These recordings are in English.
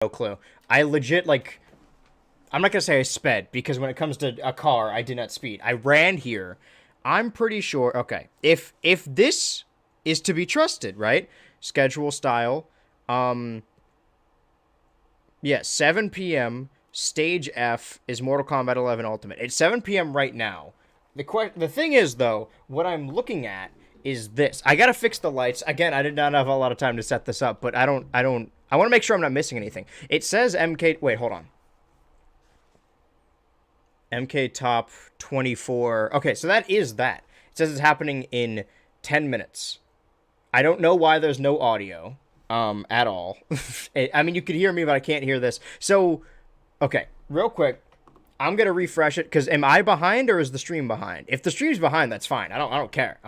no clue. I legit, like, I'm not gonna say I sped, because when it comes to a car, I did not speed. I ran here. I'm pretty sure, okay, if this is to be trusted, right? Schedule style, yeah, 7 p.m., stage F is Mortal Kombat 11 Ultimate. It's 7 p.m. right now. The thing is, though, what I'm looking at is this. I gotta fix the lights. Again, I did not have a lot of time to set this up, but I want to make sure I'm not missing anything. It says MK, wait, hold on. MK top 24. Okay, so that is that. It says it's happening in 10 minutes. I don't know why there's no audio, at all. I mean, you could hear me, but I can't hear this. So, okay, real quick, I'm gonna refresh it, because am I behind or is the stream behind? If the stream's behind, that's fine. I don't care.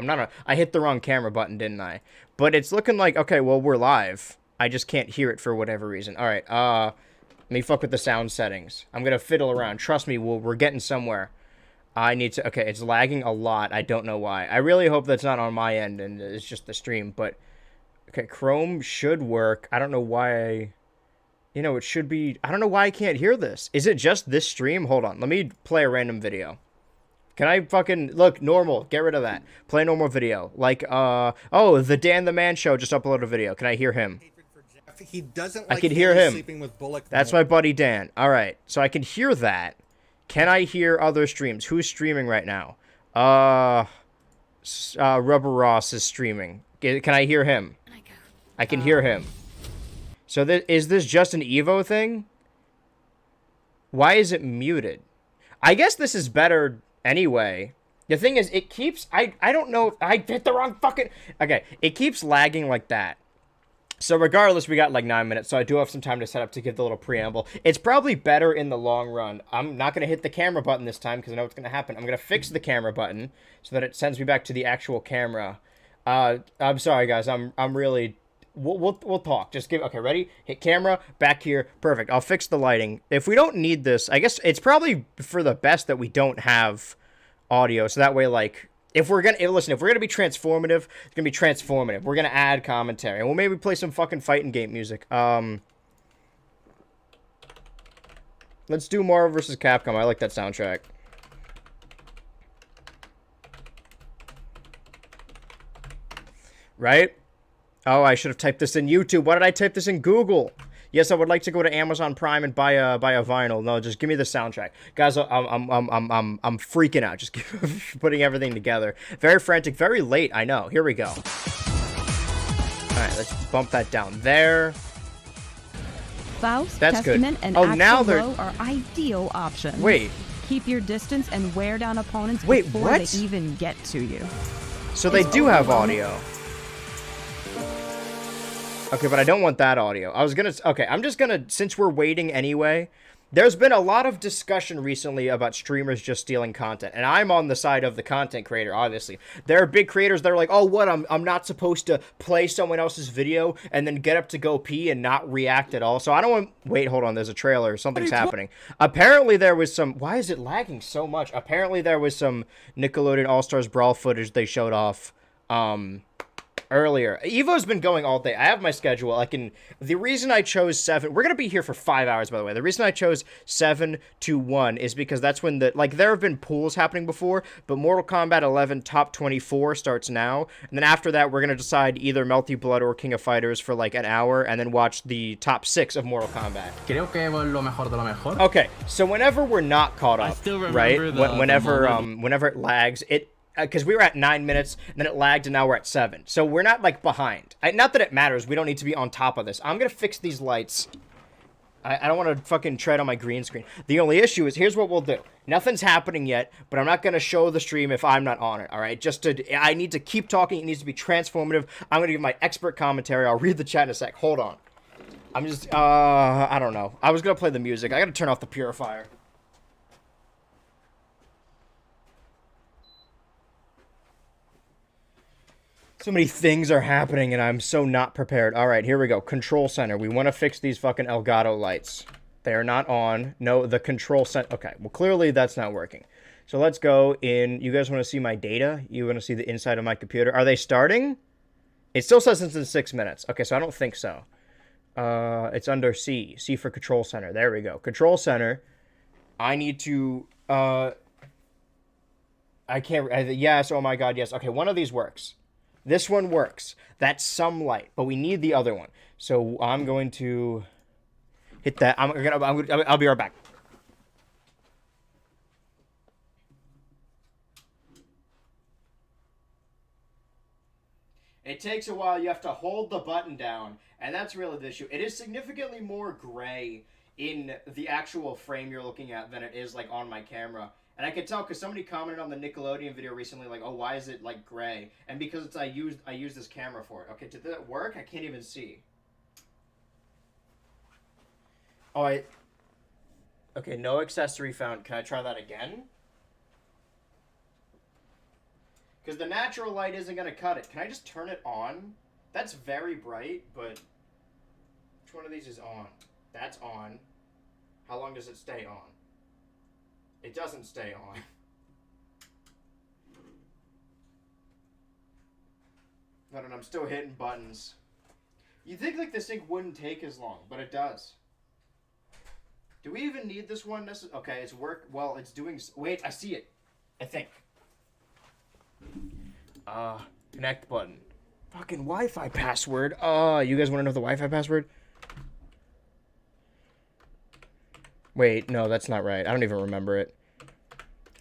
I hit the wrong camera button, didn't I? But it's looking like, okay, well, we're live. I just can't hear it for whatever reason. All right, let me fuck with the sound settings. I'm gonna fiddle around. Trust me, we're getting somewhere. I need to, okay, it's lagging a lot. I don't know why. I really hope that's not on my end and it's just the stream, but okay, Chrome should work. I don't know why, it should be, I don't know why I can't hear this. Is it just this stream? Hold on, let me play a random video. Can I fucking, look, normal, get rid of that. Play a normal video. Like, oh, the Dan the Man Show just uploaded a video. Can I hear him? He doesn't like I can hear him. Sleeping with Bullock. That's my buddy Dan. All right, so I can hear that. Can I hear other streams? Who's streaming right now? Rubber Ross is streaming. Can I hear him? I can hear him. So is this just an Evo thing? Why is it muted? I guess this is better anyway. The thing is, it keeps... I don't know if I hit the wrong fucking... Okay, it keeps lagging like that. So regardless, we got like 9 minutes, so I do have some time to set up to give the little preamble. It's probably better in the long run. I'm not going to hit the camera button this time because I know what's going to happen. I'm going to fix the camera button so that it sends me back to the actual camera. I'm sorry, guys. I'm really... We'll talk. Just give... Okay, ready? Hit camera. Back here. Perfect. I'll fix the lighting. If we don't need this, I guess it's probably for the best that we don't have audio. So that way, like... If we're gonna be transformative, it's gonna be transformative. We're gonna add commentary, and we'll maybe play some fucking fighting game music. Let's do Marvel vs. Capcom. I like that soundtrack. Right? Oh, I should have typed this in YouTube. Why did I type this in Google? Yes, I would like to go to Amazon Prime and buy a vinyl. No, just give me the soundtrack, guys. I'm freaking out. Just putting everything together. Very frantic, very late. I know. Here we go. All right, let's bump that down there. Faust, That's Testament, good. and Oh, now they're are ideal options. Wait. Keep your distance and wear down opponents Wait, before what? they even get to you. So they do have audio. Okay, but I don't want that audio. Okay, I'm just gonna, since we're waiting anyway, there's been a lot of discussion recently about streamers just stealing content, and I'm on the side of the content creator, obviously. There are big creators that are like, oh, what, I'm not supposed to play someone else's video and then get up to go pee and not react at all. So I don't want, wait, hold on, there's a trailer, something's happening. Apparently there was some, why is it lagging so much? Apparently there was some Nickelodeon All-Stars Brawl footage they showed off, earlier. EVO's been going all day. I have my schedule. The reason I chose 7, we're going to be here for 5 hours, by the way. The reason I chose 7 to 1 is because that's when there have been pools happening before, but Mortal Kombat 11 top 24 starts now. And then after that, we're going to decide either Melty Blood or King of Fighters for like an hour, and then watch the top 6 of Mortal Kombat. Creo que lo mejor de lo mejor. Okay, so whenever we're not caught up, right? Whenever it lags, because we were at 9 minutes, and then it lagged, and now we're at 7. So we're not, like, behind. Not that it matters. We don't need to be on top of this. I'm going to fix these lights. I don't want to fucking tread on my green screen. The only issue is, here's what we'll do. Nothing's happening yet, but I'm not going to show the stream if I'm not on it, all right? I need to keep talking. It needs to be transformative. I'm going to give my expert commentary. I'll read the chat in a sec. Hold on. I'm just, I don't know. I was going to play the music. I got to turn off the purifier. So many things are happening, and I'm so not prepared. All right, here we go. Control center. We want to fix these fucking Elgato lights. They're not on. No, the control center. Okay, well, clearly that's not working. So let's go in. You guys want to see my data? You want to see the inside of my computer? Are they starting? It still says it's in 6 minutes. Okay, so I don't think so. It's under C. C for control center. There we go. Control center. I need to, I can't, yes, oh my god, yes. Okay, one of these works. This one works. That's some light, but we need the other one. So I'm going to hit that. I'll be right back. It takes a while. You have to hold the button down, and that's really the issue. It is significantly more gray in the actual frame you're looking at than it is like on my camera. And I could tell because somebody commented on the Nickelodeon video recently, like, "Oh, why is it like gray?" And because it's I used this camera for it. Okay, did that work? I can't even see. Oh, okay, no accessory found. Can I try that again? Because the natural light isn't going to cut it. Can I just turn it on? That's very bright, but which one of these is on? That's on. How long does it stay on? It doesn't stay on. I don't know, I'm still hitting buttons. You'd think like this thing wouldn't take as long, but it does. Do we even need this one? Okay, it's work. Well, it's doing. Wait, I see it. I think. Connect button. Fucking Wi-Fi password. You guys want to know the Wi-Fi password? Wait, no, that's not right. I don't even remember it.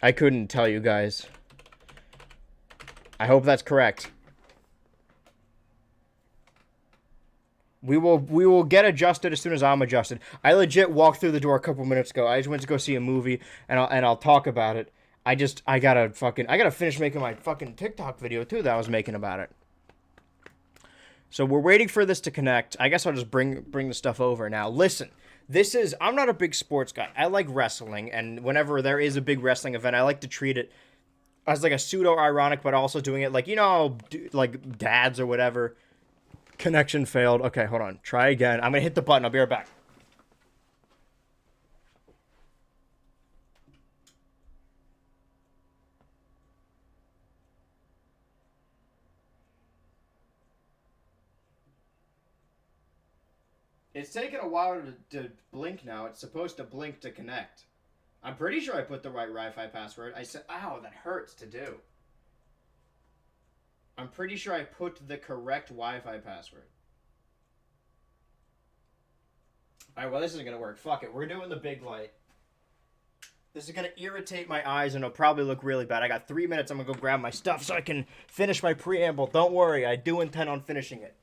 I couldn't tell you guys. I hope that's correct. We will get adjusted as soon as I'm adjusted. I legit walked through the door a couple minutes ago. I just went to go see a movie, and I'll talk about it. I gotta finish making my fucking TikTok video too that I was making about it. So we're waiting for this to connect. I guess I'll just bring the stuff over now. Listen, I'm not a big sports guy. I like wrestling, and whenever there is a big wrestling event, I like to treat it as like a pseudo-ironic, but also doing it like, like dads or whatever. Connection failed. Okay, hold on. Try again. I'm gonna hit the button. I'll be right back. It's taking a while to blink now. It's supposed to blink to connect. I'm pretty sure I put the right Wi-Fi password. I said, ow, that hurts to do. I'm pretty sure I put the correct Wi-Fi password. Alright, well, this isn't going to work. Fuck it. We're doing the big light. This is going to irritate my eyes and it'll probably look really bad. I got 3 minutes. I'm going to go grab my stuff so I can finish my preamble. Don't worry. I do intend on finishing it.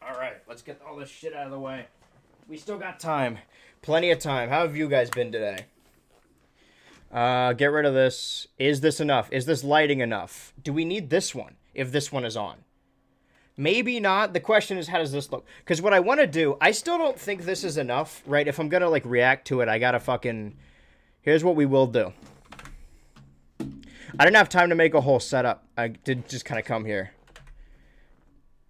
Alright, let's get all this shit out of the way. We still got time. Plenty of time. How have you guys been today? Get rid of this. Is this enough? Is this lighting enough? Do we need this one if this one is on? Maybe not. The question is, how does this look? Because what I want to do, I still don't think this is enough, right? If I'm going to, like, react to it, I got to fucking... Here's what we will do. I didn't have time to make a whole setup. I did just kind of come here.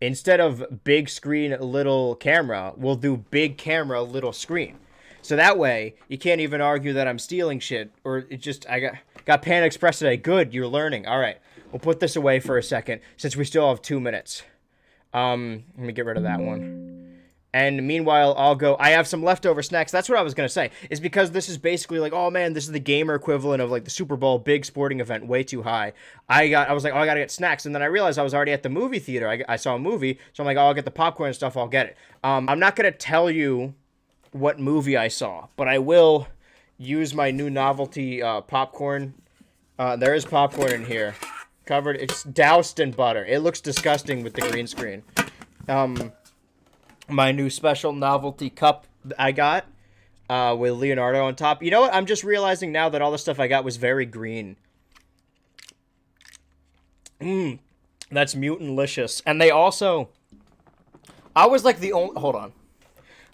Instead of big screen, little camera, we'll do big camera, little screen. So that way, you can't even argue that I'm stealing shit. Or it just, I got Panda Express today. Good, you're learning. All right, we'll put this away for a second, since we still have 2 minutes. Let me get rid of that one. And meanwhile, I'll go, I have some leftover snacks. That's what I was going to say. Is because this is basically like, oh man, this is the gamer equivalent of like the Super Bowl, big sporting event, way too high. I was like, oh, I got to get snacks. And then I realized I was already at the movie theater. I saw a movie. So I'm like, oh, I'll get the popcorn and stuff. I'll get it. I'm not going to tell you what movie I saw, but I will use my new novelty popcorn. There is popcorn in here. Covered. It's doused in butter. It looks disgusting with the green screen. My new special novelty cup I got with Leonardo on top. You know what? I'm just realizing now that all the stuff I got was very green. That's mutant-licious. And they also... I was like the only... Hold on.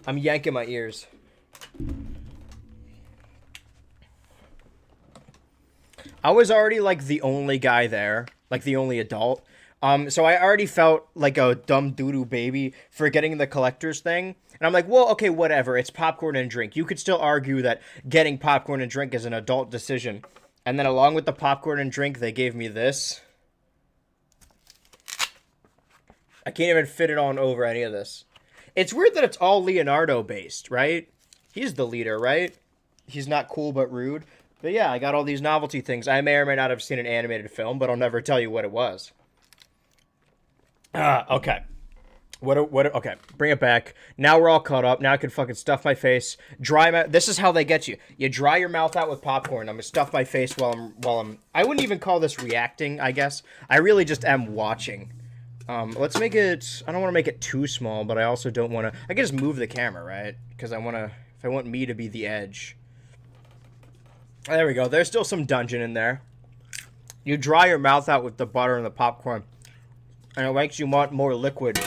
I'm yanking my ears. I was already like the only guy there. Like the only adult. So I already felt like a dumb doo-doo baby for getting the collector's thing. And I'm like, well, okay, whatever. It's popcorn and drink. You could still argue that getting popcorn and drink is an adult decision. And then along with the popcorn and drink, they gave me this. I can't even fit it on over any of this. It's weird that it's all Leonardo based, right? He's the leader, right? He's not cool but rude. But yeah, I got all these novelty things. I may or may not have seen an animated film, but I'll never tell you what it was. Okay. Okay, bring it back. Now we're all caught up. Now I can fucking stuff my face. This is how they get you. You dry your mouth out with popcorn. I'm gonna stuff my face while I'm... I wouldn't even call this reacting, I guess. I really just am watching. Let's make it... I don't want to make it too small, but I also don't want to... I can just move the camera, right? Because I want to... If I want me to be the edge. There we go. There's still some dungeon in there. You dry your mouth out with the butter and the popcorn. And it makes you want more liquid.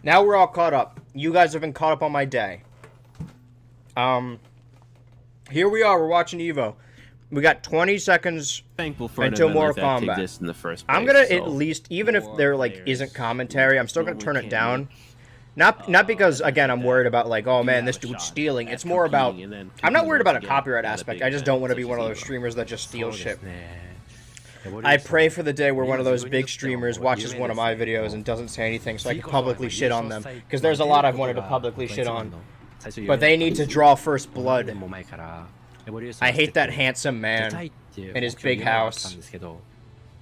Now we're all caught up. You guys have been caught up on my day. Here we are. We're watching EVO. We got 20 seconds until Mortal Kombat. I'm gonna at least, even if there like isn't commentary, I'm still gonna turn it down. Not because again I'm worried about like, oh man, this dude's stealing. It's more about I'm not worried about a copyright aspect. I just don't want to be one of those streamers that just steals shit. I pray for the day where one of those big streamers watches one of my videos and doesn't say anything so I can publicly shit on them. Because there's a lot I've wanted to publicly shit on. But they need to draw first blood. I hate that handsome man in his big house.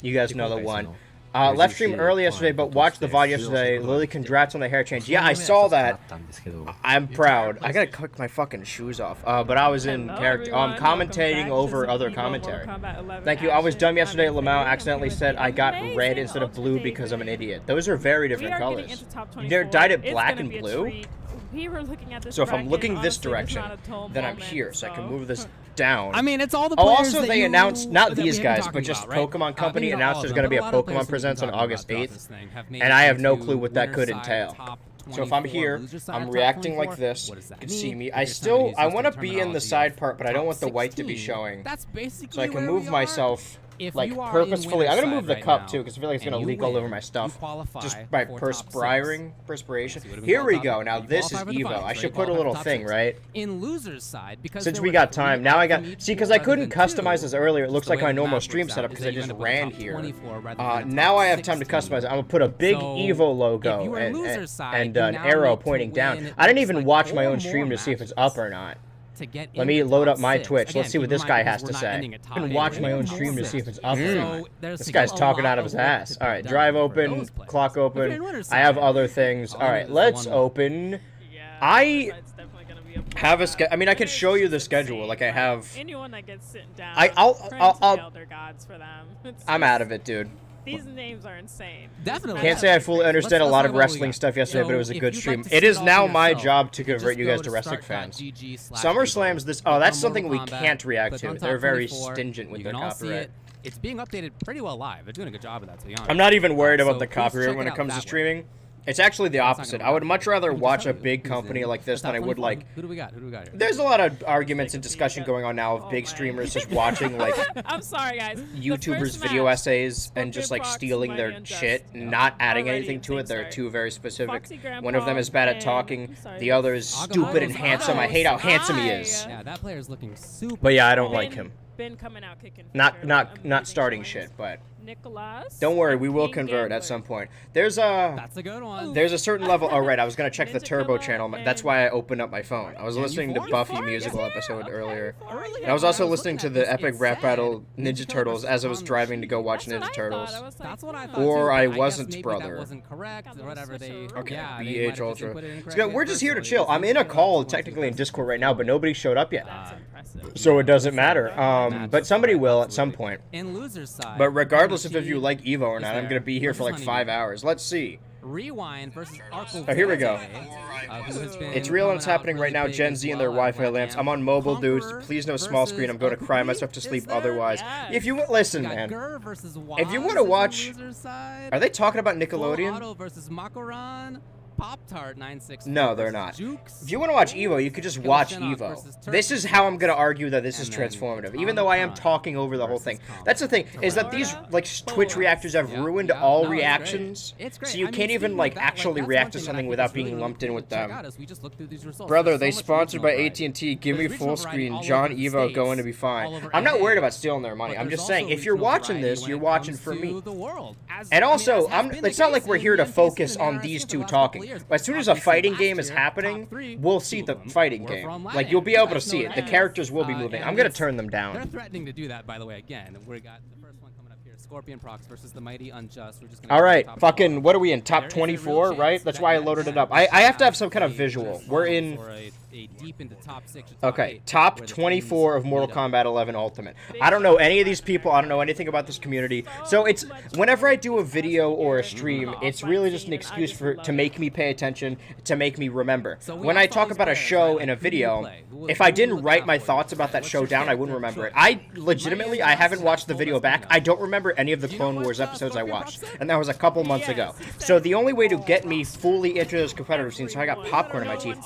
You guys know the one. Left stream early yesterday, but watched the VOD yesterday. Lily, congrats on the hair change. Yeah, I saw that. I'm proud. I gotta click my fucking shoes off. But I was in character. Commentating over other commentary. Thank you. I was dumb yesterday. Lamau accidentally said I got red instead of blue because I'm an idiot. Those are very different colors. You dyed it black and blue? So if I'm looking this direction, then I'm here, so I can move this down. I mean, it's all the Oh, players also they announced, not these guys, but just Pokemon Company announced there's going to be a Pokemon Presents on August 8th, and I have no clue what that could entail. So if I'm here, I'm reacting like this, you can see me. I want to be in the side part, but I don't want the white to be showing. So I can move myself like purposefully. I'm gonna move the cup too because I feel like it's gonna leak all over my stuff just by perspiration. Here we go. Now this is EVO. I should put a little thing right in losers side because since we got time. Now I got because I couldn't customize this earlier. It looks like my normal stream setup because I just ran here. Now I have time to customize it. I'm gonna put a big EVO logo and an arrow pointing down. I didn't even watch my own stream to see if it's up or not. Let me load up my Twitch. Let's see what this guy has to say. I can watch my own stream to see if it's up or not. This guy's talking out of his ass. All right, drive open, clock open. I have other things. All right, let's open. I have a schedule. I mean, I could show you the schedule. Like I have. Anyone that gets sitting down. I'll. Their gods for them. I'm out of it, dude. These names are insane. Definitely. Can't say I fully understand a lot of wrestling stuff yesterday, but it was a good stream. It is now my job to convert you guys to wrestling fans. SummerSlam's this. Oh, that's something we can't react to. They're very stingent with their copyright. It's being updated pretty well live. They're doing a good job of that, to be honest. I'm not even worried about the copyright when it comes to streaming. It's actually the opposite. I would much rather watch a big company like this than I would like. Who do we got? Who do we got here? There's a lot of arguments and discussion going on now of big streamers just watching like I'm sorry, guys. YouTubers' video essays and just like stealing their shit, not adding anything to it. They're two very specific. One of them is bad at talking. The other is stupid and handsome. I hate how handsome he is. Yeah, that player's looking super. But yeah, I don't like him. Been coming out kicking. Not starting shit, but. Nicholas. Don't worry, we will convert at some point. There's a. That's a good one. There's a certain level. Oh right, I was gonna check the Turbo channel. That's why I opened up my phone. I was listening to Buffy musical episode earlier. And I was also listening to the epic rap battle Ninja Turtles as I was driving to go watch Ninja Turtles. That's what I thought. Or too. I guess wasn't, maybe brother. That wasn't correct. Or whatever they. Okay, Yeah, BH Ultra. So, we're just here to chill. I'm in a call technically in Discord right now, but nobody showed up yet. So it doesn't matter. But somebody will at some point. In loser's side. But regardless if you like EVO or not, I'm gonna be here for like 5 hours. Let's see. Rewind versus Arco. Oh, here we go. It's real and it's happening right now. Gen Z and their Wi-Fi lamps. I'm on mobile, dudes. Please no small screen. I'm going to cry myself to sleep otherwise. If you listen, man. If you want to watch, are they talking about Nickelodeon? versus Makoran. Pop-Tart 964. No, they're not. Jukes. If you want to watch EVO, you could just watch EVO. This is how I'm going to argue that this is transformative, even though I am talking over the whole thing. That's the thing, is that these like Twitch reactors have ruined all reactions, so you can't even like actually react to something without being lumped in with them. Brother, they sponsored by AT&T. Give me full screen. John EVO going to be fine. I'm not worried about stealing their money. I'm just saying, if you're watching this, you're watching for me. And also, it's not like we're here to focus on these two talking. But as soon as a fighting game is happening, we'll see the fighting game. Like, you'll be able to see it. The characters will be moving. I'm going to turn them They're down. threatening to do that, by the way, again. We got the first one coming up here. Scorpion Prox versus the Mighty Unjust. We're just gonna Alright, top fucking, 12. what are we in? Top There is a real 24, chance right? That's that why I that loaded it match up. I have to have some kind of a visual. We're in... for a deep into top 6 or top Okay, 8, top where the 24 teams of Mortal meet up. Kombat 11 Ultimate. I don't know any of these people. I don't know anything about this community. So it's whenever I do a video or a stream, it's really just an excuse to make me pay attention, to make me remember. When I talk about a show in a video, if I didn't write my thoughts about that show down, I wouldn't remember it. I legitimately, I haven't watched the video back. I don't remember any of the Clone Wars episodes I watched, and that was a couple months ago. So the only way to get me fully into this competitive scene, so I got popcorn in my teeth,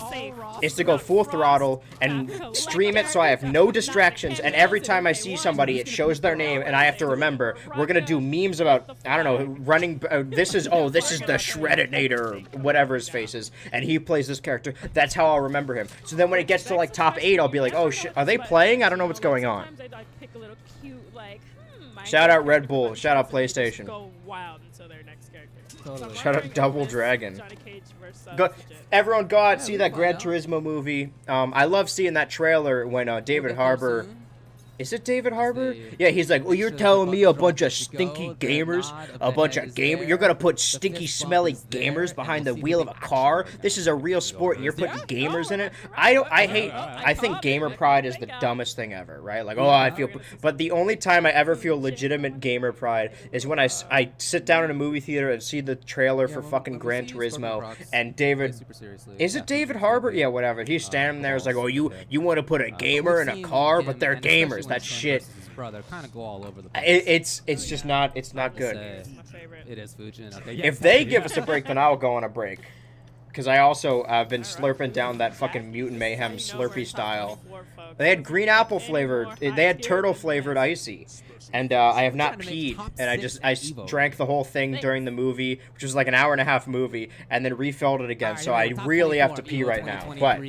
is to go full throttle and stream it so I have no distractions, and every time I see somebody, it shows their name, and I have to remember, we're gonna do memes about, I don't know, running, this is the Shreddinator, or whatever his face is, and he plays this character. That's how I'll remember him. So then when it gets to like top 8, I'll be like, oh shit, are they playing? I don't know what's going on. Shout out Red Bull, shout out PlayStation. Go wild until their next character. Totally. Shout out Double Dragon. Johnny Cage versus, Go, everyone go out and see that Gran Turismo movie. I love seeing that trailer when David Harbour... Is it David Harbour? Yeah, he's like, well, you're telling me a bunch of stinky gamers, you're gonna put stinky, smelly gamers behind the wheel of a car? This is a real sport, and you're putting gamers in it? I think gamer pride is the dumbest thing ever, right? Like, oh, I feel, but the only time I ever feel legitimate gamer pride is when I sit down in a movie theater and see the trailer for fucking Gran Turismo, and is it David Harbour? Yeah, whatever. He's standing there, it's like, oh, you want to put a gamer in a car, but they're gamers. That shit. Brother, kind of go all over the place. It's just not, it's not good. my favorite. It is Fujin. Okay, If they give us a break, then I'll go on a break. Because I also have been slurping down that fucking Mutant Mayhem Slurpee style. They had green apple flavored, they had turtle flavored icy. And I have not peed, and I drank the whole thing during the movie, which was like an hour-and-a-half movie, and then refilled it again, so I really have to pee right now. But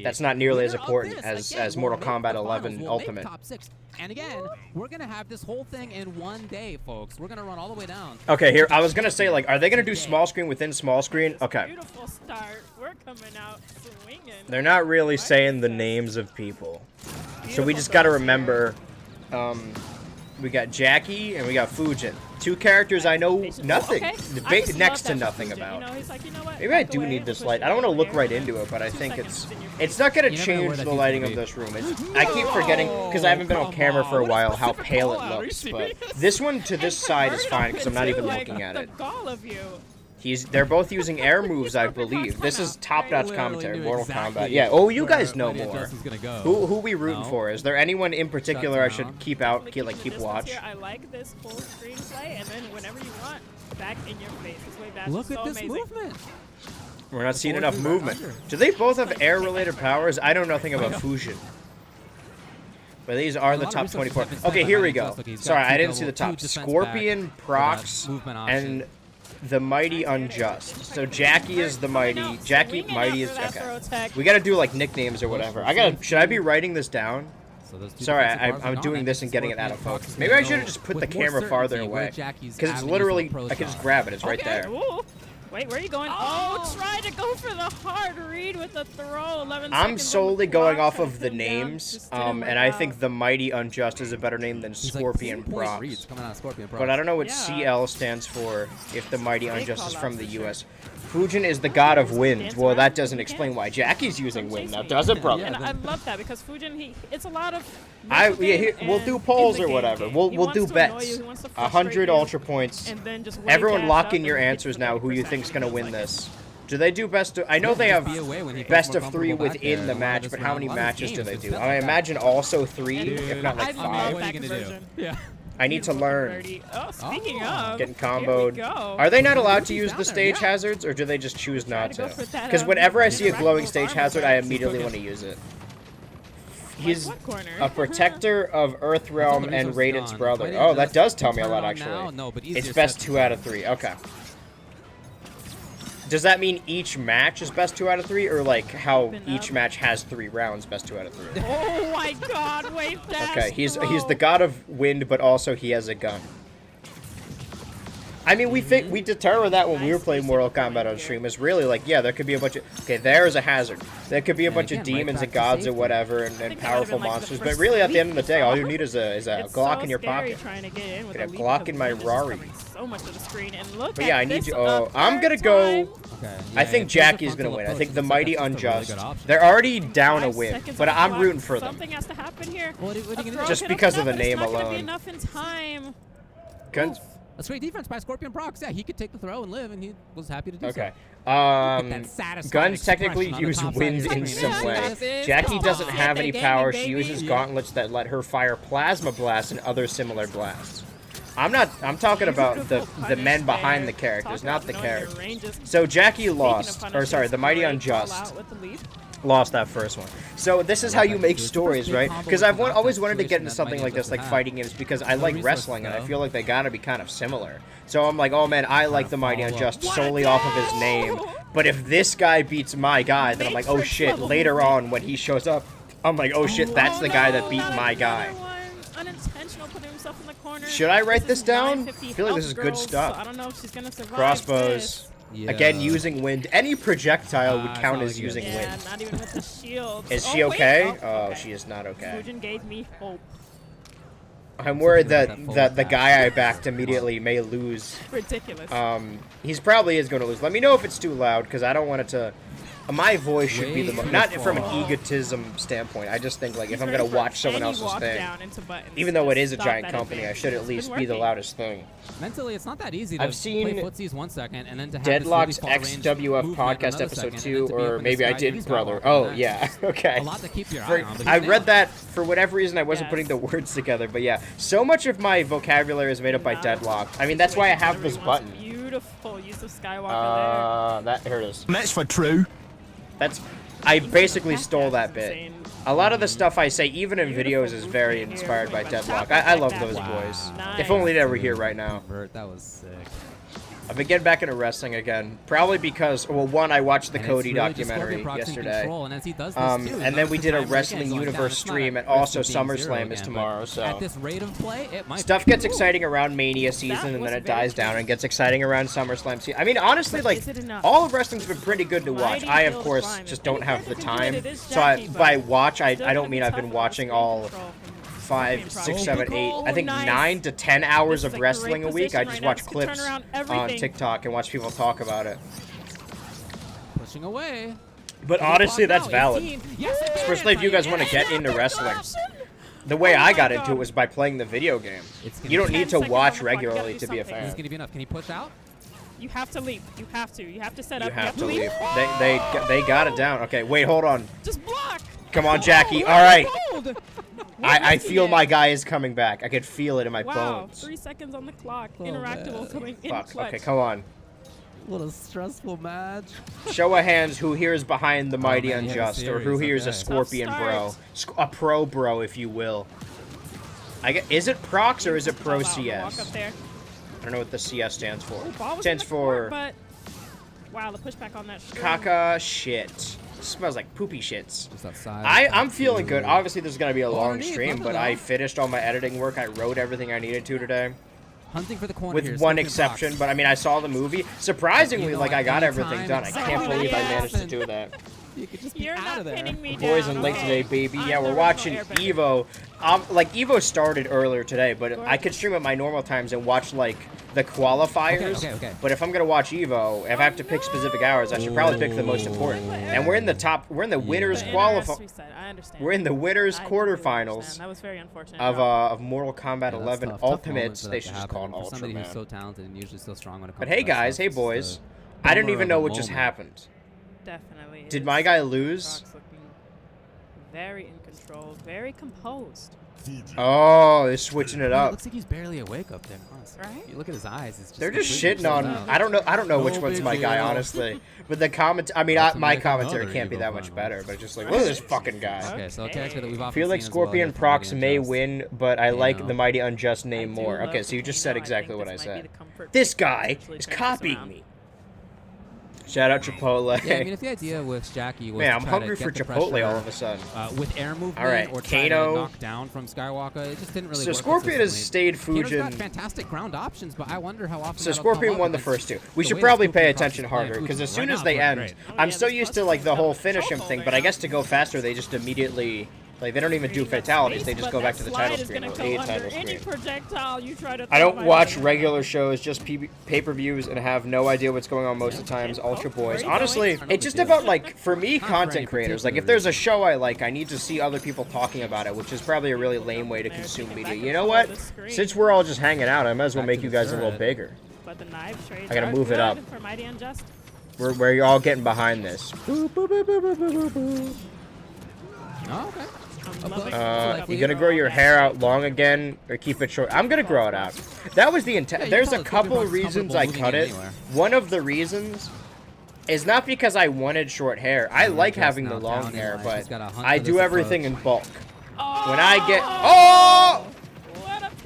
that's not nearly as important as Mortal Kombat 11 Ultimate. And again, we're gonna have this whole thing in one day, folks. We're gonna run all the way down. Okay, here, I was gonna say, like, are they gonna do small screen within small screen? Okay. Beautiful start. We're coming out swinging. They're not really saying the names of people. So we just gotta remember, we got Jackie and we got Fujin. Two characters I know nothing, next to nothing about. Maybe I do need this light. I don't want to look right into it, but I think it's not going to change the lighting of this room. I keep forgetting, because I haven't been on camera for a while, how pale it looks. But this one to this side is fine, because I'm not even looking at it. They're both using air moves, I believe. This is top-notch commentary, Mortal Kombat. Yeah, oh, you guys know more. Who we rooting for? Is there anyone in particular I should keep watch? I like this full screenplay, and then whenever you want, back in your face. This way back Look is at so this amazing. movement. We're not seeing enough movement. Do they both have air-related powers? I know nothing about Fujin. But these are the top 24. Okay, here we go. Sorry, I didn't see the top. Scorpion, Prox, and the Mighty Unjust. So Jackie is the Mighty. Jackie, Mighty is... Okay. We gotta do, like, nicknames or whatever. Should I be writing this down? Sorry, I'm doing this and getting it out of focus. Maybe I should have just put the camera farther away. Because it's literally... I can just grab it. It's right there. Ooh. Wait, where are you going? Oh, try to go for the hard read with the throw. 11 I'm seconds solely on the going clock. off of the Him down. names, Just didn't work and I out. think the Mighty Unjust is a better name than Scorpion Prox. But I don't know what Yeah. CL stands for if the Mighty Unjust is from the US. Fujin is the god of wind. Well, that doesn't explain why Jackie's using wind now, does it, brother? And I love that because Fujin, it's a lot of. We'll do polls or whatever. We'll do bets. 100 ultra points. And then just Everyone lock in your answers now. Who you think's gonna win this? Do they do best of... I know they have best of 3 within the match, but how many matches do they do? I imagine also 3, if not like I love 5. that conversion. Yeah. I need to Beautiful learn. birdie. Oh, speaking of, Getting here we comboed. go. Are they not allowed to He's use down the there, stage yeah. hazards, or do they just choose Try not to go to? for that, Because whenever I see a glowing interactable stage armor hazard, burst. I immediately want to use it. He's what corner? a protector of Earth Realm and Resource Radiant's gone. brother. Mighty Oh, that Unjust does tell can me a turn lot, on now. actually. No, but It's easier best said 2 than out of 3. Okay. Does that mean each match is best 2 out of 3, or like how Open each up. match has 3 rounds, best 2 out of 3? Oh my God! Wait, dash Okay, he's throw. the god of wind, but also he has a gun. I mean, we determined that when we were Nice playing spacing Mortal with the Kombat wind on here. stream. It's really like, yeah, there could be a bunch of... Okay, there's a hazard. There could be a And bunch of again, right demons back and to gods or safety. whatever, and think that would've powerful been, like, the monsters. But first really, at the leap end of the day, all you we need is a It's Glock so in your scary pocket. trying to get in with Get a leap Glock because in my wind is Rari. covering so much of the screen, and look But at yeah, I need this you... Oh, up I'm third gonna go... Okay. I think if there's a Jackie's gonna frontal win. I approach, think it the seems Mighty like that's just a really Unjust. good option. They're already down a 5 win, seconds but on the I'm clock. rooting for them. Something has to happen here. What are you A gonna throw do? Just could because open of the up, but name it's not gonna alone. be enough in time. Guns... That's great defense by Scorpion Prox. Yeah, he could take the throw and live, and he was happy to do Okay. so. Um, satisfied guns technically expression on the use top side wind of the in screen. some Yeah, way. that's it. Jackie Come doesn't on. have Get any the power. gaming, She uses baby. gauntlets that let her fire plasma blasts and other similar blasts. I'm talking about the men behind the characters, not the characters. So Jackie lost, or sorry, the Mighty Unjust lost that first one. So this is how you make stories, right? Because I've always wanted to get into something like this, like fighting games, because I like wrestling and I feel like they gotta be kind of similar. So I'm like, oh man, I like the Mighty Unjust solely off of his name. But if this guy beats my guy, then I'm like, oh shit. Later on, when he shows up, I'm like, oh shit, that's the guy that beat my guy. Unintentional, putting himself in the corner. Should I write this is down? 950 I feel like this is health, good girls, stuff. So I don't know if she's gonna survive Crossbows. Yeah. Again, using wind. Any projectile would it's count not as like using this. wind. Yeah, not even with the shield. Is Oh, she wait. okay? Oh, Oh, okay. she is not okay. Fujin gave me hope. I'm worried That that full the attack. guy I backed immediately may lose. Ridiculous. He's probably is going to lose. Let me know if it's too loud, because I don't want it to... My voice should be the most... Not from an egotism standpoint. I just think, like, if I'm going to watch someone else's thing, even though it is a giant company, I should at least be the loudest thing. Mentally, it's not that easy to I've seen play footsies 1 second and then to have Deadlock's this really far-range XWF movement podcast another episode second, and 2, then to be up or in the maybe I sky, did, he's brother. Skywalker, Oh, and yeah, that's okay. a lot to keep your For- eye on. But I he's read nailed that for whatever reason. I wasn't putting the Yes. words together, but yeah. So much of my vocabulary is made up by Deadlock. I mean, that's why I have this button. Beautiful use of Skywalker Here it is. That's for true. That's... I basically That stole that is bit. insane. A lot of the stuff I say, even in Beautiful videos, is very movement here. inspired by But Deadlock. tap I like love that. those Wow. boys. Nice. If only they were here right now. Vert, that was sick. I've been getting back into wrestling again. Probably because, well, one, I watched the And Cody it's really just documentary Scorpion Prox in yesterday. control, and as he does this too, he's And not then we did a just time Wrestling again going down. Universe It's not stream, a and also risk of being zero SummerSlam is again, tomorrow, but so... At this rate of play, it might Stuff be gets cool. exciting around Mania season, and was then it very dies down, true. and gets exciting around SummerSlam season. I mean, honestly, But like, is it enough? all of wrestling's been pretty good to watch. Mighty I, of Bill's course, prime. just If don't have anything the can do it, time. it is So I, Jackie, by but watch, I still don't gonna mean be I've tough been for watching us to all control from 5, Scorpion 6, Prox. 7, 8, I think Nice. 9 to 10 hours This of is a wrestling a great week. I position just right now. watch This could turn clips around on everything. TikTok and watch people talk about it. Pushing away. But honestly, that's Now, valid. 18. Yes, it did. Especially if you guys want to get into wrestling. The way Oh I my got into God. it was by playing the video game. It's gonna You don't be- need 10 to seconds watch on the clock, you gotta regularly do to be a something. This is fan. gonna be enough. Can he push out? You have to leap. You have to. You have to set up. You have to leap. leave. They got it down. Okay, wait, hold on. Just block. Come on, Jackie. All right. Hold. I missing feel it. my guy is coming back. I could feel it in my Wow, bones. 3 seconds on the clock. Oh, Interactable man. coming in Fuck. clutch. Okay, come on. What a stressful match. Show of hands who here is behind the Mighty man, yeah, Unjust, or who serious, here is a okay. Scorpion Tough bro. start. A pro bro, if you will. Is it Prox or is it Pro Ball out, walk up CS? there. I don't know what the CS stands for. Ooh, ball was Stands in the court, for but wow, the pushback on that. string. caca shit. Smells like poopy shits. Just outside. I'm feeling good. Obviously, this is going to be a long underneath, stream, love it but though. I finished all my editing work. I wrote everything I needed to today. Hunting for the corner With here. one Scorpion exception, Prox. but I mean, I saw the movie. Surprisingly, You know, like, I at got any everything time, done. I it's can't so believe I yeah. managed to do that. You could just be You're out not of there. pinning me Boys down. and Link okay. today, baby. I'm Yeah, the we're original watching airbender. EVO. Like, EVO started earlier today, but I could stream at my normal times and watch, like, the qualifiers. Okay. But if I'm gonna watch EVO, if I have to pick specific hours, I should probably pick the most important. And we're in the winners The qualify. NRS reset, I understand. We're in the winners I completely quarterfinals understand. That was very unfortunate. of Mortal Kombat Yeah, that's 11 tough. Tough moment Ultimates. for They that should to just happen. call it For Ultra, somebody man. who's so talented and usually so strong when it comes But to hey, that guys, stuff, hey, it's boys. the I didn't bummer even of know the what just moment. happened. Definitely. Did is. my guy lose? Prox looking very in control, very composed. Oh, they're switching it It up. looks like he's barely awake up there. Honestly. Right? You look at his eyes. It's just They're just completely shitting on. shut out. I don't know which No one's my big guy, deal. honestly. But the comment. I mean, Let's my make commentary another can't be EVO that much final. better. But just like, look at this fucking guy. Okay, so a character that we've I often feel like seen as well Scorpion here from Prox Mighty may Unjust. win, but I like know. the Mighty Unjust name I do more. love Okay, so you just Kano. said exactly think what I this might be said. the comfort This pick guy to actually is turn this copying around. me. Shout out Chipotle. Yeah, I mean, if the idea with Jackie was Man, to I'm try hungry to for get the Chipotle pressure, all of a sudden. with air movement All right, or try Kano. to knock down from Skywalker, it just didn't really So work Scorpion has consistently. stayed Kano's got Fujin. fantastic ground options, but I wonder how often So that'll Scorpion come up won the against first two. We the should way probably that pay Scorpion attention Prox is harder playing because as Fujin. soon Right as now, they it's end, looking great. I'm yeah, so this used to Buster like the got whole a finish him chokehold thing, there. but I guess to go faster, they just immediately like they don't even do fatalities. They just go back to the title screen or a title Any screen. projectile you try to I throw don't my watch way. regular shows, just pay-per-views, and have no idea what's going on most of the times. Ultra Boys. Honestly, it's just about like for me, content creators. Like if there's a show I like, I need to see other people talking about it, which is probably a really lame way to consume media. You know what? Since we're all just hanging out, I might as well make you guys a little bigger. But the knife trades I gotta are move it good up. for Mighty Unjust. Where you're all getting behind this. Oh, okay. I'm loving You gonna grow your hair out long again, or keep it short? I'm gonna grow it out. That was the intent. Yeah, you There's tell a us couple Scorpion of Prox is reasons I comfortable cut moving it. it anywhere. One of the reasons is not because I wanted short hair. I like Just having the now long down in hair, life. but He's got a hunt I for do this everything in approach. bulk. When I get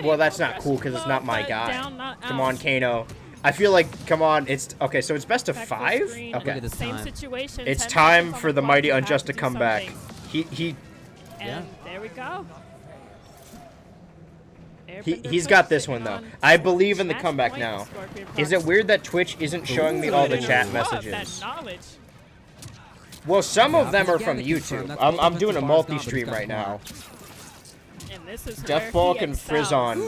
well, that's not cool because it's not my guy. Come on, Kano. I feel like, come on, it's okay. So it's best of 5. Look Okay, at this Same time. situation. it's 10 time seconds on for the clock, Mighty you have Unjust to do come back. something. He And there we go. he's got this one though. I believe in the comeback now. Is it weird that Twitch isn't showing me all the chat messages? Well, some of them are from YouTube. I'm doing a multi-stream right now. Deathbulk and Frizzon.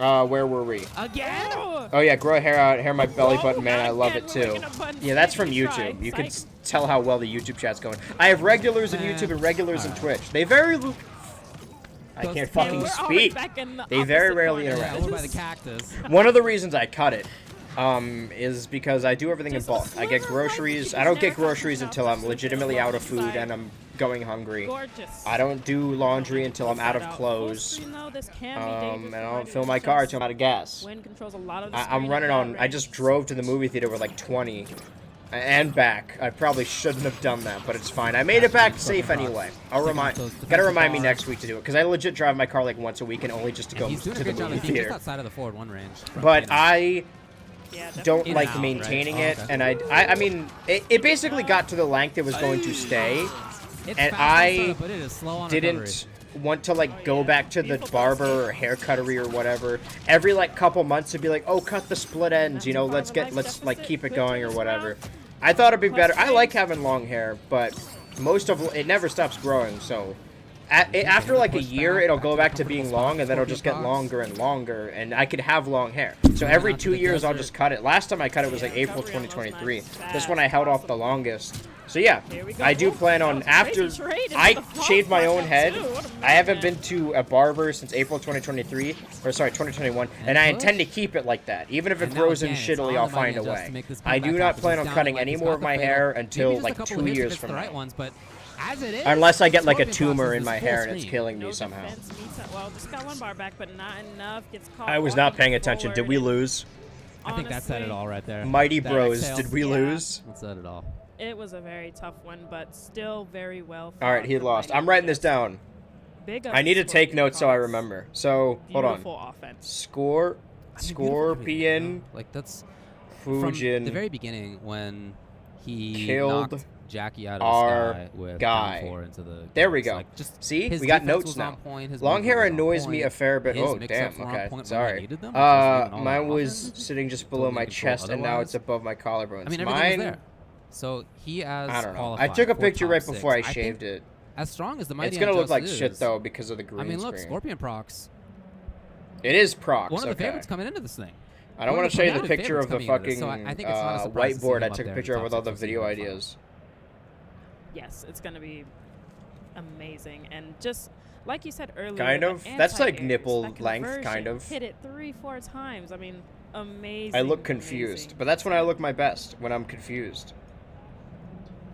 Oh. Where were we? Again? Oh yeah, grow hair out, hair my belly button, man. I love it too. Yeah, that's from YouTube. You can tell how well the YouTube chat's going. I have regulars in YouTube and regulars in Twitch. They very. I can't fucking speak. They very rarely interact. Over by the cactus. One of the reasons I cut it is because I do everything in bulk. I get groceries. I don't get groceries until I'm legitimately out of food and I'm going hungry. I don't do laundry until I'm out of clothes. And I don't fill my car until I'm out of gas. I'm running on. I just drove to the movie theater with like 20 and back. I probably shouldn't have done that, but it's fine. I made it back safe anyway. Gotta remind me next week to do it because I legit drive my car like once a week and only just to go He's doing to a the good job movie of being just theater. outside of the forward 1 range. But I don't In like and out, maintaining right? it, Oh, okay. and I mean, it basically got to the length it was going to stay, It's and fast on I setup, but it is slow on recovery. didn't want to like go back to the barber or hair cuttery or whatever every like couple months to be like, oh, cut the split ends, you know, let's like keep it going or whatever. I thought it'd be better. I like having long hair, but most of it never stops growing, so after like a year it'll go back to being long, and then it'll just get longer and longer, and I could have long hair. So every 2 years I'll just cut it. Last time I cut it was like April 2023. This one I held off the longest. So yeah, I do plan on, after I shaved my own head, I haven't been to a barber since April 2023, or sorry, 2021, and I intend to keep it like that. Even if it And now grows in again, it's shittily, on I'll the find a Mighty Unjust way. to make this I do comeback not happen. plan He's on down cutting like any he's more got of the my fatal. hair Maybe until just a like couple 2 hits if years it's from the now. right ones, but as it is, Unless I get like a Scorpion Prox tumor is in this my full hair and it's screen. killing me somehow. Well, just got one bar back, but not enough. Gets caught I was not walking paying attention. Did we forward, and lose? I think that said it all right there. Mighty That Bros, exhale. did we Yeah. lose? That said it all. It was a very tough one, but still very well. All right, he fought for lost. Mighty I'm writing this Unjust. down. Big up I need to take Scorpion notes so I Prox. remember. So, hold on. Beautiful offense. Score, I mean, beautiful everything, you Scorpion, know? Like that's from the Fujin, very beginning when he killed knocked Jackie out of our the sky with guy. down 4 into the There we gates. go. Like, just See, his we got defense notes was now. on point, his Long hair movement was on annoys me a point, fair bit. his Oh, mix-ups damn. were on Okay, point when they sorry. needed them, which was leaving all Mine that was offense. sitting just below Totally my control chest, and now otherwise. it's above my collarbones. I mean, everything was Mine, there. So he as I don't know. I qualified took a for picture top right 6. before I think shaved it. As strong as the Mighty It's gonna look Unjust like shit is, though because of the green I mean, look, screen. Scorpion Prox, It is Prox. one of the Okay. favorites coming into this thing. I don't one want of to the show you the competitive picture of the favorites coming into fucking this, so I think it's not a surprise to see whiteboard him I up took a there in picture of top with all the 6 video in the ideas. Yes, it's gonna be amazing, and just like you said earlier, Kind the of. That's like anti-airs, nipple that length, conversion, kind of. Hit it 3-4 times. I mean, amazing. I look confused, amazing. but that's when I look my best, when I'm confused.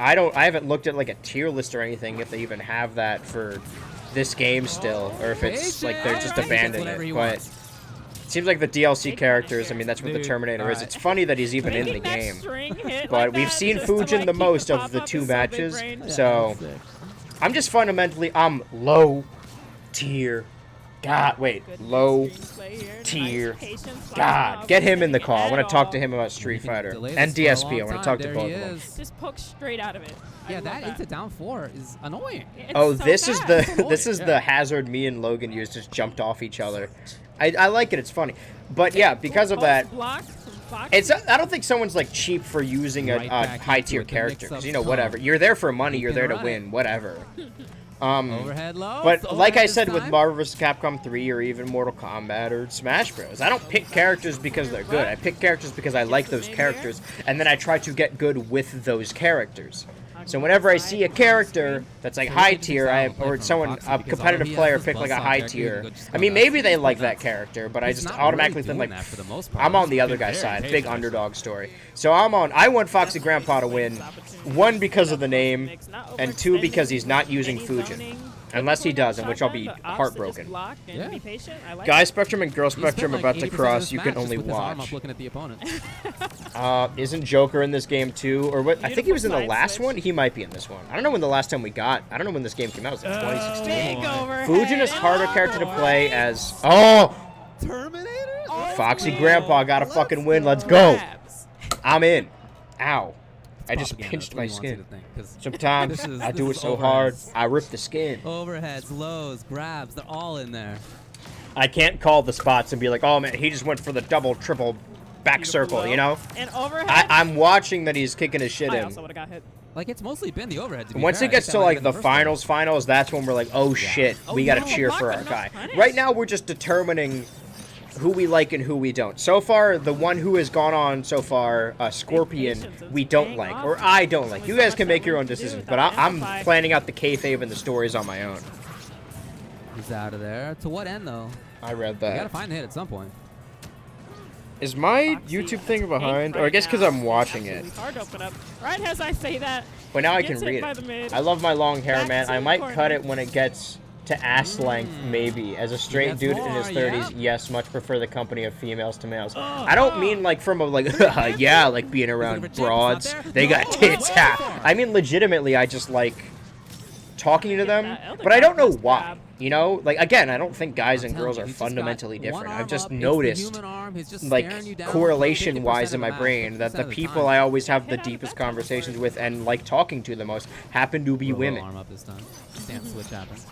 I haven't looked at like a tier list or anything if they even have that for this game still, or if it's like they're just abandoning it. But it seems like the DLC characters, I mean, that's what the Terminator is. It's funny that he's even in the game. But we've seen Fujin the most of the 2 matches, so I'm just fundamentally, I'm low tier God, wait. Good Low screenplay here. tier. Nice patience, God, Fox get him not in the getting call. I at want to talk to all. him about Street He can Fighter delay and this for a DSP. I long want to talk to time. both There of he them. is. Just poke straight out of it. I Yeah, love that into down 4 is annoying. It's Oh, so this is fast. the this is Yeah. the hazard me and Logan used. Just jumped off each other. I like it. It's funny, but yeah, because of Both that, blocks from Fox. it's I don't think someone's like cheap for using Right a back high into tier it, the character mix-up because you know whatever. You're there for money. He You're can there to run win. it. Whatever. Overhead low. But like I said with time. Marvel vs. Capcom 3 or even Mortal Kombat or Smash Bros, I don't pick characters because they're good. I pick characters because I like those characters, and then I try to get good with those characters. So whenever I see a character that's like high tier, or someone, a competitive player pick like a high tier, I mean maybe they like that character, but I just automatically think like, for the most part. I'm on the He's other been guy's very side, patient, big actually. underdog story. So I want Foxy Grandpa to win, one because of the name, and two because he's not using Fujin. Unless he does, in which I'll be heartbroken. Yeah. Guy Spectrum and Girl He spent, Spectrum like, about to 80% of cross, his you match can just only with his arm watch. up looking at the opponent. Isn't Joker in this game too? Or what? I think he was in the Beautiful side last switch. one. He might be in this one. I don't know when the last time we got. I don't know when this game came out. It was like 2016. Fujin is harder character to play as. Oh! Terminator? Foxy Grandpa got a fucking win. Let's go. I'm in. Ow. I just Propaganda, pinched that's my what he wants you skin. to think, 'cause Sometimes I this do it is so hard, overheads. I rip the skin. Overheads, lows, grabs, they're all in there. I can't call the spots and be like, oh man, he just went for the double, triple back circle, you know? And overhead. I'm watching that he's kicking his shit I in. also would have got hit. Like, it's mostly been the overhead, to be Once fair. it gets I to think that might like have the been first one. finals, that's when we're like, oh shit, we gotta no, cheer block for but our not guy. punish. Right now, we're just determining who we like and who we don't. So far, the one who has gone on so far, Scorpion, we don't like, or I don't like. You guys can make your own decisions, but I'm planning out the kayfabe and the stories on my own. He's out of there. To what end, though? I read You gotta that. find the hit at some point. Is my Foxy YouTube thing Hank behind? Or I right guess because now I'm is watching it. absolutely hard to open up. Right as I say that, But now I gets can hit read by the it. mid. I love my long hair, Back man. to I the might corner. cut it when it gets to ass length, maybe. As a straight That's dude in his more, 30s, yeah. yes, much prefer the company of females to males. I don't mean like from a like, yeah, like being around Is it a broads. champ? It's not They there? got No, tits. it's Ha. not. I mean legitimately, I just like talking to them, that elder but I don't know grab. why. You know, like again, I don't think guys and I'm telling girls you, are he's just got fundamentally one different. I've arm just up, it's the noticed human arm, he's just like staring you down correlation wise 50% in my of the brain match, that the 50% of people time. I always have the Hit out of deepest that time conversations before. with and like talking to the most happen to be Little women. arm up this time. Stance switch happens.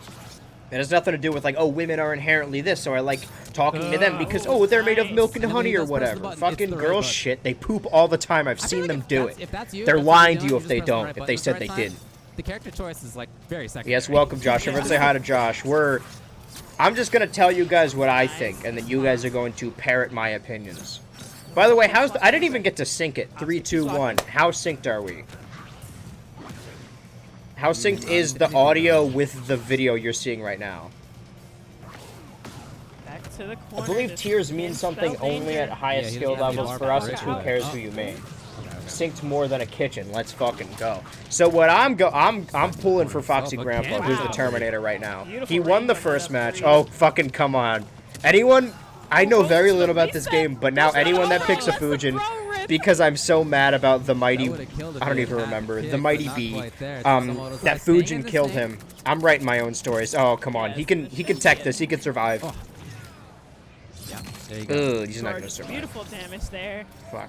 It has nothing to do with like, oh, women are inherently this, so I like talking to them because oh, they're made of nice. milk and And then when honey he or does press the whatever. button, it's Fucking the right girls button. shit. They poop all the time. I've I feel seen like them if do that's- it. If that's you, They're that's what lying you're to you doing, if they just press the don't. right If button they at the said right they time. did. The character choice is like very secondary. Yes, welcome, Josh. Everyone say hi to Josh. I'm just gonna tell you guys what I think, and then you guys are going to parrot my opinions. By the way, I didn't even get to sync it. 3, 2, 1. How synced are we? How synced is the audio with the video you're seeing right now? Back to the I corner. believe just tiers mean spell something only danger. at highest Yeah, he skill doesn't have the levels. bar For us, power it's to who it. cares Oh. who you main. Synced more than a kitchen. Let's fucking go. So what I'm pulling for Foxy Grandpa, who's the Wow. Terminator right now. Beautiful He won the range on first that match. three. Oh, fucking come on. Anyone? I know very little about this Reset. game, but now Reset. anyone that Oh, picks a that's the Fujin, pro rip. because I'm so mad about the mighty, That would've killed if I don't he even had remember, kick, the but mighty not B, quite there. Tsukamoto's that like staying in Fujin the killed snake. him. I'm writing my own stories. Oh, come on. He can tech this. He can survive. Oh. Yeah, there you go. Ugh, he's not gonna survive. Beautiful damage there. Fuck.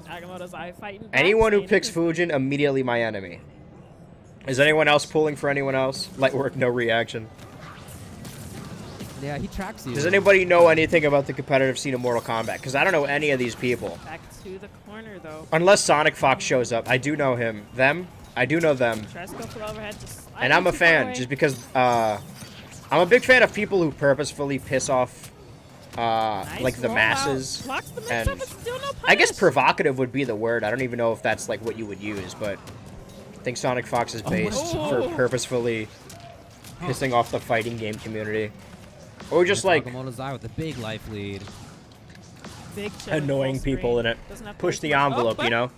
Agamotto's eye fighting. back, Anyone who saying picks it Fujin, immediately my enemy. Is anyone else pulling for anyone else? Light work, no reaction. Yeah, he tracks you. Does anybody know anything about the competitive scene of Mortal Kombat? Because I don't know any of these people. Back to the corner though. Unless Sonic Fox shows up. I do know him. Them? I do know them. Tries to go for the overhead. Just And I'm a fan, just because, I'm a big fan of people who purposefully piss off, like, the masses. Blocks the and mix-up, it's still no I guess punish. provocative would be the word. I don't even know if that's, like, what you would use, but I think Sonic Fox is based for purposefully pissing off the fighting game community. Or just, like, Sakamoto's eye with a big life lead. Big chip, annoying full people in screen. it. Doesn't have to Push wait the for- oh, envelope, but- you know?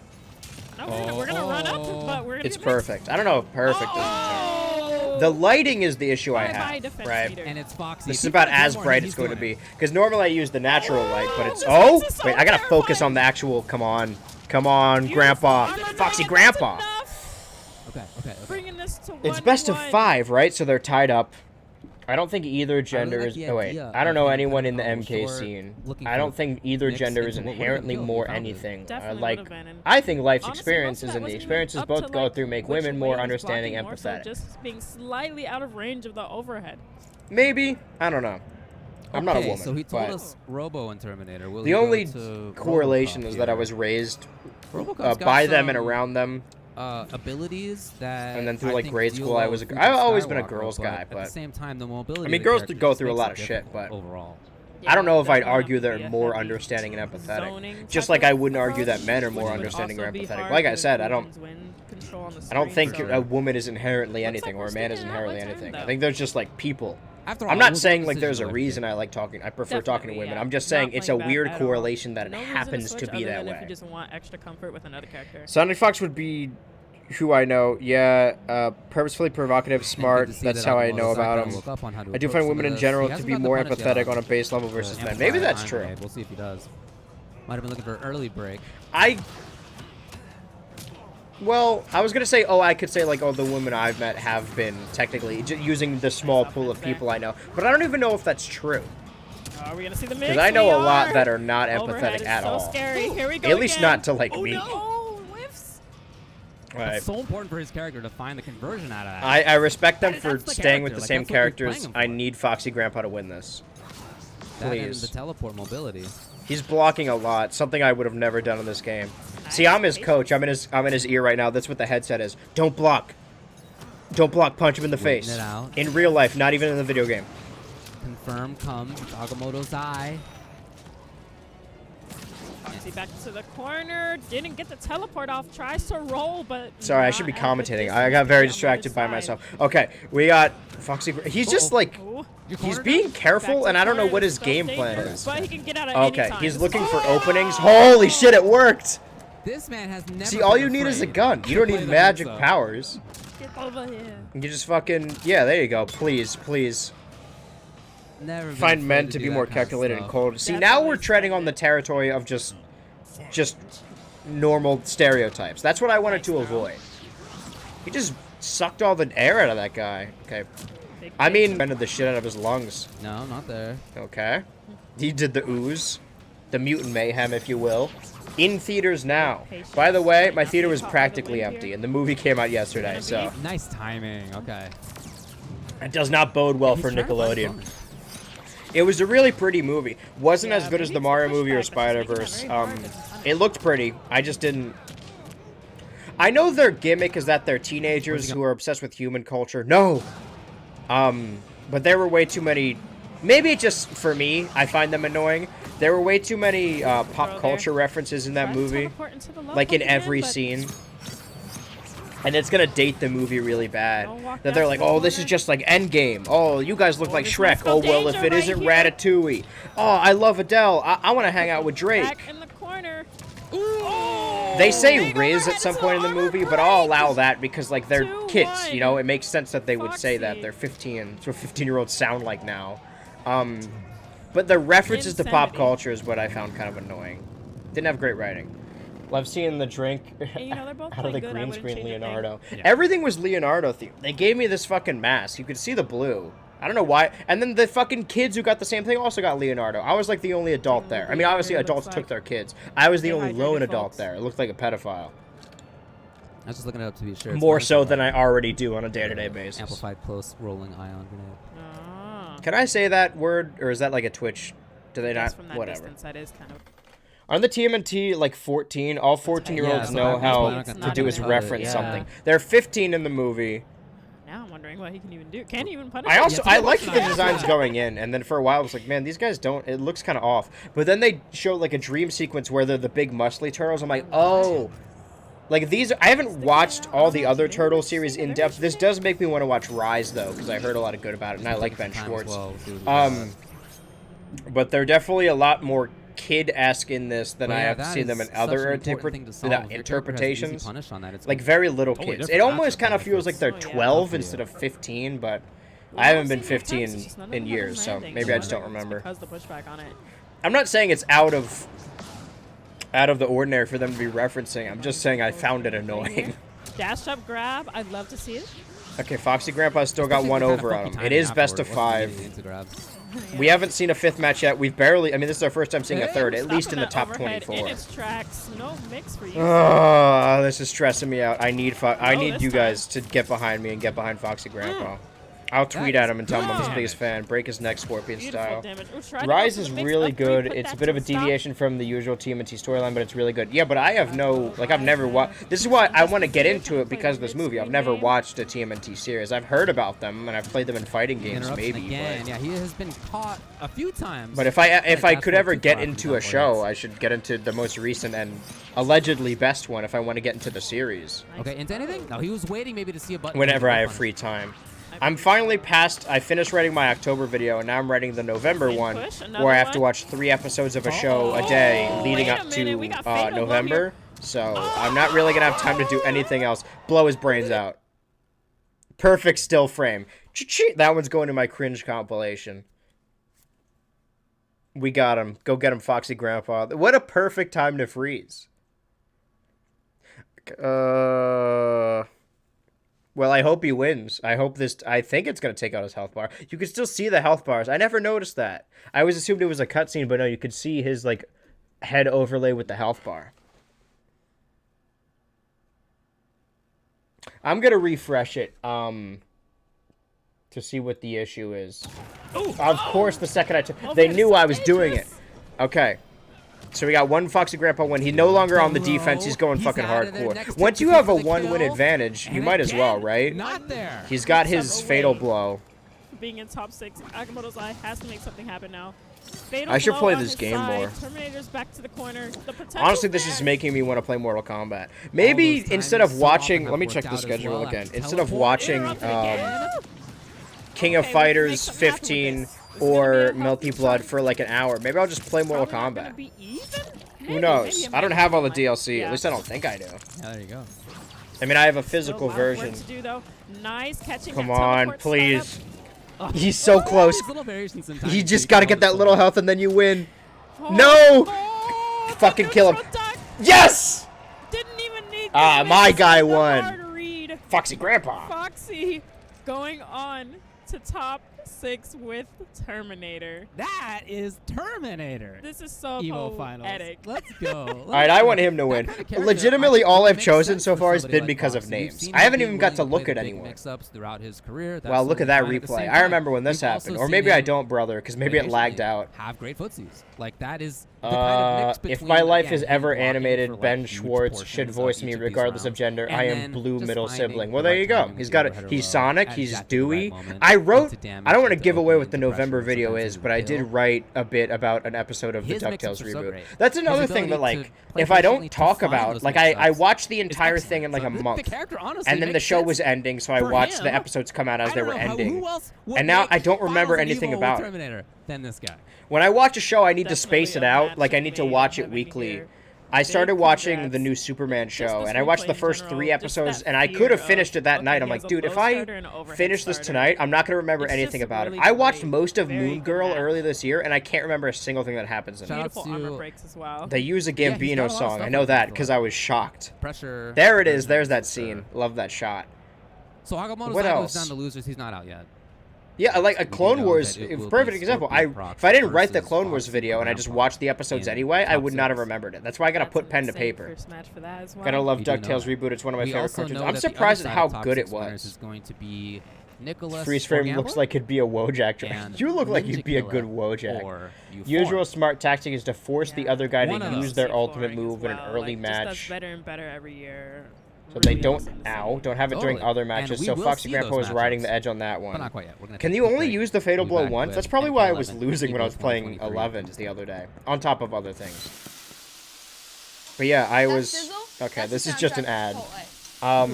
No, we're gonna run up, but we're gonna It's get mixed. perfect. I don't know if perfect is the term. Oh! The lighting is the issue I Bye-bye, have, defense right? leader. And it's Foxy. This is People about are doing as more bright than it's he's going to doing be. it. Because normally I use the natural light, but it's... This Oh! is so Wait, I gotta focus terrifying. on the actual... Come on. Come on, Beautiful Grandpa. armor Foxy drop, Grandpa. that's enough. Okay. Bringing this to It's best of 1-1. 5, right? So they're tied up. I don't think either gender like is. the Oh wait, idea I don't of know him anyone in kind the of MK short, scene. looking I don't for think either mix gender is into what would've been inherently killed, more you found it. anything. Definitely Like, would've been, and I think life's honestly, most of experiences that and the wasn't even experiences up both to, go like, through make which women way more he was understanding, blocking, more so empathetic. just being slightly out of range of the overhead. Maybe, I don't know. I'm not a woman. So he told but us Robo and Terminator. Will the he go only to correlation RoboCop is that I here? was raised RoboCop's got by them and some, around them. Abilities that And then through, I like, think grade deal school, well I was with a- Luke I've always been a Skywalker, girls guy, at but- the same time, the mobility. I mean, of the girls character go just through a makes lot it of shit, different but overall. I don't know if there's I'd gonna argue have to they're be a more heavy understanding and empathetic. zoning Just type like I of wouldn't argue that approach, men are which more would understanding or also be empathetic. hard Like I given said, I don't. Putin's wind control on the I don't screen, think so- a woman is inherently Looks anything like or a we're man is sticking it out. inherently What time, anything. I though? think they're just like people. After all, I'm it not was saying one like there's a decision, though. reason I like talking. I prefer talking to Definitely, women. yeah. I'm just Not saying it's a playing back weird at all. correlation that it No reason happens switch to be other that than if way. you just want extra comfort with another character. Sonic Fox would be who I know. Yeah, purposefully provocative, And smart. good to see That's that how I Aguilar know Saka about him. woke up on how to I do approach find some women of in this. general He to hasn't be gotten the more punish yet empathetic on a the base level versus men. Amplify Maybe that's Iron true. Grenade. We'll see if he does. Might have been looking for an early break. Well, I was gonna say, I could say like, the women I've met have been technically using the small pool of people I know, but I don't even know if that's true. Are we gonna see the mix? Because I know We a lot are. that are not Overhead empathetic is at so all. Scary. Here we go At least again. not to like Oh, me. No. Oh, whiffs. Right. It's so important for his character to find the conversion out of that. I respect them That's for the staying with character, the like, same that's what you're characters. playing him I for. need Foxy Grandpa to win this. That and Please. the teleport mobility. He's blocking a lot, something I would have never done in this game. See, I'm his coach. I'm in his ear right now. That's what the headset is. Don't block. Don't block. Punch him in the Waiting face. it out. In real life, not even in the video game. Confirm comes with Agamotto's eye. Foxy back to the corner. Didn't get the teleport off. Tries to roll, but Sorry, I not should be at the commentating. distance I got to very be on the distracted other by side. myself. Okay, we got Foxy. He's just like, Ooh. he's being careful, Back to and I don't know corner. what his So game plan dangerous, is. But he can get out at any Okay, time. he's This looking is- for Oh! openings. Holy shit, it worked! This man has never See, all been you need is a afraid gun. to You don't play need the magic mix-up. powers. Get over here. You just fucking, yeah, there you go. Please, please. Never been Find afraid men to to do be that more kind of calculated and stuff. cold. See, That's now always we're treading on the expected. territory of just normal stereotypes. That's what I wanted to Nice throw. avoid. He just sucked all the air out of that guy. Okay. Big I hit. mean, vented the shit out of his lungs. No, not there. Okay. He did the ooze. The mutant mayhem, if you will. In theaters now. By the way, my theater was practically empty, and the movie came out yesterday, so Nice timing. Okay. it does not bode well for He's trying to find Nickelodeon. fun. It was a really pretty movie. Wasn't Yeah, as good but as he the needs Mario to movie push or back, but he's making that Spider-Verse. very hard to defend It looked pretty. I just didn't. I know their gimmick is that they're teenagers who are obsessed with human culture. No. But there were way too many. Maybe it's just for me, I find them annoying. There were way too many pop there. culture references in that Tries to movie, teleport into the low like in poke again, every but scene. And it's gonna date the movie really bad. Don't walk That they're down like, to the oh, this is corner. just like Endgame. Oh, you guys look Oh, like this Shrek. one's Oh, got well, if danger it right isn't here. Ratatouille. Oh, I love Adele. I want to hang out with Drake. Back in the corner. Oh, They say big Riz overhead at some into point in the armor movie, but I'll break. allow that because, like, they're 2-1. kids, you know? It makes sense that they would say that. Foxy. They're 15. That's what 15-year-olds sound like now. But the references to pop Insanity. culture is what I found kind of annoying. Didn't have great writing. Love seeing the drink And, you know, they're both out of the playing good. I green wouldn't screen change a thing. Leonardo. Yeah. Everything was Leonardo themed. They gave me this fucking mask. You could see the blue. I don't know why. And then the fucking kids who got the same thing also got Leonardo. I was like the only adult there. I mean, obviously It looks adults like- took their kids. I was the Stay only hydrated, lone adult folks. there. It looked like a pedophile. I was just looking it up to be sure. It's More nice so with than that I already do on a day-to-day basis. Amplified close rolling ion grenade. Ah. Can I say that word, or is that like a Twitch? Do they Guess not? from that Whatever. distance, that is kind of. On the TMNT, like 14, all 14-year-olds Yeah, know so how that's to not do gonna is cut it, reference yeah. something. They're 15 in the movie. Now I'm wondering what he can even do. Can he even punish? I him? also Yeah, I it's liked not the bad. designs going in, and then for a while I was like, man, these guys don't. It looks kind of off. But then they show like a dream sequence where they're the big muscly turtles. I'm like, oh, like these. I haven't watched all the other turtle series in depth. This does make me want to watch Rise though, because I heard a lot of good about it, and I like Ben Time as Schwartz. well, we'll see what he does. But they're definitely a lot more kid-esque in this than Well, I yeah, have that seen them is in such other an important thing to solve. If your character has easy interpretations. punish on that, it's Like gonna- very little Totally kids. It different almost matchup kind of if feels like it's- they're Oh, yeah. 12 Yeah. instead of 15, but Well, I haven't I've been seen more 15 times, it's just none of in them have years, so landings, maybe I just so don't it's remember. Because the pushback on it. I'm not saying it's out of the ordinary for them to be referencing. I'm just saying I found it annoying. Dash up grab. I'd love to see it. Okay, Foxy Grandpa's still got one over on him. It is best of 5. We haven't seen a 5th match yet. We've barely... I mean, this is our first time seeing a 3rd, at least in the top 24. In its tracks. No mix for you. Oh, this is stressing me out. I need you guys to get behind me and get behind Foxy Grandpa. I'll tweet at him and tell him I'm his biggest fan. Break his neck, Scorpion style. Rise is really good. It's a bit of a deviation from the usual TMNT storyline, but it's really good. Yeah, but I have no... Like, I've never watched... This is why I want to get into it because of this movie. I've never watched a TMNT series. I've heard about them, and I've played them in fighting games, maybe. Again. Yeah, he has been caught a few times. But if I could ever get into a show, I should get into the most recent and allegedly best one if I want to get into the series. Okay, into anything? No, he was waiting maybe to see a button. Whenever I have free time. I'm finally past... I finished writing my October video, and now I'm writing the November one, where I have to watch 3 episodes of a show a day leading up to November. So I'm not really going to have time to do anything else. Blow his brains out. Perfect still frame. That one's going to my cringe compilation. We got him. Go get him, Foxy Grandpa. What a perfect time to freeze. Well, I hope he wins. I think it's going to take out his health bar. You can still see the health bars. I never noticed that. I always assumed it was a cutscene, but no, you could see his, like, head overlay with the health bar. I'm going to refresh it, to see what the issue is. Of course, the second they knew I was doing it. Okay. So we got one Foxy Grandpa win. He's no longer on the defense. He's going fucking hardcore. Once you have a 1-win advantage, you might as well, right? Not there. He's got his fatal blow. Being in top 6, Agamotto's Eye has to make something happen now. I should play this game more. Terminator's back to the corner. Honestly, this is making me want to play Mortal Kombat. Maybe instead of watching... Let me check the schedule again. Instead of watching King of Fighters 15... or Melty Blood for like an hour. Maybe I'll just play Mortal Kombat. Who knows? I don't have all the DLC. At least I don't think I do. Yeah, there you go. I mean, I have a physical version. Come on, please. He's so close. You just gotta get that little health and then you win. No! Fucking kill him. Yes! My guy won. Foxy Grandpa. Foxy going on to top 6 with Terminator. That is Terminator. This is so EVO Finals. Let's go. Alright, I want him to win. Legitimately, all I've chosen so far has been because of names. I haven't even got to look at anyone. Wow, look at that replay. I remember when this happened. Or maybe I don't, brother, because maybe it lagged out. Have great footsies. Like, that is the kind of mix between, if my life is ever animated, Ben Schwartz should voice me regardless of gender. I am blue middle sibling. Well, there you go. He's got it. He's Sonic. He's Dewey. I don't want to give away what the November video is, but I did write a bit about an episode of the DuckTales reboot. That's another thing that, like, if I don't talk about, like, I watched the entire thing in like a month, and then the show was ending, so I watched the episodes come out as they were ending, and now I don't remember anything about it. Than this guy. When I watch a show, I need to space it out. Like, I need to watch it weekly. I started watching the new Superman show, and I watched the first 3 episodes, and I could have finished it that night. I'm like, dude, if I finish this tonight, I'm not going to remember anything about it. I watched most of Moon Girl earlier this year, and I can't remember a single thing that happens in it. They use a Gambino song. I know that, because I was shocked. There it is. There's that scene. Love that shot. So Agamotto's goes down to losers. He's not out yet. Yeah, like a Clone Wars, perfect example. If I didn't write the Clone Wars video and I just watched the episodes anyway, I would not have remembered it. That's why I gotta put pen to paper. Gotta love DuckTales Reboot. It's one of my favorite cartoons. I'm surprised at how good it was. Freeze frame looks like it'd be a Wojak. You look like you'd be a good Wojak. Usual smart tactic is to force the other guy to use their ultimate move in an early match. Better and better every year. So they don't have it during other matches, so Foxy Grandpa was riding the edge on that one. Not quite yet. Can you only use the Fatal Blow once? That's probably why I was losing when I was playing 11 the other day, on top of other things. But yeah, I was... Okay, this is just an ad. I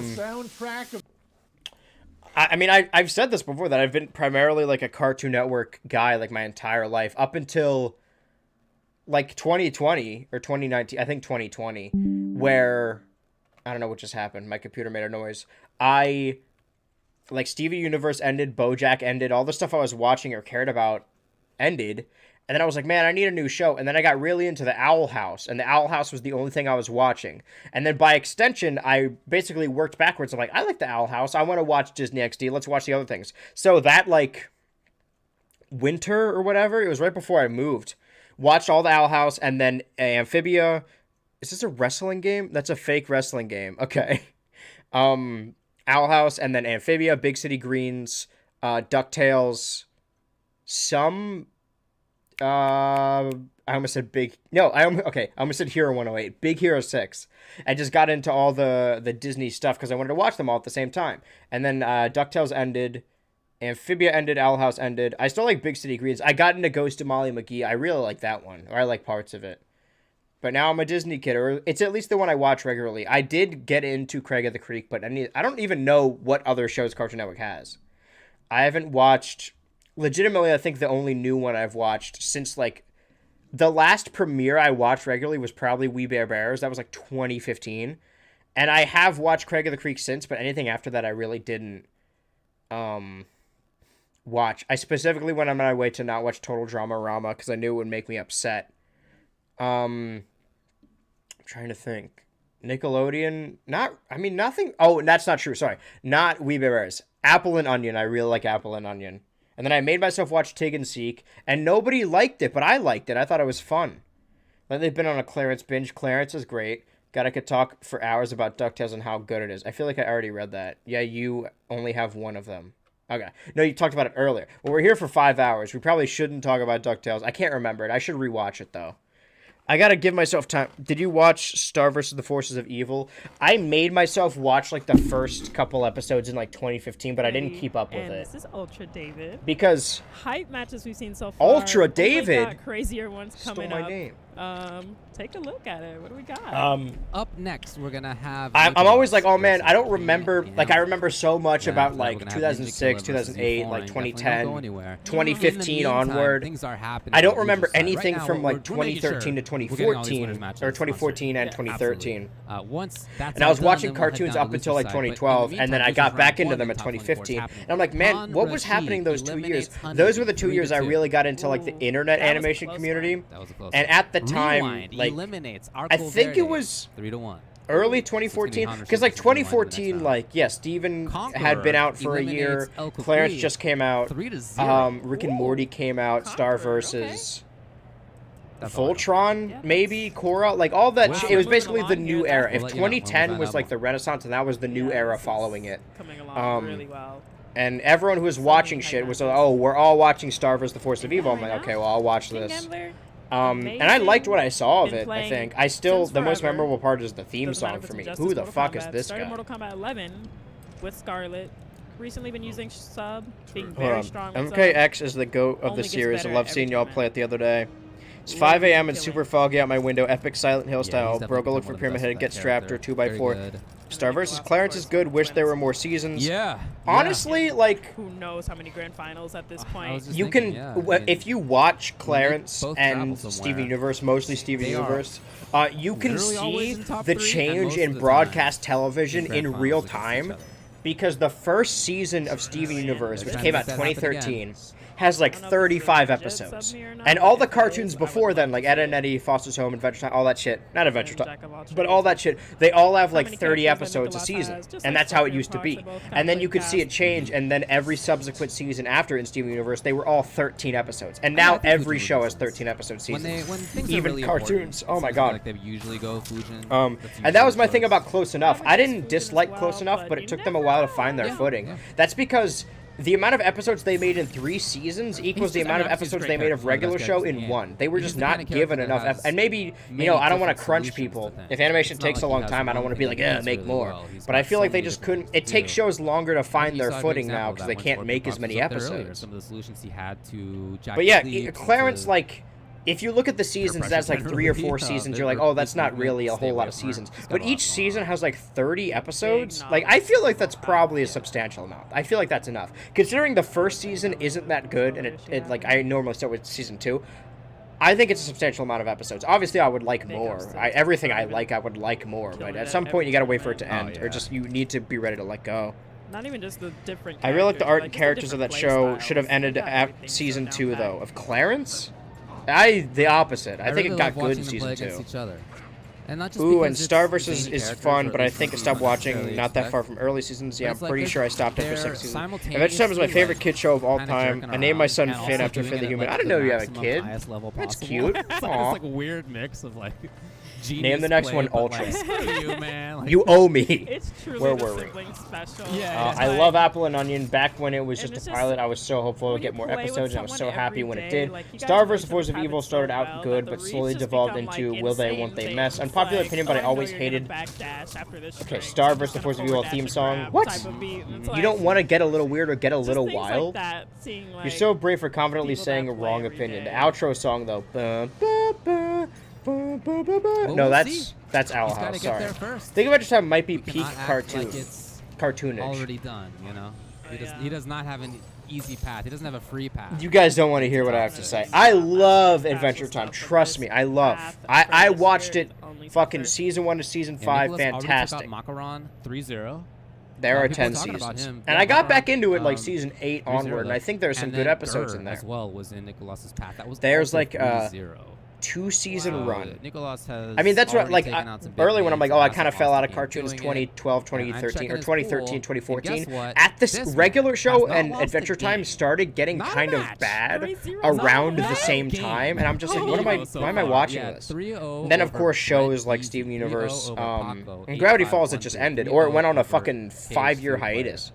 mean, I've said this before, that I've been primarily like a Cartoon Network guy like my entire life, up until like 2020, or 2019, I think 2020, where... I don't know what just happened. My computer made a noise. Like, Steven Universe ended, BoJack ended, all the stuff I was watching or cared about ended, And then I was like, man, I need a new show. And then I got really into the Owl House, and the Owl House was the only thing I was watching. And then by extension, I basically worked backwards. I'm like, I like the Owl House. I want to watch Disney XD. Let's watch the other things. So that, like, winter or whatever, it was right before I moved. Watched all the Owl House, and then Amphibia. Is this a wrestling game? That's a fake wrestling game. Okay. Owl House, and then Amphibia, Big City Greens, DuckTales, some... I almost said I almost said Hero 108, Big Hero 6. I just got into all the Disney stuff because I wanted to watch them all at the same time. And then DuckTales ended, Amphibia ended, Owl House ended. I still like Big City Greens. I got into Ghost of Molly McGee. I really like that one, or I like parts of it. But now I'm a Disney kid, or it's at least the one I watch regularly. I did get into Craig of the Creek, but I don't even know what other shows Cartoon Network has. I haven't watched... Legitimately, I think the only new one I've watched since, like, the last premiere I watched regularly was probably We Bare Bears. That was, like, 2015. And I have watched Craig of the Creek since, but anything after that I really didn't watch. I specifically went on my way to not watch Total Drama Rama because I knew it would make me upset. I'm trying to think. Nickelodeon, nothing. Oh, that's not true. Sorry. Not We Bare Bears. Apple and Onion. I really like Apple and Onion. And then I made myself watch Tig and Seek, and nobody liked it, but I liked it. I thought it was fun. Then they've been on a Clarence binge. Clarence is great. I could talk for hours about DuckTales and how good it is. I feel like I already read that. Yeah, you only have one of them. Okay. No, you talked about it earlier. Well, we're here for 5 hours. We probably shouldn't talk about DuckTales. I can't remember it. I should rewatch it, though. I gotta give myself time. Did you watch Star vs. the Forces of Evil? I made myself watch, like, the first couple episodes in, like, 2015, but I didn't keep up with it. This is Ultra David. Because... hype matches we've seen so far. Ultra David? We got crazier ones coming Stole my up. name. Take a look at it. What do we got? Up next, we're gonna have... I'm always like, oh, man, I don't remember... Like, I remember so much about, like, 2006, 2008, like, 2010, 2015 onward. Things are happening. I don't remember anything from, like, 2013 to 2014, or 2014 and 2013. And I was watching cartoons up until, like, 2012, and then I got back into them at 2015. And I'm like, man, what was happening those 2 years? Those were the 2 years I really got into, like, the internet animation community. And at the time, like, I think it was 3-1. early 2014, because, like, 2014, like, yeah, Steven had been out for a year, Clarence just came out, Rick and Morty came out, Star vs. Voltron, maybe, Korra, like, all that it was basically the new era. If 2010 was, like, the Renaissance, and that was the new era following it. Coming along really well. And everyone who was watching shit was like, oh, we're all watching Star vs. the Force of Evil. I'm like, okay, well, I'll watch this. And I liked what I saw of it, I think. I still, the most memorable part is the theme song for me. Who the fuck is this guy? Mortal Kombat 11 with Scarlet. Recently been using sub, being very strong with MKX is the GOAT of the series. I love seeing y'all play it the other day. It's 5 a.m. and super foggy out my window. Epic Silent Hill style. Broke a look for Pyramid Head. Get strapped or 2x4. Star vs. Clarence is good. Wish there were more seasons. Yeah. Honestly, like... who knows how many grand finals at this point. You can... if you watch Clarence and Steven Universe, mostly Steven Universe, you can see the change in broadcast television in real time. Because the first season of Steven Universe, which came out 2013... has like 35 episodes. And all the cartoons before then, like Ed and Eddie, Foster's Home, Adventure Time, all that shit. Not Adventure Time, but all that shit. They all have like 30 episodes a season. And that's how it used to be. And then you could see it change, and then every subsequent season after in Steven Universe, they were all 13 episodes. And now every show has 13 episode seasons. Even cartoons. Oh my god. And that was my thing about Close Enough. I didn't dislike Close Enough, but it took them a while to find their footing. That's because the amount of episodes they made in 3 seasons equals the amount of episodes they made of regular show in 1. They were just not given enough. And maybe, you know, I don't want to crunch people. If animation takes a long time, I don't want to be like, yeah, make more. But I feel like they just couldn't. It takes shows longer to find their footing now because they can't make as many episodes. But yeah, Clarence, like... if you look at the seasons, that's like 3 or 4 seasons, you're like, oh, that's not really a whole lot of seasons. But each season has like 30 episodes. Like, I feel like that's probably a substantial amount. I feel like that's enough. Considering the first season isn't that good, and it like, I normally start with season 2, I think it's a substantial amount of episodes. Obviously, I would like more. Everything I like, I would like more. But at some point, you gotta wait for it to end. Or just, you need to be ready to let go. Not even just the different I really like the art and characters of that show. Should have ended at season 2, though. Of Clarence? The opposite. I think really it got love good watching in them play season against 2. each other. And not just Ooh, because and it's Star the vs same is characters, fun, or but at I least think I what stopped you watching necessarily not that expect. far from early seasons. Yeah, But I'm it's like pretty sure I stopped after they're 6 seasons. simultaneously, Adventure Time is my favorite like, kid show of all kinda time. jerking I named my around son and Finn also after doing Finn it the at, Human. like, I didn't the know you have a maximum kid. highest level That's possible. cute. It's like Aw. this like weird mix of like genius Name the next play, one but, Ultra. Like, screw you, man. Like, You owe me. It's truly Where the were we? sibling special. Yeah, I Like, love Apple and Onion. Back when it was And just it's a just- pilot, I was so hopeful to when get you more play with episodes, and I was so someone happy every when it day, did. like, you guys Star learn vs. to Force of have Evil it so started well out that good, the but reads slowly just devolved become, into like, will they, insane won't they things. mess. Unpopular Like, opinion, but I oh, always no, you're gonna hated. backdash after this Okay, string, Star so vs. you're Force of gonna Evil forward theme dash and song. grab What? type of beat. It's You like, don't want to get a little weird or get a just little things wild? Like that, seeing, like, You're so brave for confidently people saying that a play wrong every opinion. The day. outro song though. No, we'll that's see. Owl He's gotta House. get Sorry. there first. Think of Adventure Time might be He peak cannot act cartoon, like it's cartoonish. already done, you know? He does not have an easy path. He doesn't have a free path. You guys don't want to hear what I have to say. I love Adventure Time. Trust me, I love. I watched it fucking season 1 to season 5. Fantastic. Macaron 3-0. There are people 10 talking about seasons. him. And I got Macaron, back into it like season 8 3-0 onward, and I think there's some and good then episodes Burr in there. as well was in Nicholas's path. That was There's also like 3-0. 2-season run. Nicholas has I mean, that's what, already like, taken out some big early when I'm like, names oh, I and kind of also fell out of Austin cartoons doing it. 2012, And I'm 2013, checking or his 2013, pool, and 2014. guess what? At this This regular man show has not and lost a Adventure Time game. started getting Not a kind of match. bad 3-0. around Not the a same game. time, and I'm just like, Oh, what am I? EVO so Why am I far. watching Yeah, this? 3-0 And then of over course shows Brett like Easy, Steven 3-0 Universe, over Paco, and Gravity 8-5 Falls that just 1-3, ended, or it went on a 3-0 fucking over 5-year Cage Player. hiatus.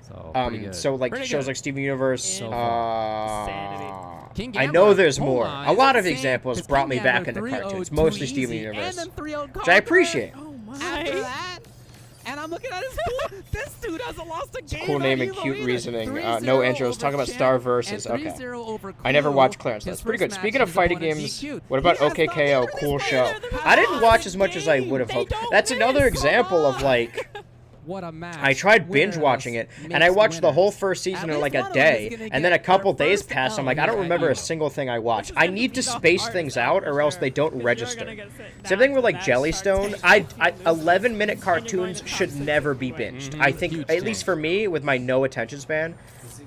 So, pretty good. So like Pretty shows good. like Steven Universe. So Insanity. King I Gambler, know there's hold more. on, A lot it's of insane, examples 'cause brought King me back Gambler into 3-0 cartoons, too mostly easy, Steven Universe, and then 3-0 which I appreciate. Oh my. After that, and I'm looking at his pool. This dude hasn't lost a game. Cool on name and EVO cute either. reasoning. 3-0 No intros. over Talk about Champ Star versus. and Okay. 3-0 over I never Clue. watched Clarence. His That's pretty first good. Speaking match, of his fighting opponent games, DQ'd. what about He has not OKKO? been Cool this show. better than I didn't that. watch as much as I would have They hoped. don't That's miss, another come example of on. like. What a match. I tried binge Winners watching it, and makes I watched the whole winners. first season At in like least a one of them is day, gonna and then a get couple their days first passed. I'm L like, I don't here at remember a EVO. single thing I watched. This is I gonna need be to the space hardest things ever out, or for else sure. they don't 'Cause you're register. gonna get sent Same down thing with to like that Shark Jellystone. Tank I if you lose. 11-minute And you're going cartoons to should top six never if be you win. binged. I think, Huge at least change. for me, with my no attention span.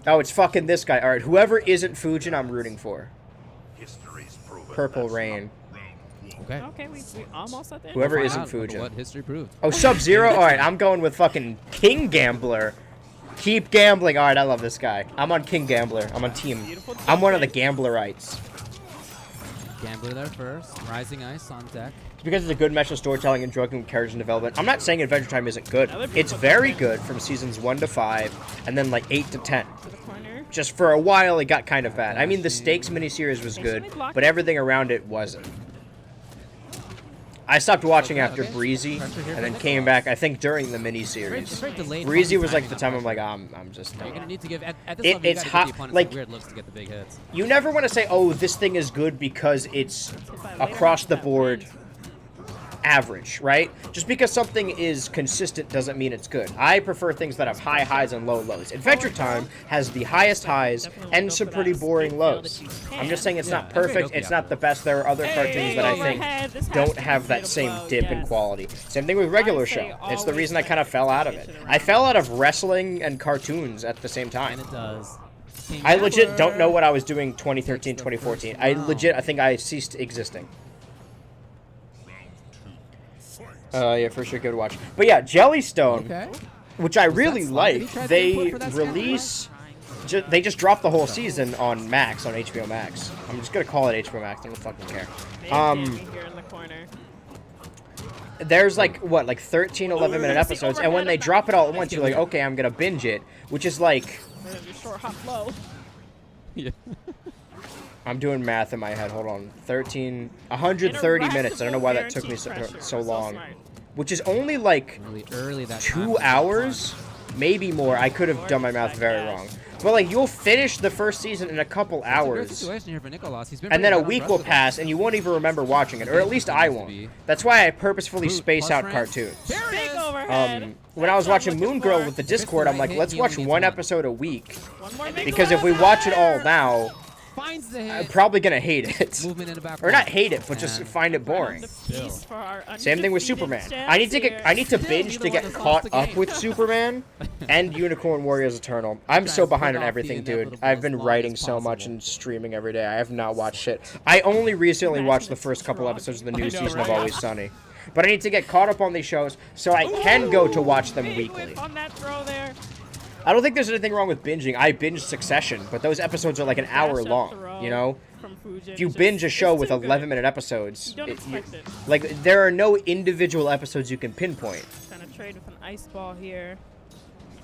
Oh, it's fucking this guy. All right, whoever isn't Fujin, I'm rooting for. Purple Rain. Okay. Okay, we almost at the end. Whoever Find isn't out Fujin. What history proved. Oh, Sub-Zero? Alright, I'm going with fucking King Gambler. Keep gambling. Alright, I love this guy. I'm on King Gambler. I'm on team. I'm one of the Gamblerites. Gambler there first. Rising Ice on deck. It's because it's a good mesh of storytelling and joking with characters and development. I'm not saying Adventure Time isn't good. It's very good from seasons 1 to 5, and then like 8 to 10. To the corner. Just for a while, it got kind of bad. I mean, the Stakes miniseries was good, but everything around it wasn't. I stopped watching after Breezy, and then came back, I think, during the It's miniseries. very delayed. Breezy fucking was like timing the on time I'm pressure. like, I'm just You're gonna need to give at this It- level, you it's gotta hot- give the opponent like- some weird looks to get the big hits. You never want to say, oh, this thing is good because it's across the board average, right? Just because something is consistent doesn't mean it's good. I prefer things that have high highs and low lows. Adventure Time has the highest highs and some pretty boring lows. I'm just saying it's not Yeah, perfect, okay. it's not the best. There are other cartoons that I think don't have that same dip in quality. Same thing with regular show. It's the reason I kind of fell out of it. I fell out of wrestling and cartoons at the same time. And it does. I legit don't know what I was doing 2013, 2014. I think I ceased existing. Yeah, for sure, good watch. But yeah, Jellystone, Okay. which I really slide that he like, tried to they input for that scout release... They just dropped the whole season on Max, on HBO Max. I'm just gonna call it HBO Max, I don't fucking care. Here in the corner. There's like, what, like 13, 11-minute episodes, and when they drop it all at once, you're like, okay, I'm gonna binge it, which is like... We're gonna do short hop low. Yeah. I'm doing math in my head, hold on. 130 minutes, I don't know why that took me so long. Which is only like Really early that 2 hours, maybe more. I could have done my math very wrong. But like, you'll finish the first season in a couple It's a great hours, situation here for Nicholas. He's been and then pretty a good on week will Breath of pass, and you won't even remember watching it, or at least I won't. That's why I purposefully Brute space plus out rank. cartoons. There it Big is. overhead. When I was That's watching what I'm Moon looking Girl for. with the Discord, I'm like, hit, let's he watch only needs one one. episode a week, One more big because if we watch it all now, finds the I'm hit. probably gonna hate it. Movement in the back Or not wall. hate it, but just And find it boring. Same thing with Undefeated Superman. champs I need to here. binge to Neither get one has caught lost the up game. with Superman and Unicorn Warriors Eternal. I'm so guys behind put on off everything, the dude. inevitable I've as been long writing as so much possible. and streaming every day. I have not watched shit. I only recently Imagine watched the it's first couple wrong. episodes of the I new know, season right? of Always Sunny. But I need to get caught up on these shows so I can go to watch them Big weekly. whip on that throw there. I don't think there's anything wrong with binging. I binge Succession, but those episodes are like an hour Dash up long, throw you know? from Fujin. If you It's binge a just- show it's with too good. 11-minute episodes, You don't expect it. like, there are no individual episodes you can pinpoint. Trying to trade with an ice ball here.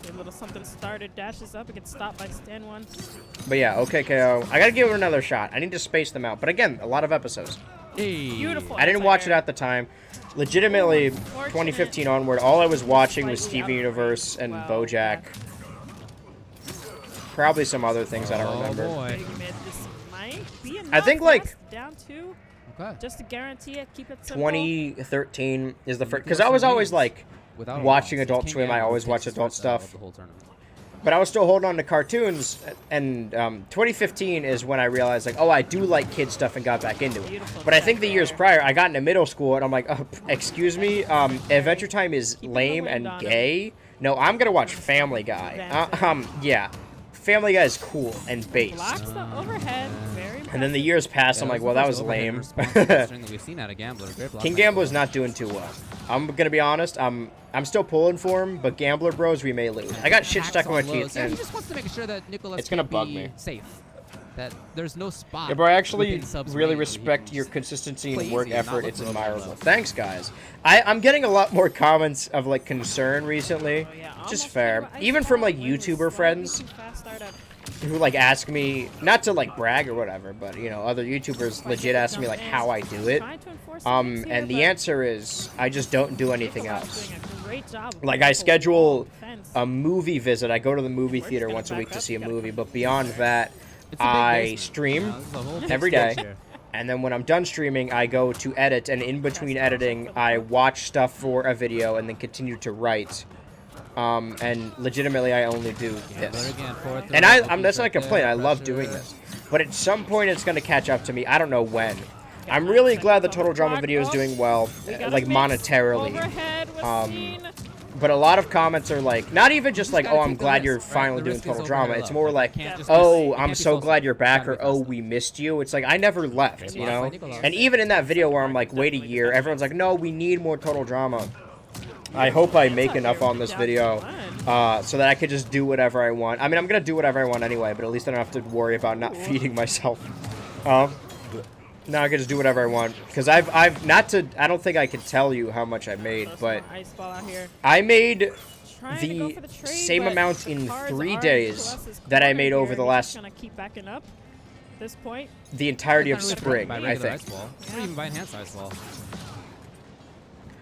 A little something started, dashes up, it gets stopped by stand one. But yeah, okay, KO. I gotta give it another shot. I need to space them out. But again, a lot of episodes. Hey. Beautiful. I didn't watch it anti-air. at the time. Legitimately, Unfortunate. 2015 onward, all I was watching was Slightly Steven out of Universe range. and Wow, BoJack. yeah. Probably some other things I don't Oh, remember. boy. Big mid, this might be enough. I think, like, Yes, down two, Okay. just to guarantee it, keep it simple. 2013 is the first... Because I was always, like, Without a watching loss. Adult King Swim. I Gamble always takes watch the adult first out of stuff. the whole tournament. But I was still holding on to cartoons, and 2015 is when I realized, like, oh, I do like kid stuff and got back into it. Beautiful But I check think the years there. prior, I got into middle school, and I'm like, oh, excuse me, Adventure Time is Keeping the lame wind and on him. gay? No, I'm gonna watch Family Guy. Yeah. Family Guy is cool and based. Blocks the overhead, very And then the years passed, I'm like, well, that was lame. That we've seen out of Gambler. Great block King by Gambler's not doing too well. I'm gonna be honest, I'm still pulling for him, but Gambler Bros, we may lose. I got shit Hacks stuck in my on lows. teeth, Yeah, he and just wants to make sure that Nicholas it's gonna can bug be me. safe. That there's no spot. yeah, bro, I actually within subs really range where he respect can your just consistency play and work easy and not effort. look It's for overhead admirable. low. Thanks, guys. I'm getting a lot more comments of, like, concern recently, Oh, yeah, which is almost fair. through ice Even from, ball, like, win was YouTuber slightly friends too fast startup. who, like, ask me, not to, like, brag or whatever, but, you know, other YouTubers legit ask me, like, how I do it. Trying to enforce the mix here, And the but answer is, I just don't do anything Nicholas else. doing a great job of Like, playing I the schedule wall defense. a movie visit. I go to the movie We're theater just once a gonna week back to up. see a You gotta movie, come but beyond that, It's a big I basement. stream You know, this is a whole big every stage day. here. And then when I'm done streaming, I go to edit, and in between editing, I watch stuff for a video and then continue to write. And legitimately, I only do Gambler this. again, forward And throw, I'm that's not a right there, complaint. I love pressure. doing this. But at some point, it's going to catch up to me. I don't know when. I'm really glad the Total Drama video is doing well, We got a like mix. monetarily. Overhead was seen. But a lot of comments are like, not even just like, gotta oh, I'm take the glad risk, you're right? finally The doing risk is Total over Drama. very It's low. more Like, like, you can't just be oh, safe. You I'm can't be so so glad safe. you're back, Gotta or be oh, festive. we missed you. It's like, I never left, you blocked by know? Nicholas. And even in that video where I'm like, wait a year, everyone's like, no, we need more Total Drama. I hope I make enough on this video so that I could just do whatever I want. I mean, I'm going to do whatever I want anyway, but at least I don't have to worry about not feeding myself. Now I can just do whatever I want. Because I don't think I can tell you how much I made, but Ice ball out here. I made Trying to go the for the trade, same but amount the in cards 3 are in days Nicholas's that I corner made over here. the He's last, gonna keep backing up at this point. the entirety of Kinda ripped spring, by I regular think. ice ball. Or even by enhanced ice ball.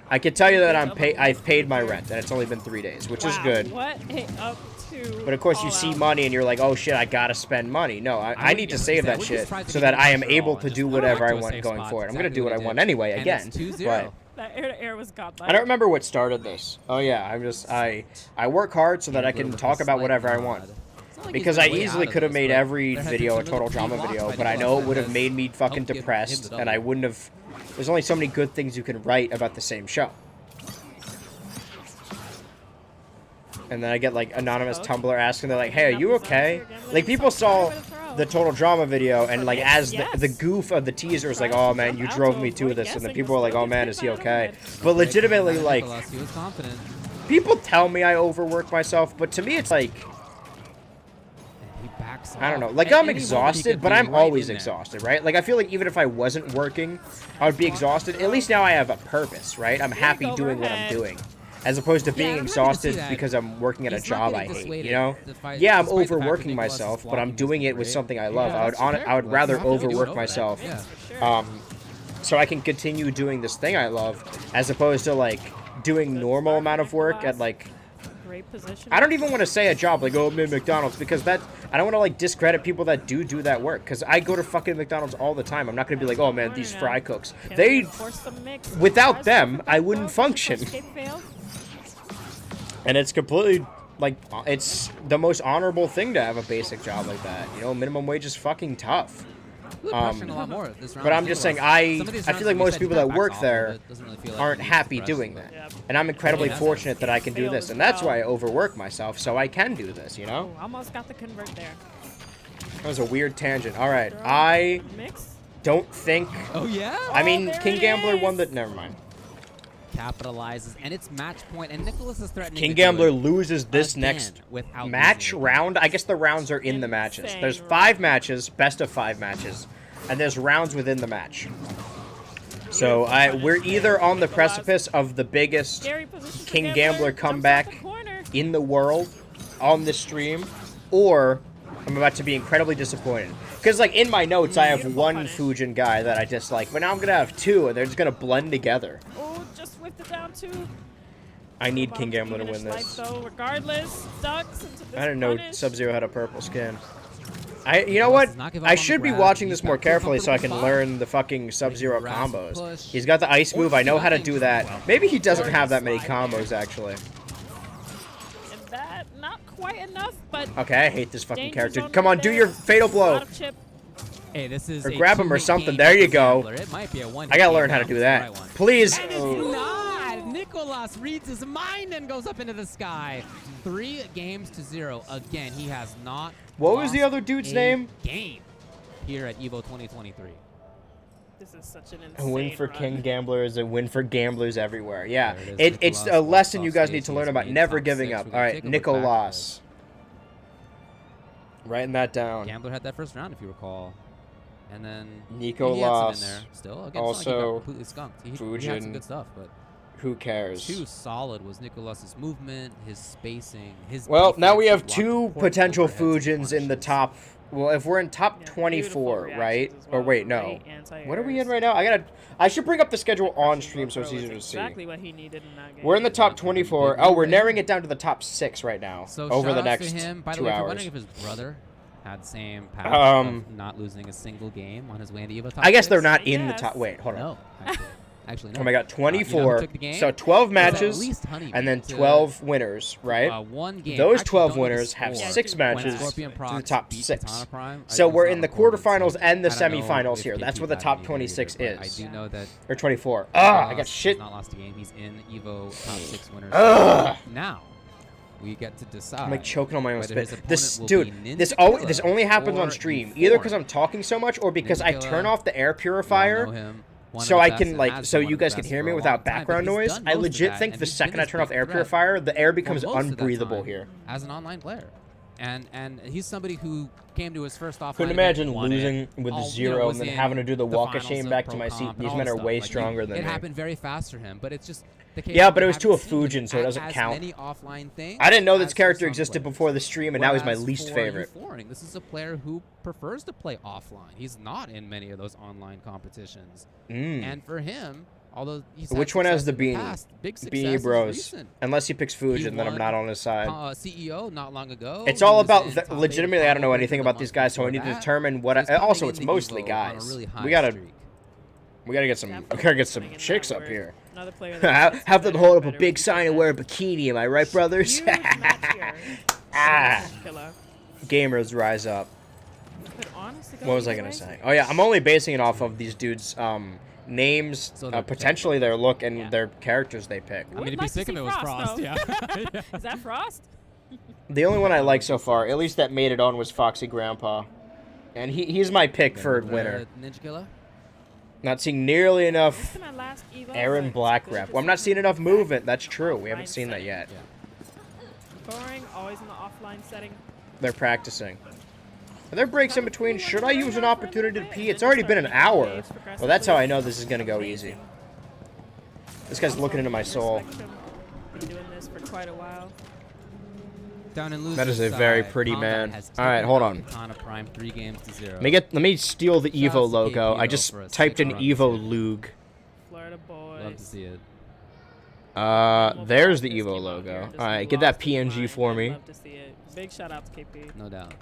I can tell you that I've paid my rent, and it's only been 3 days, which is Wow, good. What a up to. But of course, you all see out. money, and you're like, oh shit, I gotta spend money. No, I need to save that shit so that I am able to do whatever I want going forward. I'm gonna do what I want anyway, again. But That air to air was godlike. I don't remember what started this. Oh yeah, I work hard so that I can talk about whatever I want. Because I easily could have made every video a Total Drama video, but I know it would have made me fucking depressed, and I wouldn't have... There's only so many good things you can write about the same show. And then I get, like, anonymous Tumblr asking, they're like, hey, are you okay? Like, people saw the Total Drama video, and, like, as the goof of the teaser was like, oh, man, you drove me to this, and then people were like, oh, man, is he okay? But legitimately, like, He was confident. people tell me I overwork myself, but to me, it's like... He backs I don't know. off. Like, At I'm any moment, he exhausted, could but be I'm right always in there. exhausted, right? Like, I feel like even if I wasn't working, I would be exhausted. At least now I have a purpose, right? I'm happy doing what I'm overhead. doing. As opposed to being I'm happy to see exhausted that. because I'm working at a He's not job I getting hate, dissuaded you know? to fight- Yeah, I'm despite the fact that overworking Nicholas myself, is but I'm blocking doing this it with great. something I love. Yeah, that's I would fair. rather You have to do it overwork over myself. that. Yeah. For sure. So I can continue doing this thing I love, as opposed to, like, doing normal amount of work at, like... Great position. I don't even want to say a job like, oh, I'm in McDonald's, because that, I don't want to, like, discredit people that do that work, because I go to fucking McDonald's all the time. I'm not going to be like, oh, man, these fry cooks. Can They, enforce the mix? without Fires them, over I back wouldn't throw, function. escape failed. and it's completely like, it's the most honorable thing to have a basic job like that. You know, minimum wage is fucking tough. Really pressuring a lot more this round But I'm than just it saying, was. Some of these I rounds feel like we most said people he that got work back off of there it. Doesn't really feel like aren't he needs to happy press doing it. that. Yep. And I'm incredibly Yeah. fortunate that I can do Failed this. as And that's why I well. overwork myself, so I can do this, you know? Oh, almost got the convert there. That was a weird tangent. All right, I Mix. don't think... Oh yeah. I mean, there King it Gambler won the... is. Never mind. Capitalizes, and it's match point, and Nicholas is threatening. King to do Gambler it loses this again next without match losing it. round. I guess the rounds are in the matches. Insane There's round. 5 matches, best of 5 matches, and there's rounds within the match. So we're either on the precipice of the biggest Scary position for King Gambler jumps out comeback the corner. in the world on this stream, or I'm about to be incredibly disappointed. Because, like, in my notes, I have Beautiful one punish. Fujin guy that I dislike, but now I'm going to have 2, and they're just going to blend together. Oh, just whipped it down too. I need Bottom King Gambler to finish win life, this. though, regardless, ducks into this I didn't know punish. Sub-Zero had a purple skin. You know what? Does not give up I on the should be grab. watching He's this more back to a carefully so I can comfortable spot. learn the fucking Sub-Zero Grasp, combos. push. He's got the ice move. I know how to do that. Maybe he doesn't Or have that many slide there. combos, actually. And that, not quite enough, but Okay, I hate this fucking danger character. zone Come right on, do there. your fatal blow. Lot of chip. Hey, this is Or a grab him or two-hit something. game There for you go. Gambler. It might be a one. I gotta learn how to do that. Please. And it's not. Nicolas reads his mind and goes up into the sky. 3 games to 0. Again, he has not. What was the lost other dude's a name? Game here at EVO 2023. This is such an A insane win for run. King Gambler is a win for gamblers everywhere. Yeah, There it is, it's Nicolas a lesson walks you off guys stage. need to He's learn about made never top giving 6. up. We're All gonna right, take a look back at Nicolas. Writing that down. Gambler had that first round, if you recall. And then Nico he had some lost. in there still. Again, Also, it's not like he got completely skunked. He had Fujin. some good stuff, but Who cares? too solid was Nicolas's movement, his spacing, his Well, now we have defense, 2 blocked potential overheads and Fujins in the punishes. top. Well, if we're in top Yeah, 24, beautiful right? reactions as Or well. wait, no. Great anti-airs. What are we in right now? I should bring up the schedule on stream so it's easier to see. Exactly what he needed in that game. We're in the top 24. Oh, we're narrowing it down to the top 6 right now. So over the shout out next to him. By the 2 way, if you're hours. wondering if his brother had the same path Um, of not losing a single game on his way into EVO top I guess they're 6. not in the Yes. top. Wait, hold on. No, actually no. Oh my god, You know who 24. took the game? So 12 It was at matches least Honeybee and then to, 12 winners, right? one game. Those Actually, 12 don't need to winners have score. 6 When matches Scorpion to the Prox top beat 6. Katana Prime, So I we're was in not the recording, quarterfinals so and the I don't know semifinals if here. That's KP what the got top any 26 either, but is. I do know that Or 24. I got Ross shit. has not lost a game. He's in EVO top 6 winners. Ugh. Now we get to decide. I'm like choking on my own whether spit. his This opponent will dude, be this Ninja only happens Killa on or stream. Euphoric. Either because I'm talking so much or because I Ninja turn Killa, off the air We all purifier know him. One of so the I best can and like has so been one you of the guys can best hear for me a without long time, but background he's noise. done I most of legit that, think and the he's been second I this turn off big air threat purifier, the air for becomes most of that unbreathable time here. as an online player. And he's somebody who came to his first offline. Couldn't event, imagine won it, losing with all- zero was and then in having to do the walk of finals shame back to Pro my seat. Comp and These all men this are stuff. way Like, stronger than it me. happened very fast for him, but it's just the case Yeah, that but we it was to haven't a seen him Fujin, so it at doesn't as count. many offline things I didn't know as this for character some existed players. before the stream, and now he's my Whereas least for favorite. Euphoric, this is a player who prefers to play offline. He's not in many of those online competitions. And for him, although he's had Which one has success the in beanie? past, big success Beanie is Bros. recent. Unless he picks Fujin, then I'm won, not on his side. CEO not long ago. It's He all was about in top legitimately. I don't know 85 anything the about month these guys, so I before need to that. determine what. He's Also, coming it's into mostly EVO on a guys. really high We gotta streak. get some. We Definitely gotta get some coming in chicks that up word. here. Another player that Have them hold up a better big with sign and that. wear a bikini. Am I right, brothers? Huge match here. Ah. Killer. Gamers rise up. Could honestly go What was I either gonna way. say? Oh yeah, I'm only basing it off of these dudes' names, So they're potentially their look, and Yeah. their characters they pick. I mean, Would it'd be like to sick if see it was Frost. though. Yeah. Is that Frost? The only one I like so far, at least that made it on, was Foxy Grandpa, and he's my pick for winner. Ninja Killa. Not seeing nearly This enough is my last Evo, Aaron but Black good rep. to Well, I'm see not seeing him enough back movement. That's true. We offline haven't seen that setting. yet. Yeah. Boring, always in the offline setting. They're practicing. Are there breaks in between? Should I use an opportunity to pee? It's already been an hour. Well, that's how I know this is going to go easy. This guy's looking into my soul. Been doing this for quite a while. Down in That is a loser's very side, pretty Combat man. has All right, taken hold out on. Katana Prime 3 games to 0. Let me steal the Shout Evo out to logo. KP I just for a typed in sick run. Evo Lug. Florida boys. Love to see it. There's the Evo logo. All right, get that PNG for me. Love to see it. Big shout out to KP. No doubt.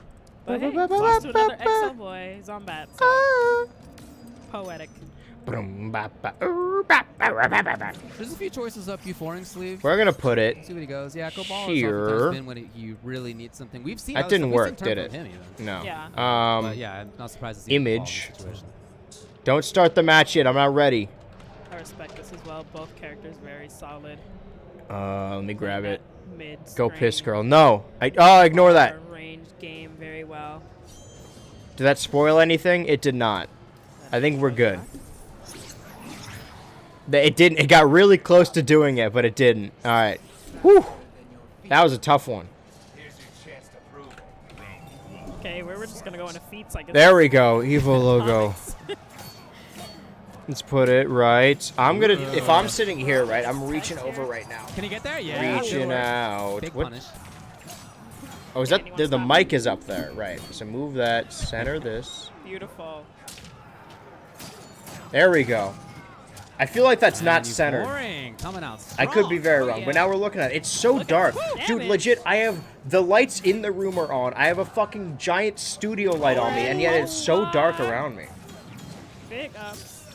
But hey, lost to another XO boy. He's on bat. So poetic. There's a few choices up Euphoring sleeve. We're gonna put it See what he goes. Yeah, Cobalt here. has oftentimes been when you really need something. We've seen That other didn't stuff. We've work, seen did Turf it? from him even. no. Yeah. But yeah, I'm not surprised to see Image. Cobalt in this situation. Don't start the match yet. I'm not ready. I respect this as well. Both characters very solid. Let me grab it. Mid Go piss girl. No. Ignore that. Range game very well. Did that spoil anything? It did not. I think we're good. It didn't. It got really close to doing it, but it didn't. All right. Whew. That was a tough one. Okay, we're just gonna go into feats, I guess. There we go. EVO logo. Let's put it right. I'm gonna. If I'm sitting here, right, I'm reaching over right now. Can he get there? Yeah. Reaching Sure. out. Big What? punish. Oh, is that the mic is up there? Right. So move that. Center this. Beautiful. There we go. I feel like that's not And centered. Euphoring coming out I could be strong. very Oh, wrong, yeah. but now we're looking at it. It's so dark. Dude, damage. legit, I have the lights in the room are on. I have a fucking giant studio light on me, and yet it's so dark around me. Big ups.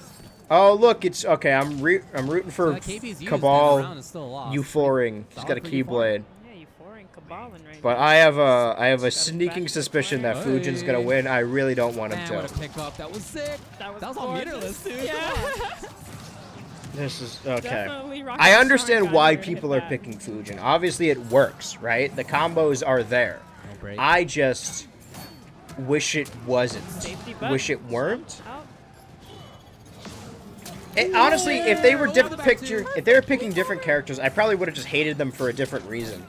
Oh, look, it's okay. I'm rooting for KB's used Cabal and around is still lost. Euphoring. He's Solid got a for Keyblade. Yeah, Euphoring Cabalin right But now. I have a sneaking suspicion that Hey. Fujin's gonna win. I really don't want him Man, to. what a pick up. That was sick. That was all gorgeous. meterless, dude. Yeah. This is okay. Definitely Rocket I Strong understand got why here to hit people are that. picking Fujin. Obviously, it works, right? The combos are there. No break. I just wish it wasn't. Safety button. Wish it weren't. Out. Honestly, if they were Over the back if they were picking different characters, I probably would have just hated them for a different reason.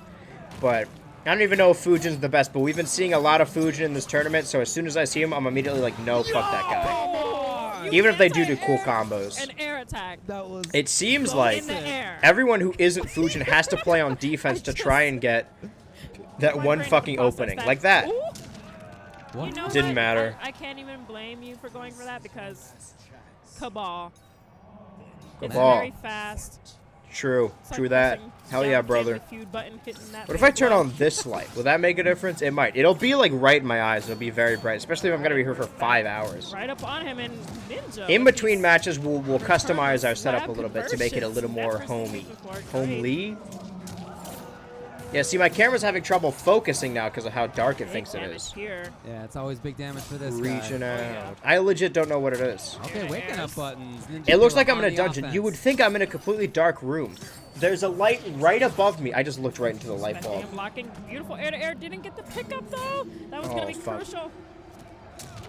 But I don't even know if Fujin's the best. But we've been seeing a lot of Fujin in this tournament, so as soon as I see him, I'm immediately like, no, fuck that guy. You Even if they do anti-air cool combos. An air attack. That was It seems Go like in the air. everyone who isn't Fujin has to play on defense to try and get that My one brain fucking processed opening. Like that. Ooh. what? You know Didn't what? matter. I can't even blame you for going for that because Cabal. It's Cabal. very fast. True. It's like True that. pressing Hell down yeah, the brother. feud button, hitting that What if big I turn blow. on this light? Will that make a difference? It might. It'll be like right in my eyes. It'll be very bright, especially if I'm gonna be here for 5 hours. Right up on him and Ninja. In with between these matches, we'll customize our slab setup a little bit to make it a little more conversions. homey. That was Homely? Yeah, see, my camera's having trouble focusing now because of how dark it Big thinks it damage is. Here. Yeah, it's always big damage for this Reaching guy. out. I legit don't know what it is. Okay, waking up buttons. Ninja It looks Killer like I'm in on a the dungeon. You would offense. think I'm in a completely dark room. There's a light right above me. I just looked right into the light Especially bulb. him blocking. Beautiful air to air. Didn't get the pickup though. That was Oh, gonna be fuck. crucial.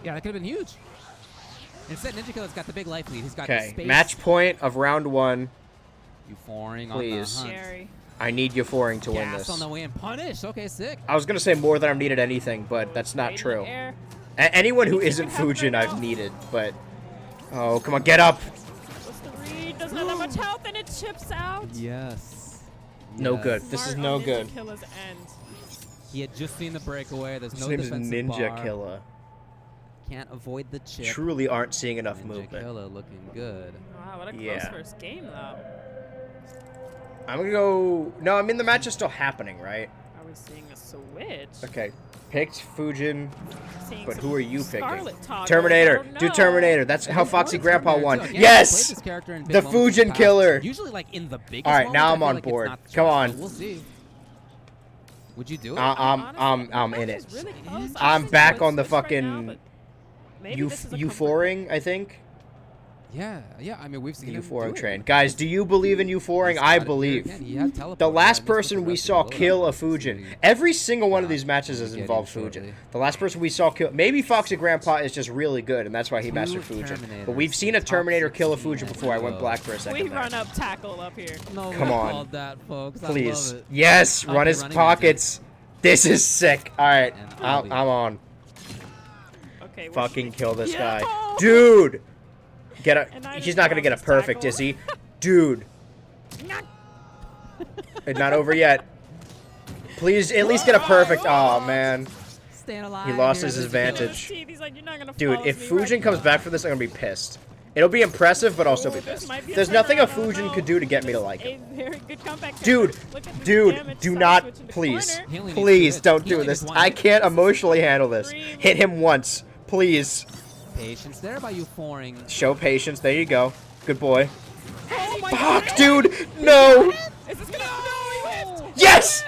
Yeah, that could have been huge. Instead, Ninja Killer's got the big life lead. He's got Okay, space. match point of round 1. Euphoring Please. on the hunt. Scary. I need Euphoring to win Gas this. on the way and punish. Okay, sick. I was gonna say more than I've needed anything, but that's not Right in the true. air. Anyone who You isn't have it Fujin, right I've now. needed, but oh, come on, get up! What's the read? Doesn't have that much health and it chips out. Yes. No Yes. good. This is Smart no on Ninja good. Killer's end. He had just seen the breakaway. There's His no name is defensive Ninja bar. Killer. Can't avoid the chip. Truly aren't seeing enough Ninja movement. Killer looking good. Wow, what a close Yeah. first game though. I'm gonna go. No, I mean the match is still happening, right? Are we seeing a switch? Okay, picked Fujin, Seeing but some who are you picking? Scarlet toggles. Terminator. I don't Do know. Terminator. That's how He's Foxy one of Grandpa Terminator won. too. Again, he Yes. played this character in big The moments in Fujin past. Killer. Usually, like in the biggest. All right, now moments, I I'm feel on like it's board. not the Come choice, on. but We'll see. Would you do it? I'm in it. Honestly, really close. I'm Honestly, back it's on the switch right fucking now, but maybe this is a comfort Euphoring, I think. yeah. I mean, we've seen him Euphoring do it. train. Guys, do you believe in Euphoring? He's I got it here believe. again. He had teleport. The last Yeah, person missed we the saw rest of the kill a loadout. Fujin. See. Every single one of Yeah, these matches has we'll get involved in Fujin. shortly. The last person we saw kill, maybe Foxy Grandpa is just really good, and that's why he Two mastered Fujin. But Terminators we've seen a in top Terminator kill a 16 Fujin before. I went EVO. black for a second We there. run up tackle up here. No, Come we on. called that, folks. I Please. love it. Yes, Okay, run his running pockets. This is sick. All right, And I'm Ollie. on. Okay. what Fucking should we- kill this Yeah. guy. Dude! Get a. And I He's just not gonna lost get a his perfect, tackle. is he? Dude. It's not over yet. Please, at least get a perfect. Oh man, Staying alive. he lost here, his Ninja advantage. He's like, you're not gonna Dude, follow if me Fujin right comes now." back for this, I'm gonna be pissed. It'll be impressive, but also be Ooh, this pissed. might be a There's nothing a turnaround, Fujin no. could do to get me to This like is him. a very good comeback Dude, character. Look at this dude, damage, do side not, switch in the please, corner. He only needs please to don't hit. He do only this. needs one I hit. can't emotionally handle this. Scream. Hit him once, please. Patience there by you fouring. Show patience. There you go. Good boy. Oh my Fuck, dude. No. Is this gonna no! Yes.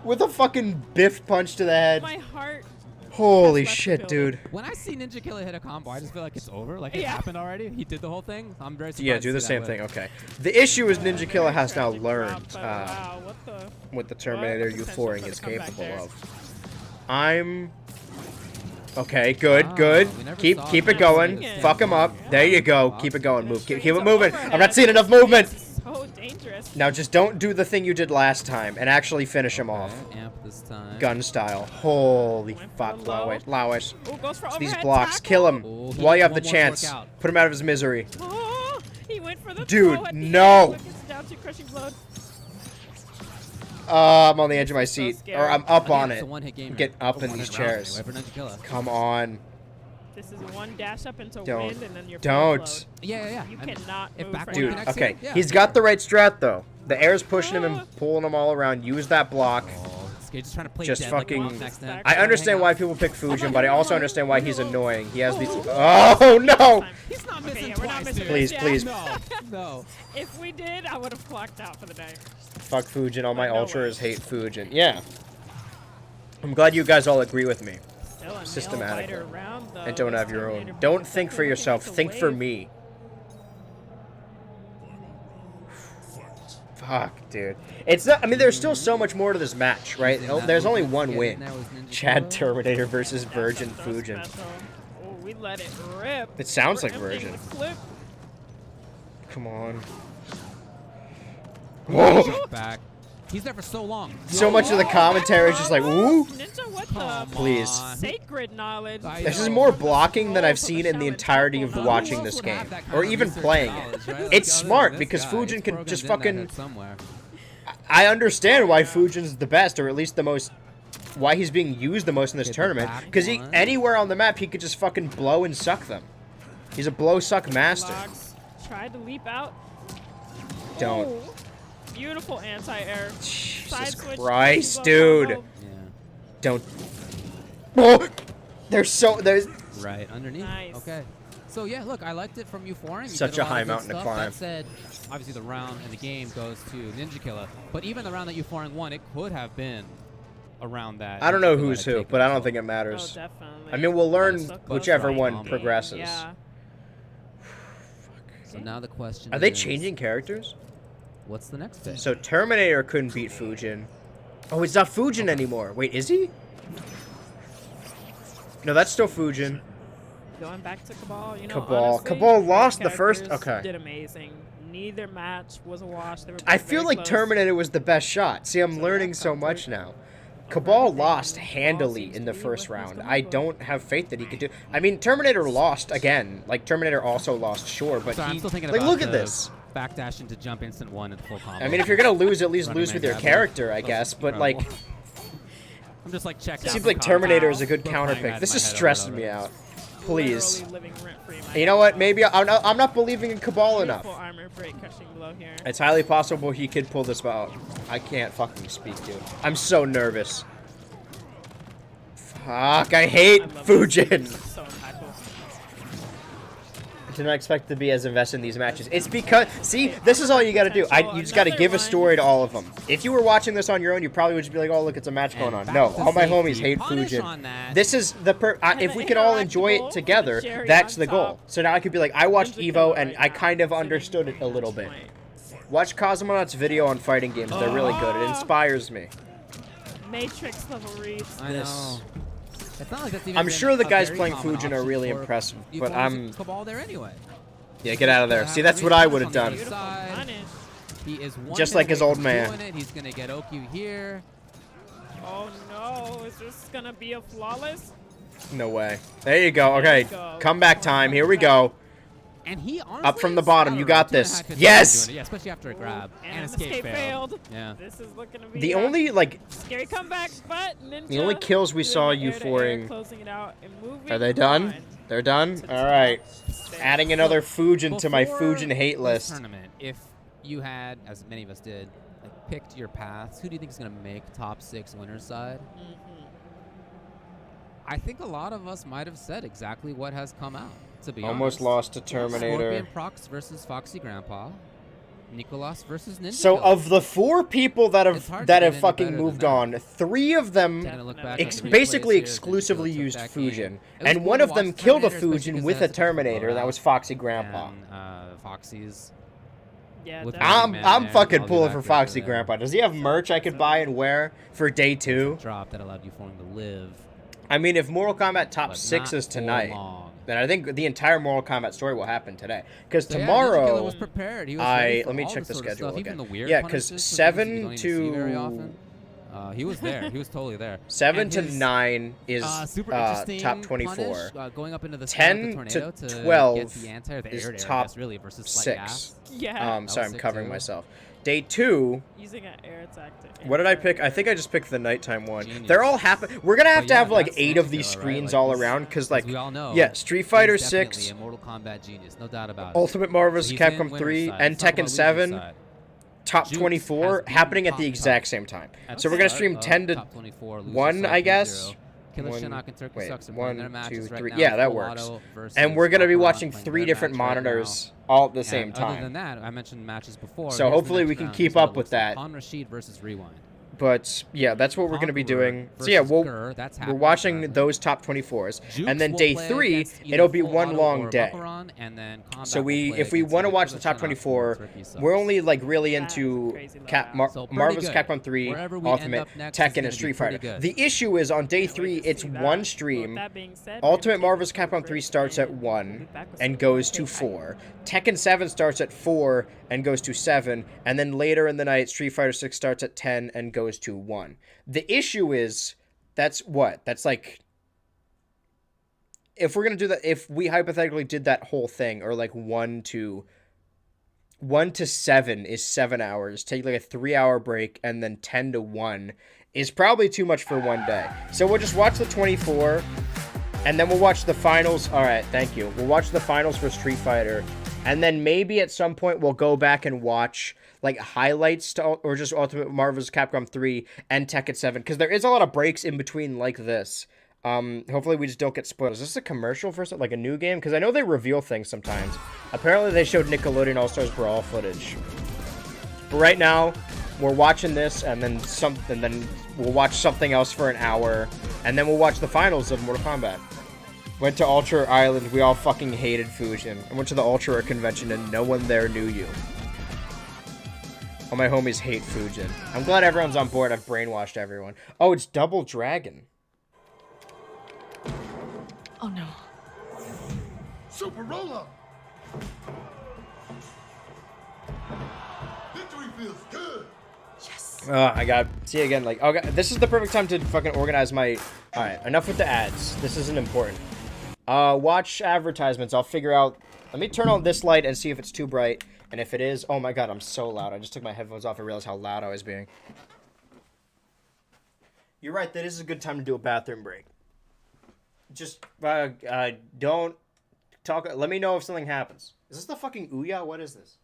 With a fucking biff punch to the head. My heart. Holy That's left shit, the building. dude. When I see Ninja Killer hit a combo, I just feel like it's over. Like it Yeah. happened already. He did the whole thing. I'm very surprised. Yeah, to do the see same that thing. whip. Okay. The issue is Ninja Killer has now Tragic learned drop, but wow, what the? what the Terminator What? Euphoring Potential is for the comeback capable there. of. I'm. Okay, good, Wow, good. we never Keep saw it him going. swing it. Fuck him up. There you go. Wow. Keep it going. Move. Straight Keep it to moving. I'm overhead. not seeing enough This movement. is so dangerous. Now just don't do the thing you did last time and actually finish him off. Okay, amp this time. Gun style. Holy Went for fuck, the low. Lois. Lois. Ooh, goes for These overhead blocks. tackle. Kill him Oh, he while you needs have the one more to chance. work out. Put him out of his misery. Oh, he went for the Dude, throw at the no. end, but gets down to crushing blow. I'm on the edge of my This is so seat. scary. Or I'm up Again, on it's it. a one-hit game Get here. up A in these one-hit round chairs. anyway for Ninja Killer. Come on. This is one dash up into Don't. wind, and then you're Don't. full Yeah. You I mean, cannot if move back from Dude, one that. connects okay. in, yeah, He's sure. got the right strat, though. The air's pushing him and pulling him all around. Use that block. Oh, this kid's just trying to play Just dead like fucking- Rock next to him. I understand Hang why out. people pick Fujin, but I also understand why he's annoying. He has these... Oh, no! He's not Okay, missing yeah, we're not twice, missing dude. Please, Yeah. please. No, no. If we did, I would have clocked out for the day. Fuck Fujin. All my No way. ultras hate Fujin. Yeah. I'm glad you guys all agree with me. Still a Systematically. nail biter round, though. And don't This have your Terminator own. beat Don't the think for second, yourself. gets a Think for wave. me. Fuck, dude. It's not. I mean, there's still so much more to this match, right? Using Oh, that there's only movement to one get in win. there with Ninja Chad Killer. Terminator versus That's Virgin so Fujin. special. Oh, we let it rip. It sounds We're like emptying Virgin. the clip. Come on. Whoa! Back. He's there for so long. So much of the commentary is just like, woo. Ninja, what Come the? Please. on. Sacred knowledge. I This know. is more blocking than I've seen in the entirety of Who watching else this would game, have that kind or of even research playing knowledge, it. right? Like, It's other than smart this because guy, Fujin it's can just programmed in fucking. that head somewhere. I understand why Fujin's the best, or at least the most. Why he's being used the most in this Get the tournament. back Because one. anywhere on the map, he could just fucking blow and suck them. He's a blow suck master. Blocks. Tried to leap out. Don't. Oh, beautiful anti-air. Side Jesus switch, Christ, combo dude. combo. Yeah. Don't. Oh! There's. Right underneath. Nice. Okay. So yeah, look, I liked it from Euphoria. You Such did a lot high of good mountain to stuff. climb. That said, obviously the round in the game goes to Ninja Killer. But even the round that Euphoria won, it could have been around that. I don't know Ninja Killer who's had who, taken but I it. don't think it Oh, matters. definitely. I mean, we'll learn So close whichever right one combo. progresses. Yeah. So now the question Are they is, changing characters? What's the next pick? So Terminator couldn't beat Fujin. Oh, it's not Fujin anymore. Wait, is he? No, that's still Fujin. Going back to Cabal, you know, Cabal. honestly, Cabal both lost the first- characters okay. Did amazing. Neither match was a wash. They were I both feel very like close. Terminator was the best shot. See, I'm So, learning yeah, so top much three. now. Cabal Everything lost Cabal handily seems in to the be first what he's round. going I for. don't have faith that he could do. I mean, Terminator lost again. Like Terminator also lost, sure, but So I'm he. still thinking Like, about look at the this. backdash into jump instant one and full combo. I mean, if you're gonna lose, at least Running lose man with your grab one. character, I That's guess. But like, incredible. I'm just like checking. it out seems the like combo. Terminator is a good Still counter playing that pick. in This my is head over and stressing me over. out. Please. Literally living rent-free in my You know what? head. Maybe I'm not believing in Cabal enough. Beautiful armor break, crushing blow here. It's highly possible he could pull this out. I can't fucking speak, dude. I'm so nervous. Fuck, I hate I love Fujin. This. It's so impactful. I did not expect to be as invested in these matches. It's because, see, this is all you gotta do. You just gotta give a story to all of them. If you were watching this on your own, you probably would just be like, oh, look, it's a match going on. back No, to all my safety. homies hate Punish Fujin. on that. This is the if we could all enjoy it together, Cherry that's on the goal. top. So now I could be like, I watched Ninja EVO Killer and right I now, kind of sitting understood it a little bit. point. Watch Cosmonaut's video on fighting games. They're really good. It inspires me. Matrix level reads. I know. It's not like that's even I'm been sure the a guys very playing common Fujin are option really for impressive, you but forms I'm. of Cabal there anyway. Yeah, get out of there. Have See, the that's what I reflex would on have the done. Beautiful side. punish. He is one Just hit like his away old from man. doing it. He's gonna get Okyu here. Oh no, is this gonna be a flawless? No way. There you go. There Okay, you go. comeback time. Here we go. And he honestly Up from the is, bottom, I you don't know, got 2.5 this. hits Yes! doing it. Yeah, especially after a grab. And escape failed. failed. Yeah. This is looking to be The a only like, scary comeback, but Ninja. the only kills we doing saw the air-to-air, Euphoring. closing it out and moving Are they done? on They're done. to All right. top six. Adding another Fujin to my Before Fujin hate this list. Tournament, if you had, as many of us did, like picked your paths, who do you think is gonna make top 6 winners side? Mhm. I think a lot of us might have said exactly what has come out. to be Almost honest. lost to Terminator. Scorpion Prox versus Foxy Grandpa. Nicolas versus Ninja So Joe. of the 4 people that It's have hard to get any fucking better than moved that. on, 3 of them Taking a look back Ex- on the replays basically here, Ninja Joe exclusively took used that game. Fujin, It was and cool one to of watch them the killed a Terminator, especially Fujin because with it a has such different Terminator. That loadout. was Foxy Grandpa. And Foxy's. Yeah, With definitely. I'm Man, fucking I'll be pulling back for right Foxy there. Grandpa. Does he have merch I could buy and wear for day 2? Drop that allowed you for him to live. I mean, if Mortal Kombat top But 6 not is for tonight, long. then I think the entire Mortal Kombat story will happen today. Because So yeah, Ninja Killer tomorrow, was prepared. He was ready for let me all check the this sort of schedule stuff, even again. the weird Yeah, because punishes for things that you 7 don't even see very to often. He was there. He was totally there. 7 And to his, 9 is super interesting top 24. Punish, going up into the 10 tornado to to 12 get the anti-air, the is air top gas, really versus 6. like gas. Yeah. That Sorry, was I'm sick covering too. myself. Day 2. Using an air tactic. What did I pick? I think I just picked the nighttime one. Genius. They're all happen. We're gonna have But to yeah, have like that's 8 of Ninja these Killer, right? screens Like, all he's- around because, like, we all know, yeah, Street Fighter he's definitely 6, a Mortal Kombat genius, no doubt about it. Ultimate Marvel vs. So he's in Capcom winner's 3, side. and Let's talk Tekken about loser's 7, side. top Jukes 24, has beaten happening at the Top exact Tough same time. at So the we're gonna start stream of 10 to top 24, loser 1, side I 3-0. guess. Killer One- Shinnok and Turkey wait, Sucks are 1, playing their matches 2, right 3. now. Yeah, that Full works. Auto versus And we're gonna be Rock'n'Roll watching playing 3 their different match right now. monitors all at the same And other time. than that, I mentioned matches before. So Here's the hopefully next we can round. keep Here's what up it with looks like. that. Han Rashid versus Rewind. But yeah, that's what we're gonna be Conqueror doing. So yeah, versus we'll Gurr, that's we're happening watching currently. those top 24s, Jukes and then will day play 3 against either it'll be Full one Auto long or day. Buckaron, and then Combat So will we, play if we against want to either watch Killer the top Shinnok or 24, Turkey Sucks. we're only like really That is a into crazy loadout. So pretty Marvel's good. Capcom 3, Wherever we end Ultimate, up next is Tekken, gonna and be Street pretty Fighter. good. The issue is on day Can't wait 3, to it's see that. one With stream. that being said, Ultimate maybe Marvel's take a Capcom 3 break starts at and 1 we'll be back with and some goes to more 4. Tekken 7 starts at 4 and goes to 7. And then later in the night, Street Fighter 6 starts at 10 and goes to 1. The issue is, that's what? That's like, if we're going to do that, if we hypothetically did that whole thing, or like 1 to 7 is 7 hours, take like a 3-hour break, and then 10 to 1 is probably too much for one day. So we'll just watch the 24, and then we'll watch the finals. All right, thank you. We'll watch the finals for Street Fighter, and then maybe at some point we'll go back and watch like highlights to, or just Ultimate Marvel's Capcom 3 and Tekken 7, because there is a lot of breaks in between like this. Hopefully we just don't get spoiled. Is this a commercial for something, like a new game? Because I know they reveal things sometimes. Apparently they showed Nickelodeon All-Stars Brawl footage. But right now, we're watching this, and then we'll watch something else for an hour, and then we'll watch the finals of Mortal Kombat. Went to Ultra Island, we all fucking hated Fusion. I went to the Ultra convention and no one there knew you. All my homies hate Fujin. I'm glad everyone's on board. I've brainwashed everyone. Oh, it's Double Dragon. Oh no. Super roll-up. Victory feels good. I got see you again. Like, okay, this is the perfect time to fucking organize my. All right, enough with the ads. This isn't important. Watch advertisements. I'll figure out. Let me turn on this light and see if it's too bright. And if it is, oh my god, I'm so loud. I just took my headphones off and realized how loud I was being. You're right. That is a good time to do a bathroom break. Just don't talk. Let me know if something happens. Is this the fucking Ouya? What is this?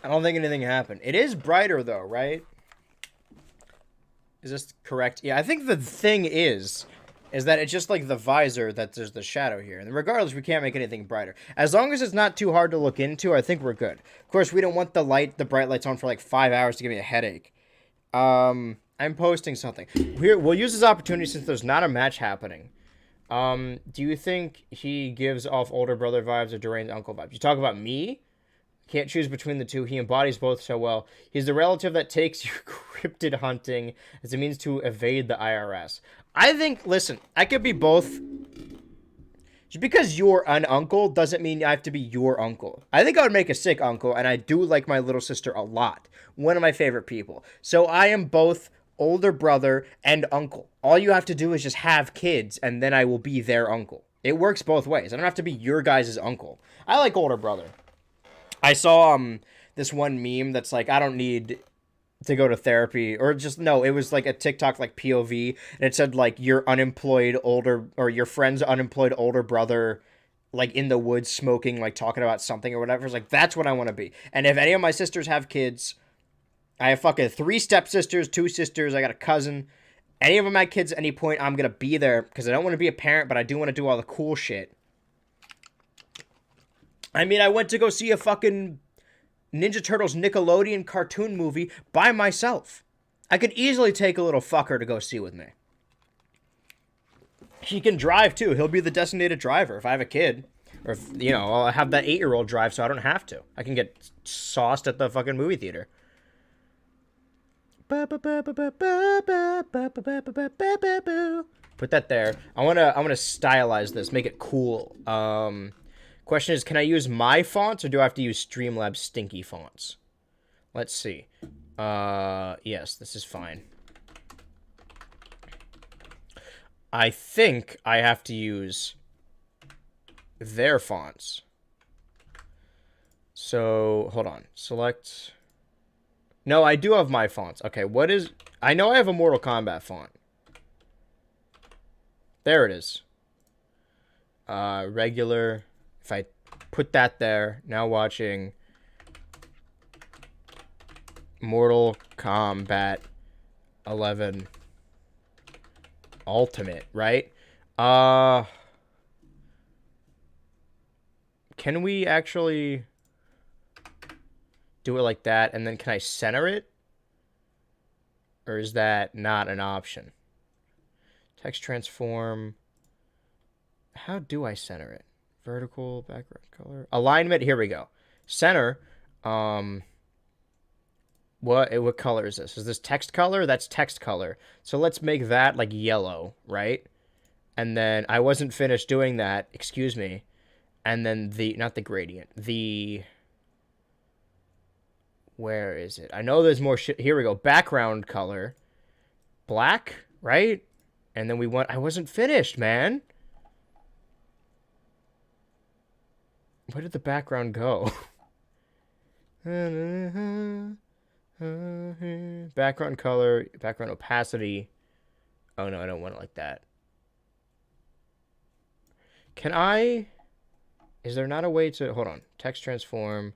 I don't think anything happened. It is brighter though, right? Is this correct? Yeah, I think the thing is that it's just like the visor that there's the shadow here. And regardless, we can't make anything brighter. As long as it's not too hard to look into, I think we're good. Of course, we don't want the bright lights on for like 5 hours to give me a headache. I'm posting something. We'll use this opportunity since there's not a match happening. Do you think he gives off older brother vibes or deranged uncle vibes? You talk about me? Can't choose between the two. He embodies both so well. He's the relative that takes you cryptid hunting as a means to evade the IRS. I think, listen, I could be both. Just because you're an uncle doesn't mean I have to be your uncle. I think I would make a sick uncle, and I do like my little sister a lot. One of my favorite people. So I am both older brother and uncle. All you have to do is just have kids, and then I will be their uncle. It works both ways. I don't have to be your guys' uncle. I like older brother. I saw this one meme that's like, I don't need to go to therapy, or just, no, it was like a TikTok like POV, and it said like your unemployed older, or your friend's unemployed older brother, like in the woods smoking, like talking about something or whatever. It's like, that's what I want to be. And if any of my sisters have kids, I have fucking 3 stepsisters, 2 sisters, I got a cousin. Any of them had kids at any point, I'm gonna be there, because I don't want to be a parent, but I do want to do all the cool shit. I mean, I went to go see a fucking Ninja Turtles Nickelodeon cartoon movie by myself. I could easily take a little fucker to go see with me. He can drive, too. He'll be the designated driver if I have a kid. Or, if, you know, I'll have that 8-year-old drive so I don't have to. I can get sauced at the fucking movie theater. Put that there. I wanna stylize this, make it cool. Question is, can I use my fonts or do I have to use Streamlabs stinky fonts? Let's see. Yes, this is fine. I think I have to use their fonts. So, hold on. Select. No, I do have my fonts. Okay, what is... I know I have a Mortal Kombat font. There it is. Regular... If I put that there, now watching Mortal Kombat 11 Ultimate, right? Can we actually do it like that, and then can I center it? Or is that not an option? Text transform. How do I center it? Vertical, background color, alignment. Here we go. Center. What color is this? Is this text color? That's text color. So let's make that like yellow, right? And then I wasn't finished doing that. Excuse me. And then not the gradient. Where is it? I know there's more shit. Here we go. Background color, black, right? And then I wasn't finished, man. Where did the background go? Background color, background opacity. Oh no, I don't want it like that. Can I... Is there not a way to... Hold on. Text transform.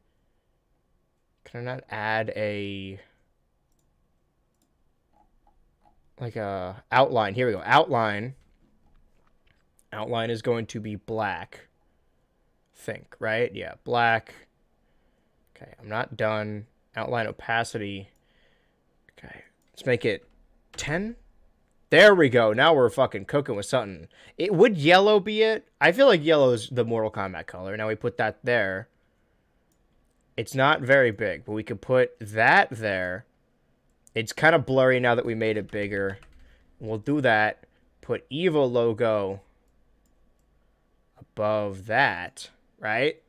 Can I not add a... Like a outline. Here we go. Outline. Outline is going to be black. Think, right? Yeah, black. Okay, I'm not done. Outline opacity. Okay, let's make it 10. There we go. Now we're fucking cooking with something. Would yellow be it? I feel like yellow is the Mortal Kombat color. Now we put that there. It's not very big, but we could put that there. It's kind of blurry now that we made it bigger. We'll do that. Put EVO logo above that. Right?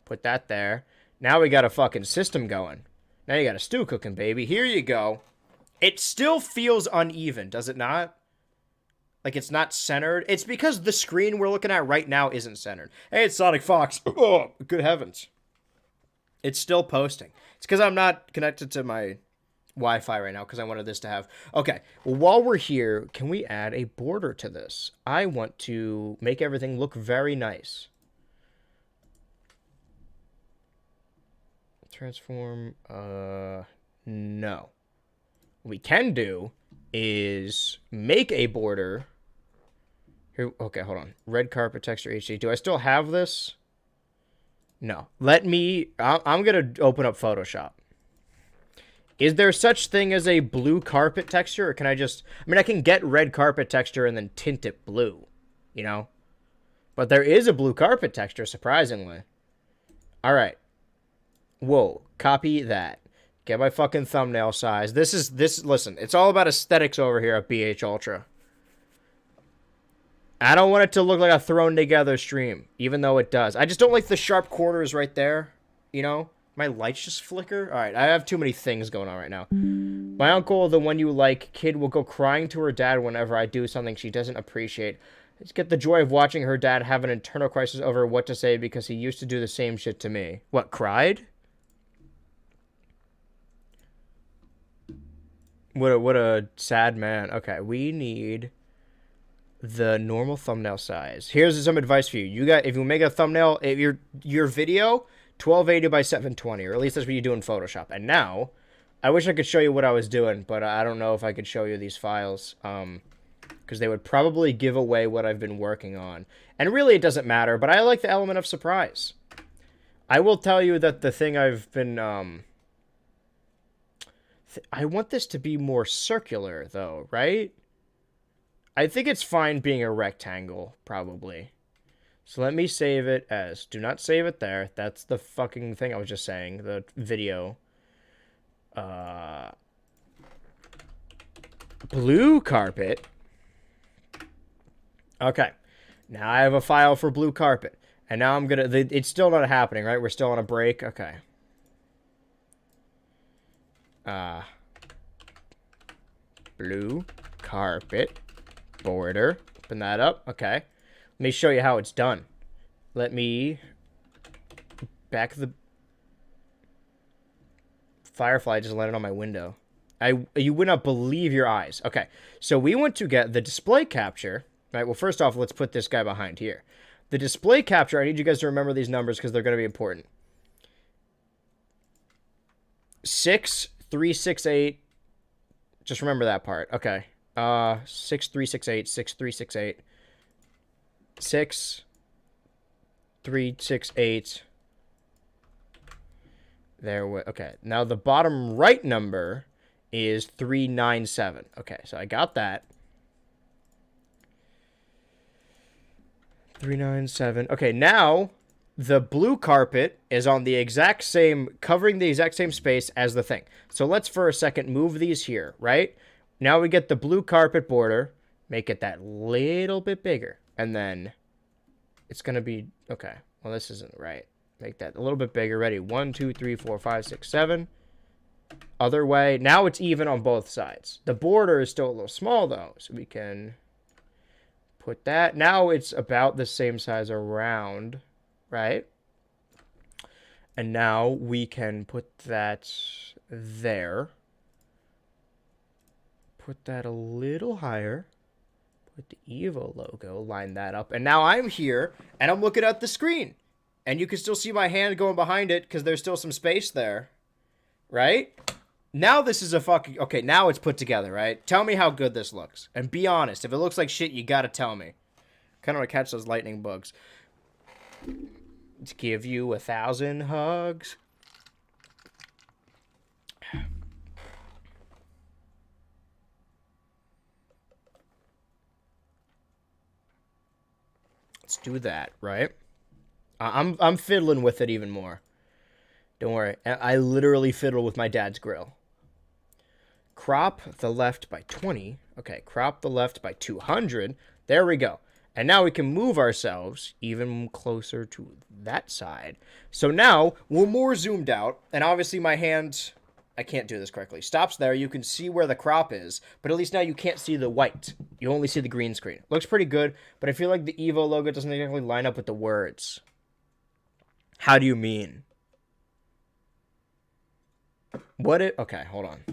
Put that there. Now we got a fucking system going. Now you got a stew cooking, baby. Here you go. It still feels uneven, does it not? Like it's not centered. It's because the screen we're looking at right now isn't centered. Hey, it's Sonic Fox. Oh, good heavens. It's still posting. It's because I'm not connected to my Wi-Fi right now because I wanted this to have... Okay, well, while we're here, can we add a border to this? I want to make everything look very nice. Transform, no. What we can do is make a border. Here, okay, hold on. Red carpet texture HD. Do I still have this? No. I'm going to open up Photoshop. Is there such thing as a blue carpet texture, or can I just... I mean, I can get red carpet texture and then tint it blue, you know? But there is a blue carpet texture, surprisingly. All right. Whoa. Copy that. Get my fucking thumbnail size. Listen, it's all about aesthetics over here at BH Ultra. I don't want it to look like a thrown together stream, even though it does. I just don't like the sharp corners right there, you know? My lights just flicker? Alright, I have too many things going on right now. My uncle, the one you like, kid, will go crying to her dad whenever I do something she doesn't appreciate. Just get the joy of watching her dad have an internal crisis over what to say because he used to do the same shit to me. What, cried? What a sad man. Okay, we need the normal thumbnail size. Here's some advice for you. If you make a thumbnail, if your video 1280 by 720, or at least that's what you do in Photoshop. And now, I wish I could show you what I was doing, but I don't know if I could show you these files, because they would probably give away what I've been working on. And really, it doesn't matter, but I like the element of surprise. I will tell you that the thing I've been, I want this to be more circular, though, right? I think it's fine being a rectangle, probably. So let me save it as... Do not save it there. That's the fucking thing I was just saying. The video. Blue carpet. Okay. Now I have a file for blue carpet. And now I'm gonna... It's still not happening, right? We're still on a break? Okay. Blue carpet border. Open that up. Okay. Let me show you how it's done. Let me back the Firefly just landed on my window. You would not believe your eyes. Okay. So we want to get the display capture. Right. Well, first off, let's put this guy behind here. The display capture, I need you guys to remember these numbers because they're going to be important. 6368. Just remember that part. Okay. 6368, 6368, 6368. There we okay. Now the bottom right number is 397. Okay, so I got that. 397. Okay, now the blue carpet is on the exact same, covering the exact same space as the thing. So let's for a second move these here, right? Now we get the blue carpet border, make it that little bit bigger, and then it's going to be, okay, well, this isn't right. Make that a little bit bigger. Ready? 1, 2, 3, 4, 5, 6, 7. Other way. Now it's even on both sides. The border is still a little small, though, so we can put that. Now it's about the same size around, right? And now we can put that there. Put that a little higher. Put the EVO logo, line that up. And now I'm here, and I'm looking at the screen. And you can still see my hand going behind it, because there's still some space there. Right? Now this is a fucking... Okay, now it's put together, right? Tell me how good this looks. And be honest. If it looks like shit, you gotta tell me. Kind of want to catch those lightning bugs. Let's give you 1,000 hugs. Let's do that, right? I'm fiddling with it even more. Don't worry. I literally fiddle with my dad's grill. Crop the left by 20. Okay, crop the left by 200. There we go. And now we can move ourselves even closer to that side. So now we're more zoomed out. And obviously my hand... I can't do this correctly. Stops there. You can see where the crop is, but at least now you can't see the white. You only see the green screen. Looks pretty good, but I feel like the EVO logo doesn't exactly line up with the words. How do you mean? What if... Okay, hold on.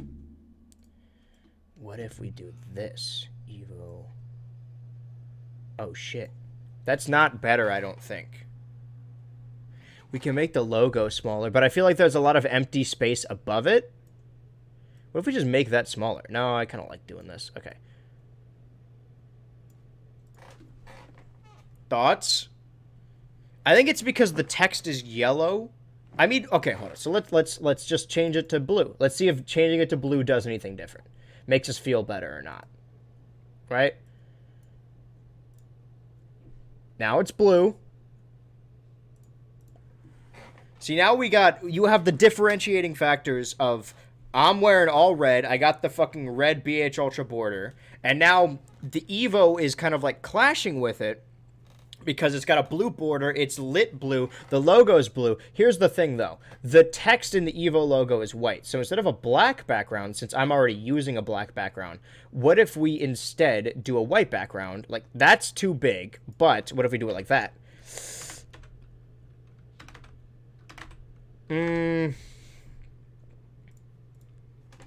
What if we do this? EVO... Oh, shit. That's not better, I don't think. We can make the logo smaller, but I feel like there's a lot of empty space above it. What if we just make that smaller? No, I kind of like doing this. Okay. Thoughts? I think it's because the text is yellow. I mean, okay, hold on. So let's just change it to blue. Let's see if changing it to blue does anything different. Makes us feel better or not. Right? Now it's blue. See, now you have the differentiating factors of I'm wearing all red. I got the fucking red BH Ultra border. And now the EVO is kind of like clashing with it because it's got a blue border. It's lit blue. The logo's blue. Here's the thing, though. The text in the EVO logo is white. So instead of a black background, since I'm already using a black background, what if we instead do a white background? Like, that's too big. But what if we do it like that?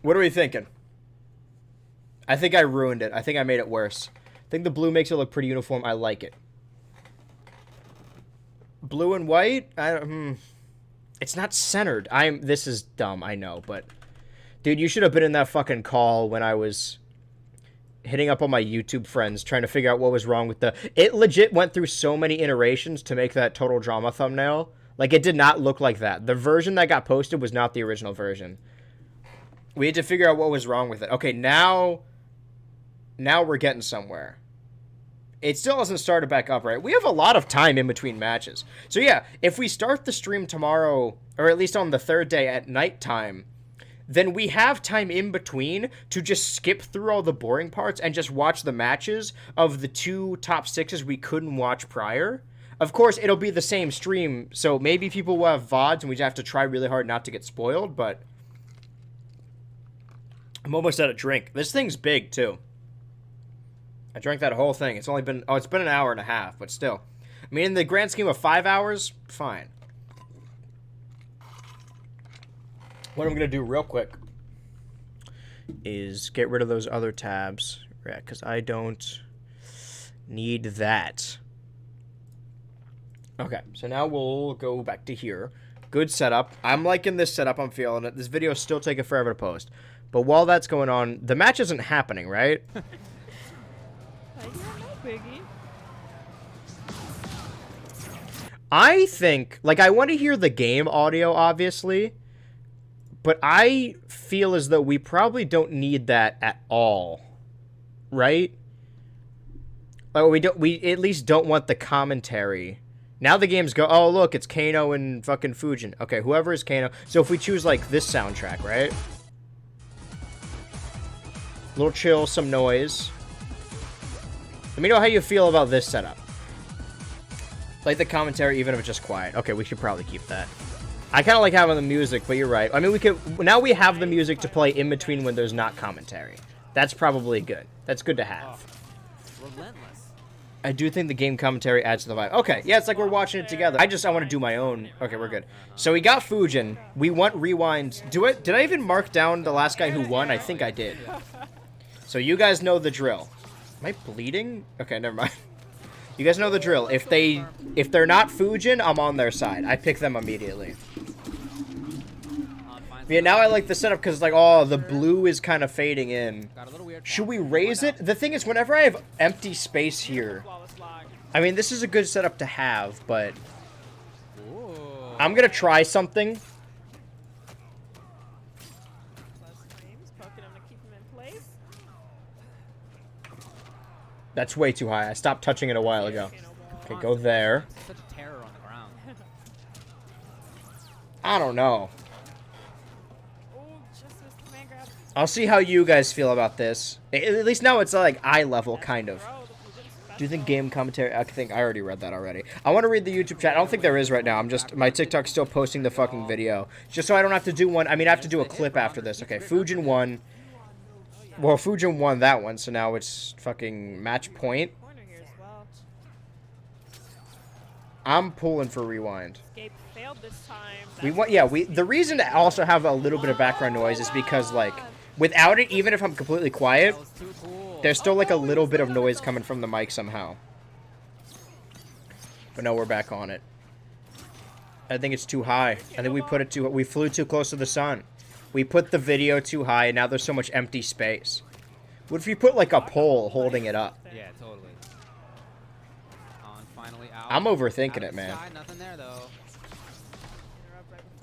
What are we thinking? I think I ruined it. I think I made it worse. I think the blue makes it look pretty uniform. I like it. Blue and white? It's not centered. This is dumb, I know, but dude, you should have been in that fucking call when I was hitting up on my YouTube friends trying to figure out what was wrong with it legit went through so many iterations to make that total drama thumbnail. Like, it did not look like that. The version that got posted was not the original version. We had to figure out what was wrong with it. Okay, now we're getting somewhere. It still hasn't started back up, right? We have a lot of time in between matches. So yeah, if we start the stream tomorrow, or at least on the third day at nighttime, then we have time in between to just skip through all the boring parts and just watch the matches of the 2 top 6s we couldn't watch prior. Of course, it'll be the same stream, so maybe people will have VODs and we just have to try really hard not to get spoiled, but I'm almost out of drink. This thing's big, too. I drank that whole thing. It's only been... Oh, it's been an hour and a half, but still. I mean, in the grand scheme of 5 hours, fine. What I'm going to do real quick is get rid of those other tabs. Yeah, because I don't need that. Okay, so now we'll go back to here. Good setup. I'm liking this setup. I'm feeling it. This video is still taking forever to post. But while that's going on, the match isn't happening, right? Yeah, no biggie. I think, like, I want to hear the game audio, obviously. But I feel as though we probably don't need that at all. Right? Like, we at least don't want the commentary. Now the games go, oh, look, it's Kano and fucking Fujin. Okay, whoever is Kano. So if we choose, like, this soundtrack, right? A little chill, some noise. Let me know how you feel about this setup. Like the commentary, even if it's just quiet. Okay, we should probably keep that. I kind of like having the music, but you're right. I mean, we could... Now we have the music to play in between when there's not commentary. That's probably good. That's good to have. Relentless. I do think the game commentary adds to the vibe. Okay, yeah, it's like we're watching it together. I want to do my own. Okay, we're good. So we got Fujin. We want Rewind. Did I even mark down the last guy who won? I think I did. So you guys know the drill. Am I bleeding? Okay, never mind. You guys know the drill. If they're not Fujin, I'm on their side. I pick them immediately. Yeah, now I like the setup because it's like, oh, the blue is kind of fading in. Should we raise it? The thing is, whenever I have empty space here, I mean, this is a good setup to have, but I'm going to try something. That's way too high. I stopped touching it a while ago. Okay, go there. Such a terror on the ground. I don't know. I'll see how you guys feel about this. At least now it's like eye level, kind of. Do you think game commentary... I think I already read that already. I want to read the YouTube chat. I don't think there is right now. I'm just... My TikTok's still posting the fucking video. Just so I don't have to do one. I mean, I have to do a clip after this. Okay, Fujin won. Well, Fujin won that one, so now it's fucking match point. I'm pulling for Rewind. The reason to also have a little bit of background noise is because, like, without it, even if I'm completely quiet, there's still, like, a little bit of noise coming from the mic somehow. But no, we're back on it. I think it's too high. I think we put it too. We flew too close to the sun. We put the video too high, and now there's so much empty space. What if you put like a pole holding it up? Yeah, totally. On finally out. I'm overthinking Out it, of man. sky, nothing there though.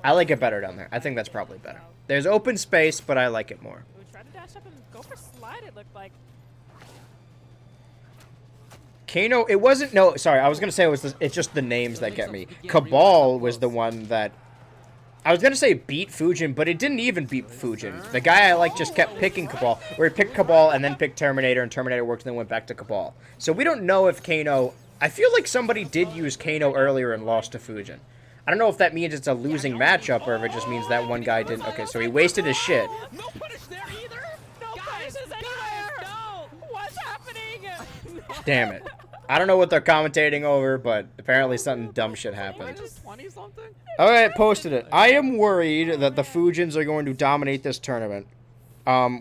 I like it better down there. I think that's probably better. There's open space, but I like it more. We tried to dash up and go for slide, it looked like. Kano, it wasn't. No, sorry. I was gonna say it's just the names that get me. Cabal was the one that I was gonna say beat Fujin, but it didn't even beat Fujin. The guy I like just kept picking Cabal, where he picked Cabal and then picked Terminator, and Terminator worked and then went back to Cabal. So we don't know if Kano. I feel like somebody did use Kano earlier and lost to Fujin. I don't know if that means it's a losing matchup or if it just means that one guy didn't. Okay, so he wasted his shit. No punish there either. No punishes anywhere. No. What's happening? Damn it. I don't know what they're commentating over, but apparently something dumb shit happened. Just 20 something. Alright, posted it. I am worried that the Fujins are going to dominate this tournament.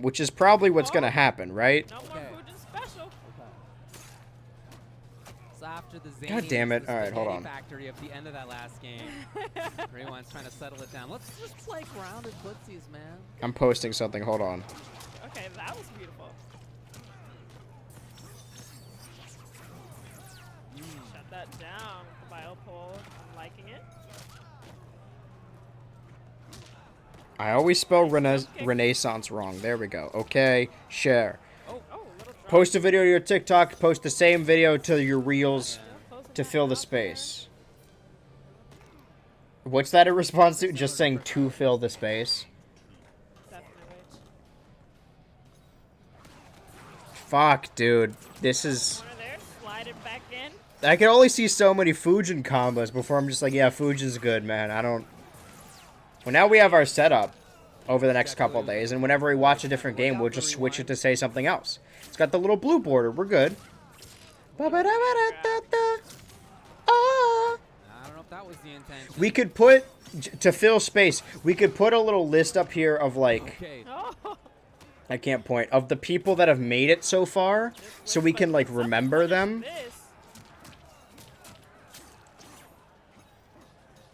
Which is probably what's going to happen, right? No more Fujin special. So after the God damn it. Alright, hold on. Factory of the end of that last game. Everyone's trying to settle it down. Let's just play grounded footsies, man. I'm posting something. Hold on. Okay, that was beautiful. Shut that down, Biopole. I'm liking it. I always spell Renaissance wrong. There we go. Okay, share. Oh, little drop. Post a video to your TikTok. Post the same video to your Reels to fill the space. What's that a response to? Just saying to fill the space. Definitely. Fuck, dude. This is... Corner there, slide it back in. I can only see so many Fujin combos before I'm just like, yeah, Fujin's good, man. I don't... Well, now we have our setup over the next couple days, and whenever we watch a different game, we'll just switch it to say something else. It's got the little blue border. We're good. I don't know if that was the intention. We could put, to fill space, we could put a little list up here of, like, Okay. Oh, I can't point, of the people that have made it so far, so we can, like, remember them. this.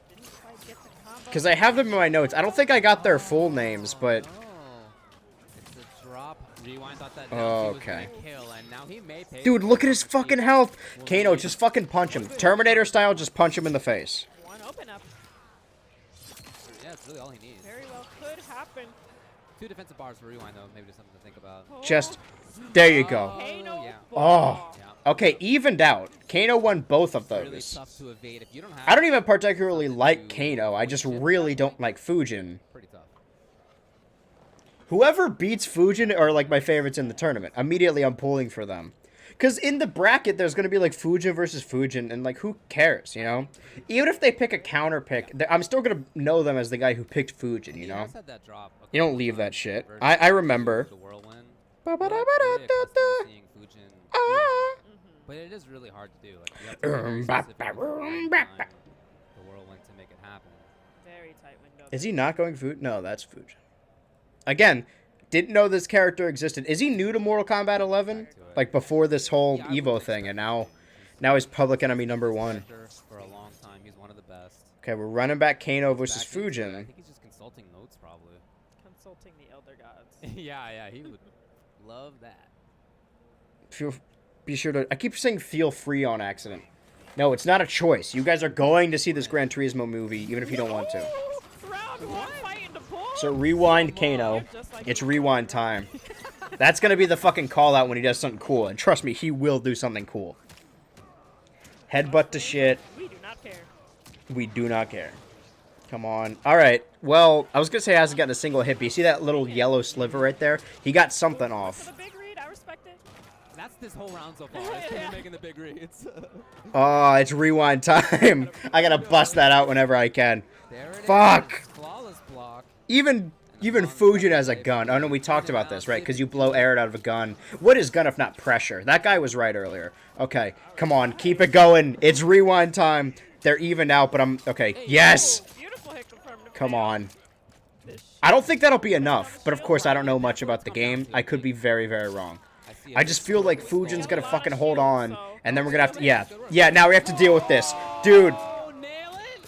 Didn't quite get the combo. Because I have them in my notes. I don't think I got their full names, but... Oh. It's a drop. Rewind thought that Oh, he was okay. gonna kill, and now he may pay Dude, for look at it. his fucking health! Kano, just fucking punch him. Terminator style, just punch him in the face. One open up. Yeah, that's really all he needs. Very well could happen. 2 defensive bars for rewind, though. Maybe just something to think about. Just... There you go. Kano yeah. ball. Yeah. Okay, evened out. Kano won both of Really those. tough to evade if you don't have. I don't even particularly like Kano. I just really don't like Fujin. Pretty tough. Whoever beats Fujin are like my favorites in the tournament. Immediately I'm pulling for them. Because in the bracket, there's going to be like Fujin versus Fujin, and like who cares, you know? Even if they pick a counter pick, I'm still going to know them as the guy who picked Fujin, you He know? has had that drop a You don't couple leave that times shit. versus I remember. The whirlwind. Ba ba We're da not ba really da accustomed da to da. seeing Fujin, Ah. but it is really hard to do. Like you have to be very Ba specific ba with the right ba time, ba. the whirlwind to make it happen. Very tight window. Is he not going Fujin? No, that's Fujin. Again, didn't know this character existed. Is he new to Mortal Kombat 11? Like before this whole Yeah, I EVO would thing, and expect now he's public enemy number 1. Character For a long time, he's one of the best. Okay, we're running back Kano versus Back into it, I Fujin. think he's just consulting notes, probably. Consulting the elder gods. yeah, he would love that. Be sure to... I keep saying feel free on accident. No, it's not a choice. You guys are going to see this Gran Turismo movie, even if you don't want to. Ooh, round one fighting to pull. So rewind Kano. Just like It's rewind time. That's going to be the fucking call out when he does something cool. And trust me, he will do something cool. Headbutt to shit. We do not care. We do not care. Come on. All right. Well, I was going to say he hasn't gotten a single hit, but you see that little yellow sliver right there? He got something For off. the big read, I respect it. That's this whole round so far. It's Yeah. making the big reads. Oh, it's rewind time. I got to bust that out whenever I can. There it Fuck. is. Flawless block. Even Fujin has a gun. Oh, no, we talked about this, right? Because you blow air out of a gun. What is gun if not pressure? That guy was right earlier. Okay, come on. Keep it going. It's rewind time. They're even out, but I'm... Okay, yes! Ooh, beautiful hit confirmed to Come fail. on. I don't think that'll be enough, but of course I don't know much about the game. I could be very, very wrong. I just feel like Fujin's gonna fucking hold on, and then we're gonna have to... Yeah, now we have to deal with this. Dude, Oh, nail it.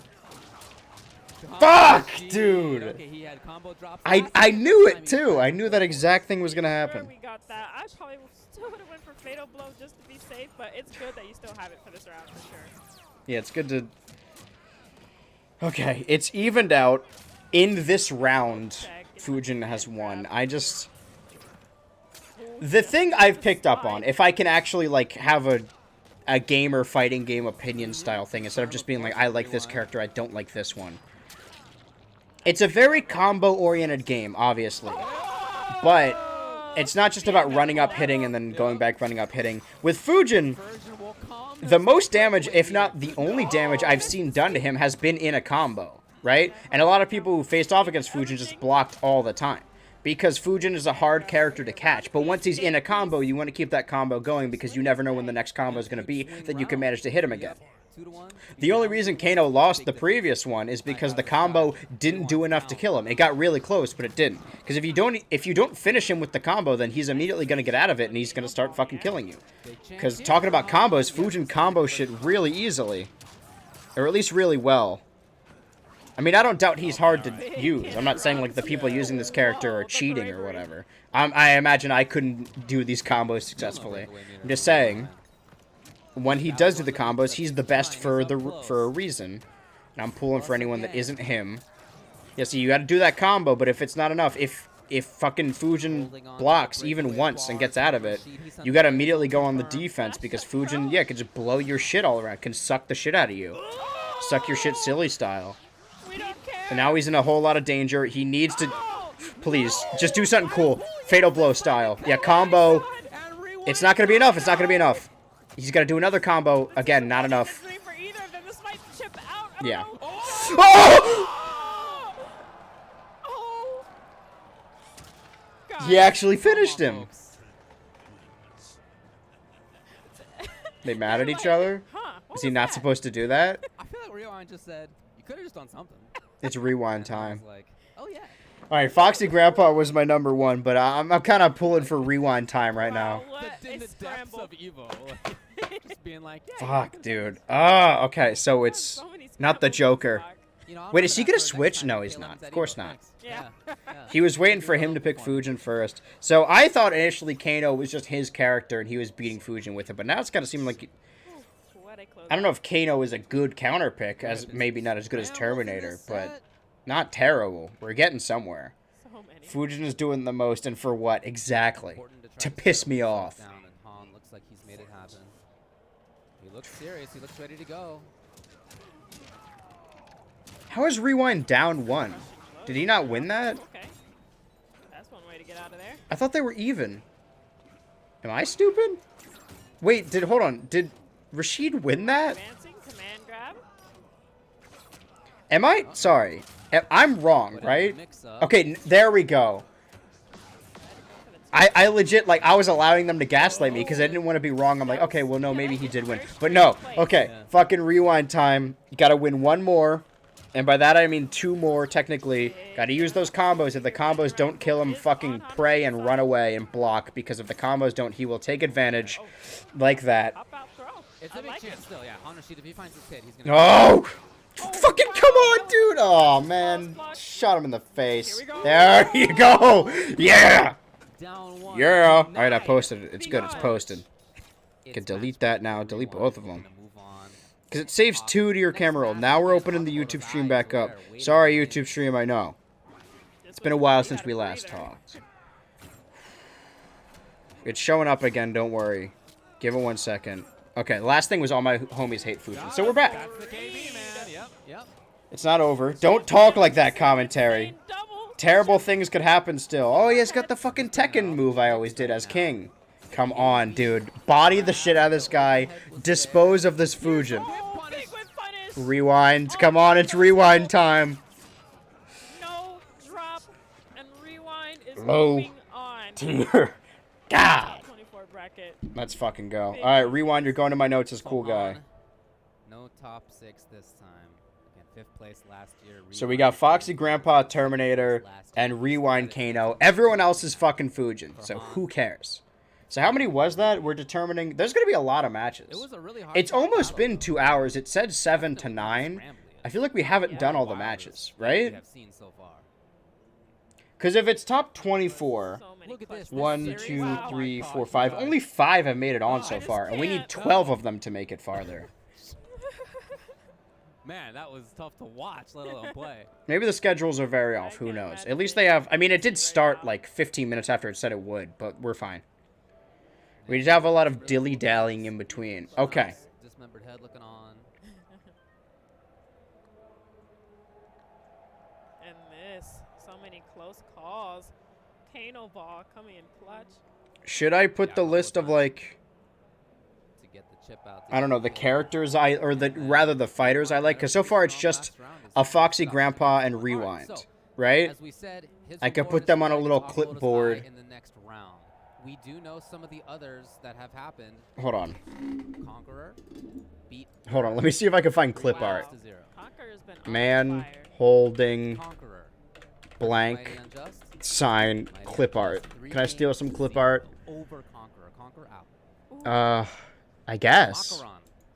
Fuck, Jeez. dude. Okay, he had combo drops I last knew time it he too. tried I to knew go that for exact thing was gonna Where happen. we got that, I probably still would have went for Fatal Blow just to be safe, but it's good that you still have it for this round for sure. Yeah, it's good to... Okay, it's evened out. In this round, Fujin has won. I just... The thing I've picked up on, if I can actually, like, have a gamer fighting game opinion style thing, instead of just being like, I like this character, I don't like this one. It's a very combo-oriented game, obviously. But it's not just about running up, hitting, and then going back, running up, hitting. With Fujin, the most damage, if not the only damage I've seen done to him, has been in a combo, right? And a lot of people who faced off against Fujin just blocked all the time. Because Fujin is a hard character to catch. But once he's in a combo, you want to keep that combo going because you never know when the next combo is going to be that you can manage to hit him again. The only reason Kano lost the previous one is because the combo didn't do enough to kill him. It got really close, but it didn't. Because if you don't finish him with the combo, then he's immediately going to get out of it and he's going to start fucking killing you. Because talking about combos, Fujin combo shit really easily. Or at least really well. I mean, I don't doubt he's hard to use. I'm not saying, like, the people using this character are cheating or whatever. I imagine I couldn't do these combos successfully. I'm just saying, when he does do the combos, he's the best for a reason. And I'm pulling for anyone that isn't him. Yeah, so you gotta do that combo, but if it's not enough, if fucking Fujin blocks even once and gets out of it, you gotta immediately go on the defense, because Fujin, yeah, can just blow your shit all around, can suck the shit out of you. Suck your shit silly style. And now he's in a whole lot of danger. He needs to... Please, just do something cool. Fatal Blow style. Yeah, combo. It's not going to be enough. It's not going to be enough. He's got to do another combo. Again, not enough. Yeah. Oh! He actually finished him. They mad at each other? Is he not supposed to do that? I feel like Rewind just said, you could have just done something. It's rewind time. Like, oh yeah. Alright, Foxy Grandpa was my #1, but I'm kind of pulling for rewind time right now. In the depths of Evo. Just being like, yeah, Fuck, dude. Oh, okay, so it's not the Joker. you know, Wait, is he gonna switch? No, he's not. Of course not. Yeah. He was waiting for him to pick Fujin first. So I thought initially Kano was just his character and he was beating Fujin with it, but now it's kind of seeming like... I don't know if Kano is a good counter pick, as maybe not as good as Terminator, but not terrible. We're getting somewhere. Fujin is doing the most, and for what exactly? To piss me off. Looks like he's made it happen. He looks serious. He looks ready to go. How is Rewind down 1? Did he not win that? Okay. That's one way to get out of there. I thought they were even. Am I stupid? Wait, hold on. Did Rashid win that? Advancing, command grab. Am I? Sorry. I'm wrong, right? Okay, there we go. I legit, like, I was allowing them to gaslight me because I didn't want to be wrong. I'm like, okay, well, no, maybe he did win. But no. Okay, fucking rewind time. You gotta win 1 more. And by that, I mean 2 more, technically. Gotta use those combos. If the combos don't kill him, fucking pray and run away and block. Because if the combos don't, he will take advantage like that. It's a big chance still, yeah. On Rashid, if he finds his hit, he's gonna... Oh! Fucking come on, dude! Oh, man. Shot him in the face. There you go! Yeah! Yeah! Alright, I posted it. It's good. It's posted. You can delete that now. Delete both of them. Because it saves 2 to your camera roll. Now we're opening the YouTube stream back up. Sorry, YouTube stream, I know. It's been a while since we last talked. It's showing up again, don't worry. Give it 1 second. Okay, the last thing was all my homies hate Fujin. So we're back. It's not over. Don't talk like that, commentary. Terrible things could happen still. Oh, he's got the fucking Tekken move I always did as king. Come on, dude. Body the shit out of this guy. Dispose of this Fujin. Rewind. Come on, it's rewind time. No drop and rewind is Low moving on. tier. God. 24 bracket. Let's fucking go. Alright, rewind. You're going to my notes as cool guy. No top 6 this time. Again, 5th place last year. So we got Foxy Grandpa, Terminator, and Rewind Kano. Everyone else is fucking Fujin, so who cares? So how many was that? We're determining. There's going to be a lot of matches. It was a really hard It's almost battle. been 2 hours. It said 7 to 9. I feel like we haven't Yeah. done all the Wildest matches, we right? have seen so far. Because if it's top 24, So many Look at this. clutch 1, series. 2, Wow. 3, Oh my 4, God, 5. you Only 5 have made it on Oh, so I just far, and we need can't. 12 of them to make it farther. Man, that was tough to watch, let alone play. Maybe the schedules are very off. Who knows? At least they have. I mean, it did start like 15 minutes after it said it would, but we're fine. We just have a lot of dilly dallying in between. Okay. Dismembered head looking on. And this, so many close calls. Kano ball coming in clutch. Should I put the list of like, To get the chip out. I don't know, the characters rather the fighters I like? Because so far it's just a Foxy Grandpa and Rewind, right? As we said, his I could reward put is them on a to little upload clipboard. in the next round. We do know some of the others that have happened. Hold on. Conqueror beat Hold on. Let me see if I can find clip art. to 0. Conqueror's been on Man fire. holding Conqueror. blank Mighty Unjust. sign Mighty clip art. Unjust. 3 Can I steal games some to clip 0 art? Over Conqueror. Conqueror out. I guess. Macaron.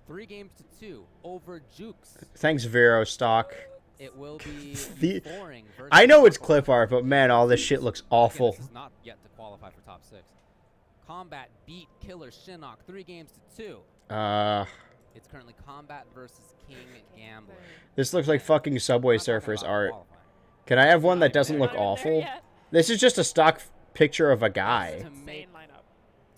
3 games to 2 over Jukes. Thanks, Vero Stock. It will be The- Euphoric versus I know it's Macaron. clip art, but man, all this shit looks Again, awful. This is not yet to qualify for top 6. Combat beat Killer Shinnok 3 games to 2. It's currently Combat versus King Gambler. This looks like fucking Subway Not talking Surfers about art. qualifying. Can I have one that doesn't We're look not even there awful? yet. This is just a stock picture of a guy. To Insane make lineup.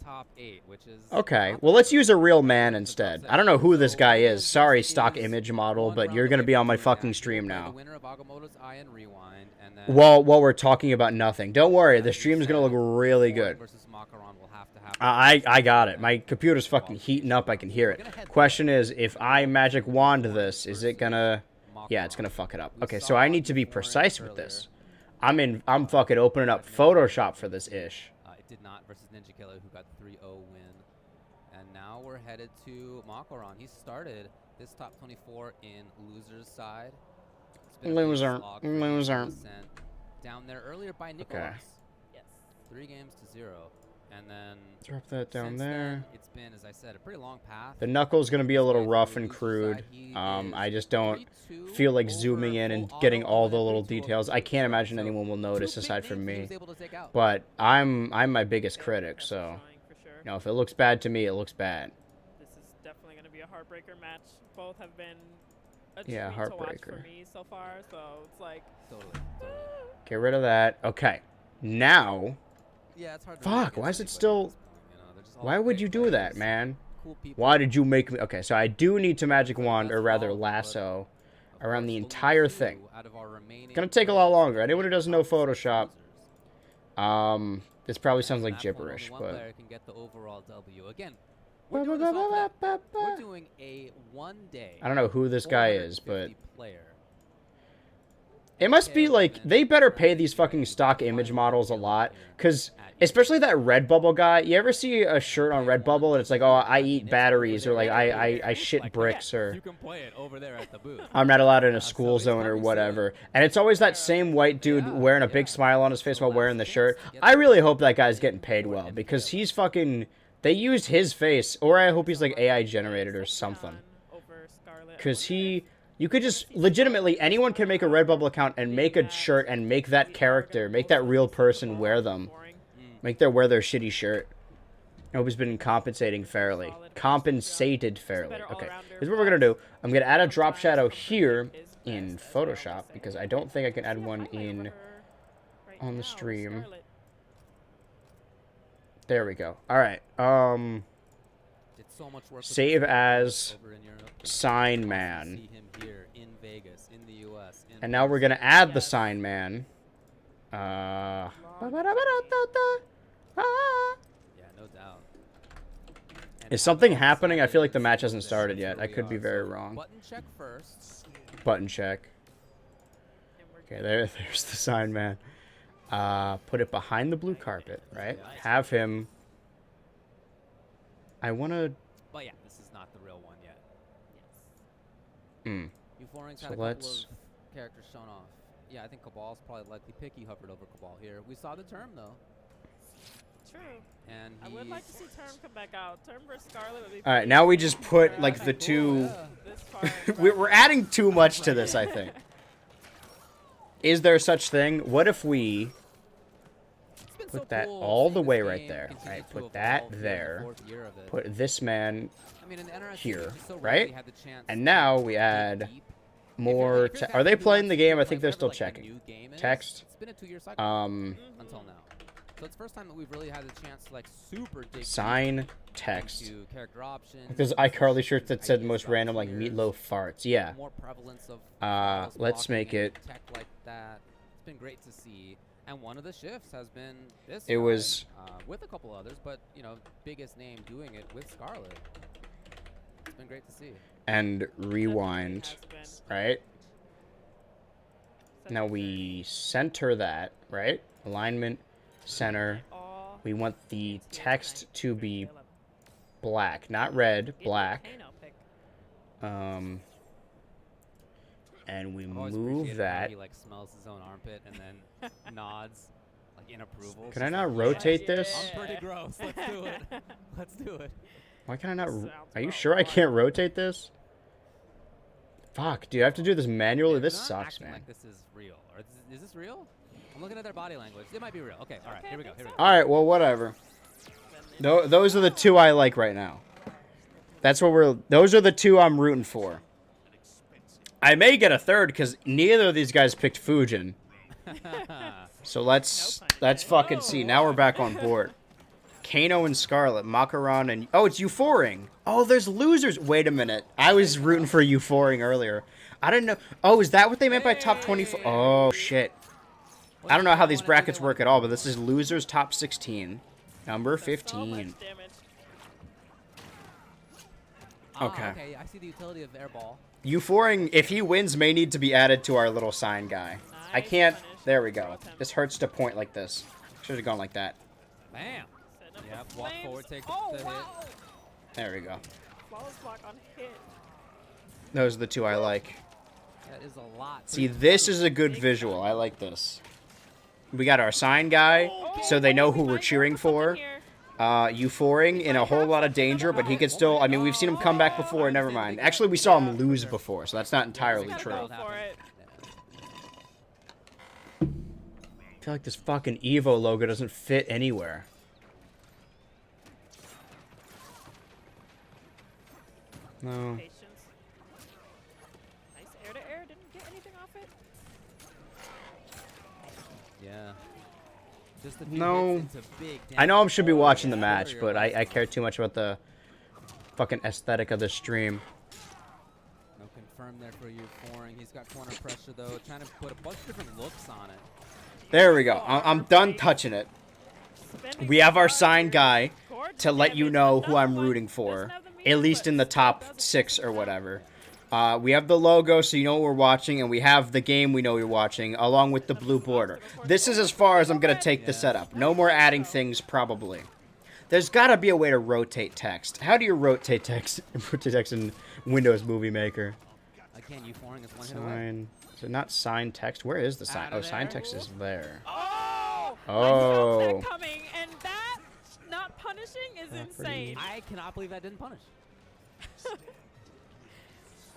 top 8, which is Okay, not well, bad. let's use a real man instead. I don't know who this guy is. Sorry, stock image model, but you're gonna be on my fucking stream now. The winner of Agamotto's Eye and Rewind, and then While we're talking about nothing. Don't worry, the stream's gonna look really good. versus Macaron will have to happen. I got it. My computer's fucking heating up. I can hear it. Question is, if I magic wand this, is it gonna... Yeah, it's gonna fuck it up. Okay, so I need to be precise with this. I'm fucking opening up Photoshop for this ish. It did not versus Ninja Killer, who got 3-0 win. And now we're headed to Macaron. He started this top 24 in loser's side. It's been a big Loser. slog for him to Loser. ascend. Down there earlier by Nicholas. Yes. 3 games to 0. And then Drop that down since there. then, it's been, as I said, a pretty long path. The knuckle's gonna be a little Guy rough from the and loser crude. side, he I is just don't 3-2 feel like over zooming in and full getting auto all the and little 3-2 details. over I can't Jukes. imagine So anyone will notice two big aside from names he me. was able to take out. But I'm my biggest critic, That's so trying for sure. you know, if it looks bad to me, it looks bad. This is definitely going to be a heartbreaker match. Both have been a Yeah, treat to watch heartbreaker. for me so far. So it's like, Totally. Get rid of that. Okay, now Yeah, it's hard to Fuck, really why is against it still- anybody at this point, you know? They're just all why would great you do that, players, man? cool people. Why did you make me? Okay, so I do need to magic wand, or That's rather all, but lasso, Of around course, the we'll entire lose thing. 2 out of our remaining Gonna take a lot players. longer. Anyone who doesn't know Photoshop, Losers. this probably sounds At like that point, gibberish, only one but player can get the overall W. Again, we're doing this all today. We're doing a 1-day. I don't know who this guy is, but 450 player. it must be like they better pay these fucking stock image models a lot, cause especially that Redbubble guy. You ever see a shirt on Redbubble and it's like, oh, I eat batteries, or like I shit bricks, or You can play it over there at the booth. I'm not allowed in a school zone or whatever. And it's always that same white dude wearing a big smile on his face while wearing the shirt. I really hope that guy's getting paid well, because he's fucking. They used his face, or I hope he's like AI generated or something. over Scarlet. Because you could just legitimately, anyone can make a Redbubble account and make a shirt and make that character, make that real person wear them. Make them wear their shitty shirt. I hope he's been compensating fairly. Compensated fairly. Okay, here's what we're going to do. I'm going to add a drop shadow here in Photoshop, because I don't think I can add one in on the stream. There we go. Alright, Did so much work with save the as over in Europe. Sign Man. See him here in Vegas, in the US. In And now we're gonna add the Sign Man. Ah. Yeah, no doubt. And Is something how happening? I feel like the match excited hasn't started yet. I we could be are. very So, wrong. Button check first. Button check. Okay, there's the Sign Man. Put it behind the blue carpet, right? Have him. I wanna. But yeah, this is not the real one yet. Hmm. Euphoric's So had a couple let's- of characters shown off. Yeah, I think Cabal's probably likely pick. He hovered over Cabal here. We saw the term though. True. And I would like to see Term come back out. Term versus Scarlet would be. All right, pretty now we insane just put for, like the two. this far in We're front. adding too much to this, I think. Is there such thing? What if we It's been put so that cool all seeing the this way right game there? continue Right, to put that evolve here in the there. 4th year of it. Put this man I mean, in NRSC, here, we so right? rarely had the chance and to now we dig add deep. more. If you're a Are guy they who playing wants the to game? I play think they're whatever, still like, the checking. new game is, Text. It's been a 2-year cycle until now. So it's the first time that we've really had the chance to like super dig deep Sign text. into character options. There's iCarly shirt that said ideas most about random like players, meatloaf farts. Yeah. more prevalence of Let's blocking make and it. tech like that. It's been great to see. And one of the shifts has been this. It guy, was- with a couple others, but you know, biggest name doing it with Scarlet. It's been great to see. And rewind. Definitely has been. Right. Such Now a we center that. Right. Alignment. Center. all We want the tier text tonight to for be Caleb. black, not red. Get the Black. Kano pick. And we I've always move appreciated how that. he like smells his own armpit and then nods like in approval. Can I not rotate this? I'm pretty gross. Let's do it. Let's do it. Why can I not? Sounds Are you about sure I right. can't rotate this? Fuck, dude, I have to do this manually. Yeah, This they're not sucks, acting man. Like this is real. Or is this real? I'm looking at their body language. It might be real. Okay, all right, Okay, here we go. I Here we think go. All right, well, whatever. Those are the two I like right now. That's what we're. Those are the two I'm rooting for. I may get a third because neither of these guys picked Fujin. So let's fucking see. Now we're back on board. Kano and Scarlet, Makaron and oh, it's Euphoring. Oh, there's losers. Wait a minute. I was rooting for Euphoring earlier. I didn't know. Oh, is that what they meant by top 24? Oh shit. I don't know how these brackets work at all, but this is losers top 16, number So much 15. damage. Okay. Okay, I see the utility of airball. Euphoring, if he wins, may need to be added to our little sign guy. I Nice can't. punish. There we go. Throw attempt. This hurts to point like this. Should have gone like that. Bam. Setting up Yep, the walk flames. forward, take Oh, the hit. wow. There we go. Flawless block on hit. Those are the two I like. That is a lot. See, this is a good visual. I like this. We got our sign guy, so they know who we're cheering for. Euphoring in a whole lot of danger, but he could still. I mean, we've seen him come back before. Never mind. Actually, we saw him lose before, so that's not entirely Gotta true. go for it. I feel like this fucking EVO logo doesn't fit anywhere. No. Patience. Nice air to air. Didn't get anything off it. Yeah. Just a few No. hits into big I know I damage. should be Oh, watching the yeah, match, warrior but I left. care too much about the fucking aesthetic of the stream. No confirm there for Euphoring. He's got corner pressure though, trying to put a bunch of different looks on it. There we go. I'm done touching it. Spinning We have our hard. sign guy Gorgeous to let you damage. know who Another I'm one. rooting for, Doesn't have the at meter, least but in the still top does it. 6 or whatever. We have the logo, so you know what we're watching, and we have the game we know you're watching, along with the blue border. This is as far as I'm going to take the setup. No more adding things, probably. There's got to be a way to rotate text. How do you rotate text, rotate text in Windows Movie Maker? Again, Euphoring is one hit away. Sign. Is it not sign text? Where is the sign? Outta Oh, sign there. text is there. Oh! I Oh. felt that coming, and that not punishing is insane. I cannot believe that didn't punish.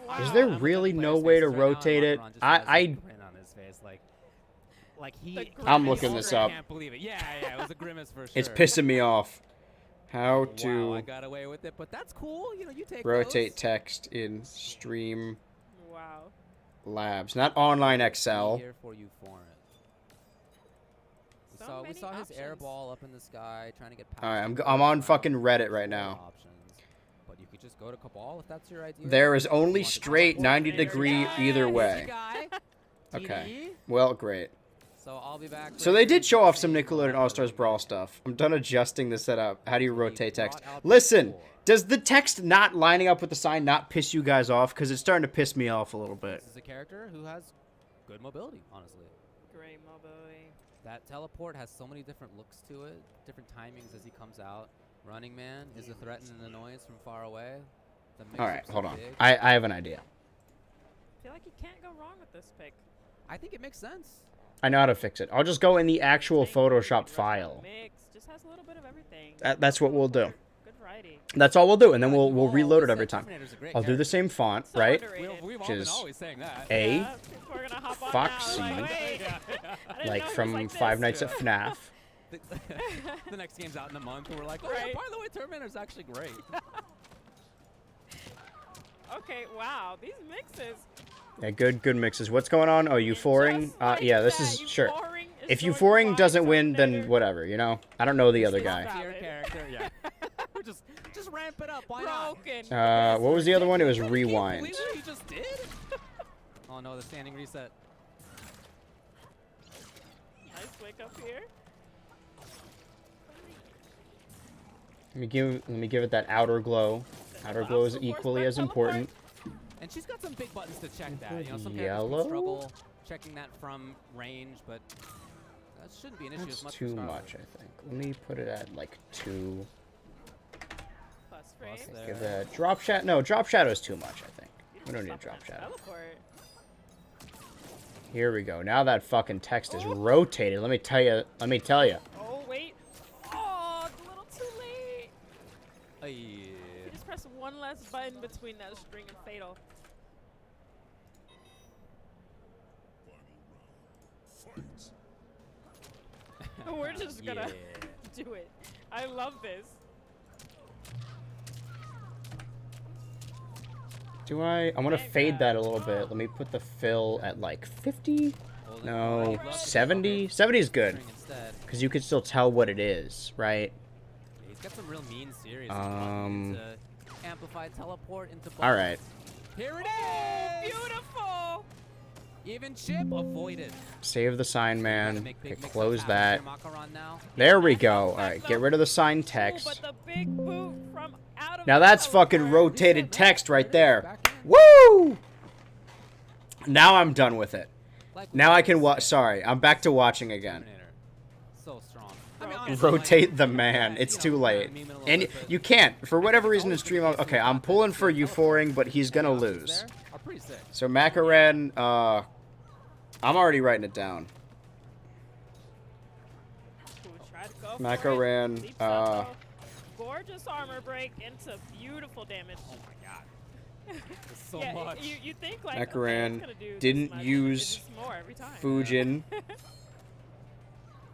Wow. Is there I'm looking at really the no player's way faces to right now, and rotate it? Makaron just has a I grin on his face, like he. The I'm grimace. looking this I up. can't believe it. Yeah, it was a grimace for sure. It's pissing me off. How Wow, I to got away with it, but that's cool. You know, you take rotate those. text in Stream Wow. Labs, not online Be Excel. Here for you for it. So We many saw his air options. ball up in the sky, trying to get. All right, past I'm the on ground. fucking Reddit right More now. Options. But you could just go to Cabal if that's your idea. There is You only want to go straight for it. 90-degree Guy, either here's way. your guy. Okay. TDE. Well, great. So I'll be back. So they did show off some Nickelodeon All-Stars Brawl stuff. I'm done adjusting the setup. How do you rotate text? Listen, does the text not lining up with the sign not piss you guys off? Because it's starting to piss me off a little bit. This is a character who has good mobility, honestly. Great mobility. That teleport has so many different looks to it, different timings as he comes out. Running Man is a threat and an annoyance from far away. The All right, mix-ups hold are on. big. I have an idea. I feel like you can't go wrong with this pick. I think it makes sense. I know how to fix it. I'll just go in the actual Same thing, Photoshop rush file. Mix, just just has a little bit of everything. That's what we'll do. Good variety. That's all we'll do, and then we'll reload it always every said time. Terminator's a great I'll do the character. same font, So right? underrated. We've all Which been is always saying that. A, Yeah, people are gonna hop on Foxy. now, like, wait. I didn't know like he was from like Five this. Nights at FNAF. The next game's out in a month, and we're like, oh, Right. yeah, by the way, Terminator's actually great. Okay, wow, these mixes. Yeah, good mixes. What's going on? Oh, Euphoring? Just like Yeah, this that, is sure. Euphoring is If so Euphoring defined doesn't win, then Terminator. whatever, you know? I don't know the other This guy. tier character, yeah. We're just ramp it up. Why Broken. What was the other one? It was not? Can you Rewind. believe what he just did? Oh no, the standing reset. Nice wake up here. Let me give it that outer glow. Outer glow is Obstacle equally force as teleport. important. And she's got some big buttons to check that. You know, some Yellow? characters can struggle checking that from range, but that shouldn't be an issue That's as much. too for Scarlet. much, I think. Let me put it at like 2. Plus frames. Plus there. Give that drop shadow. No, drop shadow is too much, I think. We don't need a Stop drop that shadow. Teleport. Here we go. Now that fucking text is rotated. Let me tell you. Oh wait. Oh, it's a little too late. Ay. You just press one less button between that string and fatal. We're just gonna do it. I love this. Do I? I want to fade that a little bit. Let me put the fill at like 50. Holding No, right, love to 70. get 70 is good. string instead. Because you can still tell what it is, right? Yeah, he's got some real mean series. To amplify teleport into buttons. Alright. Here it Oh, is. beautiful. Even chip avoided. Save the sign, Gotta man. make big Okay, mix-ups close happen that. for Macaron now. There we go. Alright, get rid of the sign Ooh, text. but the big boot from out of Now the that's fucking teleport. rotated text right there. Back in. Woo! Now I'm done with it. Like we Now I always can watch. say, Sorry, I'm back to watching again. Terminator. So strong. Rotate the man. It's too late. And you can't. For whatever reason in stream, okay, I'm pulling for Euphoring, but he's gonna lose. Are pretty sick. So Macaran, I'm already writing it down. Ooh, tried to go for Macaran, it. Leaps up, though. Gorgeous armor break into beautiful damage. Oh my god. There's so yeah, much. You think like Macaran okay, it's gonna do this didn't much, use it's just more every time. Fujin.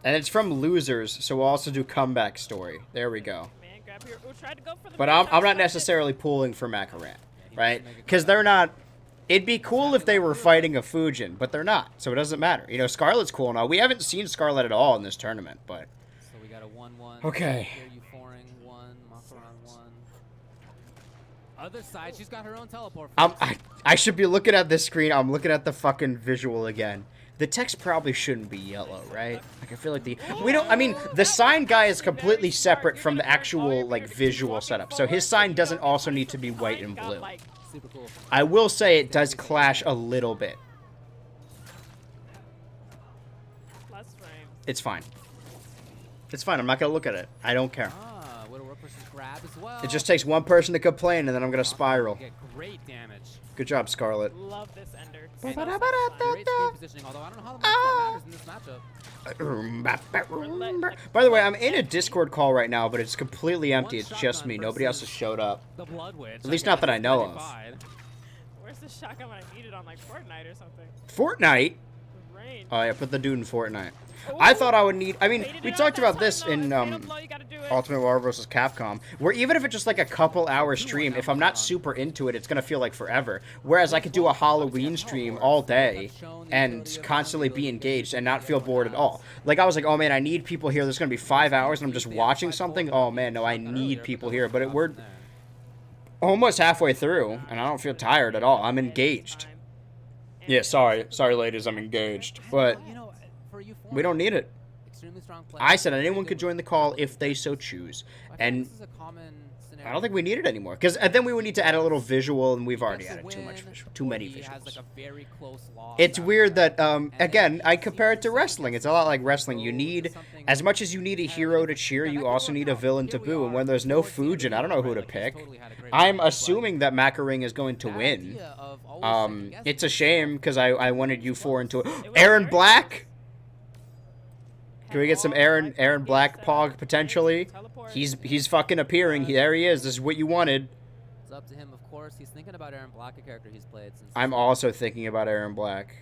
And it's from Losers, so we'll also do Comeback Story. There we go. Man, grab your. Ooh, tried to go for the But big I'm not touch. necessarily pulling for Macaran, right? make a Because they're not... It'd be cool if they were fighting a Fujin, but they're not, so it doesn't matter. You know, Scarlet's cool now. We haven't seen Scarlet at all in this tournament, but... So we got a 1-1. Okay. Here, Euphoring 1, Macaron 1. Other side, she's got her own teleport. I should be looking at this screen. I'm looking at the fucking visual again. The text probably shouldn't be yellow, right? Like, I feel like I mean, the sign guy is completely separate from the actual, like, visual setup. So his sign doesn't also need to be white and blue. Super cool. I will say it does clash a little bit. Plus frame. It's fine. It's fine. I'm not going to look at it. I don't care. Ah, Widow Work versus Grab as well. It just takes one person to complain, and then I'm going to spiral. Get great damage. Good job, Scarlet. Love this ender. Great So screen positioning, although I don't know how much that matters in this matchup. By the way, I'm in a Discord call right now, but it's completely empty. It's just me. Nobody else has showed up. The Blood Witch. At least not that I know of. where's the shotgun when I need it on like Fortnite or something? Fortnite? With range. Oh, yeah, put the dude in Fortnite. I thought I would need... I mean, Baited we it talked out that about this time, in though. It's fatal blow, you gotta do it. Ultimate Warrior vs. Capcom, where even if it's just like a couple hour stream, if I'm not super into it, it's going to feel like forever. Whereas I could do a Halloween stream all day and constantly be engaged and not feel bored at all. Like, I was like, oh man, I need people here. There's going to be 5 hours and I'm just watching something. Oh man, no, I need people here. But we're almost halfway through and I don't feel tired at all. I'm engaged. Yeah, sorry, ladies, I'm engaged. But we don't need it. I said anyone could join the call if they so choose. And I don't think we need it anymore. Because then we would need to add a little visual, and we've already added too many visuals. It's weird that, again, I compare it to wrestling. It's a lot like wrestling. You need, as much as you need a hero to cheer, you also need a villain to boo. And when there's no Fujin, I don't know who to pick. I'm assuming that Macaring is going to win. It's a shame, because I wanted you four into it. Aaron Black? Can we get some Aaron Black Pog potentially? He's fucking appearing. There he is. This is what you wanted. It's up to him, of course. He's thinking about Aaron Black, a character he's played since. I'm also thinking about Aaron Black.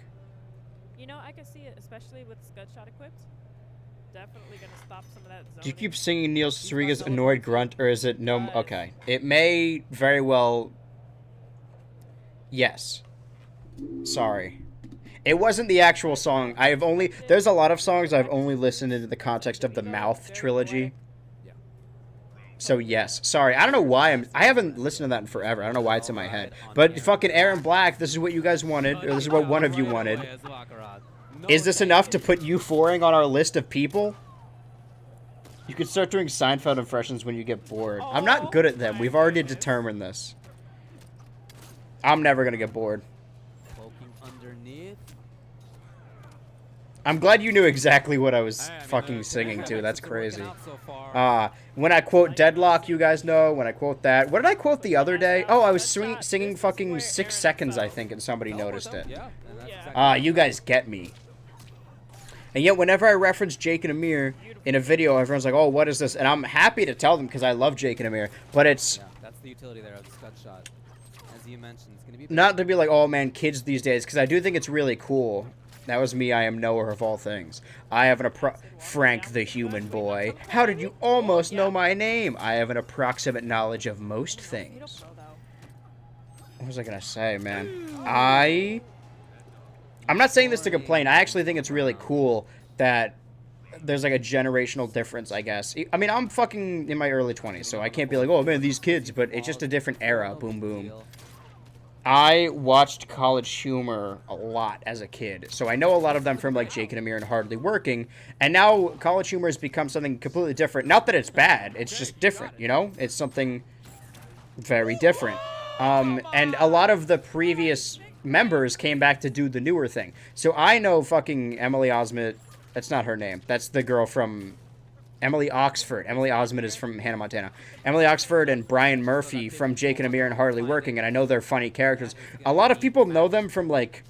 You know, I can see it, especially with Scudshot equipped. Definitely gonna stop some of that zoning. Do you keep singing Neil Sriga's annoyed grunt, or is it no? Okay, it may very well. Yes. Sorry. It wasn't the actual song. There's a lot of songs I've only listened in the context of the Mouth trilogy. So yes, sorry. I don't know why I haven't listened to that in forever. I don't know why it's in my head. But fucking Aaron Black, this is what you guys wanted, or this is what one of you wanted. Is this enough to put you fouring on our list of people? You could start doing Seinfeld impressions when you get bored. I'm not good at them. We've already determined this. I'm never gonna get bored. I'm glad you knew exactly what I was fucking singing to. That's crazy. When I quote Deadlock, you guys know. When I quote that. What did I quote the other day? Oh, I was singing fucking 6 seconds, I think, and somebody noticed it. You guys get me. And yet, whenever I reference Jake and Amir in a video, everyone's like, oh, what is this? And I'm happy to tell them because I love Jake and Amir. But it's... Yeah, that's the utility there of the Scudshot. As you mentioned, it's going to be... Not to be like, oh, man, kids these days. Because I do think it's really cool. That was me, I am knower of all things. I have Frank the human boy. How did you almost know my name? I have an approximate knowledge of most things. What was I gonna say, man? I'm not saying this to complain. I actually think it's really cool that there's like a generational difference, I guess. I mean, I'm fucking in my early 20s, so I can't be like, oh man, these kids, but it's just a different era. Boom, boom. I watched College Humor a lot as a kid, so I know a lot of them from like Jake and Amir and Hardly Working, and now College Humor has become something completely different. Not that it's bad, it's just different, you know? It's something very different. And a lot of the previous members came back to do the newer thing. So I know fucking Emily Osment, that's not her name, that's the girl from... Emily Oxford. Emily Osment is from Hannah Montana. Emily Oxford and Brian Murphy from Jake and Amir and Hardly Working, and I know they're funny characters. A lot of people know them from, like,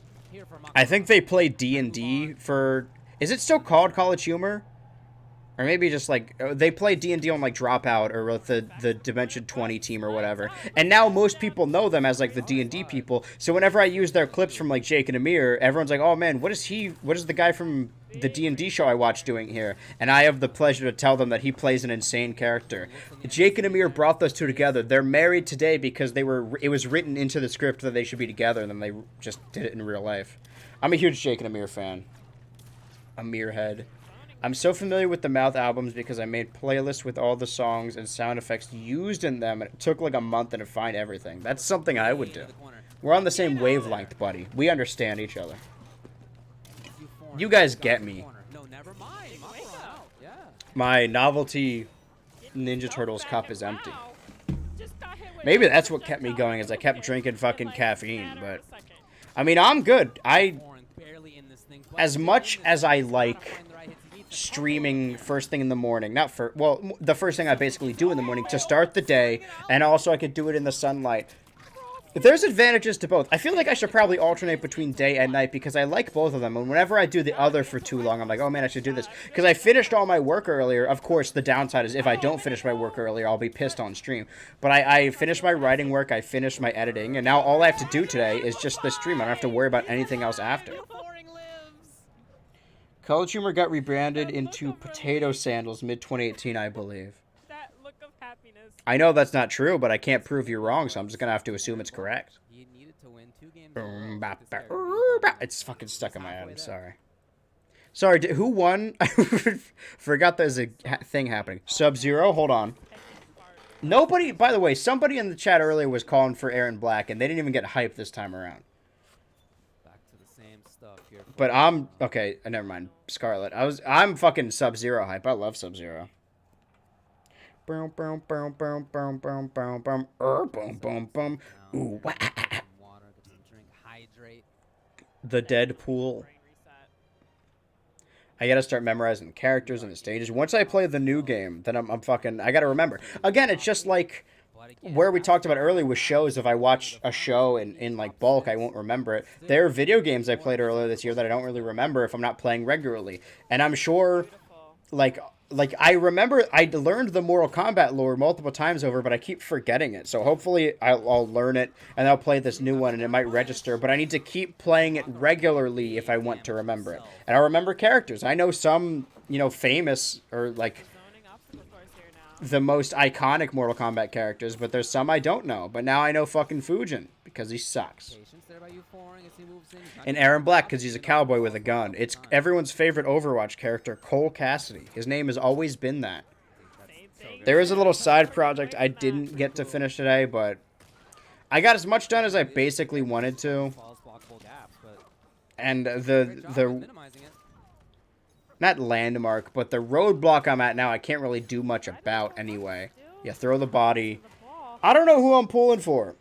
I think they play D&D for... Is it still called College Humor? Or maybe just, like, they play D&D on, like, Dropout or with the Dimension 20 team or whatever. And now most people know them as, like, the D&D people. So whenever I use their clips from, like, Jake and Amir, everyone's like, oh, man, what is the guy from the D&D show I watched doing here? And I have the pleasure to tell them that he plays an insane character. Jake and Amir brought those two together. They're married today because it was written into the script that they should be together, and then they just did it in real life. I'm a huge Jake and Amir fan. Amir head. I'm so familiar with the Mouth albums because I made playlists with all the songs and sound effects used in them, and it took like a month to find everything. That's something I would do. We're on the same wavelength, buddy. We understand each other. You guys get me. My novelty Ninja Turtles cup is empty. Maybe that's what kept me going, is I kept drinking fucking caffeine, but... I mean, I'm good. As much as I like streaming first thing in the morning, the first thing I basically do in the morning to start the day, and also I could do it in the sunlight. There's advantages to both. I feel like I should probably alternate between day and night because I like both of them, and whenever I do the other for too long, I'm like, oh man, I should do this. Because I finished all my work earlier. Of course, the downside is if I don't finish my work earlier, I'll be pissed on stream. But I finished my writing work, I finished my editing, and now all I have to do today is just the stream. I don't have to worry about anything else after. College Humor got rebranded into Potato Sandals mid-2018, I believe. That look of happiness. I know that's not true, but I can't prove you're wrong, so I'm just gonna have to assume it's correct. He needed to win 2 games. It's fucking stuck in my head, I'm sorry. Sorry, who won? I forgot there's a thing happening. Sub-Zero, hold on. Nobody, by the way, somebody in the chat earlier was calling for Aaron Black, and they didn't even get hyped this time around. But I'm okay. Never mind. Scarlet. I'm fucking Sub-Zero hype. I love Sub-Zero. Boom, boom, boom, boom, boom, boom, boom, boom, boom, boom, boom. Ooh, wah. The Deadpool. I gotta start memorizing characters and the stages. Once I play the new game, then I'm fucking. I gotta remember. Again, it's just like where we talked about earlier with shows. If I watch a show in like bulk, I won't remember it. There are video games I played earlier this year that I don't really remember if I'm not playing regularly. And I'm sure like I remember I learned the Mortal Kombat lore multiple times over, but I keep forgetting it. So hopefully I'll learn it and I'll play this new one and it might register. But I need to keep playing it regularly if I want to remember it. And I'll remember characters. I know some, you know, famous or like Zoning obstacle course here now. the most iconic Mortal Kombat characters, but there's some I don't know. But now I know fucking Fujin because he sucks. Patience there by Euphoric as he moves in. He's not And gonna Aaron go Black wide. because he's a cowboy with a gun. It's everyone's favorite Overwatch character, Cole Cassidy. His name has always been that. Same thing. There is a little side project I didn't get to finish today, but I got as much done as I basically wanted to. Falls blockable gaps, but And great job the of minimizing it. not landmark, but the roadblock I'm at now, I can't really do much about anyway. Yeah, throw the body. The ball. I don't know who I'm pulling for.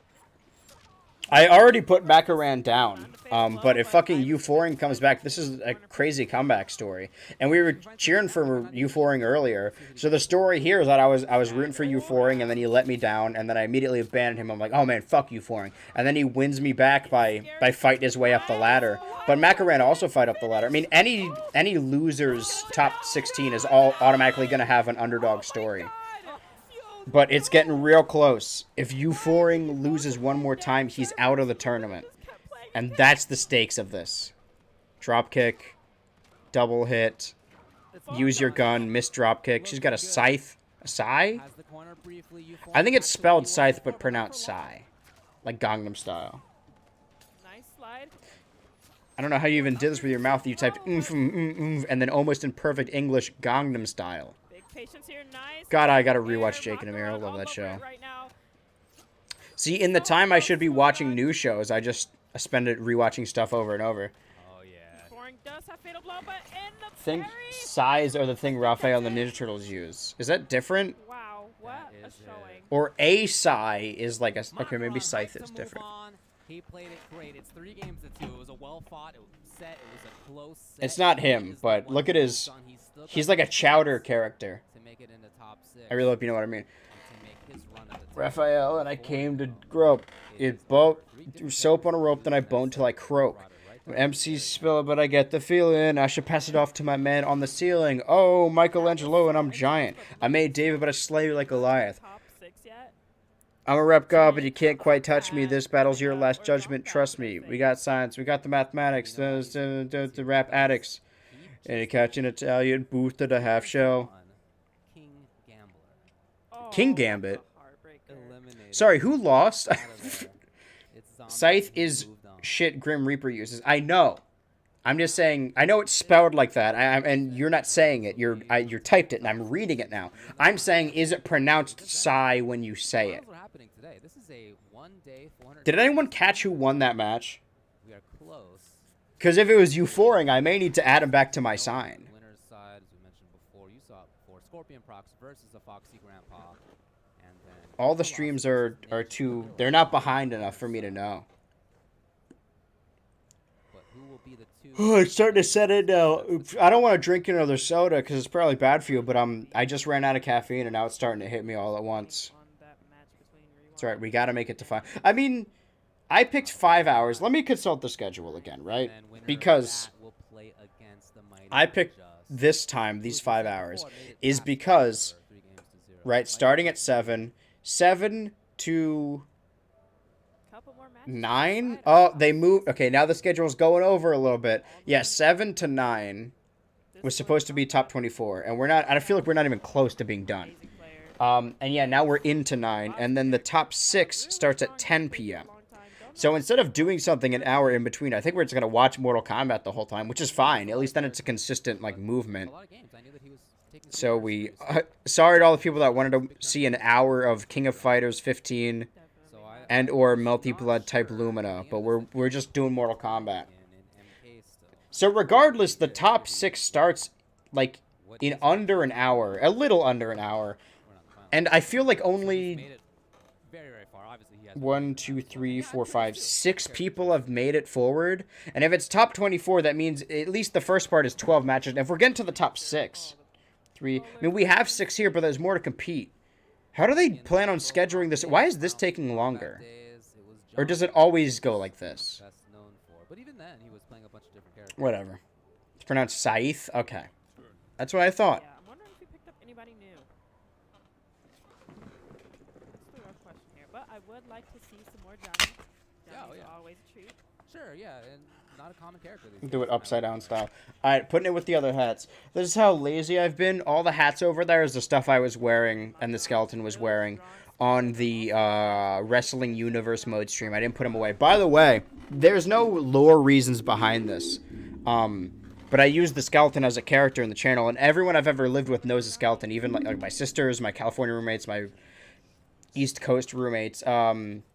I already put Macaran down, but if fucking Euphoric comes back, this is a crazy comeback story. And we were cheering for Euphoric earlier, so the story here is that I was rooting for Euphoric, and then he let me down, and then I immediately abandoned him. I'm like, oh man, fuck Euphoric. And then he wins me back by fighting his way up the ladder. But Macaran also fight up the ladder. I mean, any loser's top 16 is all automatically going to have an underdog story. But it's getting real close. If Euphoric loses one more time, he's out of the tournament. And that's the stakes of this. Drop kick, double hit, use your gun, miss drop kick. She's got a scythe. A sai? Has the corner briefly. Euphoric I think it's actually spelled looks scythe, for but pronounced sai. Like Gangnam Style. Nice slide. I don't know how you even did this with your mouth. You typed and then almost in perfect English, Gangnam Style. Big patience here. Nice. God, I gotta Here, rewatch Jake and Mako Amir. I on love all that over show. it right now. See, in the time I should be watching new shows, I spend it rewatching stuff over and over. Oh yeah. Euphoric does have fatal blow, but in the Think parry. size are the thing Raphael and the Ninja Turtles use. Is that different? Wow, what That a is it. showing. Or a sai is like a... Okay, maybe Macaron scythe breaks is the move different. on. He played it great. It's 3 games to 2. It was a well fought. It was set. It was a close set. It's not He him, is the but one look at who his... moved on. He's still He's got like a the chowder chance character. to make it into top 6. I really hope you know what I mean. and to make his run at the top. Raphael and I came to grope. It boat threw soap on a rope, then I boned till I croak. MC spill it, but I get the feeling I should pass it off to my man on the ceiling. Oh, Michelangelo, and I'm giant. I made David, but I slay you like Goliath. Top 6 yet? I'm a rep god, but you can't quite touch me. This battle's your last judgment. Trust me. We got science. We got the mathematics. The rap addicts. And you catch an Italian booth to the half shell. King Gambler. Oh, King Gambit. that's a heartbreaker. Eliminated. Sorry, who lost? Out of there. It's zombie. Scythe He is moved on. shit Grim Reaper uses. I know. I'm just saying. I know it's spelled like that, and you're not saying it. You're typed it, and I'm reading it now. I'm saying, is it pronounced "sigh" when you say it? Finals are happening today. This is a 1-day 400. Did anyone catch who won that match? We are close. Because if it was Euphoric, I may need to add him back to my sign. Winner's side, as we mentioned before, you saw it before. Scorpion Prox versus the Foxy Grandpa. And then All the streams are too. They're not behind enough for me to know. But who will be the two? Oh, it's starting to set in now. I don't want to drink another soda because it's probably bad for you. But I just ran out of caffeine and now it's starting to hit me all at once. On that match between Rewind. That's right. We got to make it to 5. I mean, I picked 5 hours. Let me consult the schedule again, right? And winner of Because that will play against the Mighty I picked Ninjas. this time, these Who, as 5 we said hours, before, made it is past because, for 3 games to 0. right, Mighty starting at Ninjas 7 to Couple more matches. 9. Friday. Oh, they moved. Okay, now the schedule's going over a little bit. Yeah, 7 to 9 This was supposed to be top 24, and we're not. I feel like we're not even close to being done. amazing player. And yeah, now we're into 9, and then the top 6 starts at 10 p.m. Long time. Don't So instead of doing something an hour in between, I think we're just gonna watch Mortal Kombat the whole time, which is fine. At least then it's a consistent like movement. A lot of games. I knew that he was taking So serious we, seriously. sorry to all the people that wanted to see an hour of King of Fighters 15 So I- and I or was Melty not Blood type sure Lumina, at the but end of we're this just doing Mortal Kombat. in MK still. So regardless, the top 6 starts like in under an hour, a little under an hour, We're not in the finals. and I feel like So he's only made it very, very far. Obviously, he has 1, 2, 3, 4, 5, 6 people have made it forward. And if it's top 24, that means at least the first part is 12 matches. And if we're getting to the top 6, 3, I mean, we have 6 here, but there's more to compete. How do they plan on scheduling this? Why is this taking longer? Or does it always go like this? Best known for. But even then, he was playing a bunch of different characters. Whatever. It's pronounced Scythe? Okay. That's what I thought. Yeah, would like to see some more Johnny. Johnny's yeah. always a treat. Sure, yeah, and not a common character. These Do days, it upside down style. All right, putting it with the other hats. This is how lazy I've been. All the hats over there is the stuff I was wearing and the skeleton was wearing on the Wrestling Universe mode stream. I didn't put them away. By the way, there's no lore reasons behind this. But I use the skeleton as a character in the channel, and everyone I've ever lived with knows the skeleton, even like my sisters, my California roommates, my East Coast roommates.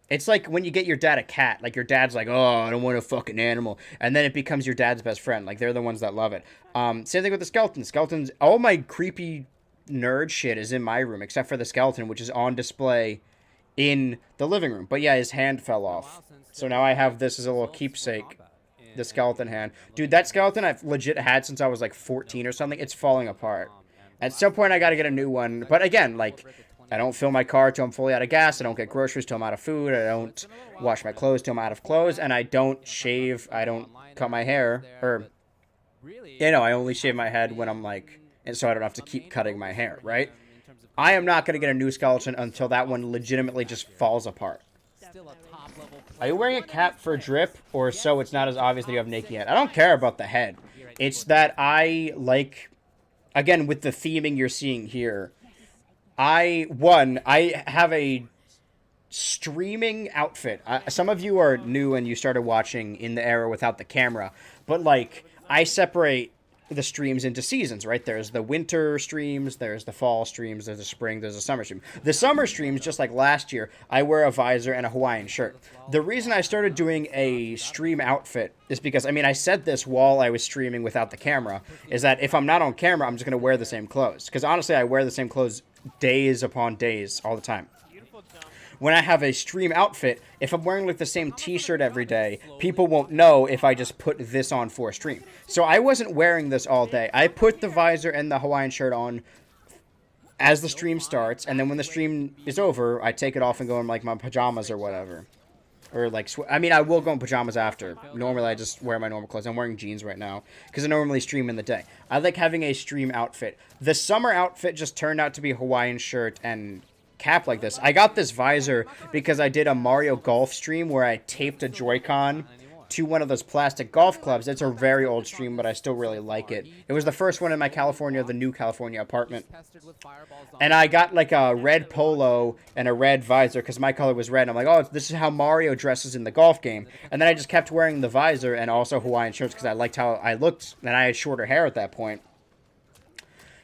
It's like when you get your dad a cat. Like, your dad's like, oh, I don't want a fucking animal. And then it becomes your dad's best friend. Like, they're the ones that love it. Same thing with the skeleton. Skeletons, all my creepy nerd shit is in my room, except for the skeleton, which is on display in the living room. But yeah, his hand fell off. So now I have this as a little keepsake. The skeleton hand. Dude, that skeleton I've legit had since I was like 14 or something. It's falling apart. At some point, I got to get a new one. But again, like, I don't fill my car till I'm fully out of gas. I don't get groceries till I'm out of food. I don't wash my clothes till I'm out of clothes. And I don't shave. I don't cut my hair. Or, you know, I only shave my head when I'm like, and so I don't have to keep cutting my hair, right? I am not going to get a new skeleton until that one legitimately just falls apart. Are you wearing a cap for drip, or so it's not as obvious that you have naked head? I don't care about the head. It's that I like, again, with the theming you're seeing here, I have a streaming outfit. Some of you are new and you started watching in the era without the camera, but like, I separate the streams into seasons, right? There's the winter streams, there's the fall streams, there's the spring, there's the summer stream. The summer streams, just like last year, I wear a visor and a Hawaiian shirt. The reason I started doing a stream outfit is because, I mean, I said this while I was streaming without the camera, is that if I'm not on camera, I'm just going to wear the same clothes. Because honestly, I wear the same clothes days upon days all the time. When I have a stream outfit, if I'm wearing like the same t-shirt every day, people won't know if I just put this on for a stream. So I wasn't wearing this all day. I put the visor and the Hawaiian shirt on as the stream starts, and then when the stream is over, I take it off and go in like my pajamas or whatever. Or like, I mean, I will go in pajamas after. Normally, I just wear my normal clothes. I'm wearing jeans right now because I normally stream in the day. I like having a stream outfit. The summer outfit just turned out to be a Hawaiian shirt and cap like this. I got this visor because I did a Mario Golf stream where I taped a Joy-Con to one of those plastic golf clubs. It's a very old stream, but I still really like it. It was the first one in my the new California apartment. And I got like a red polo and a red visor because my color was red. And I'm like, oh, this is how Mario dresses in the golf game. And then I just kept wearing the visor and also Hawaiian shirts because I liked how I looked, and I had shorter hair at that point.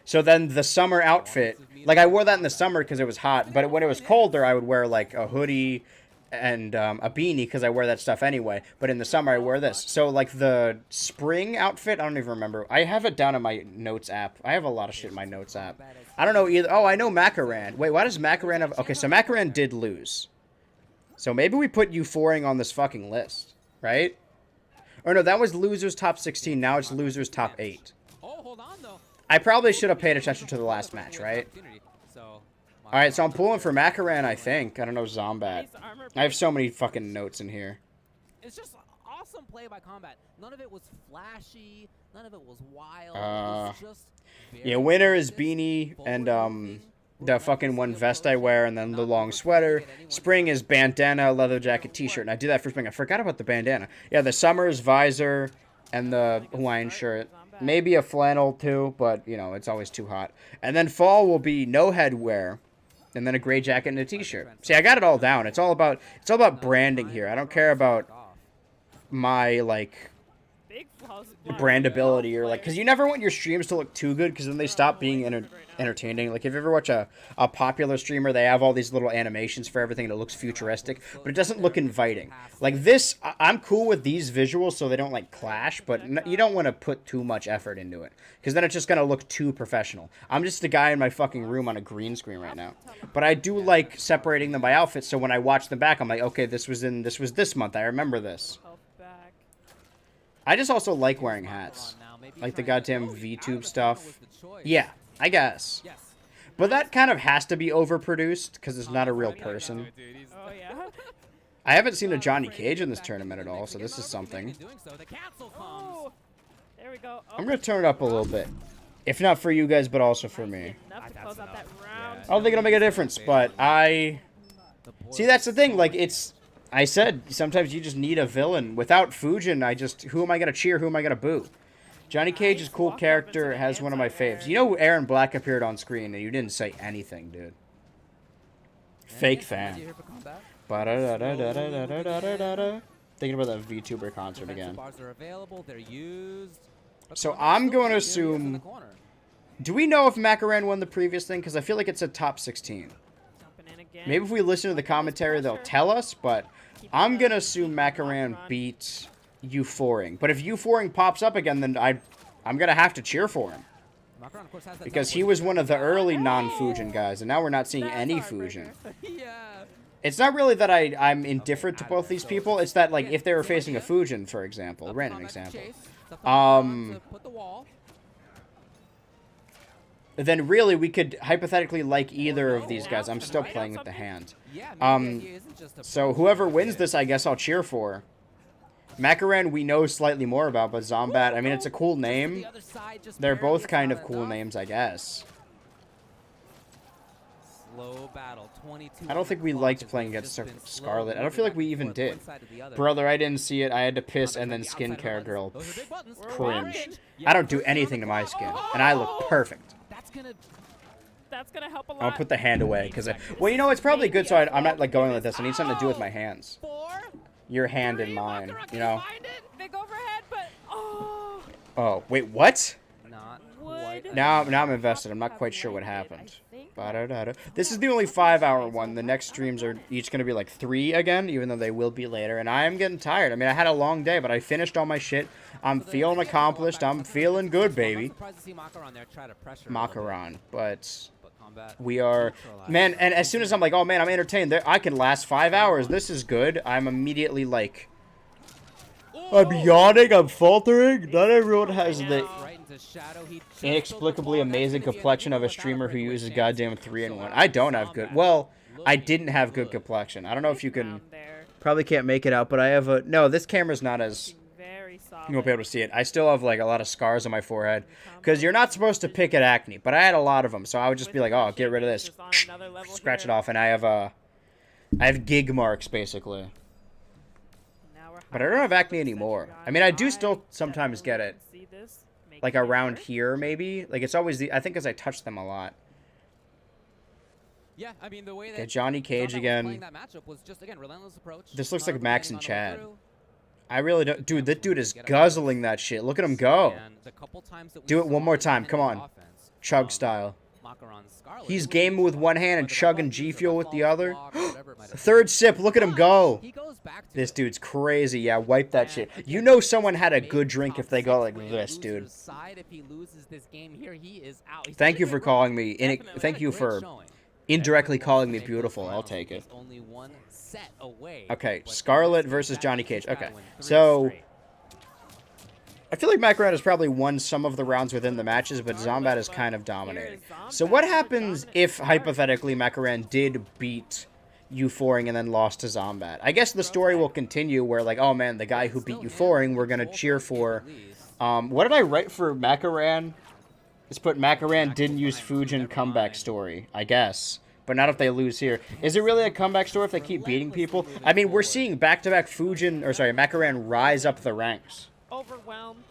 So then the summer outfit, like I wore that in the summer because it was hot, but when it was colder, I would wear like a hoodie and a beanie because I wear that stuff anyway. But in the summer, I wear this. So like the spring outfit, I don't even remember. I have it down in my notes app. I have a lot of shit in my notes app. I don't know either. Oh, I know Macaran. Wait, why does Macaran have... Okay, so Macaran did lose. So maybe we put Euphoring on this fucking list, right? Or no, that was losers top 16. Now it's losers top 8. I probably should have paid attention to the last match, right? Alright, so I'm pulling for Macaran, I think. I don't know, Zombat. I have so many fucking notes in here. It's just awesome play by Combat. None of it was flashy. None of it was wild. It was just yeah, winter is beanie and the fucking one vest I wear and then the long sweater. Spring is bandana, leather jacket, t-shirt. And I do that for spring. I forgot about the bandana. Yeah, the summer is visor and the Hawaiian shirt. Maybe a flannel too, but you know, it's always too hot. And then fall will be no headwear, and then a gray jacket and a t-shirt. See, I got it all down. It's all about branding here. I don't care about my like brandability or like, because you never want your streams to look too good because then they stop being entertaining. Like if you ever watch a popular streamer, they have all these little animations for everything and it looks futuristic, but it doesn't look inviting. Like this, I'm cool with these visuals so they don't like clash, but you don't want to put too much effort into it because then it's just gonna look too professional. I'm just a guy in my fucking room on a green screen right now, but I do like separating them by outfits, so when I watch them back I'm like, okay, this was this month, I remember this. I just also like wearing hats. Like the goddamn VTube stuff. Yeah, I guess. But that kind of has to be overproduced because it's not a real person. Oh, yeah. I haven't seen a Johnny Cage in this tournament at all, so this is something. Oh, there we go. Oh, I'm going to turn it up a little bit. If not for you guys, but also for me. enough to close out that round. I don't think it'll make a difference, but I See, that's the thing. Like, it's... I said, sometimes you just need a villain. Without Fujin, who am I going to cheer? Who am I going to boo? Johnny Cage is a cool character, has one of my faves. You know Aaron Black appeared on screen, and you didn't say anything, dude. Fake fan. Thinking about that VTuber concert again. So I'm going to assume... Do we know if Macaran won the previous thing? Because I feel like it's a top 16. Maybe if we listen to the commentary, they'll tell us, but I'm going to assume Macaran beat Euphoring. But if Euphoring pops up again, then I'm going to have to cheer for him. Because he was one of the early non-Fujin guys, and now we're not seeing any Fujin. It's not really that I'm indifferent to both these people. It's that, like, if they were facing a Fujin, for example, random example, then really we could hypothetically like either of these guys. I'm still playing with the hand. So whoever wins this, I guess I'll cheer for. Macaran we know slightly more about, but Zombat, I mean, it's a cool name. They're both kind of cool names, I guess. I don't think we liked playing against Scarlet. I don't feel like we even did. Brother, I didn't see it. I had to piss and then skincare girl. Cringe. I don't do anything to my skin, and I look perfect. That's gonna help a lot. I'll put the hand away, because well, you know, it's probably good so I'm not, like, going like this. I need something to do with my hands. Your hand in mine, you know? Big overhead, but oh, wait, what? wood. Now I'm invested. I'm not quite sure what happened. This is the only 5-hour one. The next streams are each going to be like 3 again, even though they will be later. And I am getting tired. I mean, I had a long day, but I finished all my shit. I'm feeling accomplished. I'm feeling good, baby. Macaron, but we are... Man, and as soon as I'm like, oh man, I'm entertained, I can last 5 hours. This is good. I'm immediately like... I'm yawning, I'm faltering. Not everyone has the inexplicably amazing complexion of a streamer who uses goddamn 3-in-1. I don't have good... Well, I didn't have good complexion. I don't know if you can... Probably can't make it out, but I have a... No, this camera's not as... You won't be able to see it. I still have, like, a lot of scars on my forehead. Because you're not supposed to pick at acne, but I had a lot of them, so I would just be like, oh, get rid of this. Scratch it off, and I have gig marks, basically. But I don't have acne anymore. I mean, I do still sometimes get it. Like, around here, maybe. Like, it's always I think because I touch them a lot. Yeah, I mean, the way that okay, Johnny Cage again. This looks like Max and Chad. I really don't... Dude, that dude is guzzling that shit. Look at him go. Do it one more time. Come on. Chug style. He's gaming with one hand and chugging G Fuel with the other. Third sip. Look at him go. This dude's crazy. Yeah, wipe that shit. You know someone had a good drink if they go like this, dude. Thank you for calling me. Thank you for indirectly calling me beautiful. I'll take it. Okay, Scarlet versus Johnny Cage. Okay, so... I feel like Macaron has probably won some of the rounds within the matches, but Zombat is kind of dominating. So what happens if, hypothetically, Macaron did beat Euphoring and then lost to Zombat? I guess the story will continue where, like, oh man, the guy who beat Euphoring, we're going to cheer for. What did I write for Macaron? Let's put Macaron didn't use Fujin comeback story, I guess. But not if they lose here. Is it really a comeback story if they keep beating people? I mean, we're seeing back-to-back Macaron rise up the ranks. Overwhelmed.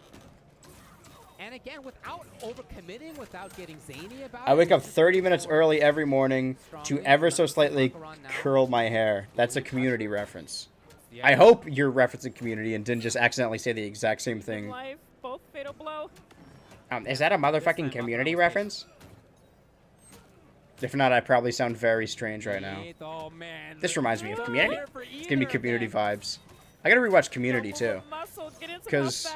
And again, without overcommitting, without getting zany about it. I wake up 30 minutes early every morning to ever so slightly curl my hair. That's a Community reference. I hope you're referencing Community and didn't just accidentally say the exact same thing. Both fatal blow. Is that a motherfucking Community reference? If not, I probably sound very strange right now. This reminds me of Community. It's giving me Community vibes. I gotta rewatch Community too, because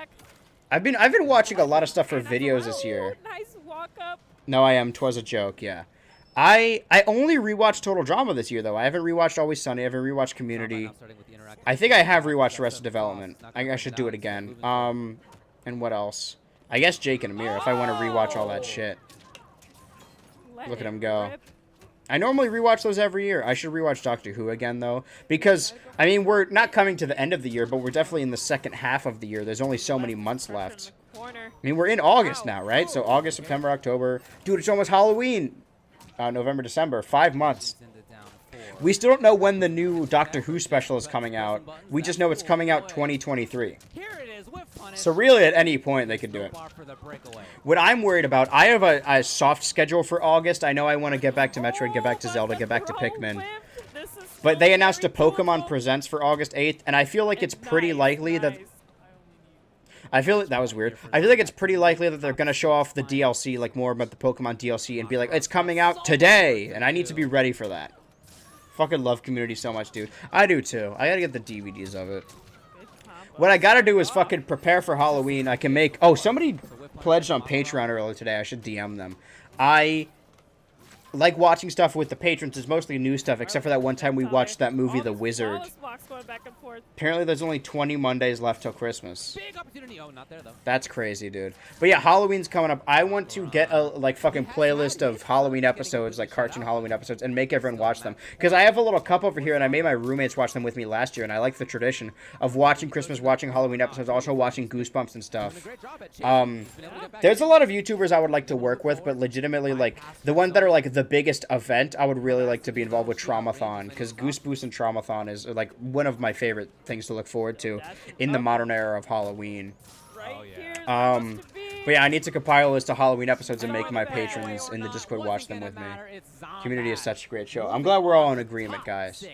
I've been watching a lot of stuff for videos this year. Nice walk up. No, I am. 'Twas a joke. Yeah, I only rewatched Total Drama this year though. I haven't rewatched Always Sunny. I haven't rewatched Community. I think I have rewatched Arrested Development. I should do it again. And what else? I guess Jake and Amir if I want to rewatch all that shit. Look at him go. I normally rewatch those every year. I should rewatch Doctor Who again, though. Because, I mean, we're not coming to the end of the year, but we're definitely in the second half of the year. There's only so many months left. I mean, we're in August now, right? So August, September, October. Dude, it's almost Halloween. November, December. 5 months. We still don't know when the new Doctor Who special is coming out. We just know it's coming out 2023. Here it is with punish. So really, at any point, they could do So it. far for the breakaway. What I'm worried about, I have a soft schedule for August. I know I want to get back to Metroid, get back to Zelda, get back to Pikmin. But they announced a Pokemon Presents for August 8th, and I feel like it's pretty likely that... I feel like that was weird. I feel like it's pretty likely that they're going to show off the DLC, like more about the Pokemon DLC, and be like, it's coming out today, and I need to be ready for that. Fucking love Community so much, dude. I do too. I gotta get the DVDs of it. What I gotta do is fucking prepare for Halloween. I can make... Oh, somebody pledged on Patreon earlier today. I should DM them. I like watching stuff with the patrons. It's mostly new stuff, except for that one time we watched that movie, The Wizard. Apparently, there's only 20 Mondays left till Christmas. Big opportunity. Oh, not there though. That's crazy, dude. But yeah, Halloween's coming up. I want to get a like fucking playlist of Halloween episodes, like cartoon Halloween episodes, and make everyone watch them. Because I have a little cup over here, and I made my roommates watch them with me last year, and I like the tradition of watching Christmas, watching Halloween episodes, also watching Goosebumps and stuff. There's a lot of YouTubers I would like to work with, but legitimately, like, the ones that are, like, the biggest event, I would really like to be involved with Traumathon, because Goose Boost and Traumathon is, like, one of my favorite things to look forward to in the modern era of Halloween. But yeah, I need to compile a list of Halloween episodes and make my patrons in the Discord watch them with me. Community is such a great show. I'm glad we're all in agreement, guys.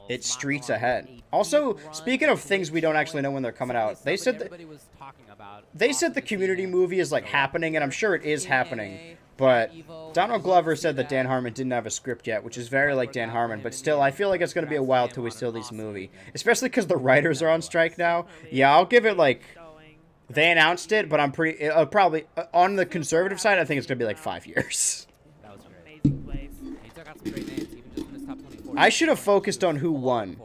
It's streets ahead. Also, speaking of things we don't actually know when they're coming out, they said the Community movie is like happening, and I'm sure it is happening. But Donald Glover said that Dan Harmon didn't have a script yet, which is very like Dan Harmon. But still, I feel like it's going to be a while till we see this movie. Especially because the writers are on strike now. Yeah, I'll give it like... They announced it, but I'm pretty... probably... on the conservative side, I think it's going to be like 5 years. That was great. Amazing place. He took out some great names, even just in his top 24. I should have focused on who won.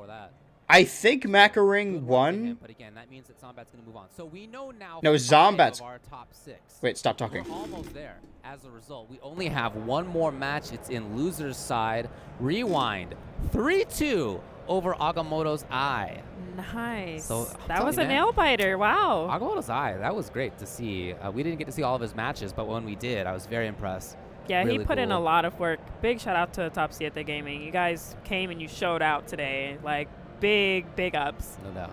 I think Macaring won. But again, that means that Zombat's going to move on. So we know now... No, Zombat's... Our top 6. Wait, stop talking. We're almost there. As a result, we only have one more match. It's in loser's side. Rewind. 3-2 over Agamotto's Eye. Nice. So, that was a nail biter. Wow. Agamotto's Eye. That was great to see. We didn't get to see all of his matches, but when we did, I was very impressed. Yeah, really he put in cool. a lot of work. Big shout out to Top Siete Gaming. You guys came and you showed out today. Like, big ups. No doubt.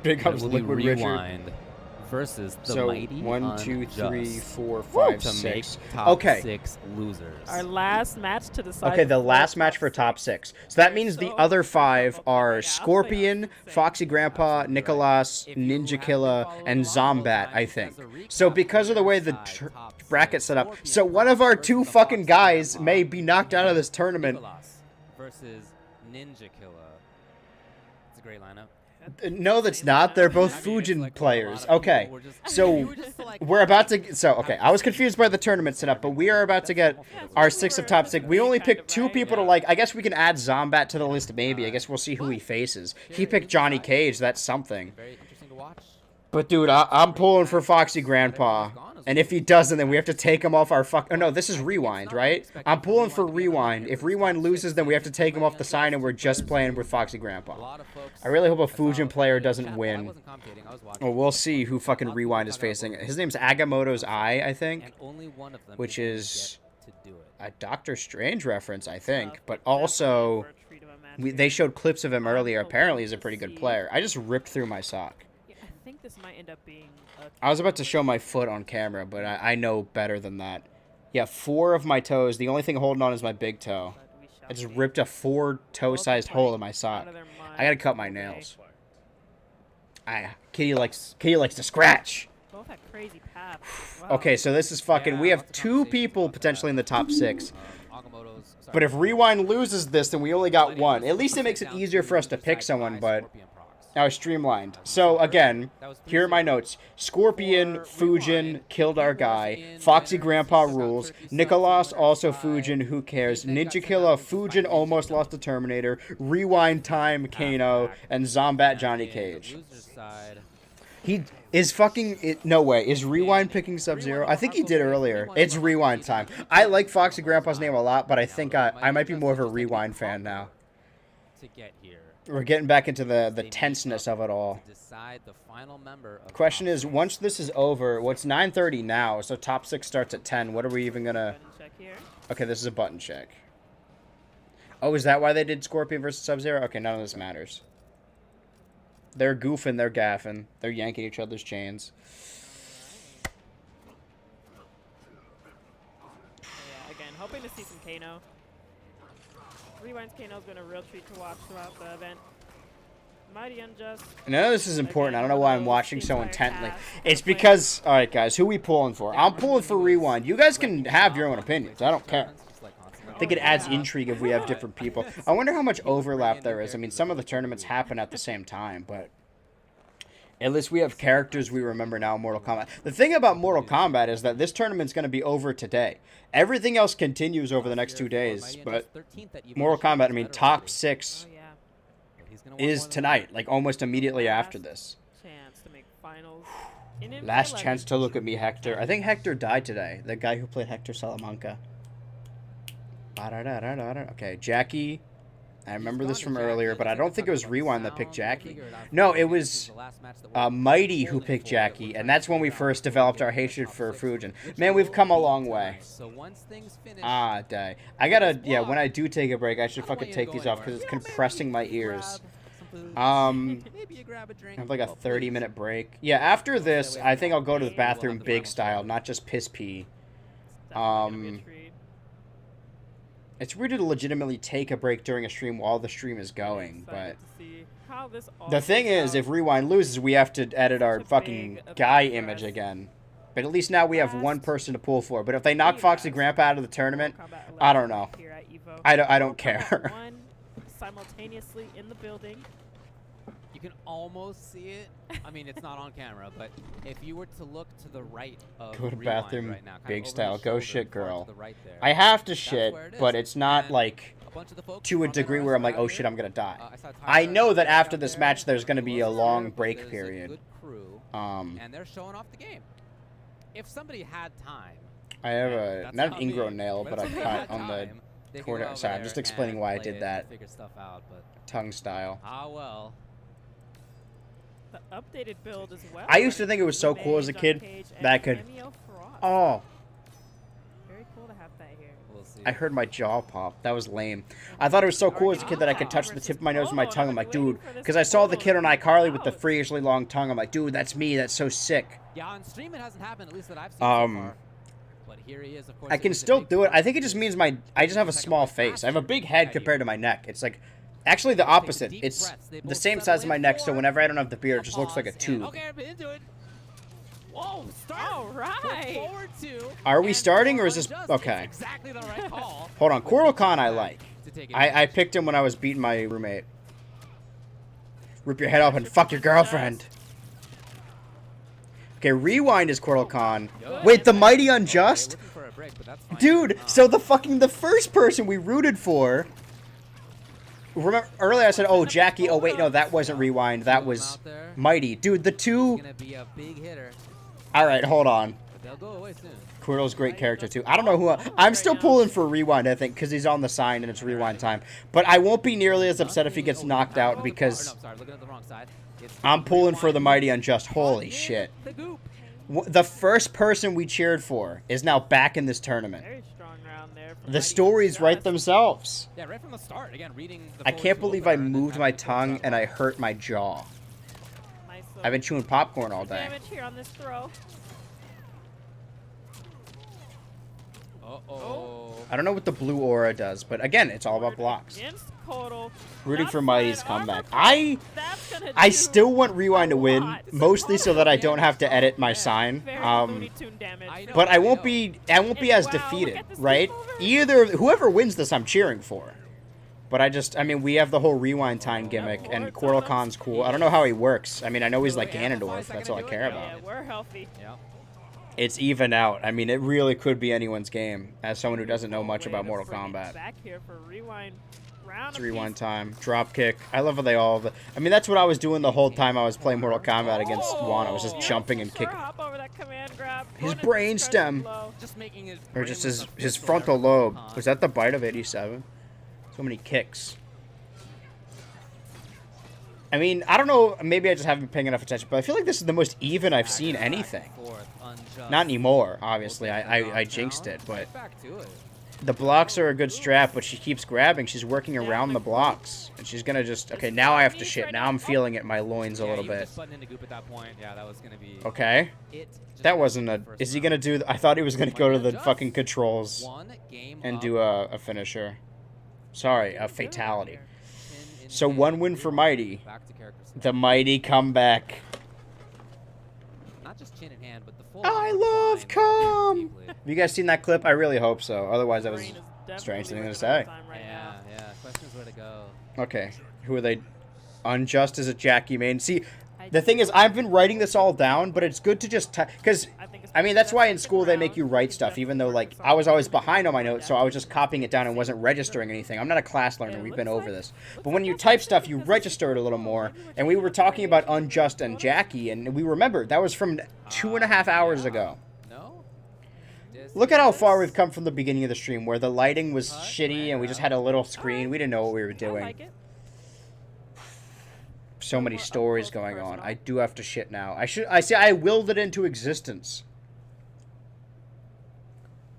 Big ups, Liquid Liquid Richard. Rewind versus the So, mighty 1, 2, 3, Unjust 4, 5, to 6. make top Okay. 6 losers. Our last match to decide. Okay, the last match for top 6. So that means the other 5 are Scorpion, Foxy Grandpa, Nicholas, Ninja Killa, and Zombat, I think. So because of the way the bracket's set up, so one of our 2 fucking guys may be knocked out of this tournament. Nicholas versus Ninja Killa. It's a great lineup. No, that's not. They're both Fujin players. Okay, so we're about to... So, okay, I was confused by the tournament setup, but we are about to get our 6 of top 6. We only picked 2 people to like... I guess we can add Zombat to the list, maybe. I guess we'll see who he faces. He picked Johnny Cage. That's something. Very interesting to watch. But, dude, I'm pulling for Foxy Grandpa. And if he doesn't, then we have to take him off our Oh, no, this is Rewind, right? I'm pulling for Rewind. If Rewind loses, then we have to take him off the sign, and we're just playing with Foxy Grandpa. I really hope a Fujin player doesn't win. Well, we'll see who fucking Rewind is facing. His name's Agamotto's Eye, I think. Which is a Doctor Strange reference, I think. But also, they showed clips of him earlier. Apparently, he's a pretty good player. I just ripped through my sock. I think this might end up being. I was about to show my foot on camera, but I know better than that. Yeah, 4 of my toes. The only thing holding on is my big toe. I just ripped a 4-toe-sized hole in my sock. I gotta cut my nails. Kitty likes to scratch. Both had crazy paths. Wow. Okay, so this is fucking... We have 2 people potentially in the top 6. But if Rewind loses this, then we only got 1. At least it makes it easier for us to pick someone, but... Now it's streamlined. So, again, here are my notes. Scorpion, Fujin, killed our guy. Foxy Grandpa rules. Nicholas, also Fujin, who cares. Ninja Killa, Fujin almost lost to Terminator. Rewind time, Kano. And Zombat, Johnny Cage. He is fucking... No way. Is Rewind picking Sub-Zero? I think he did earlier. It's Rewind time. I like Foxy Grandpa's name a lot, but I think I might be more of a Rewind fan now. We're getting back into the tenseness of it all. The question is, once this is over, well, it's 9:30 now, so top 6 starts at 10. What are we even gonna... Okay, this is a button check. Oh, is that why they did Scorpion versus Sub-Zero? Okay, none of this matters. They're goofing, they're gaffing. They're yanking each other's chains. Yeah, again, hoping to see some Kano. Rewind's Kano's been a real treat to watch throughout the event. Mighty Unjust. None of this is important. I don't know why I'm watching so entire intently. cast, It's they're because, all right, guys, who we pulling for? I'm pulling for Rewind. You guys can have your own opinions. I don't care. I think it adds intrigue if we have different people. I wonder how much overlap there is. I mean, some of the tournaments happen at the same time, but at least we have characters we remember now in Mortal Kombat. The thing about Mortal Kombat is that this tournament's going to be over today. Everything else continues over the next 2 days, but Mortal Kombat, I mean, top 6 Oh, yeah. is tonight, like almost immediately after this. Chance to make finals. In Infinite Last Legends. chance to look at me, Hector. I think Hector died today. The guy who played Hector Salamanca. Okay, Jackie. I remember this from earlier, but I don't think it was Rewind that picked Jackie. No, it was Mighty who picked Jackie, and that's when we first developed our hatred for Fujin. Man, we've come a long way. So once things finish, Ah, day. I gotta, yeah, when I do take a break, I should fucking take these off because it's compressing my ears. maybe you grab a drink. I have like a 30-minute break. Yeah, after this, I think I'll go to the bathroom big style, not just piss pee. Definitely gonna be a treat. It's weird to legitimately take a break during a stream while the stream is going, but Excited to see how this all the thing plays is, out. if Rewind loses, we have to edit our Such a fucking big guy event for image us. again. But at least now we have one Last person to pull for. But if they knock three Foxy rounds Grandpa out of the tournament, Mortal Kombat I don't know. 11 here at EVO. I don't Mortal Kombat care. 1 simultaneously in the building. You can almost see it. I mean, it's not on camera, but if you were to look to the right of Go to Rewind bathroom, right now, kind of big over style. his Go shoulder, shit, far to girl. the right there, I have to that's shit, where it but is. it's not And like a bunch of the folks to a from degree NRS where I'm like, out oh here, shit, I'm gonna die. I saw I Tyler know that out after this there, match, there's gonna be a close long there, but break there's a period. good crew, and they're showing off the game. If somebody had time, I have and a that's not an not ingrown me, nail, but but I if they cut had on the time, they could corner. go over Sorry, I'm there just explaining and why I play did it, that. figure stuff out, but Tongue style. well. The updated build as well. I used to think it was so cool as a kid that I could. Oh, Very cool to have that here. We'll see. I heard my jaw pop. That was lame. I thought it was so cool as a kid that I could touch the tip of my nose with my tongue. I'm like, dude, because I saw the kid on iCarly with the freakishly long tongue. I'm like, dude, that's me. That's so sick. Yeah, on stream it hasn't happened, at least that I've seen so far. But here he is, of course. I it can was a still big do it. drop. I think it just means I just have a small face. I have a big head compared to my neck. It's like actually the opposite. It's the same size as my neck. So whenever I don't have the beard, it just looks like a tube. Okay, I've been into it. Whoa, start. All right. Forward to. Are we and starting, or is Just this- it's okay. Exactly the right call. Hold on, But Coral he Khan took I time like. to take I advantage. picked him when I was beating my roommate. Rip your head off and fuck your girlfriend. Okay, Rewind is Coral Khan. Wait, the Mighty Unjust? Looking for a break, but that's fine. Dude, so the first person we rooted for. Remember earlier I said, oh, Jackie. Oh wait, no, that wasn't Rewind. That was Mighty. Dude, the two. Gonna be a big hitter, All right, hold on. but they'll go away soon. Quirtle's great character too. I don't know who. I'm still pulling for Rewind, I think, because he's on the sign and it's Rewind time. But I won't be nearly as upset if he gets knocked out because No, sorry, looking at the wrong side. It's I'm pulling for the Rewind Mighty Unjust. Holy in shit. The goop. The first person we cheered for is now back in this tournament. Very strong round there. from The Mighty stories write Unjust. themselves. Yeah, right from the start. Again, reading the I forward can't two believe I opener and then moved having my the forward tongue shot and I block. hurt my jaw. Nice I've been chewing popcorn all day. damage here on this throw. Uh-oh. I don't know what the blue aura does, but again, it's all about blocks. Against Kotal. Rooting for Left Mighty's side comeback. armor That's gonna I do still want Rewind to a win, lot. mostly so that I don't have to edit my sign. Very Looney Tune damage. I know. But I won't be as Wow, look defeated, at this right? takeover. Either whoever wins this, I'm cheering for. But I mean, we have the whole Rewind time gimmick, and Coral Khan's cool. I don't know how he works. I mean, I know he's like Ganondorf. That's all I care Yeah, about. we're healthy. Yeah. It's even out. I mean, it really could be anyone's game. As someone who doesn't know much Way about to Mortal bring it Kombat. Back here for rewind. Round It's of Rewind peace. time. Drop kick. I love how they all. I mean, that's what I was doing the whole time I was playing Mortal Kombat against Juan. I was just Oh, jumping and sure, kicking. hop over that command grab. His Going into brain this stem. blow. Just making his Or brain just look his official frontal there for lobe. Khan. Was that the bite of 87? So many kicks. I mean, I don't know. Maybe I just haven't been paying enough attention, but I feel like this is the most even I've seen anything. Forth, unjust. Not anymore, obviously. Will get the I knockdown. jinxed it, but Right back to it. The blocks are a good strat, but she keeps grabbing. She's working around the blocks. And she's gonna just... Okay, now I have to shit. Now I'm feeling it in my loins a little bit. Just button into goop at that point. Yeah, that was gonna be Okay. it. Just That like wasn't the a... first Is he round. gonna do... I thought he was gonna go to the Just fucking controls one game and up. do a finisher. Sorry, a fatality. Chin in So hand, one win for rewind, Mighty. Back to character select. The mighty comeback. Not just chin in hand, but the full. I on love recline while cum! deeply. Have you guys seen that clip? I really hope so. Otherwise, that was Brain is definitely strange thing to working say. overtime right Yeah, now. yeah. Question is where to go. Okay. Who are they? Unjust as a Jackie main. See, the thing is, I've been writing this all down, but it's good to just... Because, I mean, that's why in school they make you write stuff, even though, like, I was always behind on my notes, so I was just copying it down and wasn't registering anything. I'm not a class learner. We've been over this. But when you type stuff, you register it a little more. And we were talking about Unjust and Jackie, and we remembered that was from 2.5 hours ago. No. Look at how far we've come from the beginning of the stream, where the lighting was shitty and we just had a little screen. We didn't know what we were I doing. like it. So many stories going on. I do have to shit now. I willed it into existence.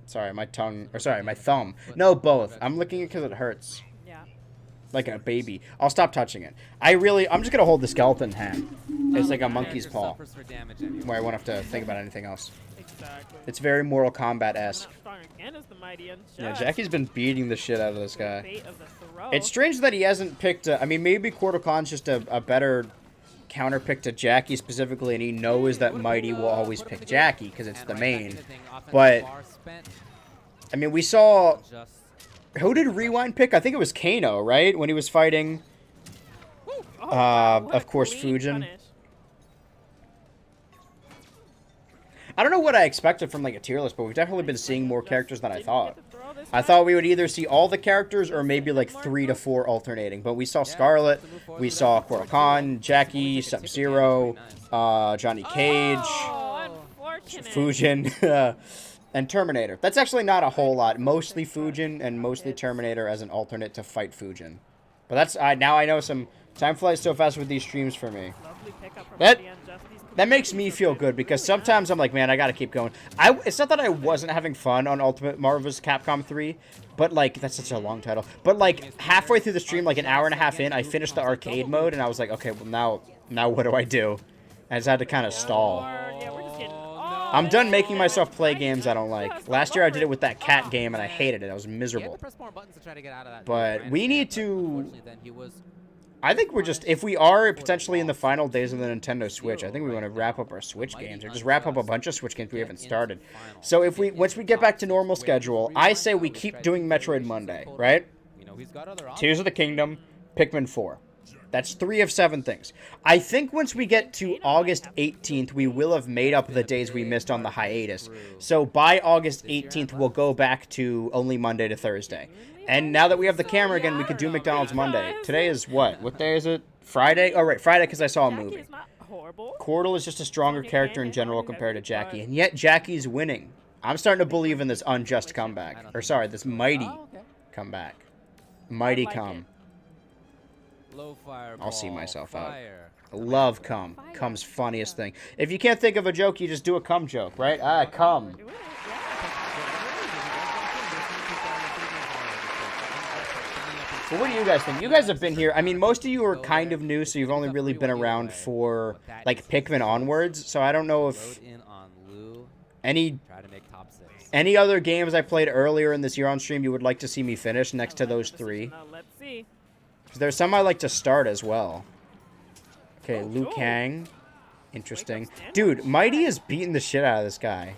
Sorry, my tongue, or sorry, my thumb. No, both. I'm licking it because it hurts. Yeah. Like a baby. I'll stop touching it. I'm just gonna hold the skeleton hand. It's like a monkey's paw, Suffers for damage anyway. where I won't have to think about anything else. Exactly. It's very Mortal Kombat-esque. Not strong again as the mighty Unjust. Yeah, Jackie's been beating the shit out of this guy. Bait of the throw. It's strange that he hasn't picked. I mean, maybe Khan's just a better counter pick to Jackie specifically, and he knows that Mighty will always pick Jackie because it's And the right back main. into thing, offensive But bar spent, I mean, we saw just who did Rewind pick? I think it was Kano, right? When he was fighting, Oh, wow, what of a course, clean Fujin. punish. I don't know what I expected from like a tier list, but we've definitely been seeing more characters than I Didn't thought. get to throw this I time. thought we would either see all the characters or maybe like 3 to 4 alternating. But we saw Scarlet, we saw Khan, Jackie, Sub-Zero, Johnny Cage, Oh, unfortunate. Fujin, and Terminator. That's actually not a whole lot. Mostly Fujin and mostly Terminator as an alternate to fight Fujin. But that's now I know some time flies so fast with these streams for me. Lovely pickup from That- Mighty Unjust. These That makes me completely feel forbidden. good because Really sometimes I'm like, man, I gotta keep going. It's not that I wasn't having fun on Ultimate Marvel's Capcom 3, but like, that's such a long title. But like, halfway through the stream, like an hour and a half in, I finished the arcade mode and I was like, okay, well now what do I do? I just had to kind of stall. Yeah, we're just getting. I'm done making myself play games I don't like. Last year I did it with that cat game and I hated it. I was he had to miserable. press more buttons to try to get out of that But grand we stand, need but to- unfortunately then he was I think we're just, if we are potentially in the final days of the Nintendo Switch, I think we want to wrap up our Switch games, or just wrap up a bunch of Switch games we haven't started. So if once we get back to normal schedule, I say we keep doing Metroid Monday, right? you know, he's got other Tears of the Kingdom, Pikmin 4. That's 3 of 7 things. I think once we get to August 18th, we will have made up the days we missed on the hiatus. So by August 18th, we'll go back to only Monday to Thursday. And now that we have the camera again, we could do McDonald's Monday. Today is what? What day is it? Friday? Oh, right, Friday because I saw a Jackie movie. is not horrible. Cordell is just a stronger character in general compared to Jackie, and yet Jackie's winning. I'm starting to believe in this unjust comeback. Or sorry, this mighty Oh, okay. comeback. Mighty like come. Low fire I'll see ball, myself out. fire. Love cum. Cum's funniest thing. If you can't think of a joke, you just do a cum joke, right? Ah, cum. Doing it, yeah. Well, what do you guys think? You guys have been here. I mean, most of you are kind of new, so you've only really been around for, like, Pikmin onwards. So I don't know if Load in on Lou, any try to make top 6. other games I played earlier in this year on stream you would like to see me finish next to those 3. Now let's see. 'Cause there's some I like to start as well. Okay, Liu oh. Kang. Interesting. Dude, Mighty is beating the shit out of this guy.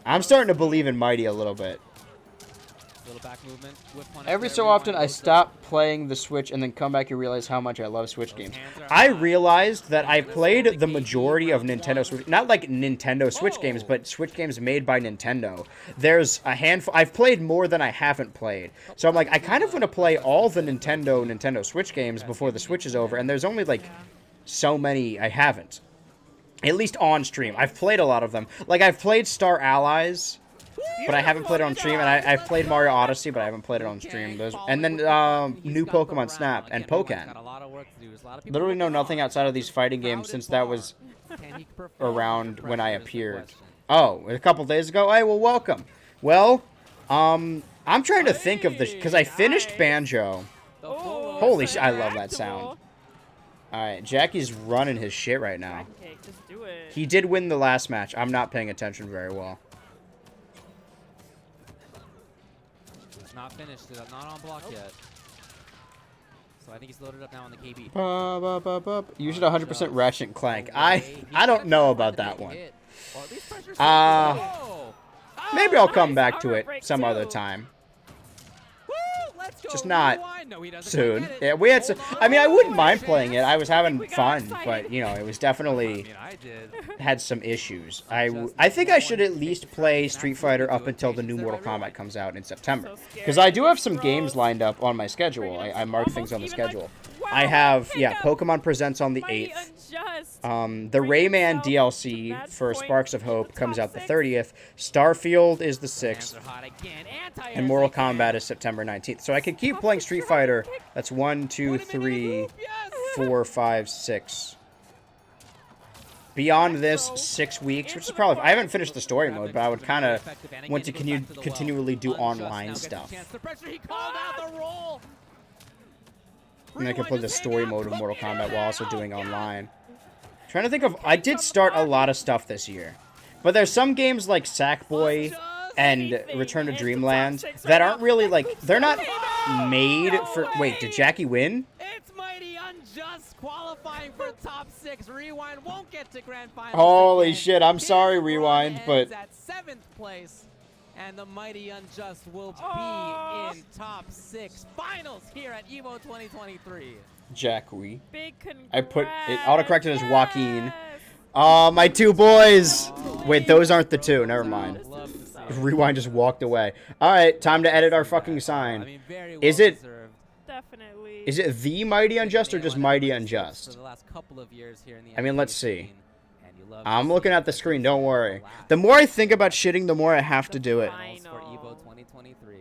I'm starting to believe in Mighty a little bit. Little back movement. Whip one Every after so everyone often, I goes stop playing the Switch and then come back and realize how much I love Switch games. hands are I high. realized that I played the majority of Nintendo Switch, not like Nintendo Switch games, but Switch games made by Nintendo. There's a handful. I've played more than I haven't played. So I'm like, I kind of want to play all the Nintendo Switch games before the Switch is over, and there's only like so many I haven't. At least on stream. I've played a lot of them. Like, I've played Star Allies, but I haven't played it on stream, and I've played Mario Odyssey, but I haven't played it on stream. And then new Pokemon Snap and Pokken. Literally know nothing outside of these fighting games since that was around when I appeared. Oh, a couple days ago? Hey, well, welcome. Well, I'm trying to think of the because I finished Banjo. The full Holy so shit! I love that sound. All right, Jackie's running his shit right now. Okay, just do it. He did win the last match. I'm not paying attention very well. It's not finished. It's not on block yet. So I think he's loaded up now on the KB. You should 100% Ratchet and Clank. I don't know about that one. Maybe I'll come back to it some other time. Just not soon. Yeah, we had some. I mean, I wouldn't mind playing it. I was having fun, but you know, it was definitely had some issues. I think I should at least play Street Fighter up until the new Mortal Kombat comes out in September, because I do have some games lined up on my schedule. I mark things on the schedule. I have Pokemon Presents on the 8th. The Rayman DLC for Sparks of Hope comes out the 30th. Starfield is the 6th. And Mortal Kombat is September 19th. So I can keep playing Street Fighter. That's 1, 2, 3, 4, 5, 6. Beyond this, 6 weeks, which is probably... I haven't finished the story mode, but I would kind of want to continually do online stuff. And I can play the story mode of Mortal Kombat while also doing online. Trying to think of... I did start a lot of stuff this year. But there's some games like Sackboy and Return to Dreamland that aren't really like... They're not made for... Wait, did Jackie win? It's Mighty Unjust qualifying for top 6. Rewind won't get to grand finals. Holy shit, I'm sorry, Rewind, but... At 7th place. And the Mighty Unjust will be in top 6 finals here at EVO 2023. Jackie. Big congrats. I put it autocorrected as Joaquin. Oh, my 2 boys. Wait, those aren't the 2. Never mind. Rewind just walked away. All right, time to edit our fucking sign. I mean, very well Is it? deserved. Definitely. Is it the Mighty Unjust or just Mighty Unjust? For the last couple of years here in the I mean, let's NBA see. scene, and you love I'm to looking see at the screen. Don't it worry. collapse. The more I think about shitting, the more I have to do it. Finals for Final. EVO 2023.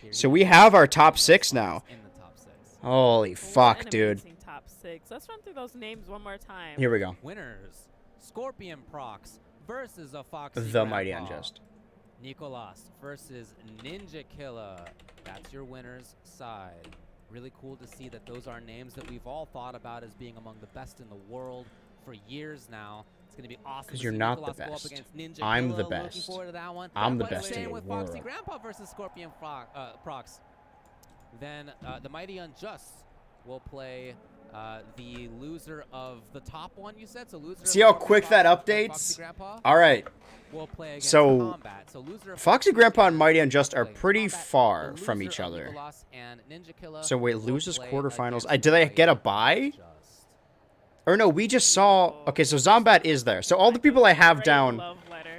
Here So you we go. have our top 6 now. In the top 6. Holy What fuck, an dude. amazing top 6. Let's run through those names one more time. Here we go. Winners: Scorpion Prox versus a Fox. The Mighty Unjust. Nicolas versus Ninja Killer. That's your winner's side. Really cool to see that those are names that we've all thought about as being among the best in the world for years now. It's going to be awesome. 'Cause to you're see not the Nicolas go up best. against Ninja I'm Killer. the Looking best. forward to that one. I'm the But best in staying the with Foxy world. Grandpa versus Scorpion Prox. Then the Mighty Unjust will play the loser of the top one, you said? So loser See of how Scorpion quick that Prox and updates? Foxy Grandpa All right. will play against So, Combat. So loser of Foxy Grandpa and Mighty Unjust are play pretty Combat. far The from loser each of other. Nicolas and Ninja Killer So wait, will loses play quarterfinals. against Did they Mighty get a bye? Unjust. Or no, we just saw... Okay, so Zombat is there. So all the people I have Great down... love letter.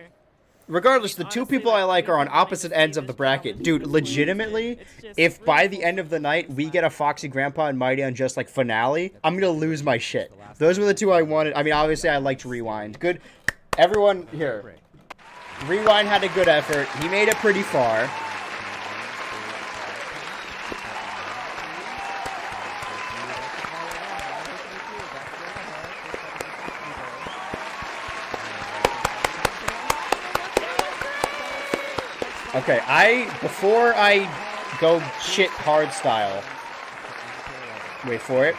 Regardless, the 2 Honestly, people I like are on people like opposite to ends see of the this bracket. drama. Dude, legitimately, It's just if really by the cool end to of the see night this we get a happen. Foxy Grandpa and Mighty Unjust like finale, I'm gonna lose my shit. Those were the 2 I wanted. I mean, obviously I liked Rewind. Good. Everyone here. Rewind had a good effort. He made it pretty far. Okay, before I go shit hard style, wait for it.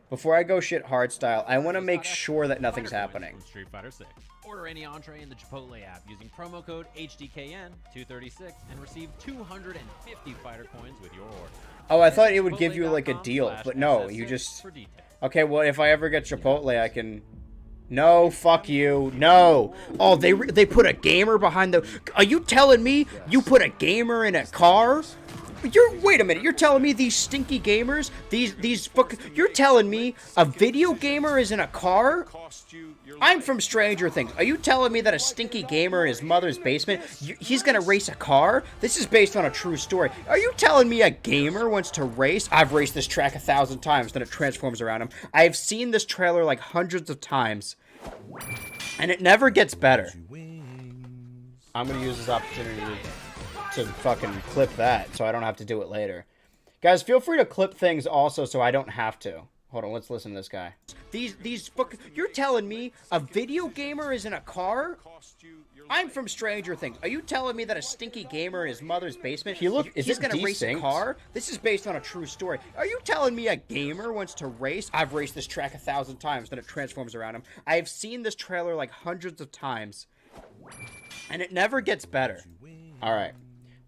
Before I go shit hard style, I want to make sure that nothing's happening. Street Fighter 6. Order any entree in the Chipotle app using promo code HDKN236 and receive 250 fighter coins with your order. Oh, I thought it would give you like a deal, but no, you just... For details. Okay, well, if I ever get Chipotle, I can... No, fuck you. No. Oh, they put a gamer behind the... Are you telling me you put a gamer in a car? Wait a minute. You're telling me these stinky gamers, you're telling me a video gamer is in a car? I'm from Stranger Things. Are you telling me that a stinky gamer in his mother's basement, he's gonna race a car? This is based on a true story. Are you telling me a gamer wants to race? I've raced this track 1,000 times, then it transforms around him. I've seen this trailer like hundreds of times, and it never gets better. I'm gonna use this opportunity to fucking clip that so I don't have to do it later. Guys, feel free to clip things also so I don't have to. Hold on, let's listen to this guy. You're telling me a video gamer is in a car? I'm from Stranger Things. Are you telling me that a stinky gamer in his mother's basement? Is this gonna race a desynced? car? This is based on a true story. Are you telling me a gamer wants to race? I've raced this track 1,000 times, then it transforms around him. I have seen this trailer like hundreds of times, and it never gets better. All right,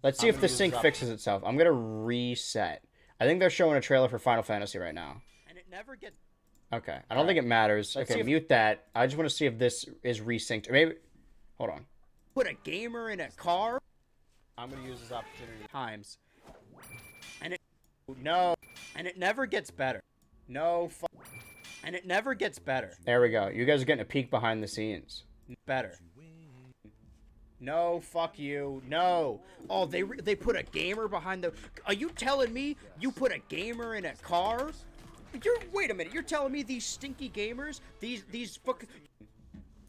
let's see if the sync fixes itself. I'm gonna reset. I think they're showing a trailer for Final Fantasy right now. And it never gets. Okay, I don't think it matters. Okay, mute that. I just want to see if this is resynced. Or maybe. Hold on. Put a gamer in a car? I'm going to use this opportunity times. And it... No. And it never gets better. No. And it never gets better. There we go. You guys are getting a peek behind the scenes. Better. No, fuck you. No. Oh, they put a gamer behind the... Are you telling me you put a gamer in a car? Wait a minute. You're telling me these stinky gamers? These fuck...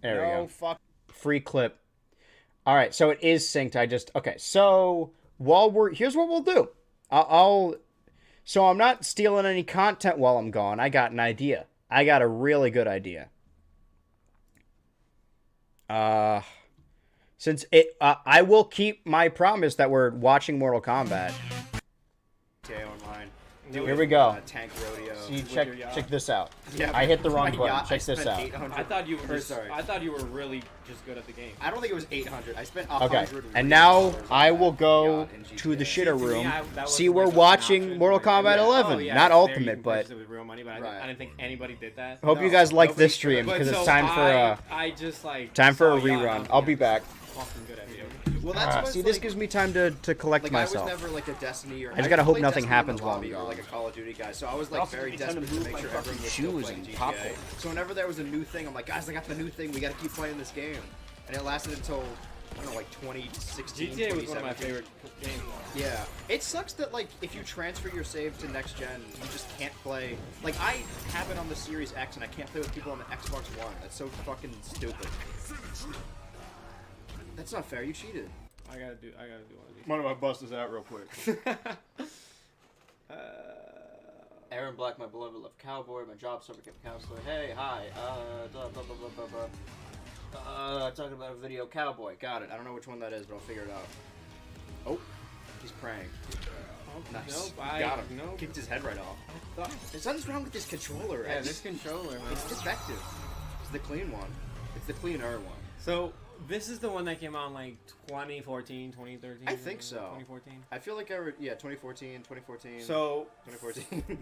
There we go. No, fuck... Free clip. All right, so it is synced. Okay. So here's what we'll do. So I'm not stealing any content while I'm gone. I got an idea. I got a really good idea. Since I will keep my promise that we're watching Mortal Kombat. Online. Here we go. Tank rodeo. See, check this out. Yeah, I hit the wrong button. yacht, Check this out. I thought you were really just good at the game. I don't think it was 800. I spent Okay, and now I will go to the shitter room. See, we're watching Mortal Kombat 11, not Ultimate, but with real money, but I didn't think anybody did that. hope you guys like this stream because it's time for I just like time for a saw yacht, rerun. I'll be back. Fucking good at video. Well, that's See, this gives me time to collect myself. I was never like a Destiny or. I just gotta hope played nothing Destiny in the happens while I'm lobby or gone. like a Call of Duty guy, so I was like very desperate to make sure everyone was still shoes playing and GTA. popcorn. So whenever there was a new thing, I'm like, guys, I got the new thing. We gotta keep playing this game, and it lasted until I don't know, like 2016. GTA was one of my 2017. favorite games. Yeah, it sucks that like if you transfer your save to next gen, you just can't play. Like I have it on the Series X, and I can't play with people on the Xbox One. That's so fucking stupid. That's not fair. You cheated. I gotta do one of these. One of my bust this out real quick. Aaron Black, my beloved love cowboy, my job summer camp counselor. Hey, hi. Blah, blah, blah, blah, blah. Talking about a video cowboy. Got it. I don't know which one that is, but I'll figure it out. Oh, he's praying. Nice. Nope, Got him. Nope. Kicked his head right off. There's something wrong with this controller. Yeah, this controller, man. It's defective. It's the clean one. It's the cleaner one. So, this is the one that came out in like 2014, 2013? I think so. 2014? I feel like 2014. So, 2014.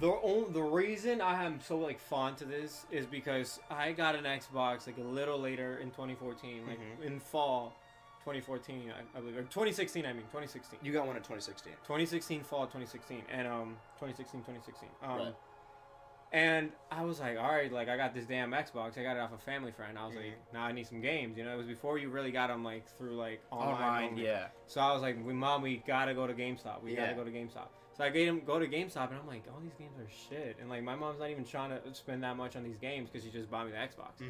the reason I am so like fond to this is because I got an Xbox like a little later in 2014, like in fall 2014, I believe, or 2016. I mean 2016. You got one in 2016. 2016 fall 2016, and 2016. Right. And I was like, all right, like I got this damn Xbox. I got it off a family friend. I was like, now I need some games. You know, it was before you really got them like through like online. Only. Yeah. So I was like, Mom, we gotta go to GameStop. We gotta go to GameStop. So I gave him go to GameStop, and I'm like, all these games are shit. And like my mom's not even trying to spend that much on these games because she just bought me the Xbox.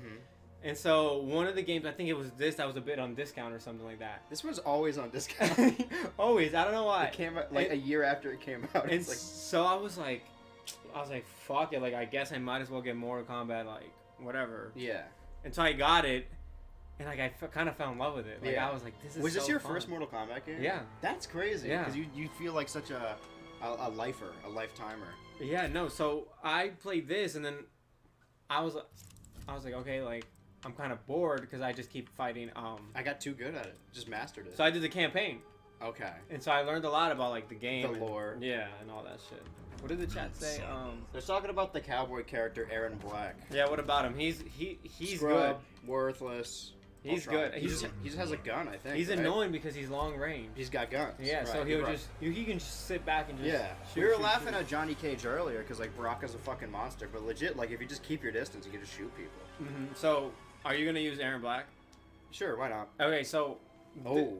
And so one of the games, I think it was this, that was a bit on discount or something like that. This was always on discount. Always. I don't know why. It came out like a year after it came out. And so I was like, fuck it. Like, I guess I might as well get Mortal Kombat, like, whatever. Yeah. And so I got it, and like I kind of fell in love with it. Like I was like, this is. Was this so your fun. first Mortal Kombat game? Yeah. That's crazy. Yeah. Because you feel like such a lifer, a lifetimer. Yeah. No. So I played this, and then I was like, okay, like I'm kind of bored because I just keep fighting. I got too good at it. Just mastered it. So I did the campaign. Okay. And so I learned a lot about like the game, the lore. Yeah, and all that shit. What did the chat say? They're talking about the cowboy character Aaron Black. Yeah, what about him? He's Scrub, good. Worthless. He's good. He just has a gun, I think. He's right? annoying because he's long range. He's got guns. Yeah, so he'll just he can just sit back and just shoot, we were laughing at Johnny Cage earlier because like Baraka's a fucking monster, but legit, like if you just keep your distance, you can just shoot people. So, are you gonna use Aaron Black? Sure, why not? Okay, so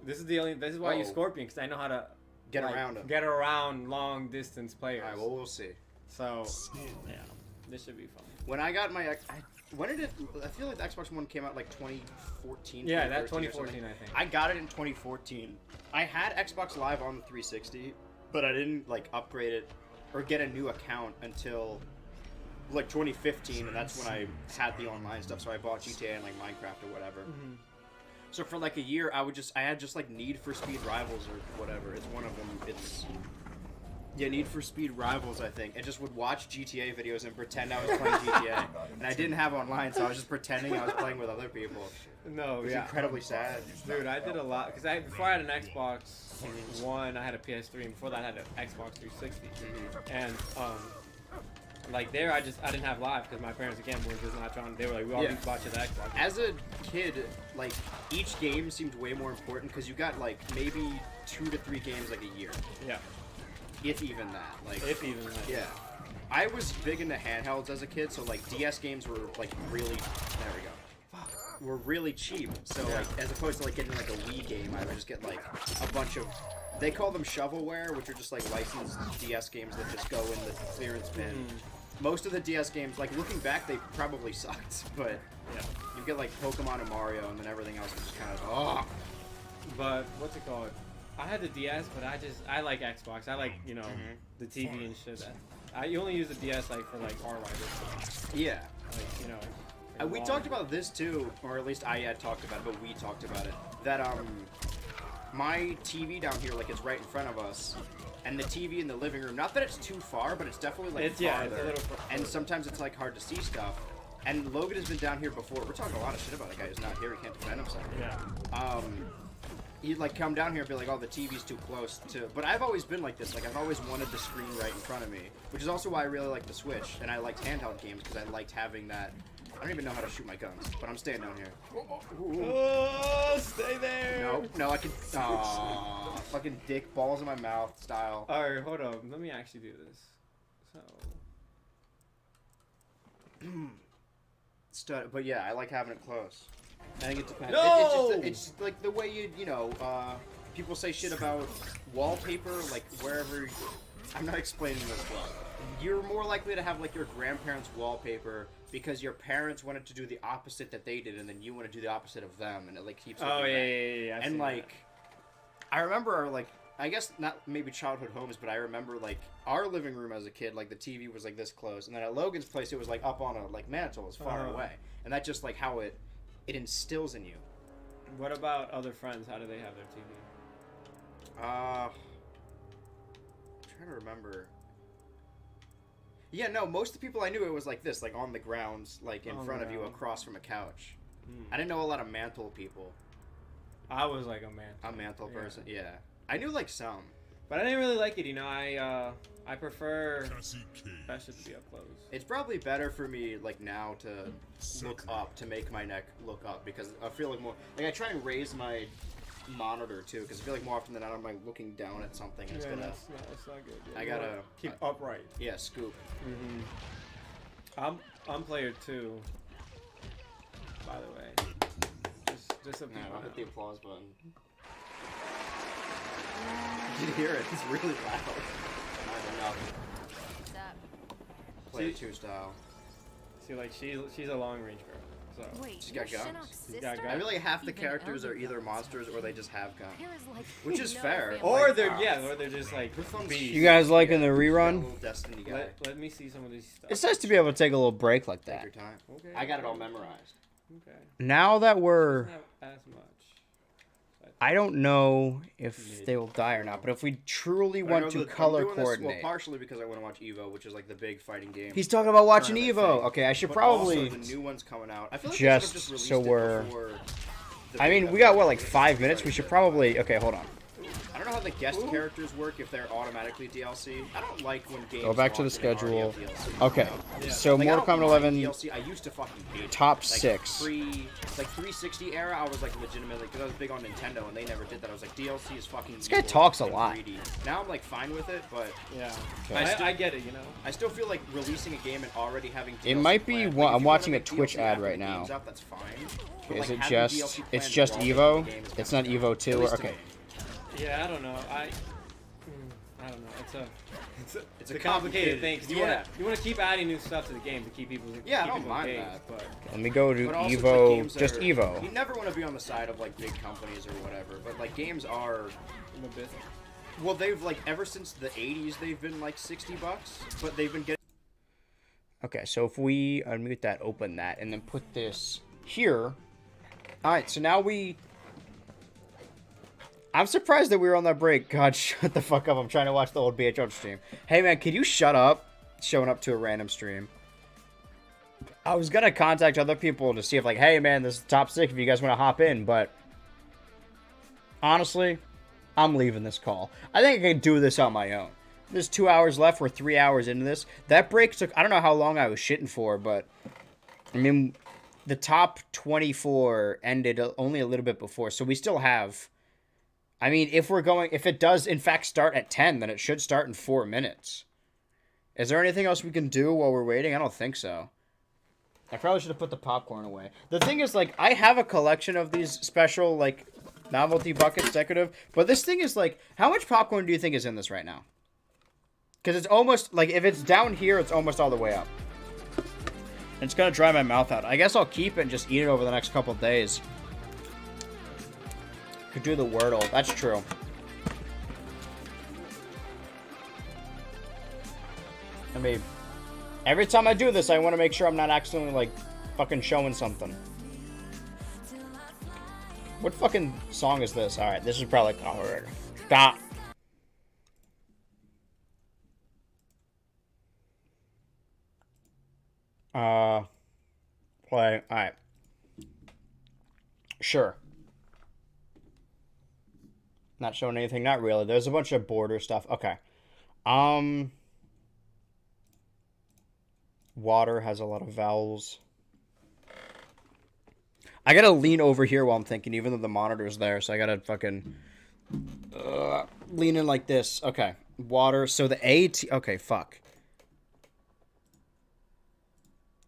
this is why I use Scorpion, because I know how to get around him. Get around long distance players. All right, well we'll see. So yeah, this should be fun. When I got my, when did it? I feel like the Xbox One came out like 2014. Yeah, that 2014, I think. I got it in 2014. I had Xbox Live on the 360, but I didn't like upgrade it or get a new account until like 2015, and that's when I had the online stuff. So I bought GTA and like Minecraft or whatever. So for like a year, I had just like Need for Speed Rivals or whatever. It's one of them. It's Need for Speed Rivals, I think. And just would watch GTA videos and pretend I was playing GTA. And I didn't have online, so I was just pretending I was playing with other people. No, It was yeah. incredibly sad. Dude, I did a lot because before I had an Xbox One, I had a PS3, and before that I had an Xbox 360. And like there, I didn't have live because my parents again were just not trying. They were like, we all need to watch the Xbox. As a kid, like each game seemed way more important because you got like maybe 2 to 3 games like a year. Yeah. If even that. Like If even that. Yeah. I was big into handhelds as a kid, so like DS games were like really. There we go. Were really cheap. So like as opposed to like getting like a Wii game, I would just get like a bunch of. They call them shovelware, which are just like licensed DS games that just go in the clearance bin. Most of the DS games, like looking back, they probably sucked, but Yeah. you get like Pokemon and Mario, and then everything else is just kind of But what's it called? I had the DS, but I like Xbox. I like the TV and shit. You only use the DS like for like car riders. Yeah. Like We talked about this too, or at least I had talked about it, but we talked about it. That my TV down here, like it's right in front of us, and the TV in the living room. Not that it's too far, but it's definitely like farther. It's a little and sometimes it's like hard to see stuff. And Logan has been down here before. We're talking a lot of shit about a guy who's not here. He can't defend himself. Yeah. He'd like come down here and be like, "Oh, the TV's too close to." But I've always been like this. Like I've always wanted the screen right in front of me, which is also why I really like the Switch and I liked handheld games because I liked having that. I don't even know how to shoot my guns, but I'm staying down here. Oh, stay there. No, I can. Fucking dick balls in my mouth style. All right, hold up. Let me actually do this. So. But yeah, I like having it close. I think it depends. No! It's like the way people say shit about wallpaper, like wherever. I'm not explaining this well. You're more likely to have like your grandparents' wallpaper because your parents wanted to do the opposite that they did, and then you want to do the opposite of them, and it like keeps. Oh yeah. And like, I remember like. I guess not maybe childhood homes, but I remember like our living room as a kid, like the TV was like this close, and then at Logan's place it was like up on a like mantle, as far away, and that's just like how it instills in you. What about other friends? How do they have their TV? I'm trying to remember. Yeah, no, most of the people I knew it was like this, like on the grounds, like in front of you, across from a couch. I didn't know a lot of mantle people. I was like a mantle person, yeah. I knew like some, but I didn't really like it. I prefer that shit to be up close. It's probably better for me like now to look up, to make my neck look up, because I feel like more like I try and raise my monitor too, because I feel like more often than not I'm like looking down at something and it's gonna. That's not good. Yeah, I gotta keep upright. Yeah, scoop. I'm player 2. By the way, just a I'll hit the applause button. You can hear it. It's really loud. I don't know. What's up? Player 2 style. See, like she's a long range girl. So Wait, she's got guns. She's got guns. I feel like half the characters are either monsters or they just have guns, Like which is fair. Or they're just like beasts. You guys liking the rerun? Destiny guy. Let me see some of these stuff. It's nice to be able to take a little break like Take that. your time. Okay. I got it all memorized. Okay. Now that we're... Doesn't have as much. I don't know if they will die or not, but if we truly want to color coordinate... Well, partially because I want to watch EVO, which is like the big fighting game. He's talking about watching tournament EVO. thing. Okay, I should But probably... Also, the new one's coming out. I feel like Just they should have just so released we're... it before the I big mean, we got, event. what, like 5 minutes? We should probably... Okay, hold on. I don't know how the guest characters work, if they're automatically DLC. I don't like when games Go back to the launch and they already schedule. have DLC, Okay, you know? so Like, I Mortal don't Kombat mind 11... DLC. I used to fucking hate it. Top like, 6. Like 360 era, I was like legitimately, because I was big on Nintendo and they never did that. I was like, DLC is fucking. This guy evil talks a and lot. greedy. Now I'm like fine with it, but Yeah. Okay. I get it, you know. I still feel like releasing a game and already having DLC It might be planned. one- Like, if I'm you watching wanna a make Twitch DLC ad after right the now. game's out, that's fine. But, Is like, it having just... DLC It's planned just while making EVO? the game is It's kinda not dumb. EVO 2? At least to Okay. me. Yeah, I don't know. I don't know. It's a a complicated thing. 'Cause you yeah. want to keep adding new stuff to the game to keep people. Yeah, I keep don't people mind engaged, that. But Let me go to But also, it's EVO... like games that Just are- EVO. You never want to be on the side of like big companies or whatever, but like games are. in the business. Well, they've like ever since the '80s they've been like $60, but they've been getting. Okay, so if we unmute that, open that, and then put this here. Alright, so now we I'm surprised that we were on that break. God, shut the fuck up. I'm trying to watch the old BHO stream. Hey, man, can you shut up? Showing up to a random stream. I was going to contact other people to see if, like, hey, man, this is top 6 if you guys want to hop in, but honestly, I'm leaving this call. I think I can do this on my own. There's 2 hours left. We're 3 hours into this. That break took, I don't know how long I was shitting for, but, I mean, the top 24 ended only a little bit before, so we still have... I mean, if it does in fact start at 10, then it should start in 4 minutes. Is there anything else we can do while we're waiting? I don't think so. I probably should have put the popcorn away. The thing is, like, I have a collection of these special, like, novelty buckets, decorative, but this thing is, like, how much popcorn do you think is in this right now? Because it's almost, like, if it's down here, it's almost all the way up. And it's gonna dry my mouth out. I guess I'll keep it and just eat it over the next couple days. Could do the Wordle. That's true. I mean, every time I do this, I want to make sure I'm not accidentally, like, fucking showing something. What fucking song is this? Alright, this is probably... Oh, stop. Play. Alright. Sure. Not showing anything. Not really. There's a bunch of border stuff. Okay. Water has a lot of vowels. I gotta lean over here while I'm thinking, even though the monitor's there. So I gotta fucking lean in like this. Okay. Water. So the A-T... Okay, fuck.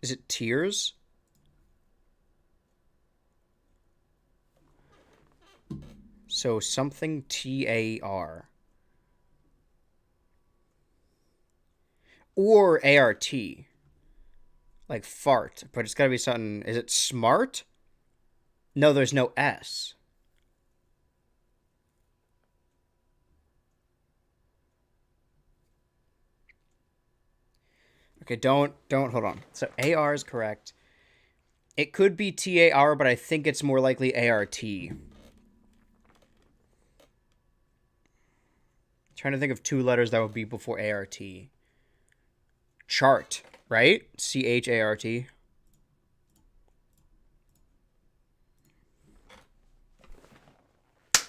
Is it tears? So something T-A-R. Or A-R-T. Like fart. But it's gotta be something... Is it smart? No, there's no S. Okay, don't, hold on. So A-R is correct. It could be T-A-R, but I think it's more likely A-R-T. Trying to think of 2 letters that would be before A-R-T. Chart, right? C-H-A-R-T.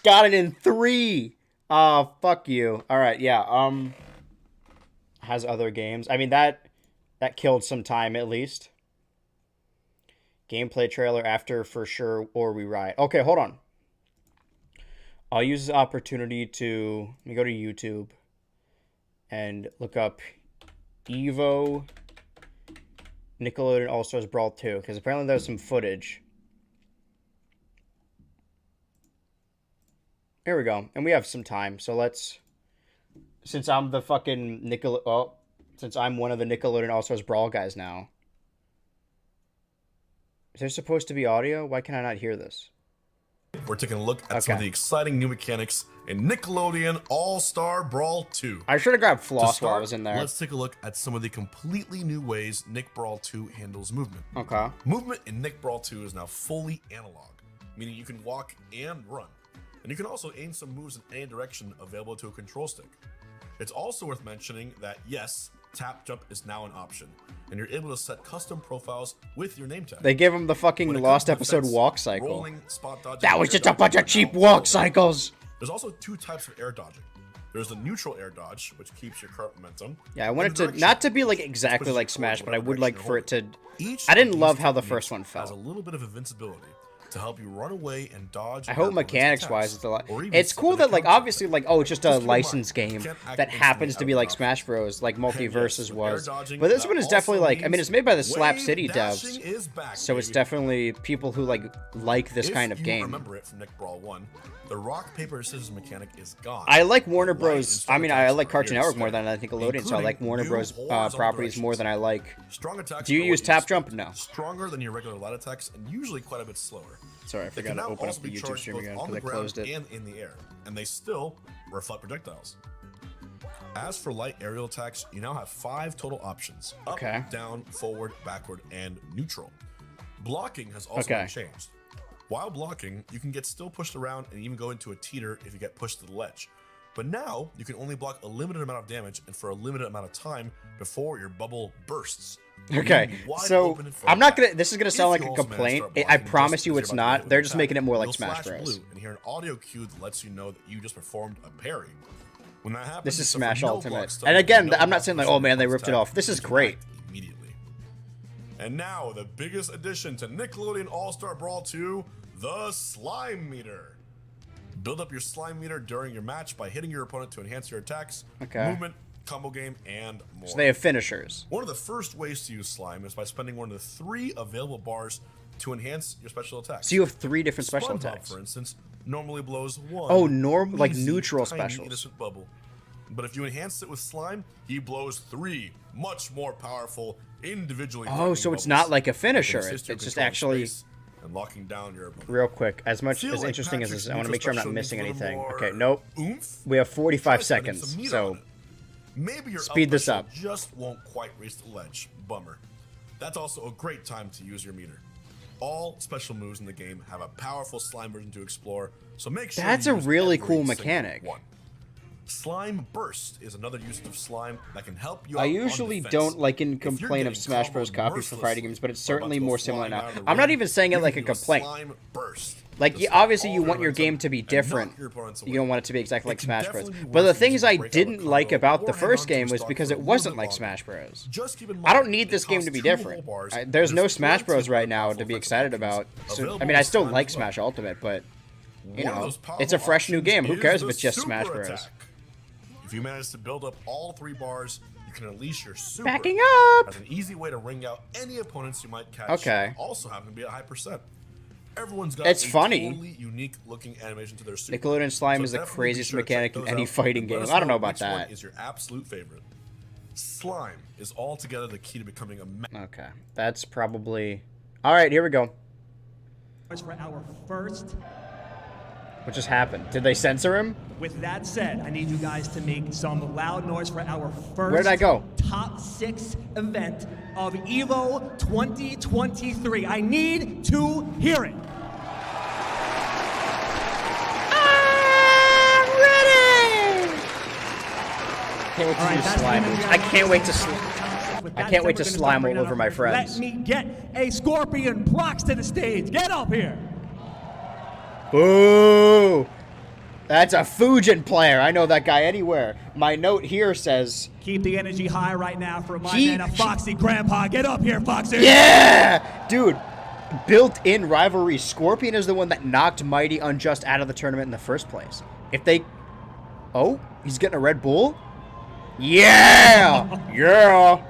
Got it in 3! Oh, fuck you. Alright, yeah, has other games. I mean, that killed some time, at least. Gameplay trailer after, for sure, or we ride. Okay, hold on. I'll use this opportunity to... Let me go to YouTube and look up EVO Nickelodeon All-Stars Brawl 2, because apparently there's some footage. Here we go. And we have some time, so let's... Since I'm the fucking since I'm one of the Nickelodeon All-Stars Brawl guys now. Is there supposed to be audio? Why can I not hear this? We're taking a look at some of the exciting new mechanics in Nickelodeon All-Star Brawl 2. I should have grabbed floss while I was in there. Let's take a look at some of the completely new ways Nick Brawl 2 handles movement. Okay. Movement in Nick Brawl 2 is now fully analog, meaning you can walk and run. And you can also aim some moves in any direction available to a control stick. It's also worth mentioning that yes, tap jump is now an option, and you're able to set custom profiles with your name tag. They gave him the fucking Lost episode walk cycle. That was just a bunch of cheap walk cycles. There's also 2 types of air dodging. There's the neutral air dodge, which keeps your current momentum. Yeah, I want it to not to be like exactly like Smash, but I would like for it to. I didn't love how the first one felt. Has a little bit of invincibility to help you run away and dodge. I hope mechanics-wise it's a lot. It's cool that, like, obviously, like, oh, it's just a licensed game that happens to be like Smash Bros, like Multiverses was. But this one is definitely like, I mean, it's made by the Slap City devs, so it's definitely people who like this kind of game. Remember it from Nick Brawl 1. The rock paper scissors mechanic is gone. I like Warner Bros. I mean, I like Cartoon Network more than I think Nickelodeon, so I like Warner Bros. Properties more than I like. Do you use tap jump? No. Stronger than your regular light attacks and usually quite a bit slower. Sorry, I forgot to open up the YouTube stream again because I closed it. And in the air, and they still reflect projectiles. As for light aerial attacks, you now have 5 total options: up, down, forward, backward, and neutral. Blocking has also been changed. While blocking, you can get still pushed around and even go into a teeter if you get pushed to the ledge. But now, you can only block a limited amount of damage and for a limited amount of time before your bubble bursts. Okay, so I'm not gonna. This is gonna sound like a complaint. I promise you, it's not. They're just making it more like Smash Bros. Blue and hear an audio cue that lets you know that you just performed a parry. When that happens, this is Smash Ultimate, and again, I'm not saying like, oh man, they ripped it off. This is great. Immediately. And now the biggest addition to Nickelodeon All-Star Brawl 2, the Slime Meter. Build up your slime meter during your match by hitting your opponent to enhance your attacks, movement, combo game, and more. So they have finishers. One of the first ways to use slime is by spending one of the 3 available bars to enhance your special attacks. So you have 3 different special attacks. For instance, normally blows 1. Oh, like neutral specials. Innocent bubble. But if you enhance it with slime, he blows 3 much more powerful, individually. Oh, so it's not like a finisher. It's just actually. And locking down your opponent. Real quick, as much as interesting as this, I want to make sure I'm not missing anything. Okay, nope. We have 45 seconds, so maybe your speed this up. Just won't quite reach the ledge. Bummer. That's also a great time to use your meter. All special moves in the game have a powerful slime version to explore, so make sure that's you a use really every cool single mechanic. one. Slime Burst is another use of slime that can help you out I on usually defense. don't like and complain of Smash Bros. Copies for fighting games, but it's certainly more similar now. I'm not even saying it like a complaint. Like, obviously you want your game to be different. You don't want it to be exactly like Smash Bros. But the things I didn't like about the first game was because it wasn't like Smash Bros. I don't need this game to be different. There's no Smash Bros. Right now to be excited about. So, I mean, I still like Smash Ultimate, but, you know, it's a fresh new game. Who cares if it's just Smash Bros.? If you manage to build up all 3 bars, you can unleash your super Backing up as an easy way to ring out any opponents you might catch. Okay. Also happen to be at high percent. Everyone's got it's a funny. totally unique looking animation to their super. Nickelodeon Slime is the craziest mechanic in any fighting game. I don't know about that. Which one is your absolute favorite? Slime is altogether the key to becoming a. Okay, that's probably. All right, here we go. For our first. What just happened? Did they censor him? With that said, I need you guys to make some loud noise for our first Where did I go? top 6 event of EVO 2023. I need to hear it. I'm ready! Can't wait to do slime moves. I can't wait to I can't wait to slime all over my friends. Let me get a Scorpion Prox to the stage. Get up here. Boo! That's a Fujin player. I know that guy anywhere. My note here says... Keep the energy high right now for my man, Foxy Grandpa. Get up here, Foxy. Yeah! Dude, built-in rivalry. Scorpion is the one that knocked Mighty Unjust out of the tournament in the first place. If they... Oh, he's getting a Red Bull? Yeah! Yeah!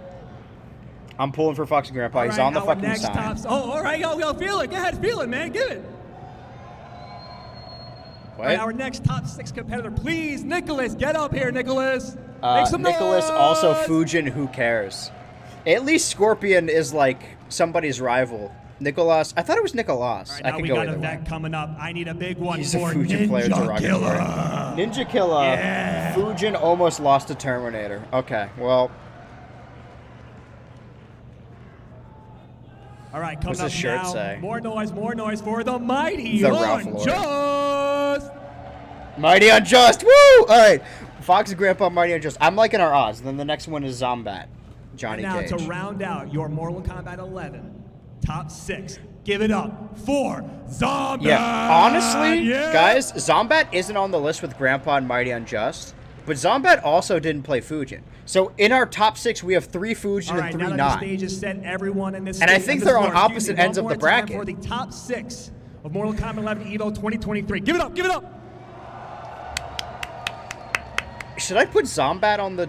I'm pulling for Foxy Grandpa. He's on the fucking side. Oh, all right, yo, feel it. Go ahead, feel it, man. Give it. What? Our next top 6 competitor, please, Nicholas, get up here, Nicholas. Make some Nicholas, noise. also Fujin, who cares? At least Scorpion is like somebody's rival. Nicholas, I thought it was Nicholas. Right, I now could we go got either an way. event coming up. I need a big one He's for a Fujin player, Ninja Killer. Ninja Killer. Yeah. Fujin almost lost to Terminator. Okay, well. All right, coming What's up his shirt now. say? More noise for the mighty The Ralph Lauren. Unjust. Mighty Unjust, woo! All right, Foxy Grandpa, Mighty Unjust. I'm liking our odds. Then the next one is Zombat, Johnny And now Cage. to round out your Mortal Kombat 11 top 6, give it up for Zombat. Yeah, honestly, Yeah. guys, Zombat isn't on the list with Grandpa and Mighty Unjust, but Zombat also didn't play Fujin. So in our top 6, we have 3 Fujin All right, and 3 now that not. the stage is set, everyone in this And I stage- think this they're on floor, excuse opposite me, ends one of the more time bracket. For the top 6 of Mortal Kombat 11 EVO 2023. Give it up, give it up. Should I put Zombat on the...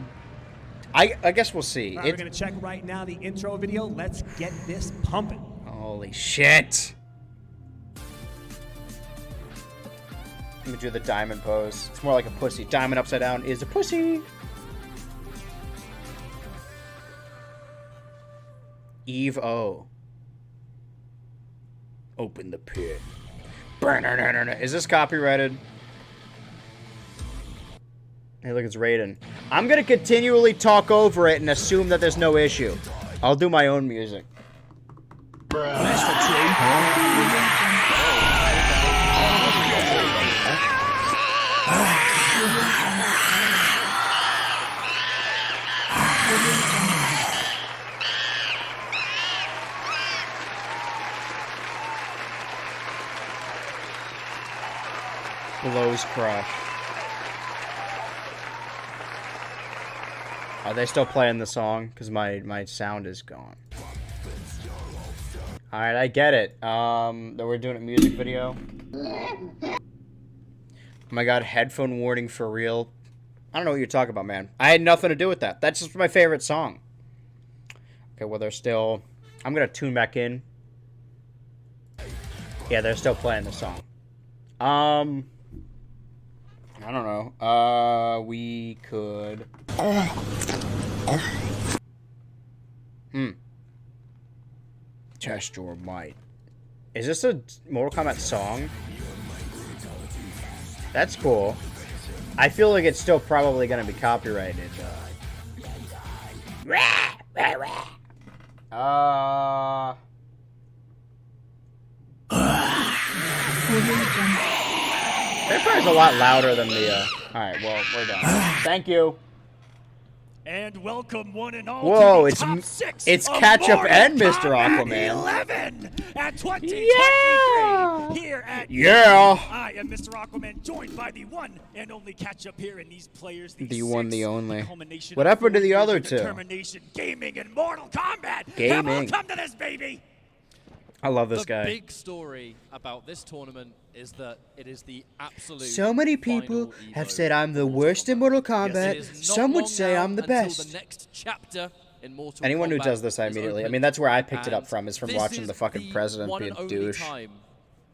I guess we'll see. All right, we're going to check right now the intro video. Let's get this pumping. Holy shit. Let me do the diamond pose. It's more like a pussy. Diamond upside down is a pussy. EVO. Open the pit. Is this copyrighted? Hey, look, it's Raiden. I'm going to continually talk over it and assume that there's no issue. I'll do my own music. Blows Crush. Are they still playing the song? Because my sound is gone. Alright, I get it. That we're doing a music video. Oh my god, headphone warning for real. I don't know what you're talking about, man. I had nothing to do with that. That's just my favorite song. Okay, well, they're still... I'm gonna tune back in. Yeah, they're still playing the song. I don't know. We could... Test your might. Is this a Mortal Kombat song? That's cool. I feel like it's still probably gonna be copyrighted. That probably is a lot louder than the, Alright, well, we're done. Thank you. And welcome one and all Whoa, to the top 6 it's of Ketchup and Mortal Mr. Kombat Aquaman. 11 at 2023 here at Yeah. I am Mr. Aquaman, joined by the one and only Ketchup here, and these players, The one, the only. culmination What of happened to 4 the years other of two? Determination, gaming, and Mortal Kombat. Gaming. Have all come to this, baby. I love this the guy. The big story about this tournament is that it is the absolute. So many people have said I'm the worst in Mortal Kombat. Some would say I'm the best. The next chapter in Mortal Anyone who Kombat does this, I is immediately. I open. mean, that's where I picked it up And from, is from this watching is the fucking the president one be a and only douche. time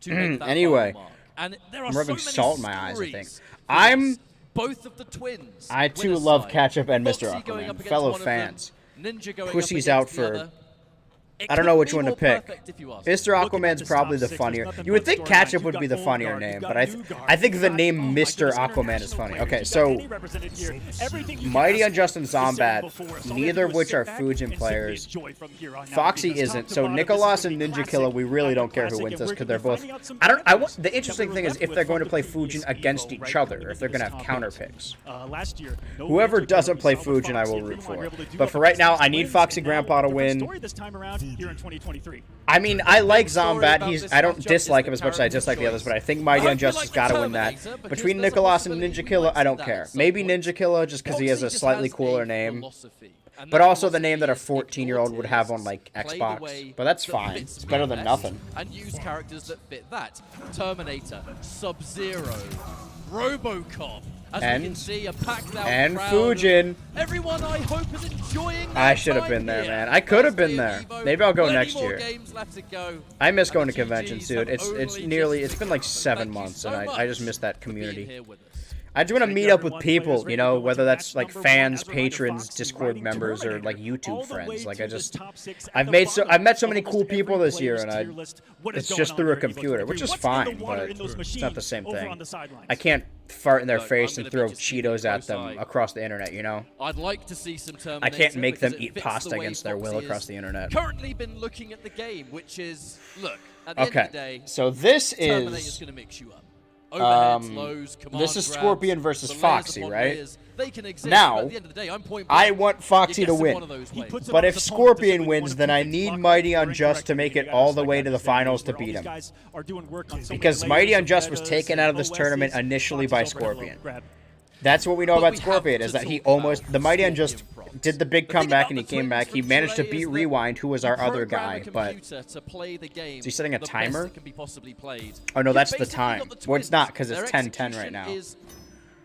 to make that Anyway, final mark. And there are I'm rubbing so many salt in my eyes, I think. stories I'm... both of the twins. I too winner's love side. Ketchup and Mr. Foxy going up Aquaman, against fellow one of them, fans. Ninja going Pussy's up out against the for... other. It I don't know couldn't which be one to more pick. perfect if you ask Mr. me. Aquaman's probably the funnier. You would think Ketchup would be the funnier name, but I think the name Mr. Aquaman is funny. Okay, so Mighty Unjust and Zombat, neither of which are Fujin players. Foxy isn't. So Nicholas and Ninja Killer, we really don't care who wins this because they're both. The interesting thing is if they're going to play Fujin against each other, if they're going to have counter picks. Whoever doesn't play Fujin, I will root for. But for right now, I need Foxy Grandpa to win. I mean, I like Zombat. I don't dislike him as much as I dislike the others, but I think Mighty Unjust has got to win that. Between Nicholas and Ninja Killer, I don't care. Maybe Ninja Killer just because he has a slightly cooler name. But also the name that a 14-year-old would have on, like, Xbox. But that's fine. It's better than nothing. And use characters that fit that. Terminator, Sub-Zero, RoboCop. As we can see, a packed out crowd. Fujin. Everyone, I hope, is enjoying I should have been there, man. I could have been there. Maybe I'll go next year. I miss going to conventions, dude. It's been like 7 months, and I just miss that community. I just want to meet up with people, you know, whether that's like fans, patrons, Discord members, or like YouTube friends. Like I've met so many cool people this year, and it's just through a computer, which is fine, but it's not the same thing. I can't fart in their face and throw Cheetos at them across the internet, you know? I'd like to see some Terminator. I can't make them eat pasta against their will across the internet. Currently been looking at the game, which is, look, at the end of the day, so this Terminator's is... going to mix you up. Overheads, lows, command this is grabs, Scorpion versus Foxy, right? Layers. They can exist, now, but at the end of the day, I'm point I blank. want Foxy to win. But if Scorpion wins, wins, then I need Mighty Unjust to make it all the way to the finals to beat him. Because Mighty Unjust was taken out of this tournament initially by Scorpion. That's what we know about Scorpion, is that he almost... The Mighty Unjust did the big comeback and he came back. He managed to beat Rewind, who was our other guy, but... Is he setting a timer? Oh, no, that's the time. Well, it's not, because it's 10:10 right now.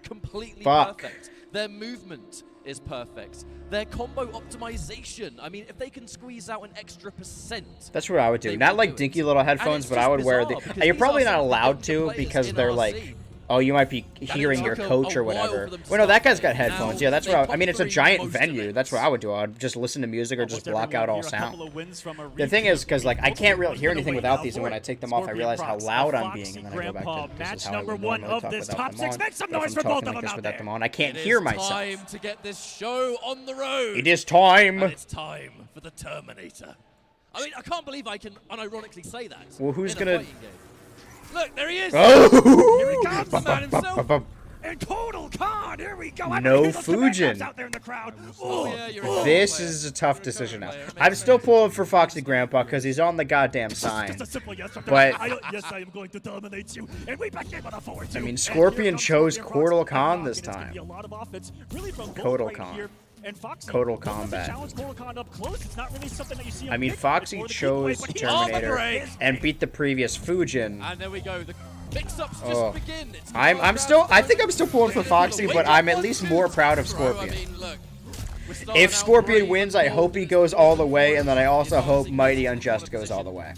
Completely Fuck. perfect. Their movement is perfect. Their combo optimization. I mean, if they can squeeze out an extra %. That's what I would do. Not like dinky little headphones, but I would wear the... You're probably not allowed to, because they're like... Oh, you might be hearing your coach or whatever. Well, no, that guy's got headphones. Yeah, that's what I mean, it's a giant venue. That's what I would do. I would just listen to music or just block out all sound. The thing is, because like I can't really hear anything without these, and when I take them off, I realize how loud I'm being, and then I go back to this is how I would normally talk without them on. But if I'm talking like this without them on, I can't hear myself. It's time to get this show on the road. It is time. And it's time for the Terminator. I mean, I can't believe I can unironically say that. Well, who's gonna... Look, there he is! Oh! Here he comes, the man himself! And Total Khan, here we go. No Fujin. Out there in the crowd. This is a tough decision now. I'm still pulling for Foxy Grandpa because he's on the goddamn sign. But Yes, I am going to dominate you. And we back in with a forward. I mean, Scorpion chose Kotal Khan this time. Kotal Khan. Kotal Combat. I mean, Foxy chose Terminator and beat the previous Fujin. And there we go. The mix-ups just Oh. begin. I think I'm still pulling for Foxy, but I'm at least more proud of Scorpion. If Scorpion wins, I hope he goes all the way, and then I also hope Mighty Unjust goes all the way.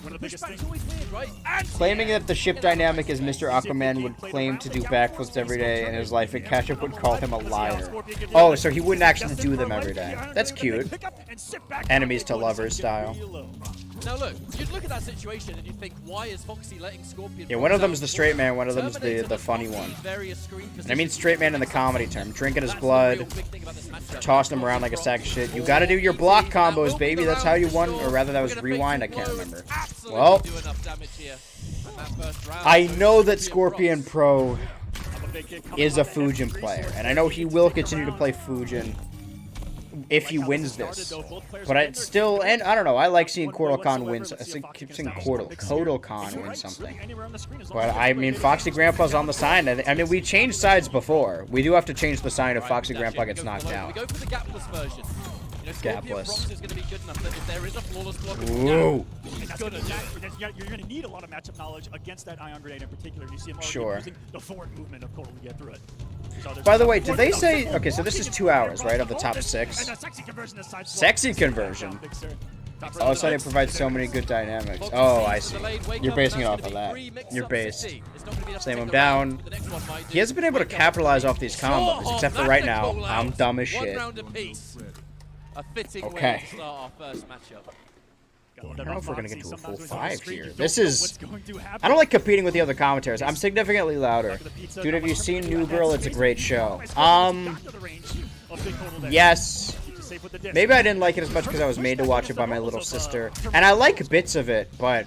Claiming that the ship dynamic is Mr. Aquaman would claim to do backflips every day in his life, and Ketchup would call him a liar. Oh, so he wouldn't actually do them every day. That's cute. Enemies to lovers style. Now look, you'd look at that situation and you think, why is Foxy letting Scorpion? Yeah, one of them is the straight man, one of them is the funny one. And I mean straight man in the comedy term. Drinking his blood, tossing him around like a sack of shit. You gotta do your block combos, baby. That's how you won. Or rather, that was rewind. I can't remember. Well, I know that Scorpion Pro is a Fujin player. And I know he will continue to play Fujin if he wins this. But I still, and I don't know, I like seeing Kotal Khan win. I keep saying Kotal Khan win something. But I mean, Foxy Grandpa's on the sign. I mean, we changed sides before. We do have to change the sign if Foxy Grandpa gets knocked out. We go for the gapless version. You know, Scorpion Gapless. is going to be good enough that if there is a flawless block, Ooh. You're going to need a lot of matchup knowledge against that ion grenade in particular. You see him already Sure. using the forward movement of Kotal to get through it. By the way, did they say... Okay, so this is 2 hours, right, of the top 6? Sexy conversion? All of a sudden it provides so many good dynamics. Oh, I see. You're basing it off of that. You're based. Slam him down. He hasn't been able to capitalize off these combos, except for right now. I'm dumb as shit. A fitting way Okay. to start our first matchup. I don't know if we're going to get to a full 5 here. This is... I don't like competing with the other commentators. I'm significantly louder. Dude, have you seen New Girl? It's a great show. Yes. Maybe I didn't like it as much because I was made to watch it by my little sister. And I like bits of it, but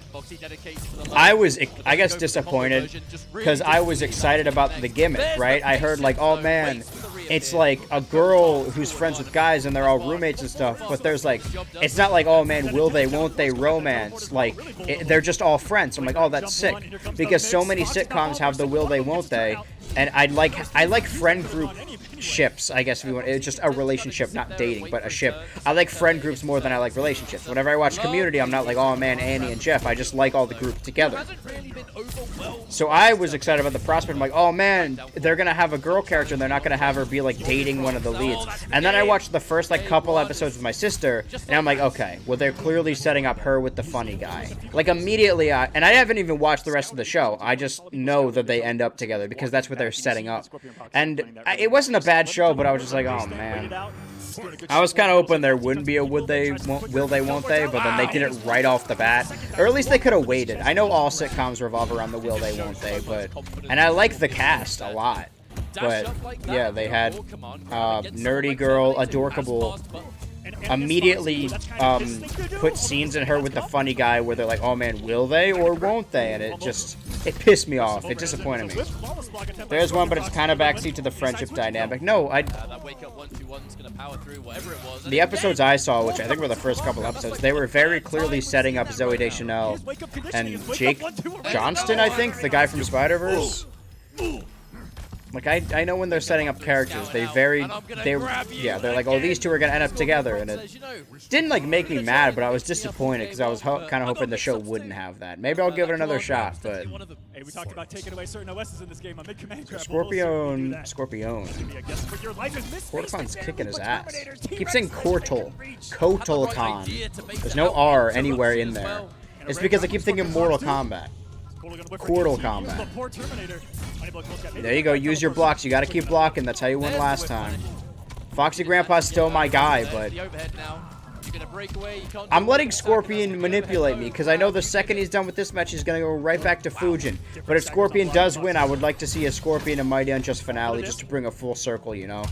I was, I guess, disappointed because I was excited about the gimmick, right? I heard like, oh man, it's like a girl who's friends with guys and they're all roommates and stuff, but there's like, it's not like, oh man, will they, won't they romance, like, they're just all friends. I'm like, oh, that's sick, because so many sitcoms have the will they, won't they, and I like friend group ships, I guess, if you want. It's just a relationship, not dating, but a ship. I like friend groups more than I like relationships. Whenever I watch Community, I'm not like, oh man, Annie and Jeff. I just like all the group together. So I was excited about the prospect. I'm like, oh man, they're gonna have a girl character and they're not gonna have her be like dating one of the leads. And then I watched the first like couple episodes with my sister, and I'm like, okay, well they're clearly setting up her with the funny guy. Like immediately, and I haven't even watched the rest of the show. I just know that they end up together because that's what they're setting up. And it wasn't a bad show, but I was just like, oh man. I was kind of hoping there wouldn't be a will they, won't they, but then they did it right off the bat. Or at least they could have waited. I know all sitcoms revolve around the will they, won't they, but... And I like the cast a lot. But, yeah, they had Nerdy Girl, Adorkable, immediately put scenes in her with the funny guy where they're like, oh man, will they or won't they? And it pissed me off. It disappointed me. There's one, but it's kind of backseat to the friendship dynamic. No, the episodes I saw, which I think were the first couple episodes, they were very clearly setting up Zooey Deschanel and Jake Johnston, I think, the guy from Spider-Verse. Like, I know when they're setting up characters, they're like, oh, these two are going to end up together, and it didn't, like, make me mad, but I was disappointed, because I was kind of hoping the show wouldn't have that. Maybe I'll give it another shot, but... Hey, we talked about taking away certain OSs in this game. I made command grab. Scorpion. Cortocon's kicking his ass. Keep saying Cortal. Kotal-Con. There's no R anywhere in there. It's because I keep thinking Mortal Kombat. Kotal Combat. There you go. Use your blocks. You got to keep blocking. That's how you won last time. Foxy Grandpa's still my guy, but I'm letting Scorpion manipulate me because I know the second he's done with this match, he's going to go right back to Fujin. But if Scorpion does win, I would like to see a Scorpion and Mighty Unjust finale just to bring a full circle, you know.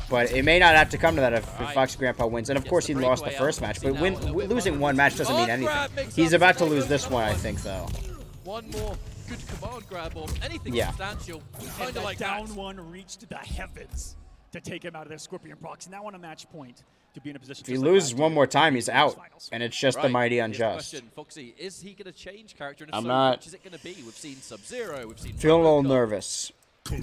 But it may not have to come to that if Foxy Grandpa wins. And of course, he lost the first match. But losing one match doesn't mean anything. He's about to lose this one, I think, though. One more. good command grab or anything Yeah. substantial. Kind And of like down that. one reached the heavens to take him out of there. Scorpion procs now on a match point to be in a position. If he just like loses last one year more to time, be he's in those out, finals. and it's just the Right, mighty here's the unjust. question, Foxy, is he going to change character? And if I'm so, not which is it going to be? We've seen Sub-Zero, we've seen Feeling a little Robocop. nervous.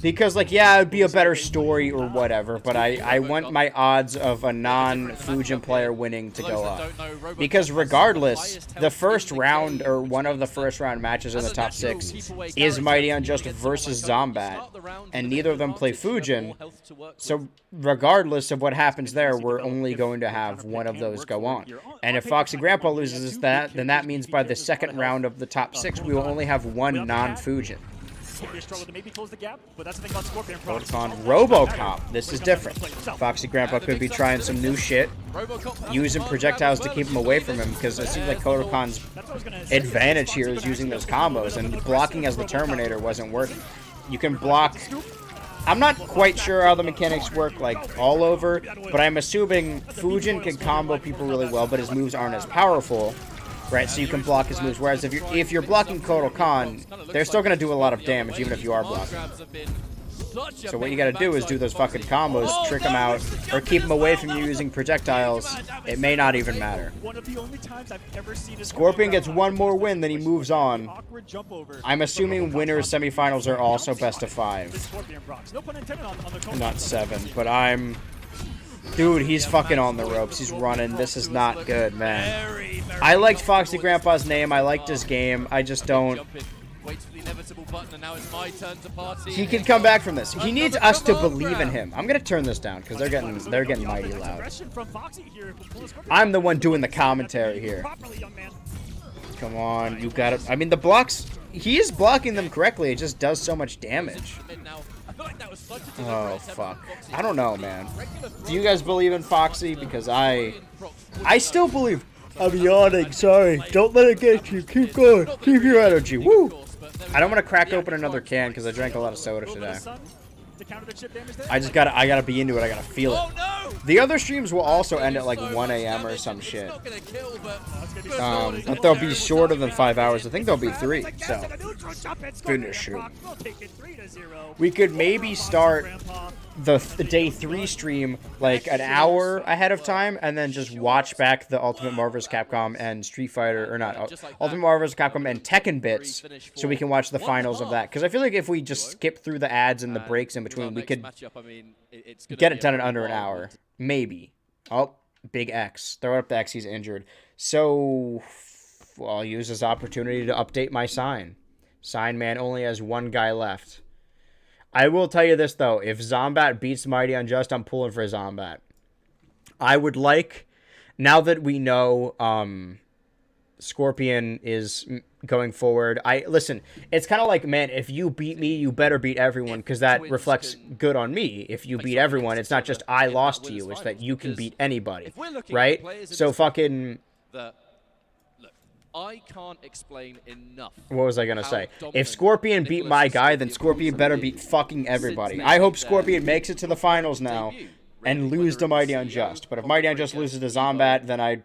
Because, like, yeah, it'd be a better story or whatever, but I want my odds of a non-Fujin player winning to go up. Because regardless, the first round, or one of the first round matches in the top 6, is Mighty Unjust versus Zombat, and neither of them play Fujin, so regardless of what happens there, we're only going to have one of those go on. And if Foxy Grandpa loses that, then that means by the second round of the top 6, we will only have one non-Fujin. Could be a struggle to maybe close the gap, but that's the thing about Scorpion procs. On Robocop, this is different. Foxy Grandpa could be trying some new shit, using projectiles to keep him away from him, because it seems like Kodokan's advantage here is using those combos, and blocking as the Terminator wasn't working. You can block... I'm not quite sure how the mechanics work, like, all over, but I'm assuming Fujin can combo people really well, but his moves aren't as powerful. Right, so you can block his moves. Whereas if you're blocking Kodokan, they're still gonna do a lot of damage, even if you are blocking. So what you gotta do is do those fucking combos, trick them out, or keep them away from you using projectiles. It may not even matter. Scorpion gets one more win, then he moves on. I'm assuming winners semifinals are also best of 5. Not 7, but I'm... Dude, he's fucking on the ropes. He's running. This is not good, man. I liked Foxy Grandpa's name. I liked his game. I just don't... He can come back from this. He needs us to believe in him. I'm gonna turn this down because they're getting mighty loud. I'm the one doing the commentary here. Come on, you got it. I mean, the blocks... He is blocking them correctly. It just does so much damage. Oh, fuck. I don't know, man. Do you guys believe in Foxy? Because I still believe. I'm yawning. Sorry. Don't let it get you. Keep going. Keep your energy. Woo! I don't want to crack open another can because I drank a lot of soda today. I gotta be into it. I gotta feel it. The other streams will also end at like 1 a.m. or some shit. But they'll be shorter than 5 hours. I think they'll be 3. So finish it. We could maybe start the day 3 stream like an hour ahead of time, and then just watch back the Ultimate Marvel vs. Capcom and Street Fighter, or not, Ultimate Marvel vs. Capcom and Tekken bits, so we can watch the finals of that. Because I feel like if we just skip through the ads and the breaks in between, we could get it done in under an hour. Maybe. Oh, big X. Throw up the X, he's injured. So, well, I'll use this opportunity to update my sign. Sign man only has one guy left. I will tell you this, though. If Zombat beats Mighty Unjust, I'm pulling for Zombat. I would like, now that we know Scorpion is going forward, listen, it's kind of like, man, if you beat me, you better beat everyone, because that reflects good on me. If you beat everyone, it's not just I lost to you, it's that you can beat anybody, right? So fucking... I can't explain enough. What was I gonna say? If Scorpion beat my guy, then Scorpion better beat fucking everybody. I hope Scorpion makes it to the finals now and lose to Mighty Unjust. But if Mighty Unjust loses to Zombat, then I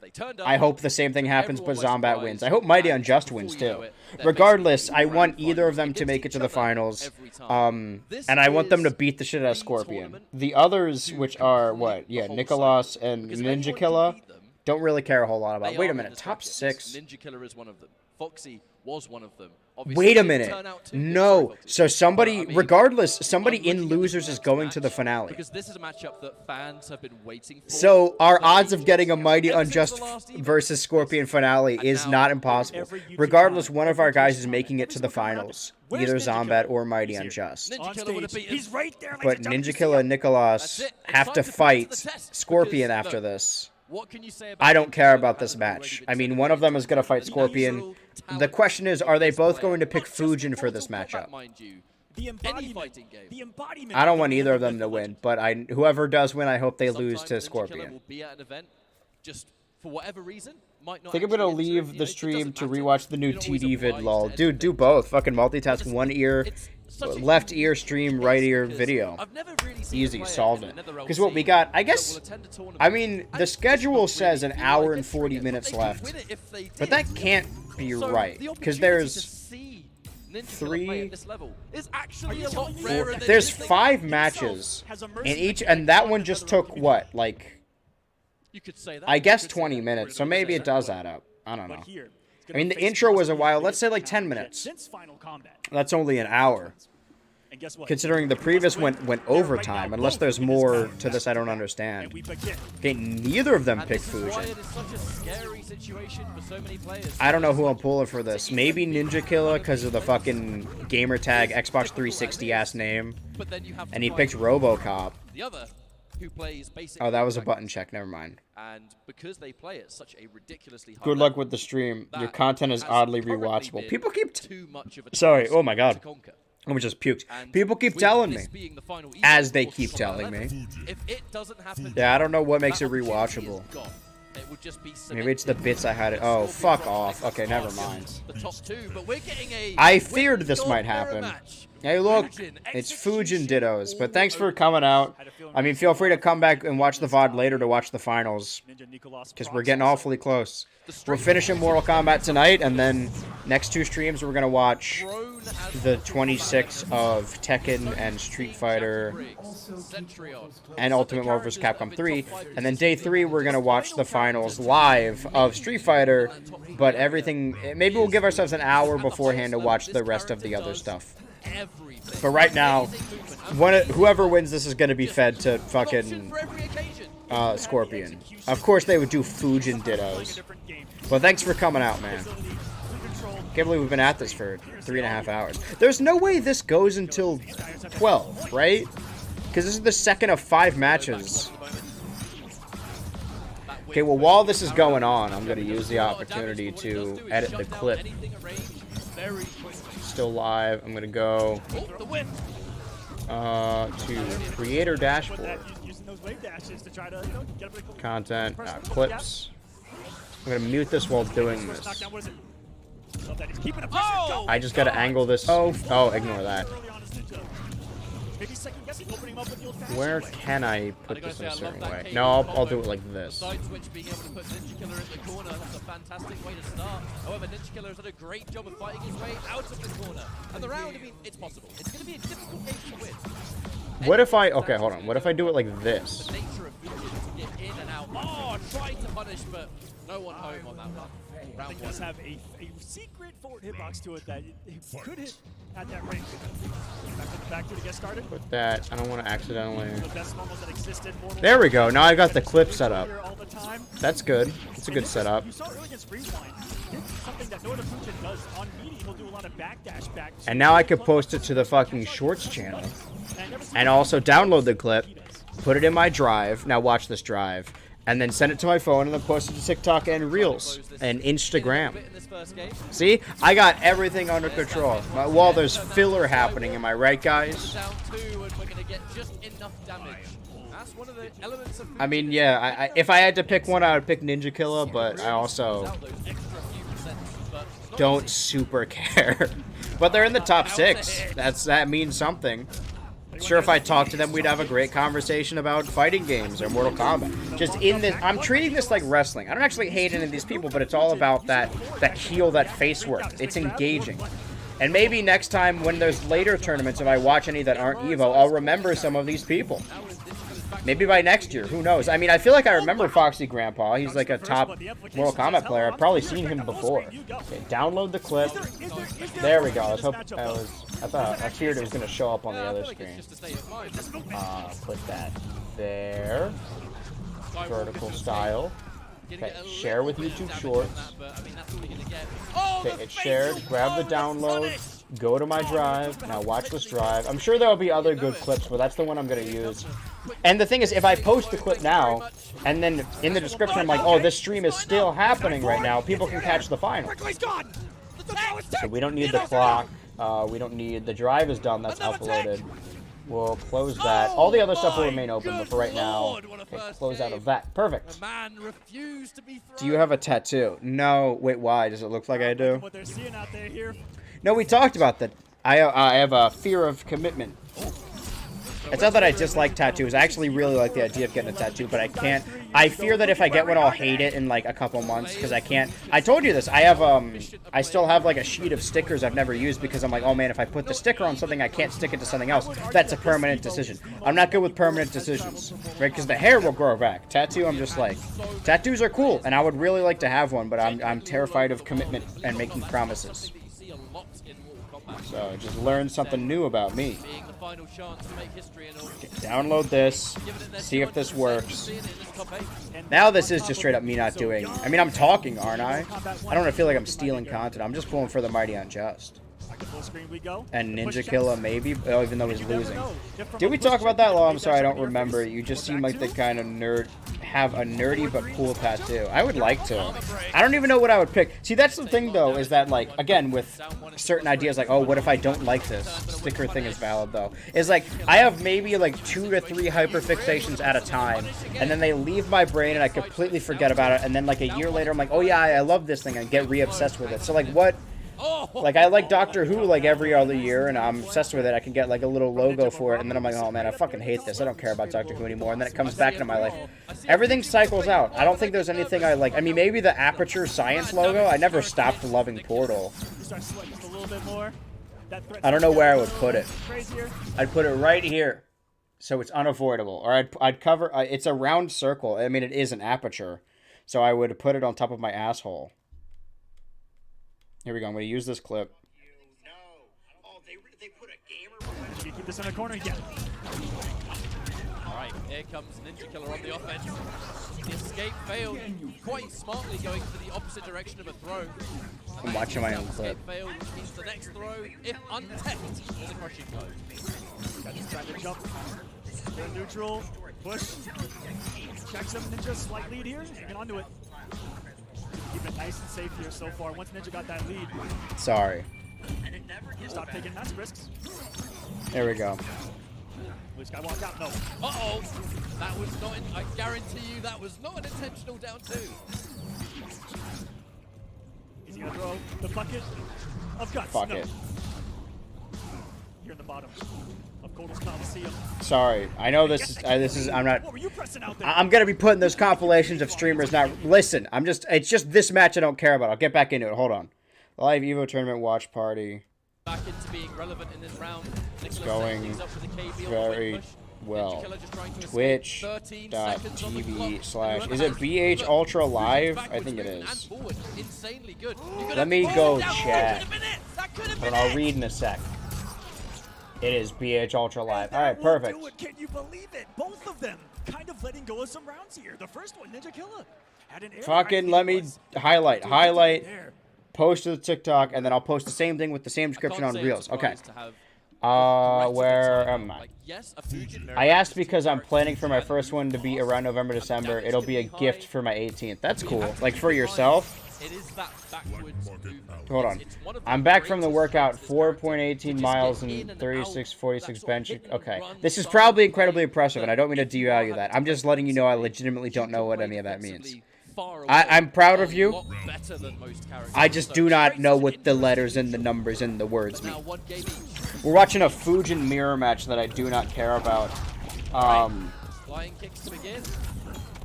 hope the same thing happens, but Zombat wins. I hope Mighty Unjust wins too. Regardless, I want either of them to make it to the finals, and I want them to beat the shit out of Scorpion. The others, which are what? Yeah, Nicholas and Ninja Killer. Don't really care a whole lot about. Wait a minute, top 6. Ninja Killer is one of them. Foxy was one of them. Wait a minute. No. So somebody, regardless, somebody in losers is going to the finale. Because this is a matchup that fans have been waiting for. So our odds of getting a Mighty Unjust versus Scorpion finale is not impossible. Regardless, one of our guys is making it to the finals. Either Zombat or Mighty Unjust. Ninja Killer would have beaten. He's right there. But Ninja Killer and Nicholas have to fight Scorpion after this. What can you say about I don't care about this match. I mean, one of them is going to fight Scorpion. The question is, are they both going to pick Fujin for this matchup? I don't want either of them to win, but whoever does win, I hope they lose to Scorpion. Just for whatever reason, might not. I think I'm going to leave the stream to rewatch the new TD vid, lol. Dude, do both. Fucking multitask, one ear, left ear stream, right ear video. Easy, solved it. Because what we got, I guess, I mean, the schedule says an hour and 40 minutes left, but that can't be right, because there's Ninja Killer play 3, at this level is actually a lot rarer than there's you think. 5 matches in each, and that one just took what, like, You could say that. I guess 20 minutes, so maybe it does add up. I don't know. I mean, the intro was a while. Let's say like 10 minutes. That's only an hour. Considering the previous went overtime, unless there's more to this I don't understand. Okay, neither of them picked Fujin. I don't know who I'm pulling for this. Maybe Ninja Killer because of the fucking gamer tag Xbox 360 ass name. And he picked RoboCop. The other who plays basic. Oh, that was a button check. Never mind. And because they play at such a ridiculously high Good luck with the stream. Your content is oddly rewatchable. People keep sorry. Oh my god. I just puked. People keep telling me. As they keep telling me. Yeah, I don't know what makes it rewatchable. Maybe it's the bits I had it. Oh, fuck off. Okay, never mind. I feared this might happen. Hey, look, it's Fujin Dittos. But thanks for coming out. I mean, feel free to come back and watch the VOD later to watch the finals. Because we're getting awfully close. We're finishing Mortal Kombat tonight, and then next 2 streams we're going to watch the 26 of Tekken and Street Fighter and Ultimate Marvel vs. Capcom 3. And then day 3 we're going to watch the finals live of Street Fighter. But everything, maybe we'll give ourselves an hour beforehand to watch the rest of the other stuff. But right now, whoever wins this is going to be fed to fucking Scorpion. Of course they would do Fujin Dittos. But thanks for coming out, man. Can't believe we've been at this for 3.5 hours. There's no way this goes until 12, right? Because this is the second of 5 matches. Okay, well, while this is going on, I'm going to use the opportunity to edit the clip. Still live. I'm going to go to Creator Dashboard. Content, clips. I'm going to mute this while doing this. I just got to angle this. Oh, ignore that. Where can I put this in a certain way? No, I'll do it like this. Side switch being able to put Ninja Killer in the corner, that's a fantastic way to start. However, Ninja Killer has done a great job of fighting his way out of the corner. And the round, I mean, it's possible. It's going to be a difficult game to win. What if I... Okay, hold on. What if I do it like this? The nature of Fujin to get in and out. Oh, tried to punish, but no one home on that one. I think it does have a secret forward hitbox to it that it could hit at that range. Back to get started. Put that. I don't want to accidentally... The best moments that existed, there we go. Now I got the clip set up. That's good. It's a good setup. You saw earlier against Rewind. Something that no other Fujin does on media. He'll do a lot of backdash back. And now I could post it to the fucking Shorts channel. And also download the clip. Put it in my drive. Now watch this drive. And then send it to my phone and then post it to TikTok and Reels and Instagram. See? I got everything under control. While there's filler happening, am I right, guys? I mean, yeah, if I had to pick one, I would pick Ninja Killer, but I also don't super care. But they're in the top 6. That means something. Sure, if I talked to them, we'd have a great conversation about fighting games or Mortal Kombat. Just in this, I'm treating this like wrestling. I don't actually hate any of these people, but it's all about that heel, that face work. It's engaging. And maybe next time when there's later tournaments, if I watch any that aren't EVO, I'll remember some of these people. Maybe by next year, who knows? I mean, I feel like I remember Foxy Grandpa. He's like a top Mortal Kombat player. I've probably seen him before. Okay, download the clip. There we go. I feared it was going to show up on the other screen. Put that there. Vertical style. Okay, share with YouTube Shorts. Okay, it's shared. Grab the download. Go to my drive. Now watch this drive. I'm sure there'll be other good clips, but that's the one I'm going to use. And the thing is, if I post the clip now, and then in the description I'm like, oh, this stream is still happening right now, people can catch the final. So we don't need the clock. We don't need... The drive is done. That's uploaded. We'll close that. All the other stuff will remain open, but for right now, okay, close out of that. Perfect. Do you have a tattoo? No. Wait, why? Does it look like I do? No, we talked about that. I have a fear of commitment. It's not that I dislike tattoos. I actually really like the idea of getting a tattoo, but I can't. I fear that if I get one, I'll hate it in like a couple months because I can't. I told you this. I have I still have like a sheet of stickers I've never used because I'm like, oh man, if I put the sticker on something, I can't stick it to something else. That's a permanent decision. I'm not good with permanent decisions, right? Because the hair will grow back. Tattoo, I'm just like, tattoos are cool, and I would really like to have one, but I'm terrified of commitment and making promises. So just learn something new about me. Download this, see if this works. Now this is just straight up me not doing. I mean, I'm talking, aren't I? I don't feel like I'm stealing content. I'm just pulling for the Mighty Unjust. And Ninja Killa maybe, oh, even though he's losing. Did we talk about that? Oh, I'm sorry, I don't remember. You just seem like the kind of nerd, have a nerdy but cool tattoo. I would like to. I don't even know what I would pick. See, that's the thing though, is that like, again, with certain ideas like, oh, what if I don't like this? Sticker thing is valid though. Is like, I have maybe like 2 to 3 hyperfixations at a time, and then they leave my brain and I completely forget about it, and then like a year later I'm like, oh yeah, I love this thing, and get re-obsessed with it. So like, what? Like, I like Doctor Who, like, every other year, and I'm obsessed with it. I can get, like, a little logo for it, and then I'm like, oh, man, I fucking hate this. I don't care about Doctor Who anymore, and then it comes back into my life. Everything cycles out. I don't think there's anything I like. I mean, maybe the Aperture Science logo. I never stopped loving Portal. I don't know where I would put it. I'd put it right here, so it's unavoidable. Or I'd cover... it's a round circle. I mean, it is an aperture, so I would put it on top of my asshole. Here we go. I'm going to use this clip. You keep this in the corner again. Alright, here comes Ninja Killa on the offense. The escape failed, quite smartly going to the opposite direction of a throw. I'm watching my own clip. Escape failed, which means the next throw, if untech, is a crushing blow. Got this trying to jump. They're neutral. Push. Checks up Ninja. Slight lead here. Get onto it. Keep it nice and safe here so far. Once Ninja got that lead. Sorry. Stop taking massive risks. There we go. Blue Sky walked out. No. Uh-oh. That was not, I guarantee you, that was not an intentional down two. He's going to throw the bucket of guts. Fuck no. it. Here in the bottom of Kotal's Coliseum. Sorry. I know this is, I'm not... What were you pressing out there? I'm going to be putting those compilations of streamers now. Listen, it's just this match I don't care about. I'll get back into it. Hold on. Live EVO tournament watch party. Back into being relevant in this round. It's going very well. Twitch.tv/ is it BH Ultra Live? I think it is. Let me go chat. But I'll read in a sec. It is BH Ultra Live. All right, perfect. Can you believe it? Both of them kind of letting go of some rounds here. The first one, Ninja Killa, had an air. Fucking let me highlight. Post to the TikTok, and then I'll post the same thing with the same description on Reels. Okay. Where am I? I asked because I'm planning for my first one to be around November, December. It'll be a gift for my 18th. That's cool. Like for yourself. Hold on. I'm back from the workout. 4.18 miles and 36.46 bench. Okay. This is probably incredibly impressive, and I don't mean to devalue that. I'm just letting you know I legitimately don't know what any of that means. I'm proud of you. I just do not know what the letters and the numbers and the words mean. We're watching a Fujin mirror match that I do not care about.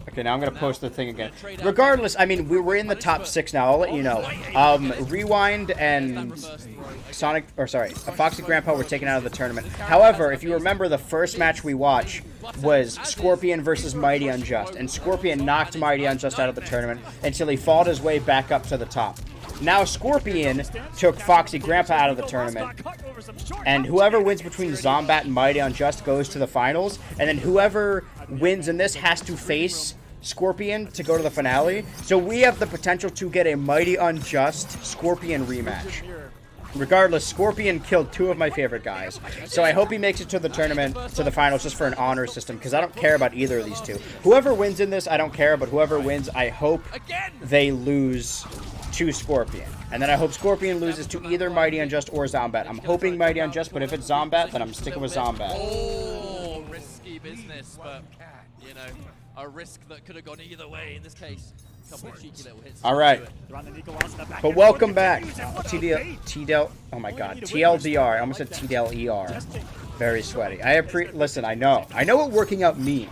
Okay, now I'm going to post the thing again. Regardless, I mean, we're in the top 6 now. I'll let you know. Rewind and Foxy Grandpa were taken out of the tournament. However, if you remember, the first match we watched was Scorpion versus Mighty Unjust. And Scorpion knocked Mighty Unjust out of the tournament until he fought his way back up to the top. Now Scorpion took Foxy Grandpa out of the tournament. And whoever wins between Zombat and Mighty Unjust goes to the finals. And then whoever wins in this has to face Scorpion to go to the finale. So we have the potential to get a Mighty Unjust Scorpion rematch. Regardless, Scorpion killed 2 of my favorite guys. So I hope he makes it to the tournament, to the finals, just for an honor system, because I don't care about either of these 2. Whoever wins in this, I don't care, but whoever wins, I hope they lose to Scorpion. And then I hope Scorpion loses to either Mighty Unjust or Zombat. I'm hoping Mighty Unjust, but if it's Zombat, then I'm sticking with Zombat. Oh, risky business, but, you know, a risk that could have gone either way in this case. Couple of cheeky little hits. All right. But welcome back. TDL. Oh my god. TLDR. I almost said TDLER. Very sweaty. Listen, I know what working out means.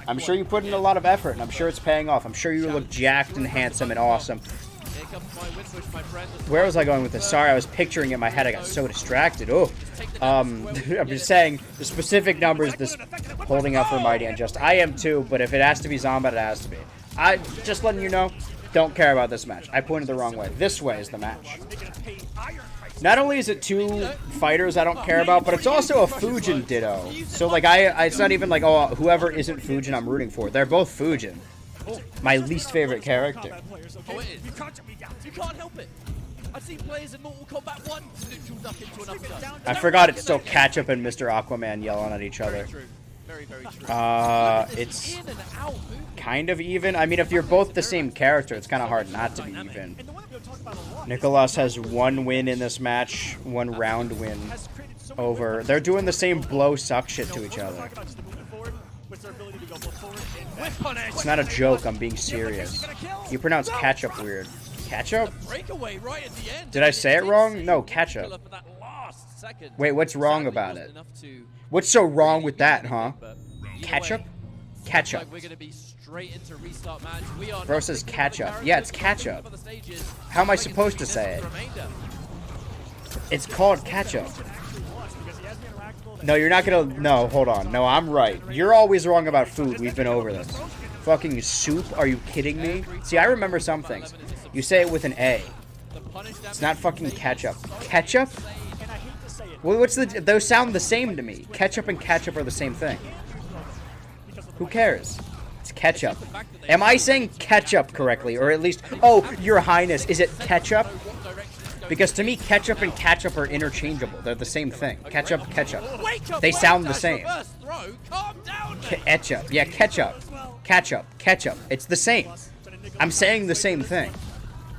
I'm sure you put in a lot of effort, and I'm sure it's paying off. I'm sure you look jacked and handsome and awesome. Where was I going with this? Sorry, I was picturing it in my head. I got so distracted. Oh, I'm just saying the specific numbers. This holding out for Mighty Unjust. I am too, but if it has to be Zombat, it has to be. I just letting you know. Don't care about this match. I pointed the wrong way. This way is the match. Not only is it two fighters I don't care about, but it's also a Fujin ditto. So like it's not even like, oh, whoever isn't Fujin I'm rooting for. They're both Fujin. My least favorite character. Oh, it is. You can't help it. I've seen players in Mortal Kombat 1 neutral duck into an uppercut. I forgot it's still Ketchup and Mr. Aquaman yelling at each other. Very, very true. It's kind of even. I mean, if you're both the same character, it's kind of hard not to be even. Nicholas has 1 win in this match, 1 round win over. They're doing the same blow suck shit to each other. It's not a joke, I'm being serious. You pronounce ketchup weird. Ketchup? Did I say it wrong? No, ketchup. Wait, what's wrong about it? What's so wrong with that, huh? Ketchup? Ketchup. Bro says ketchup. Yeah, it's ketchup. How am I supposed to say it? It's called ketchup. No, you're not gonna... No, hold on. No, I'm right. You're always wrong about food. We've been over this. Fucking soup? Are you kidding me? See, I remember some things. You say it with an A. It's not fucking ketchup. Ketchup? Well, what's the... Those sound the same to me. Ketchup and ketchup are the same thing. Who cares? It's ketchup. Am I saying ketchup correctly? Or at least... Oh, your highness, is it ketchup? Because to me, ketchup and ketchup are interchangeable. They're the same thing. Ketchup, ketchup. They sound the same. Ketchup. Yeah, ketchup. Ketchup. Ketchup. It's the same. I'm saying the same thing.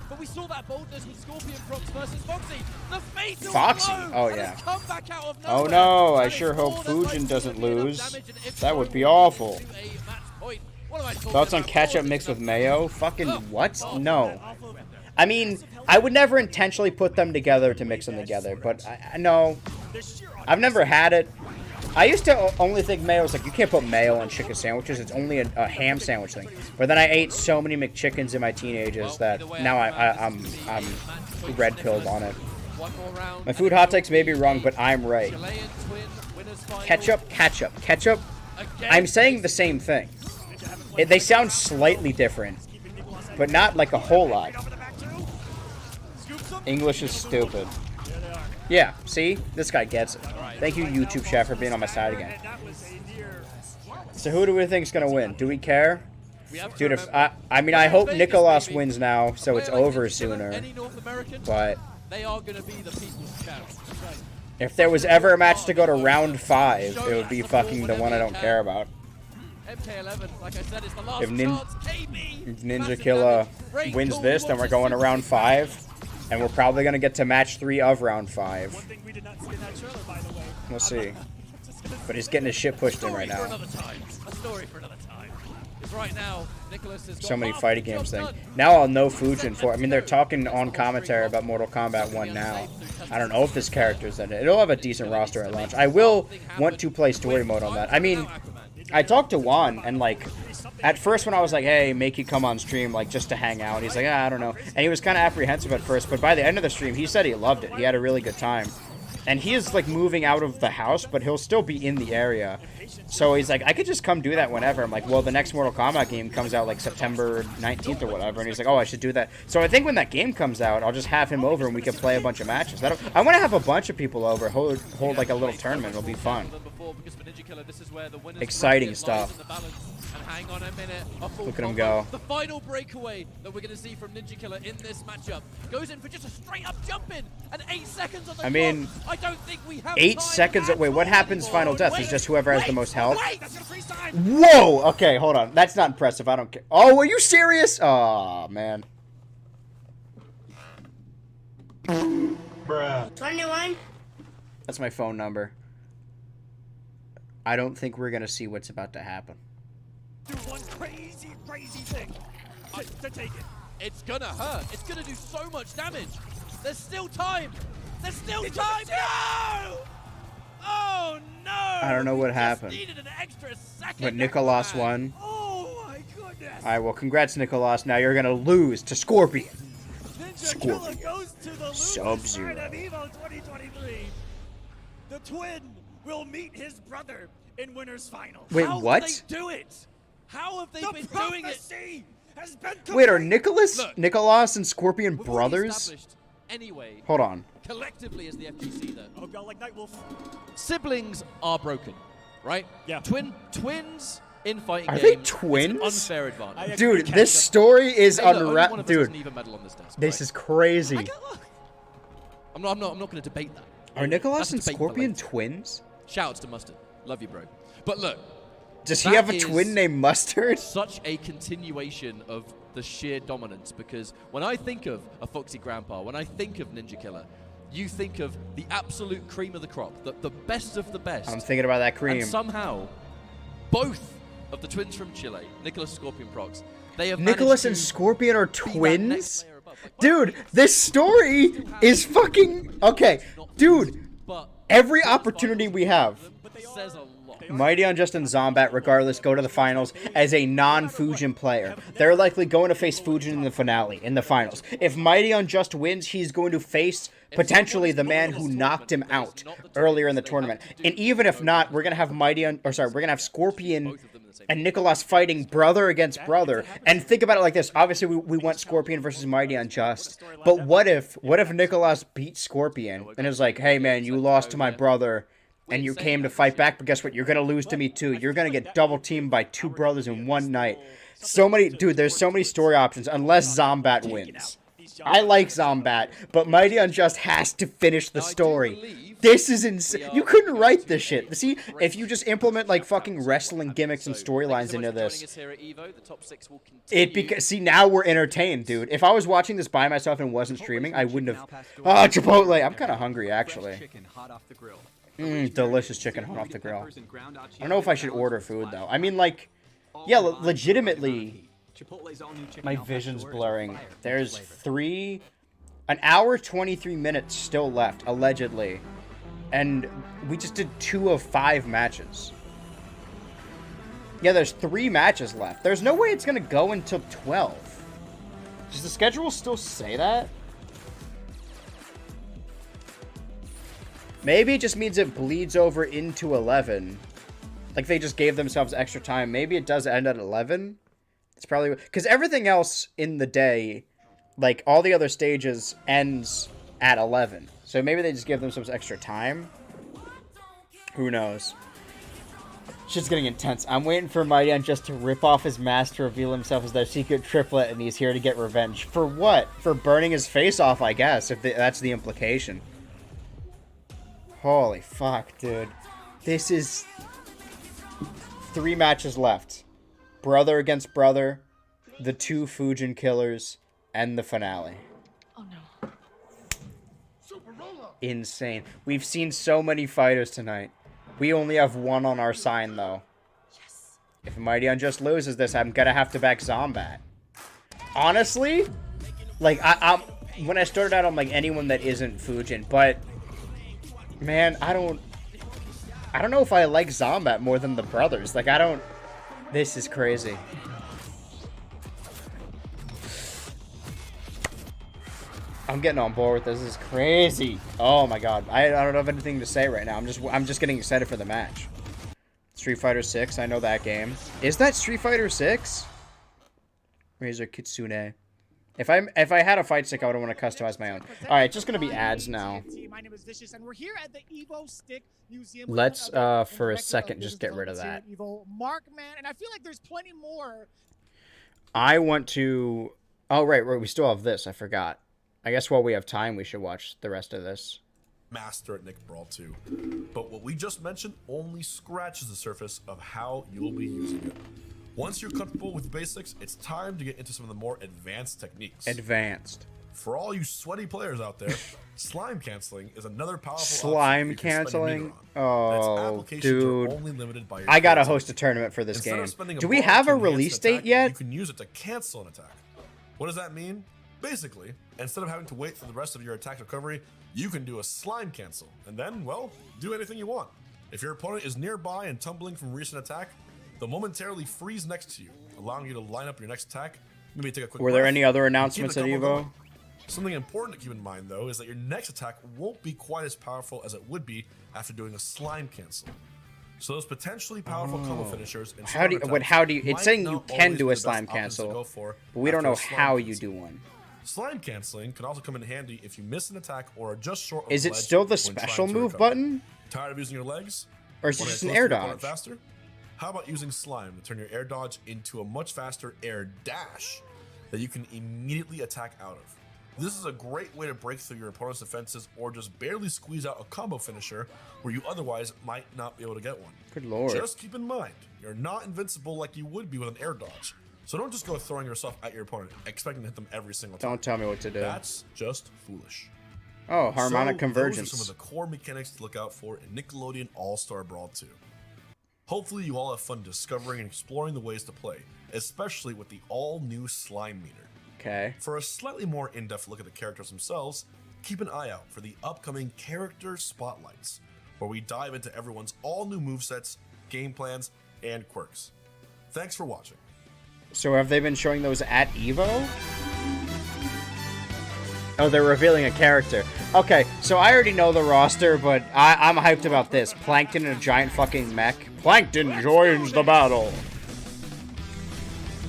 But we saw that boldness with Scorpion Prox versus Foxy. The fatal Foxy? blow Oh, and a yeah. comeback out of Oh, nowhere. no. I And sure it's hope scored us Fujin like doesn't 2 million lose. damage, and if That would so, be it awful. to a match point. What am I talking Thoughts on about? ketchup mixed with mayo? Fucking what? No. I mean, I would never intentionally put them together to mix them together, but I no. I've never had it. I used to only think mayo was like, you can't put mayo on chicken sandwiches. It's only a ham sandwich thing. But then I ate so many McChickens in my teenagers that now I'm red-pilled on it. My food hot takes may be wrong, but I'm right. Ketchup, ketchup, ketchup. I'm saying the same thing. They sound slightly different, but not like a whole lot. English is stupid. Yeah, see? This guy gets it. Thank you, YouTube chef, for being on my side again. So who do we think is going to win? Do we care? Dude, if I mean, I hope Nicholas wins now, so it's over sooner. But if there was ever a match to go to round 5, it would be fucking the one I don't care about. If Ninja Killa wins this, then we're going to round 5. And we're probably going to get to match 3 of round 5. We'll see. But he's getting his shit pushed in right now. So many fighting games thing. Now I'll know Fujin for... I mean, they're talking on commentary about Mortal Kombat 1 now. I don't know if this character's in it. It'll have a decent roster at launch. I will want to play story mode on that. I mean, I talked to Juan, and like... At first, when I was like, hey, make you come on stream, like, just to hang out, he's like, I don't know. And he was kind of apprehensive at first, but by the end of the stream, he said he loved it. He had a really good time. And he is, like, moving out of the house, but he'll still be in the area. So he's like, I could just come do that whenever. I'm like, well, the next Mortal Kombat game comes out, like, September 19th or whatever. And he's like, oh, I should do that. So I think when that game comes out, I'll just have him over and we can play a bunch of matches. I want to have a bunch of people over, hold like, a little tournament. It'll be fun. Exciting stuff. Hang on a minute. Look at him go. The final breakaway that we're going to see from Ninja Killa in this matchup goes in for just a straight up jump in and 8 seconds on the I mean, clock. I don't think we have 8 seconds. Wait, what happens final death? Is just whoever has the most health? Whoa! Okay, hold on. That's not impressive. I don't care. Oh, are you serious? Oh, man. Bruh. 21? That's my phone number. I don't think we're going to see what's about to happen. Do one crazy thing to take it. It's gonna hurt. It's gonna do so much damage. There's still time. There's still time. No! Oh no! I don't know what happened. Needed an extra second. But Nicolas won. Oh my goodness! Alright, well, congrats, Nicolas. Now you're gonna lose to Scorpion. Ninja Killer goes to the losing side of EVO 2023. The twin will meet his brother in winners finals. Wait, How what? did they do it? How have they The been doing it? prophecy has been Wait, are Look, Nicolas and Scorpion we've already brothers? established Anyway, Hold on. collectively as the FGC, though, Oh god, like Nightwolf. siblings are broken, right? Yeah. Twins in fighting Are games. they it's an twins? unfair advantage. Dude, this story is Hey, look, only one unwrapped. of us has Dude, an even medal on this desk, this right? is crazy. I'm not going to debate that. Are Nicolas That's a and debate for Scorpion later. twins? Shouts to Mustard. Love you, bro. But look. Does he that have a is twin named Mustard? Such a continuation of the sheer dominance, because when I think of a Foxy Grandpa, when I think of Ninja Killer, you think of the absolute cream of the crop, the best of the best. I'm thinking about that cream. And somehow, both of the twins from Chile, Nicholas Scorpion Prox, they have Nicolas and managed to Scorpion are be that next twins? layer above. Like, Dude, this story is fucking... Okay, dude, every opportunity we have, says a lot. Mighty Unjust and Zombat, regardless, go to the finals as a non-Fujin player. They're likely going to face Fujin in the finale, in the finals. If Mighty Unjust wins, he's going to face potentially the man who knocked him out earlier in the tournament. And even if not, we're gonna have we're gonna have Scorpion and Nicolas fighting brother against brother. And think about it like this: obviously, we want Scorpion versus Mighty Unjust, but what if Nicolas beat Scorpion and is like, "Hey man, you lost to my brother." And you came to fight back, but guess what? You're going to lose to me too. You're going to get double teamed by two brothers in one night. There's so many story options unless Zombat wins. I like Zombat, but Mighty Unjust has to finish the story. This is insane. You couldn't write this shit. See, if you just implement like fucking wrestling gimmicks and storylines into this, see, now we're entertained, dude. If I was watching this by myself and wasn't streaming, I wouldn't have. Oh, Chipotle. I'm kind of hungry actually. Delicious chicken hot off the grill. I don't know if I should order food though. I mean, like, yeah, legitimately, my vision's blurring. There's an hour 23 minutes still left, allegedly, and we just did 2 of 5 matches. Yeah, there's 3 matches left. There's no way it's gonna go until 12. Does the schedule still say that? Maybe it just means it bleeds over into 11. Like they just gave themselves extra time. Maybe it does end at 11. It's probably... Because everything else in the day, like all the other stages, ends at 11. So maybe they just give themselves extra time. Who knows? Shit's getting intense. I'm waiting for Mighty Unjust to rip off his mask to reveal himself as their secret triplet, and he's here to get revenge. For what? For burning his face off, I guess, if that's the implication. Holy fuck, dude. This is 3 matches left. Brother against brother, the 2 Fujin killers, and the finale. Oh no. Insane. We've seen so many fighters tonight. We only have 1 on our sign, though. Yes. If Mighty Unjust loses this, I'm gonna have to back Zombat. Honestly, like, when I started out, I'm like, anyone that isn't Fujin, but... Man, I don't know if I like Zombat more than the brothers. Like, this is crazy. I'm getting on board with this. This is crazy. Oh my god. I don't have anything to say right now. I'm just getting excited for the match. Street Fighter 6, I know that game. Is that Street Fighter 6? Razor Kitsune. If I had a fight stick, I would want to customize my own. All right, just gonna be ads now. My name is Vicious, and we're here at the EVO Stick Museum. Let's for a second just get rid of that. EVO Markman, and I feel like there's plenty more. I want to. Oh right, we still have this. I forgot. I guess while we have time, we should watch the rest of this. Master at Nick Brawl 2. But what we just mentioned only scratches the surface of how you'll be using it. Once you're comfortable with the basics, it's time to get into some of the more advanced techniques. Advanced. For all you sweaty players out there, slime canceling is another powerful slime canceling. Oh, dude! Only limited by your I gotta host a tournament for this game. Do we have a release date yet? You can use it to cancel an attack. What does that mean? Basically, instead of having to wait for the rest of your attack recovery, you can do a slime cancel, and then, well, do anything you want. If your opponent is nearby and tumbling from recent attack, they'll momentarily freeze next to you, allowing you to line up your next attack. Maybe take a quick Were there breath, any other and keep announcements the at combo EVO? going. Something important to keep in mind, though, is that your next attack won't be quite as powerful as it would be after doing a slime cancel. So those potentially powerful combo finishers and How do you, super what? How do you? attacks It's saying might you not can always do be a the slime best options to cancel, go for but we don't after know a slime how you cancel. do one. Slime canceling can also come in handy if you miss an attack or are just short of Is the it ledge still the when special trying to move recover. button? Tired of using your legs? Or is it Wanna just get an close air to your opponent dodge? Faster? How about using slime to turn your air dodge into a much faster air dash that you can immediately attack out of? This is a great way to break through your opponent's defenses or just barely squeeze out a combo finisher where you otherwise might not be able to get one. Good lord. Just keep in mind, you're not invincible like you would be with an air dodge. So don't just go throwing yourself at your opponent, expecting to hit them every single time. Don't tell me what to do. That's just foolish. Oh, harmonic So, convergence. Those are some of the core mechanics to look out for in Nickelodeon All-Star Brawl 2. Hopefully you all have fun discovering and exploring the ways to play, especially with the all-new Slime Meter. Okay. For a slightly more in-depth look at the characters themselves, keep an eye out for the upcoming Character Spotlights, where we dive into everyone's all-new movesets, game plans, and quirks. Thanks for watching. So have they been showing those at EVO? Oh, they're revealing a character. Okay, so I already know the roster, but I'm hyped about this. Plankton in a giant fucking mech. Plankton joins the battle.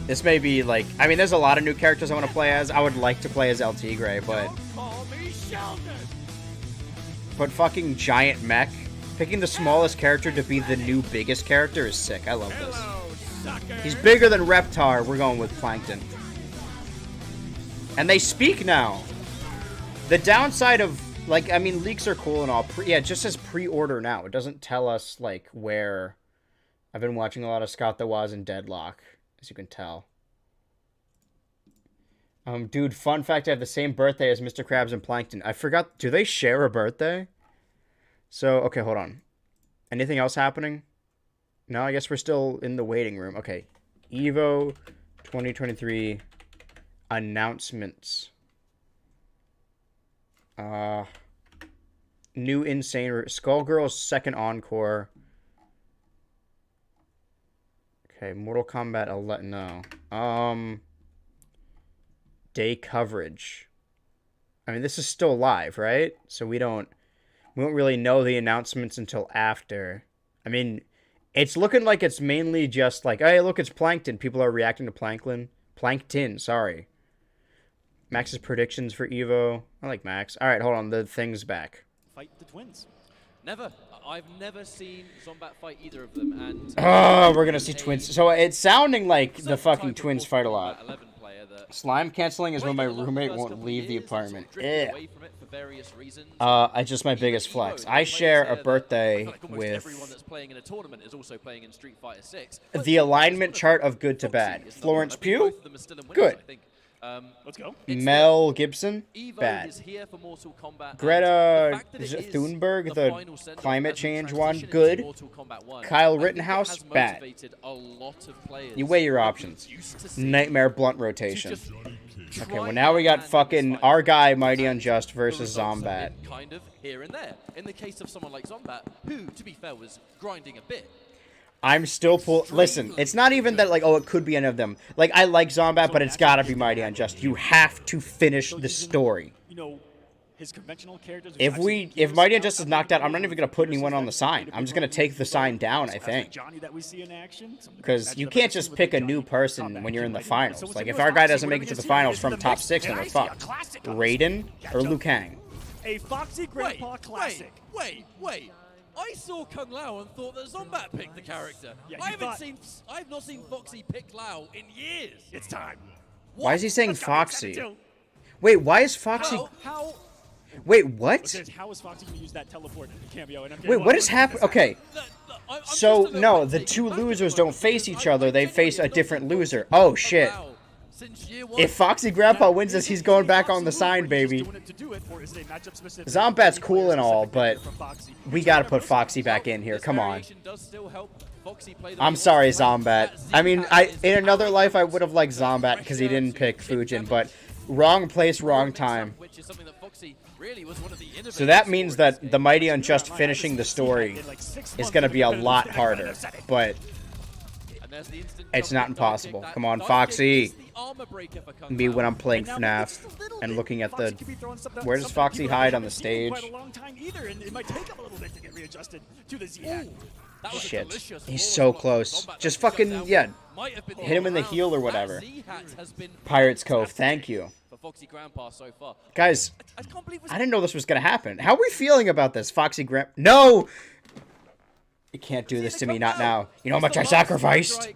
This may be like... I mean, there's a lot of new characters I want to play as. I would like to play as El Tigre, but... But fucking giant mech. Picking the smallest character to be the new biggest character is sick. I love this. He's bigger than Reptar. We're going with Plankton. And they speak now. The downside of, like, I mean, leaks are cool and all. Yeah, it just says pre-order now. It doesn't tell us, like, where. I've been watching a lot of Scott the Woz and Deadlock, as you can tell. Dude, fun fact, I have the same birthday as Mr. Krabs and Plankton. I forgot, do they share a birthday? So, okay, hold on. Anything else happening? No, I guess we're still in the waiting room. Okay. EVO 2023 announcements. New Insane... Skullgirl's second encore. Okay, Mortal Kombat 11... No. Day coverage. I mean, this is still live, right? So we won't really know the announcements until after. I mean, it's looking like it's mainly just like, hey, look, it's Plankton. People are reacting to Plankton, sorry. Max's predictions for EVO. I like Max. All right, hold on. The thing's back. Fight the twins. Never. I've never seen Zombat fight either of them, and... Oh, we're gonna see twins. So it's sounding like the fucking twins fight a lot. Slime canceling is when my roommate won't leave the apartment. Yeah. It's just my biggest flex. I share a birthday with... Everyone that's playing in a tournament is also playing in Street Fighter 6. The alignment chart of good to bad. Florence Pugh? Good. Let's go. Mel Gibson? EVO Bad. is here for Mortal Kombat, Greta and the fact that it is Thunberg, the the final send-off climate as we change transition one? into Good. Mortal Kombat 1, Kyle I think it Rittenhouse? has Bad. motivated a lot of players You weigh your that we options. used to see Nightmare blunt rotation. Okay, well now we got fucking our guy Mighty Unjust versus Zombat. kind of here and there. In the case of someone like Zombat, who, to be fair, was grinding a bit. I'm still Listen, it's not even that like, oh, it could be any of them. Like, I like Zombat, but it's gotta be Mighty Unjust. You have to finish the story. You know, his conventional characters. If Mighty Unjust is knocked out, I'm not even gonna put anyone on the sign. I'm just gonna take the sign down, I think. Johnny that we see in action. Because you can't just pick a new person when you're in the finals. Like, if our guy doesn't make it to the finals from top 6, then we're fucked. Raiden or Liu Kang? A Foxy Grandpa classic. Wait. I saw Kung Lao and thought that Zombat picked the character. Yeah, I've not seen Foxy pick Lao in years. It's time. Why is he saying Foxy? Wait, why is Foxy... How? Wait, what? How is Foxy going to use that teleport cameo? And Wait, what is happening? Okay. So, no, the two losers don't face each other. They face a different loser. Oh, shit. If Foxy Grandpa wins this, he's going back on the sign, baby. Zombat's cool and all, but we gotta put Foxy back in here. Come on. I'm sorry, Zombat. I mean, in another life, I would have liked Zombat because he didn't pick Fujin, but Wrong place, wrong time. Which is something that Foxy really was one of the innovators So that for means in this that game. the Mighty Unjust finishing the story is going to be a lot harder, but And there's the instant it's jump not kick, impossible. dive kick. Come on, Dive Foxy. kick is the armor breaker for Kung Me Lao. when I'm playing FNAF and looking at the... Where does Foxy hide on the stage? Quite a long time either, and it might take him a little bit to get readjusted to the Z hack. That was a Shit. delicious He's flawless so block. close. Zombat Just shut fucking, down. yeah. Might have been Hit him in the round. heel or That whatever. Z-hat has been Pirates Cove, thank you. for Foxy Grandpa so far. Guys, I can't believe I didn't know this was going to happen. How are we feeling about this, Foxy Grandpa? No! You can't do this to me, not now. You know how much I sacrificed?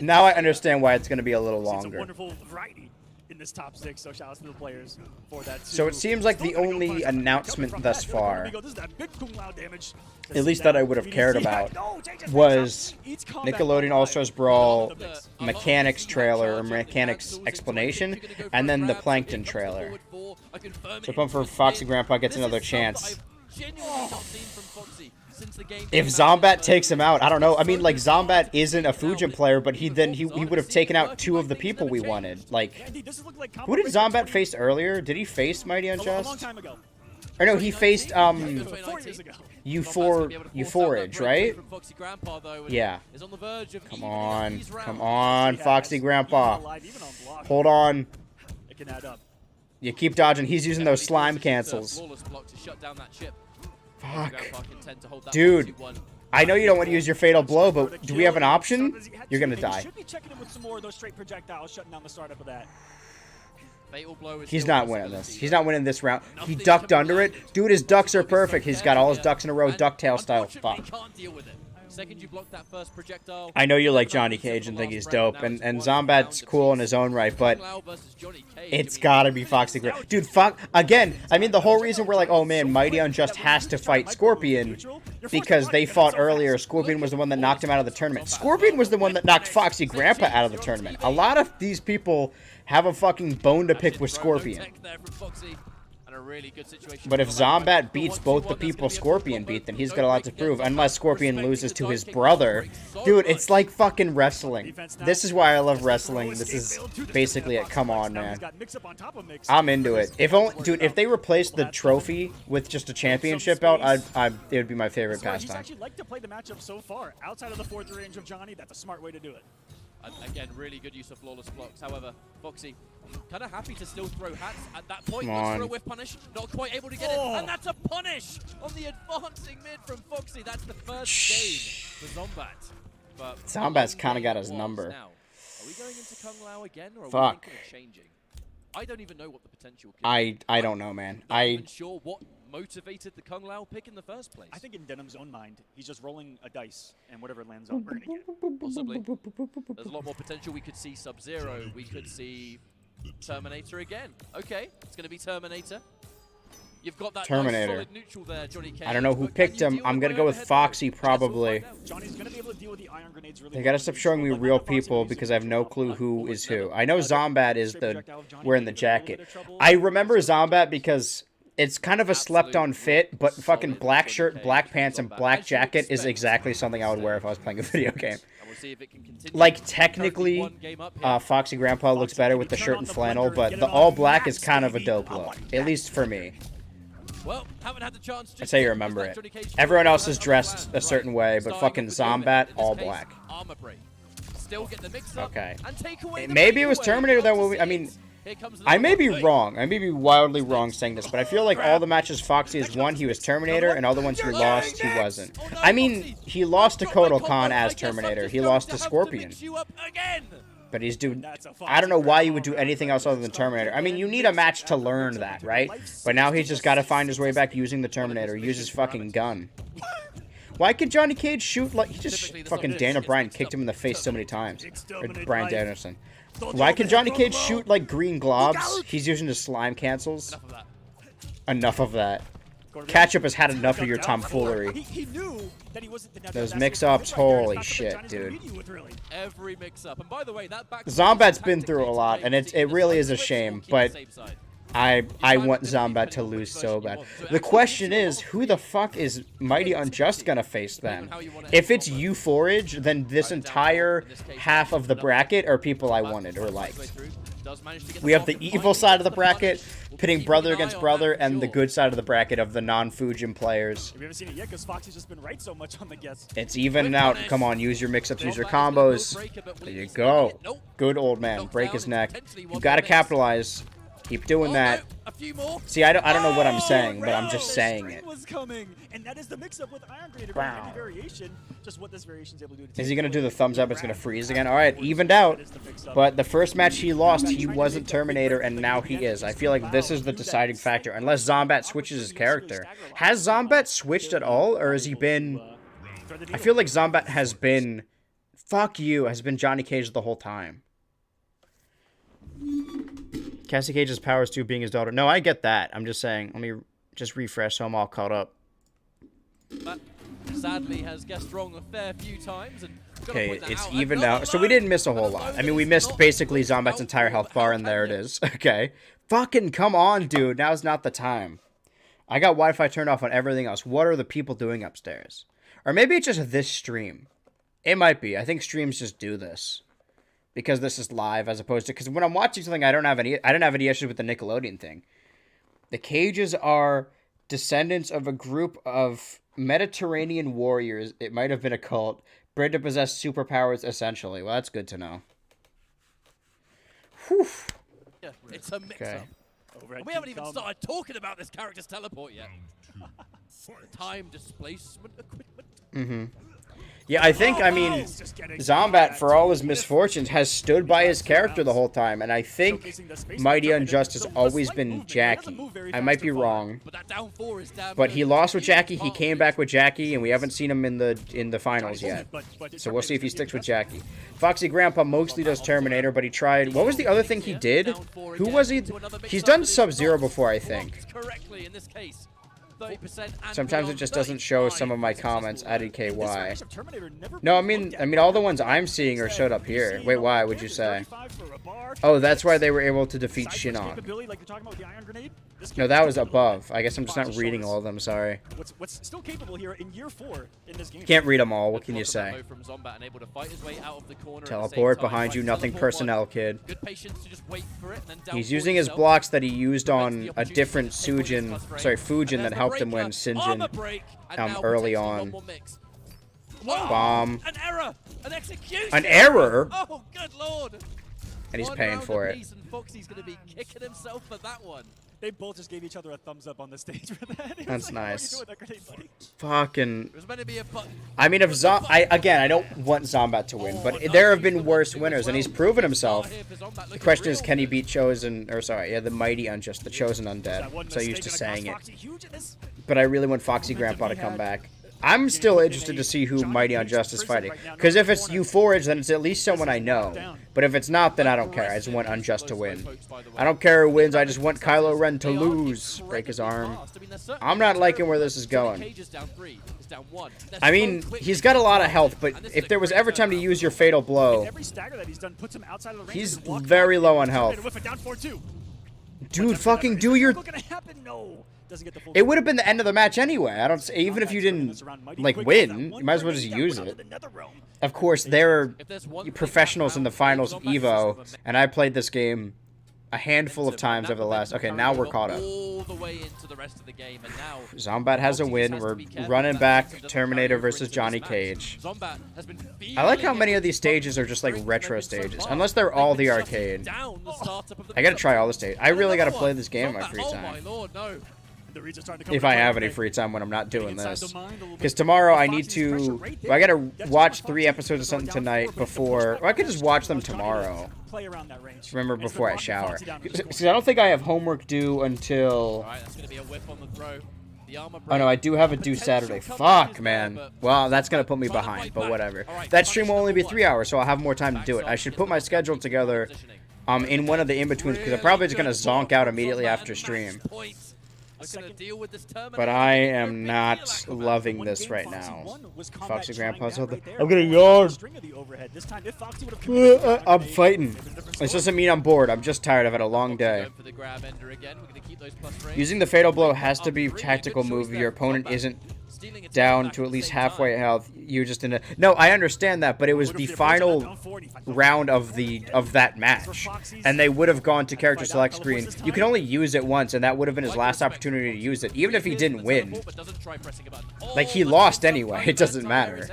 Now I understand why it's going to be a little It's a longer. wonderful variety in this top 6, so shout out to the players for that. So it too. seems like the Still gonna go only punish. announcement Coming from thus that, far, this is that big Kung Lao damage. at least that I would have cared about, was Nickelodeon All-Stars Brawl mechanics trailer or mechanics explanation, and then the Plankton trailer. So pump for Foxy Grandpa gets another chance. If Zombat takes him out, I don't know. I mean, like, Zombat isn't a Fujin player, but he would have taken out 2 of the people we wanted. Like, who did Zombat face earlier? Did he face Mighty A long Unjust? time ago. Or no, he faced 4 years ago. Euphorage, right? Yeah. Come on, come on, Foxy Grandpa. Hold on. It can add up. You keep dodging. He's using those slime cancels. Fuck. Dude, I know you don't want to use your fatal blow, but do we have an option? You're gonna die. Should be checking in with some more of those straight projectiles, shutting down the startup of that. He's not winning this. He's not winning this round. He ducked under it. Dude, his ducks are perfect. He's got all his ducks in a row, ducktail style. Fuck. Second you block that first projectile. I know you like Johnny Cage and think he's dope, and Zombat's cool in his own right, but it's gotta be Foxy Grandpa. Dude, fuck. Again, I mean, the whole reason we're like, oh man, Mighty Unjust has to fight Scorpion because they fought earlier. Scorpion was the one that knocked him out of the tournament. Scorpion was the one that knocked Foxy Grandpa out of the tournament. A lot of these people have a fucking bone to pick with Scorpion. But if Zombat beats both the people Scorpion beat, then he's got a lot to prove. Unless Scorpion loses to his brother. Dude, it's like fucking wrestling. This is why I love wrestling. This is basically it. Come on, man. I'm into it. If only, dude, if they replaced the trophy with just a championship belt, it would be my favorite He's pastime. actually liked to play the matchup so far. Outside of the 4th range of Johnny, that's a smart way to do it. Again, really good use of flawless blocks. However, Foxy kind of happy to still throw hats at that point. Come Looks on. for a whiff punish. Not quite able to get it. And that's a punish on the advancing mid from Foxy. That's the first game for Zombat. But Zombat's kind of got his number. now. Are we going into Kung Lao again, or are Fuck. we thinking of changing? I don't even know what the potential could I don't know, man. I'm not even sure what motivated the Kung Lao pick in the first place. I think in Denim's own mind, he's just rolling a dice, and whatever it lands on, we're gonna get. Possibly. There's a lot more potential. We could see Sub-Zero. We could see Terminator again. Okay, it's going to be Terminator. You've got that Terminator. Nice solid neutral there, Johnny Cage. I don't know who but picked can you him. deal I'm with gonna go with overhead Foxy throw? probably. Johnny's gonna be able to deal with the iron grenades really They gotta stop showing me real people because I have no clue who is who. I know Zombat is the wearing the jacket. I remember Zombat because it's kind of a slept-on fit, but fucking black shirt, black pants, and black jacket is exactly something I would wear if I was playing a video game. Like, technically, Foxy Grandpa looks better with the shirt and flannel, but the all-black is kind of a dope look. At least for me. Well, haven't had the chance. That's how you remember it. Everyone else is dressed a certain way, but fucking Zombat, all black. Armor break. Still get the mix up Okay. and take away the Maybe it was breakaway. Terminator that I mean, I may be wrong. I may be wildly wrong saying this, but I feel like all the matches Foxy has won, he was Terminator, and all the ones he lost, he wasn't. I mean, he lost to Kotal Khan as Terminator. He lost to Scorpion. But he's doing... I don't know why you would do anything else other than Terminator. I mean, you need a match to learn that, right? But now he's just got to find his way back using the Terminator. Use his fucking gun. Why could Johnny Cage shoot like... He just... Fucking Daniel Bryan kicked him in the face so many times. Or Bryan Danielson. Why can Johnny Cage shoot like green globs? He's using his slime cancels. Enough of that. Ketchup has had enough of your tomfoolery. He knew that he wasn't the Those mix-ups, holy shit, dude. Every mix-up. And by the way, that back Zombat's been through a lot, and it really is a shame, but I want Zombat to lose so bad. The question is, who the fuck is Mighty Unjust gonna face then? If it's Euphorage, then this entire half of the bracket are people I wanted or liked. does manage to get We have the top evil five. side of the The bracket, punish. We'll pitting keep brother an eye against on brother, that for and the sure. good side of the bracket of the non-Fujin players. We haven't seen it yet because Foxy's just been right so much on the guess. It's even out. Come on, use your mix-ups, use your combos. There you go. Good old man. Break his neck. You gotta capitalize. Keep doing that. A few more. See, I don't know what I'm saying, but I'm just saying it. Was coming, and that is the mix-up with Iron Grenade. Wow. Any variation, just what this variation is able to do. Is he gonna do the thumbs up? It's gonna freeze again. All right, evened out. But the first match he lost, he wasn't Terminator, and now he is. I feel like this is the deciding factor, unless Zombat switches his character. Has Zombat switched at all, or has he been? I feel like Zombat has been. Fuck you, has been Johnny Cage the whole time. Cassie Cage's powers to being his daughter. No, I get that. I'm just saying. Let me just refresh so I'm all caught up. But sadly has guessed wrong a fair few times. And Okay, it's evened out. So we didn't miss a whole lot. I mean, we missed basically Zombat's entire health bar, and there it is. Okay. Fucking come on, dude. Now's not the time. I got Wi-Fi turned off on everything else. What are the people doing upstairs? Or maybe it's just this stream. It might be. I think streams just do this. Because this is live as opposed to... Because when I'm watching something, I didn't have any issues with the Nickelodeon thing. The Cages are descendants of a group of Mediterranean warriors. It might have been a cult. Bred to possess superpowers, essentially. Well, that's good to know. Whew. Yeah, it's a mix-up. Okay. We haven't even started talking about this character's teleport yet. Time displacement equipment. Mm-hmm. Yeah, I think, I mean, Zombat, for all his misfortunes, has stood by his character the whole time, and I think Mighty Unjust has always been Jackie. I might be wrong, but he lost with Jackie, he came back with Jackie, and we haven't seen him in the finals yet. So we'll see if he sticks with Jackie. Foxy Grandpa mostly does Terminator, but he tried... What was the other thing he did? Who was he? He's done Sub-Zero before, I think. Correctly in this case. 30% Sometimes it just doesn't show some of my comments at EKY. No, I mean all the ones I'm seeing are showed up here. Wait, why would you say? Oh, that's why they were able to defeat Shinon. No, that was above. I guess I'm just not reading all of them, sorry. What's still capable here in year 4 in this game. Can't read them all, what can you say? Teleport behind you, nothing personnel, kid. He's using his blocks that he used on a different Fujin that helped him win Sinjin early on. Bomb. An error! An execution! An error? Oh, good lord! And he's paying for it. And Foxy's gonna be kicking himself for that one. They both just gave each other a thumbs up on the stage for that. That's like, nice. "Oh, you're doing that great, buddy." Fucking... There's meant to be a button. I mean, if again, I don't want Zombat to win, but there have been worse winners, and he's proven himself. The question is, can he beat Chosen, or sorry, yeah, the Mighty Unjust, the Chosen Undead. So used to saying it. But I really want Foxy Grandpa to come back. I'm still interested to see who Mighty Unjust is fighting. Because if it's Euphorage, then it's at least someone I know. But if it's not, then I don't care. I just want Unjust to win. I don't care who wins, I just want Kylo Ren to lose. Break his arm. I'm not liking where this is going. I mean, he's got a lot of health, but if there was ever time to use your Fatal Blow, he's very low on health. Dude, fucking do your... It would have been the end of the match anyway. I don't. Even if you didn't like win, you might as well just use it. Of course, they're professionals in the finals of EVO, and I played this game a handful of times over the last. Okay, now we're caught up. Zombat has a win. We're running back. Terminator versus Johnny Cage. I like how many of these stages are just like retro stages, unless they're all the arcade. I gotta try all the stages. I really gotta play this game in my free time. If I have any free time when I'm not doing this. Because tomorrow I need to... I gotta watch 3 episodes of something tonight before... Or I could just watch them tomorrow. Remember, before I shower. Because I don't think I have homework due until... Oh no, I do have it due Saturday. Fuck, man. Well, that's gonna put me behind, but whatever. That stream will only be 3 hours, so I'll have more time to do it. I should put my schedule together in one of the in-betweens, because I'm probably just gonna zonk out immediately after stream. But I am not loving this right now. Foxy Grandpa's I'm gonna yawn. I'm fighting. This doesn't mean I'm bored. I'm just tired. I've had a long day. Using the Fatal Blow has to be a tactical move. Your opponent isn't down to at least halfway health, you're just in a... No, I understand that, but it was the final round of that match, and they would have gone to character select screen. You can only use it once, and that would have been his last opportunity to use it, even if he didn't win. Like, he lost anyway. It doesn't matter.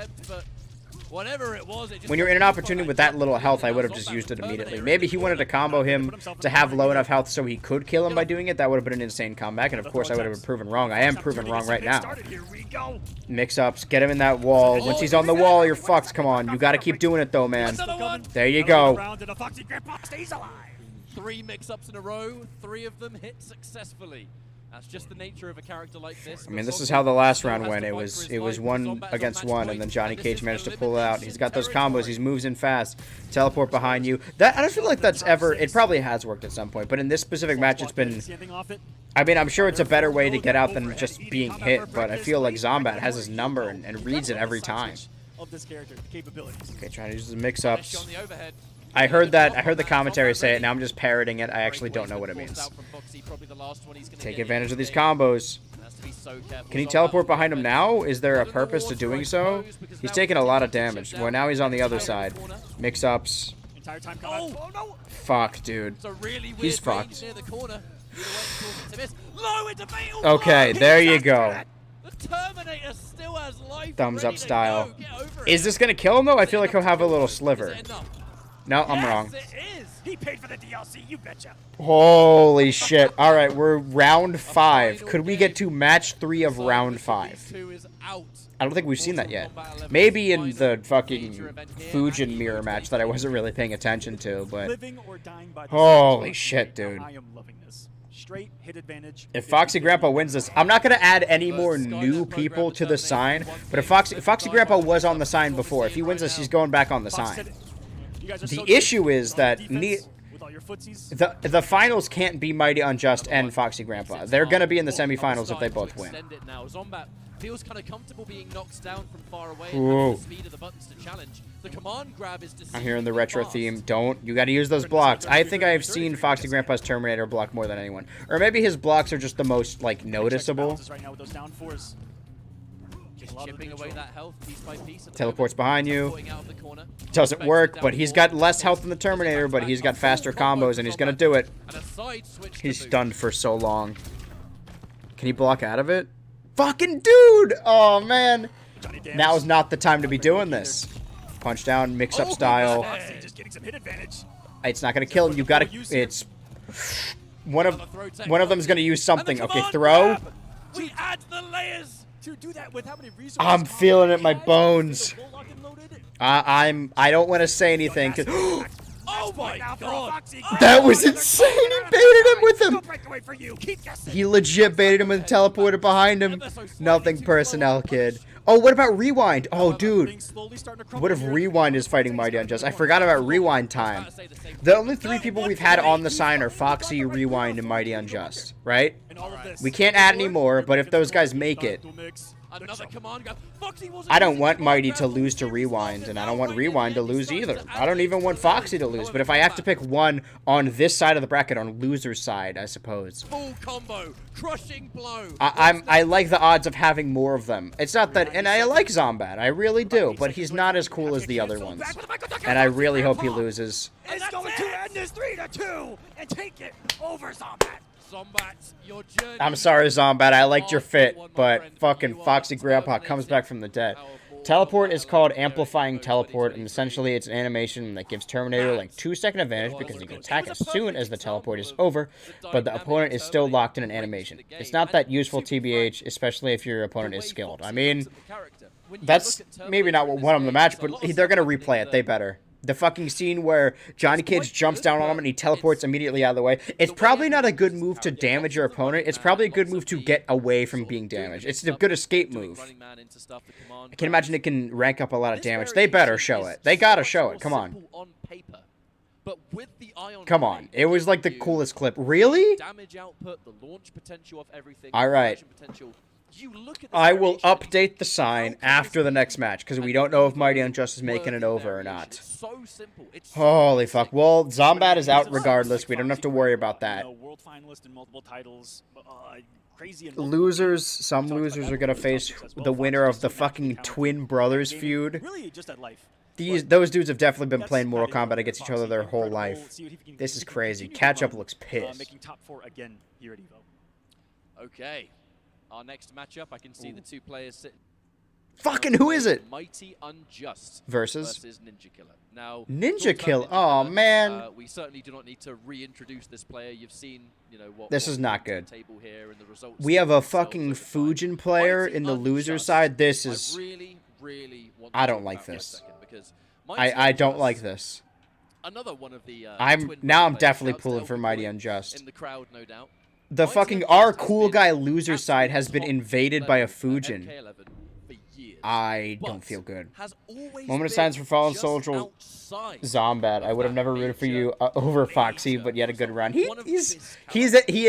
Whatever it was, When you're in an opportunity with that little health, I would have just used it immediately. Maybe he wanted to combo him to have low enough health so he could kill him by doing it. That would have been an insane comeback, and of course I would have been proven wrong. I am proven wrong right now. Mix-ups, get him in that wall. Once he's on the wall, you're fucked. Come on, you gotta keep doing it though, man. There you go. 3 mix-ups in a row, 3 of them hit successfully. That's just the nature of a character like this. I mean, this is how the last round went. It was 1 against 1, and then Johnny Cage managed to pull it out. He's got those combos. He moves in fast. Teleport behind you. That I don't feel like that's ever... It probably has worked at some point, but in this specific match, it's been... I mean, I'm sure it's a better way to get out than just being hit, but I feel like Zombat has his number and reads it every time. Okay, trying to use the mix-ups. I heard the commentary say it, now I'm just parroting it. I actually don't know what it means. Take advantage of these combos. Can he teleport behind him now? Is there a purpose to doing so? He's taking a lot of damage. Well, now he's on the other side. Mix-ups. Fuck, dude. He's fucked. Okay, there you go. Thumbs up style. Is this gonna kill him, though? I feel like he'll have a little sliver. No, I'm wrong. He paid for the DLC, you betcha. Holy shit. Alright, we're round 5. Could we get to match 3 of round 5? I don't think we've seen that yet. Maybe in the fucking Fujin mirror match that I wasn't really paying attention to, but... Holy shit, dude. If Foxy Grandpa wins this, I'm not going to add any more new people to the sign, but if Foxy Grandpa was on the sign before, if he wins this, he's going back on the sign. The issue is that the finals can't be Mighty Unjust and Foxy Grandpa. They're going to be in the semifinals if they both win. Feels kind of comfortable being knocked down from far away and having the speed of the buttons to challenge. The command grab is I'm hearing the retro theme. You got to use those blocks. I think I've seen Foxy Grandpa's Terminator block more than anyone. Or maybe his blocks are just the most, like, noticeable. Chipping away that health piece by piece. Teleports behind you. Doesn't work, but he's got less health than the Terminator, but he's got faster combos, and he's going to do it. He's stunned for so long. Can he block out of it? Fucking dude! Oh, man. Now is not the time to be doing this. Punch down, mix-up style. It's not going to kill him. You got to... It's... One of them's going to use something. Okay, throw. We add the layers. I'm feeling it in my bones. I don't want to say anything. Oh my god! That was insane. He baited him with him. He legit baited him and teleported behind him. Nothing personnel, kid. Oh, what about Rewind? Oh, dude. What if Rewind is fighting Mighty Unjust? I forgot about Rewind time. The only 3 people we've had on the sign are Foxy, Rewind, and Mighty Unjust, right? We can't add any more, but if those guys make it... I don't want Mighty to lose to Rewind, and I don't want Rewind to lose either. I don't even want Foxy to lose, but if I have to pick one on this side of the bracket, on loser's side, I suppose. Full combo, crushing blow. I like the odds of having more of them. It's not that, and I like Zombat, I really do, but he's not as cool as the other ones. And I really hope he loses. It's going to end this 3-2 and take it over Zombat. I'm sorry, Zombat. I liked your fit, but fucking Foxy Grandpa comes back from the dead. Teleport is called Amplifying Teleport, and essentially it's an animation that gives Terminator like 2-second advantage because he can attack as soon as the teleport is over, but the opponent is still locked in an animation. It's not that useful, TBH, especially if your opponent is skilled. I mean, that's maybe not what won him the match, but they're going to replay it. They better. The fucking scene where Johnny Cage jumps down on him and he teleports immediately out of the way. It's probably not a good move to damage your opponent. It's probably a good move to get away from being damaged. It's a good escape move. I can imagine it can rank up a lot of damage. They better show it. They gotta show it. Come on. Come on. It was like the coolest clip. Really? Alright. I will update the sign after the next match, because we don't know if Mighty Unjust is making it over or not. Holy fuck. Well, Zombat is out regardless. We don't have to worry about that. World finalist in multiple titles. crazy. And losers, some losers are gonna face the winner of the fucking twin brothers feud. Really, just at life. Those dudes have definitely been playing Mortal Kombat against each other their whole life. This is crazy. Catch up looks pissed. Making top 4 again here at EVO. Okay. Our next matchup, I can see the two players sitting. Fucking who is it? Mighty Unjust versus Ninja Killer. Now, Ninja Killer. Oh man. We certainly do not need to reintroduce this player. You've seen, you know, what this is not good. Table here and the results we have a fucking Fujin player in the loser side. This is. I don't like this. I don't like this. Another one of the. I'm definitely pulling for Mighty Unjust. In the crowd, no doubt. The fucking our cool guy loser side has been invaded by a Fujin. I don't feel good. Moment of silence for Fallen Soldier Zombat. I would have never rooted for you over Foxy, but yet a good run. He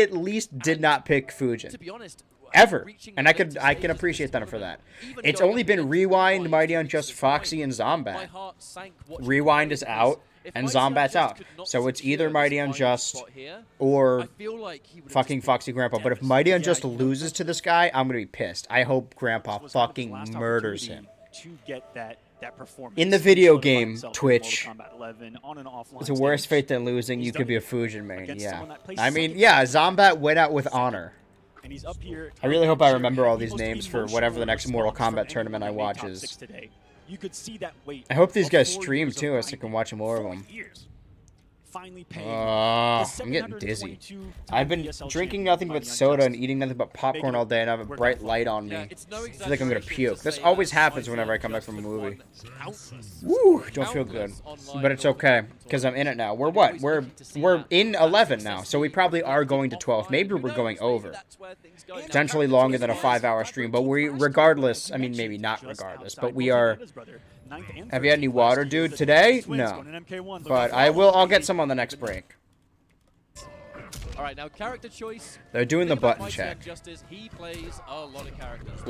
at least did not pick Fujin. To be honest, ever, and I can appreciate them for that. It's only been Rewind, Mighty Unjust, Foxy, and Zombat. Rewind is out, and Zombat's out. So it's either Mighty Unjust or fucking Foxy Grandpa. But if Mighty Unjust loses to this guy, I'm gonna be pissed. I hope Grandpa fucking murders him. To get that performance in the video game, Twitch, it's a worse fate than losing. You could be a Fujin main, yeah. I mean, yeah, Zombat went out with honor. And he's up here. I really hope I remember all these names for whatever the next Mortal Kombat tournament I watch is. You could see that weight. I hope these guys stream too, so I can watch more of them. I'm getting dizzy. I've been drinking nothing but soda and eating nothing but popcorn all day, and I have a bright light on me. I feel like I'm gonna puke. This always happens whenever I come back from a movie. Woo! Don't feel good, but it's okay because I'm in it now. We're what? We're in 11 now, so we probably are going to 12. Maybe we're going over. Potentially longer than a 5-hour stream, but regardless. I mean, maybe not regardless, but we are. Have you had any water, dude? Today? No. But I'll get some on the next break. Alright, now character choice. They're doing the button check. He plays a lot of characters.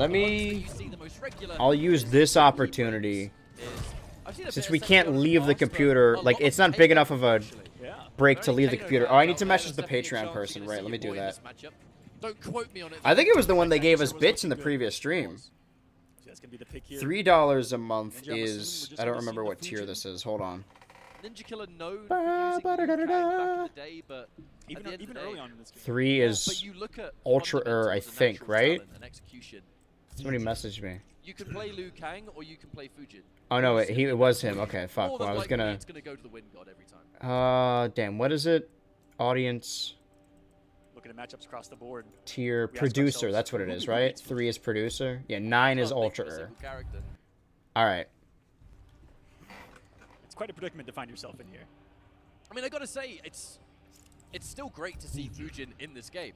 I'll use this opportunity. Since we can't leave the computer, like, it's not big enough of a break to leave the computer. Oh, I need to message the Patreon person. Right, let me do that. I think it was the one they gave us bits in the previous stream. $3 a month is... I don't remember what tier this is. Hold on. Ninja Killer known for using back in the day, but even early on in this game. 3 is Ultra I think, right? Somebody messaged me. You can play Liu Kang or you can play Fujin. Oh no, it was him. Okay, fuck. Well, I was gonna... It's gonna go to the Wind God every time. Damn. What is it? Audience... Looking at matchups across the board. Tier producer, that's what it is, right? 3 is producer. Yeah, 9 is Ultra. All right. It's quite a predicament to find yourself in here. I mean, I gotta say, it's still great to see Fujin in this game.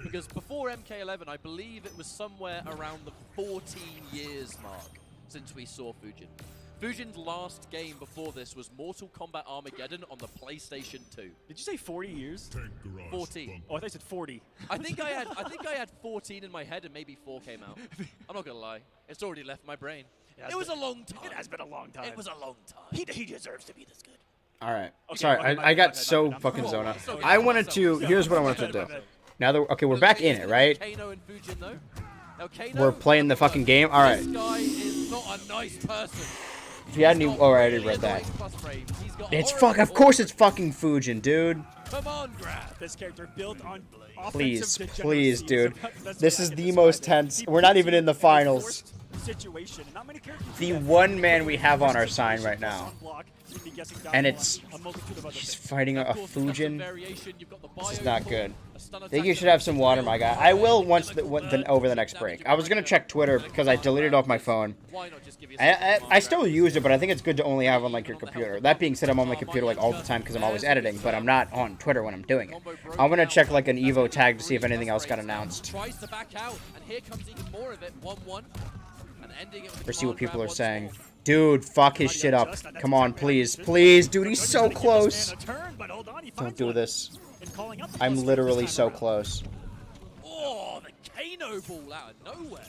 Because before MK11, I believe it was somewhere around the 14 years mark since we saw Fujin. Fujin's last game before this was Mortal Kombat Armageddon on the PlayStation 2. Did you say 40 years? 14. Oh, I thought you said 40. I think I had 14 in my head and maybe 4 came out. I'm not gonna lie. It's already left my brain. It was a long time. It has been a long time. It was a long time. He deserves to be this good. All right. Okay, sorry, I got so fucking zoned out. I wanted to... Here's what I wanted to do. Now that... Okay, we're back in it, right? We're playing the fucking game? All right. This guy is not a nice person. If you had any... Oh, I already read that. It's fuck... Of course it's fucking Fujin, dude. Come on, Grab. This character built on please, dude. This is the most tense. We're not even in the finals. The one man we have on our sign right now. And it's... He's fighting a Fujin. This is not good. I think you should have some water, my guy. I will once over the next break. I was going to check Twitter because I deleted it off my phone. I still use it, but I think it's good to only have on like your computer. That being said, I'm on my computer like all the time because I'm always editing, but I'm not on Twitter when I'm doing it. I'm going to check like an EVO tag to see if anything else got announced. Tries to back out, and here comes even more of it. 1-1. Or see what people are saying. Dude, fuck his shit up. Come on, please. Please, dude, he's so close. Don't do this. I'm literally so close. Oh, the Kano ball out of nowhere.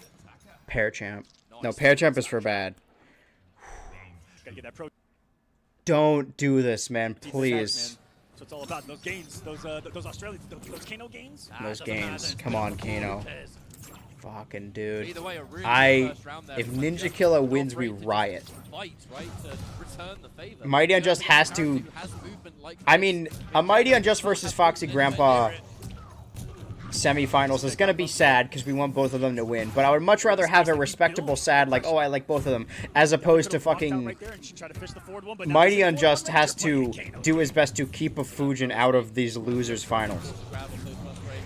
Pair champ. No, pair champ is for bad. Don't do this, man. Please. So it's all about those gains, those Australians, those Kano gains. Those Doesn't gains. matter. Come on, Kano. Fucking dude. Either way, a really I good first round there if from Ninja Unjust. Killer Not wins, we afraid to riot. just fight, right, to return the favor. Mighty You know, Unjust against a has to. character who has movement like I this. mean, a Mighty Unjust versus Foxy Grandpa semifinals is gonna be sad because we want both of them to win. But I would much rather have a respectable sad, like, oh, I like both of them, as opposed to fucking Mighty Unjust has to do his best to keep a Fujin out of these losers finals.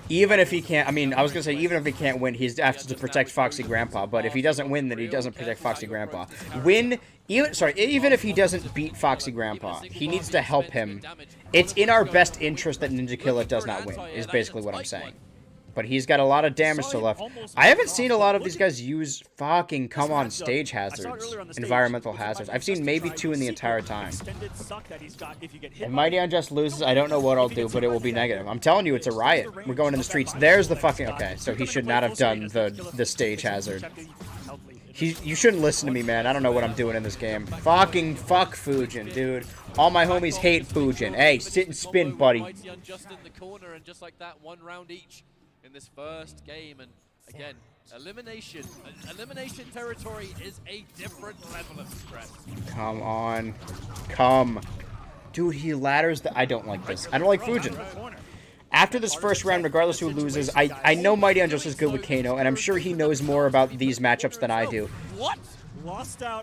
Even if he can't, I mean, I was gonna say even if he can't win, he has to protect Foxy Grandpa. But if he doesn't win, then he doesn't protect Foxy Grandpa. Even if he doesn't beat Foxy Grandpa, he needs to help him. It's in our best interest that Ninja Killer does not win, is basically what I'm saying. But he's got a lot of damage to left. I haven't seen a lot of these guys use fucking come on stage hazards, environmental hazards. I've seen maybe 2 in the entire time. If Mighty Unjust loses, I don't know what I'll do, but it will be negative. I'm telling you, it's a riot. We're going in the streets. There's the fucking... Okay, so he should not have done the stage hazard. You shouldn't listen to me, man. I don't know what I'm doing in this game. Fucking fuck Fujin, dude. All my homies hate Fujin. Hey, sit and spin, buddy. Mighty Unjust in the corner, and just like that, 1 round each in this first game. And again, elimination territory is a different level of stress. Come on. Come. Dude, he ladders the... I don't like this. I don't like Fujin. After this first round, regardless who loses, I know Mighty Unjust is good with Kano, and I'm sure he knows more about these matchups than I do. What?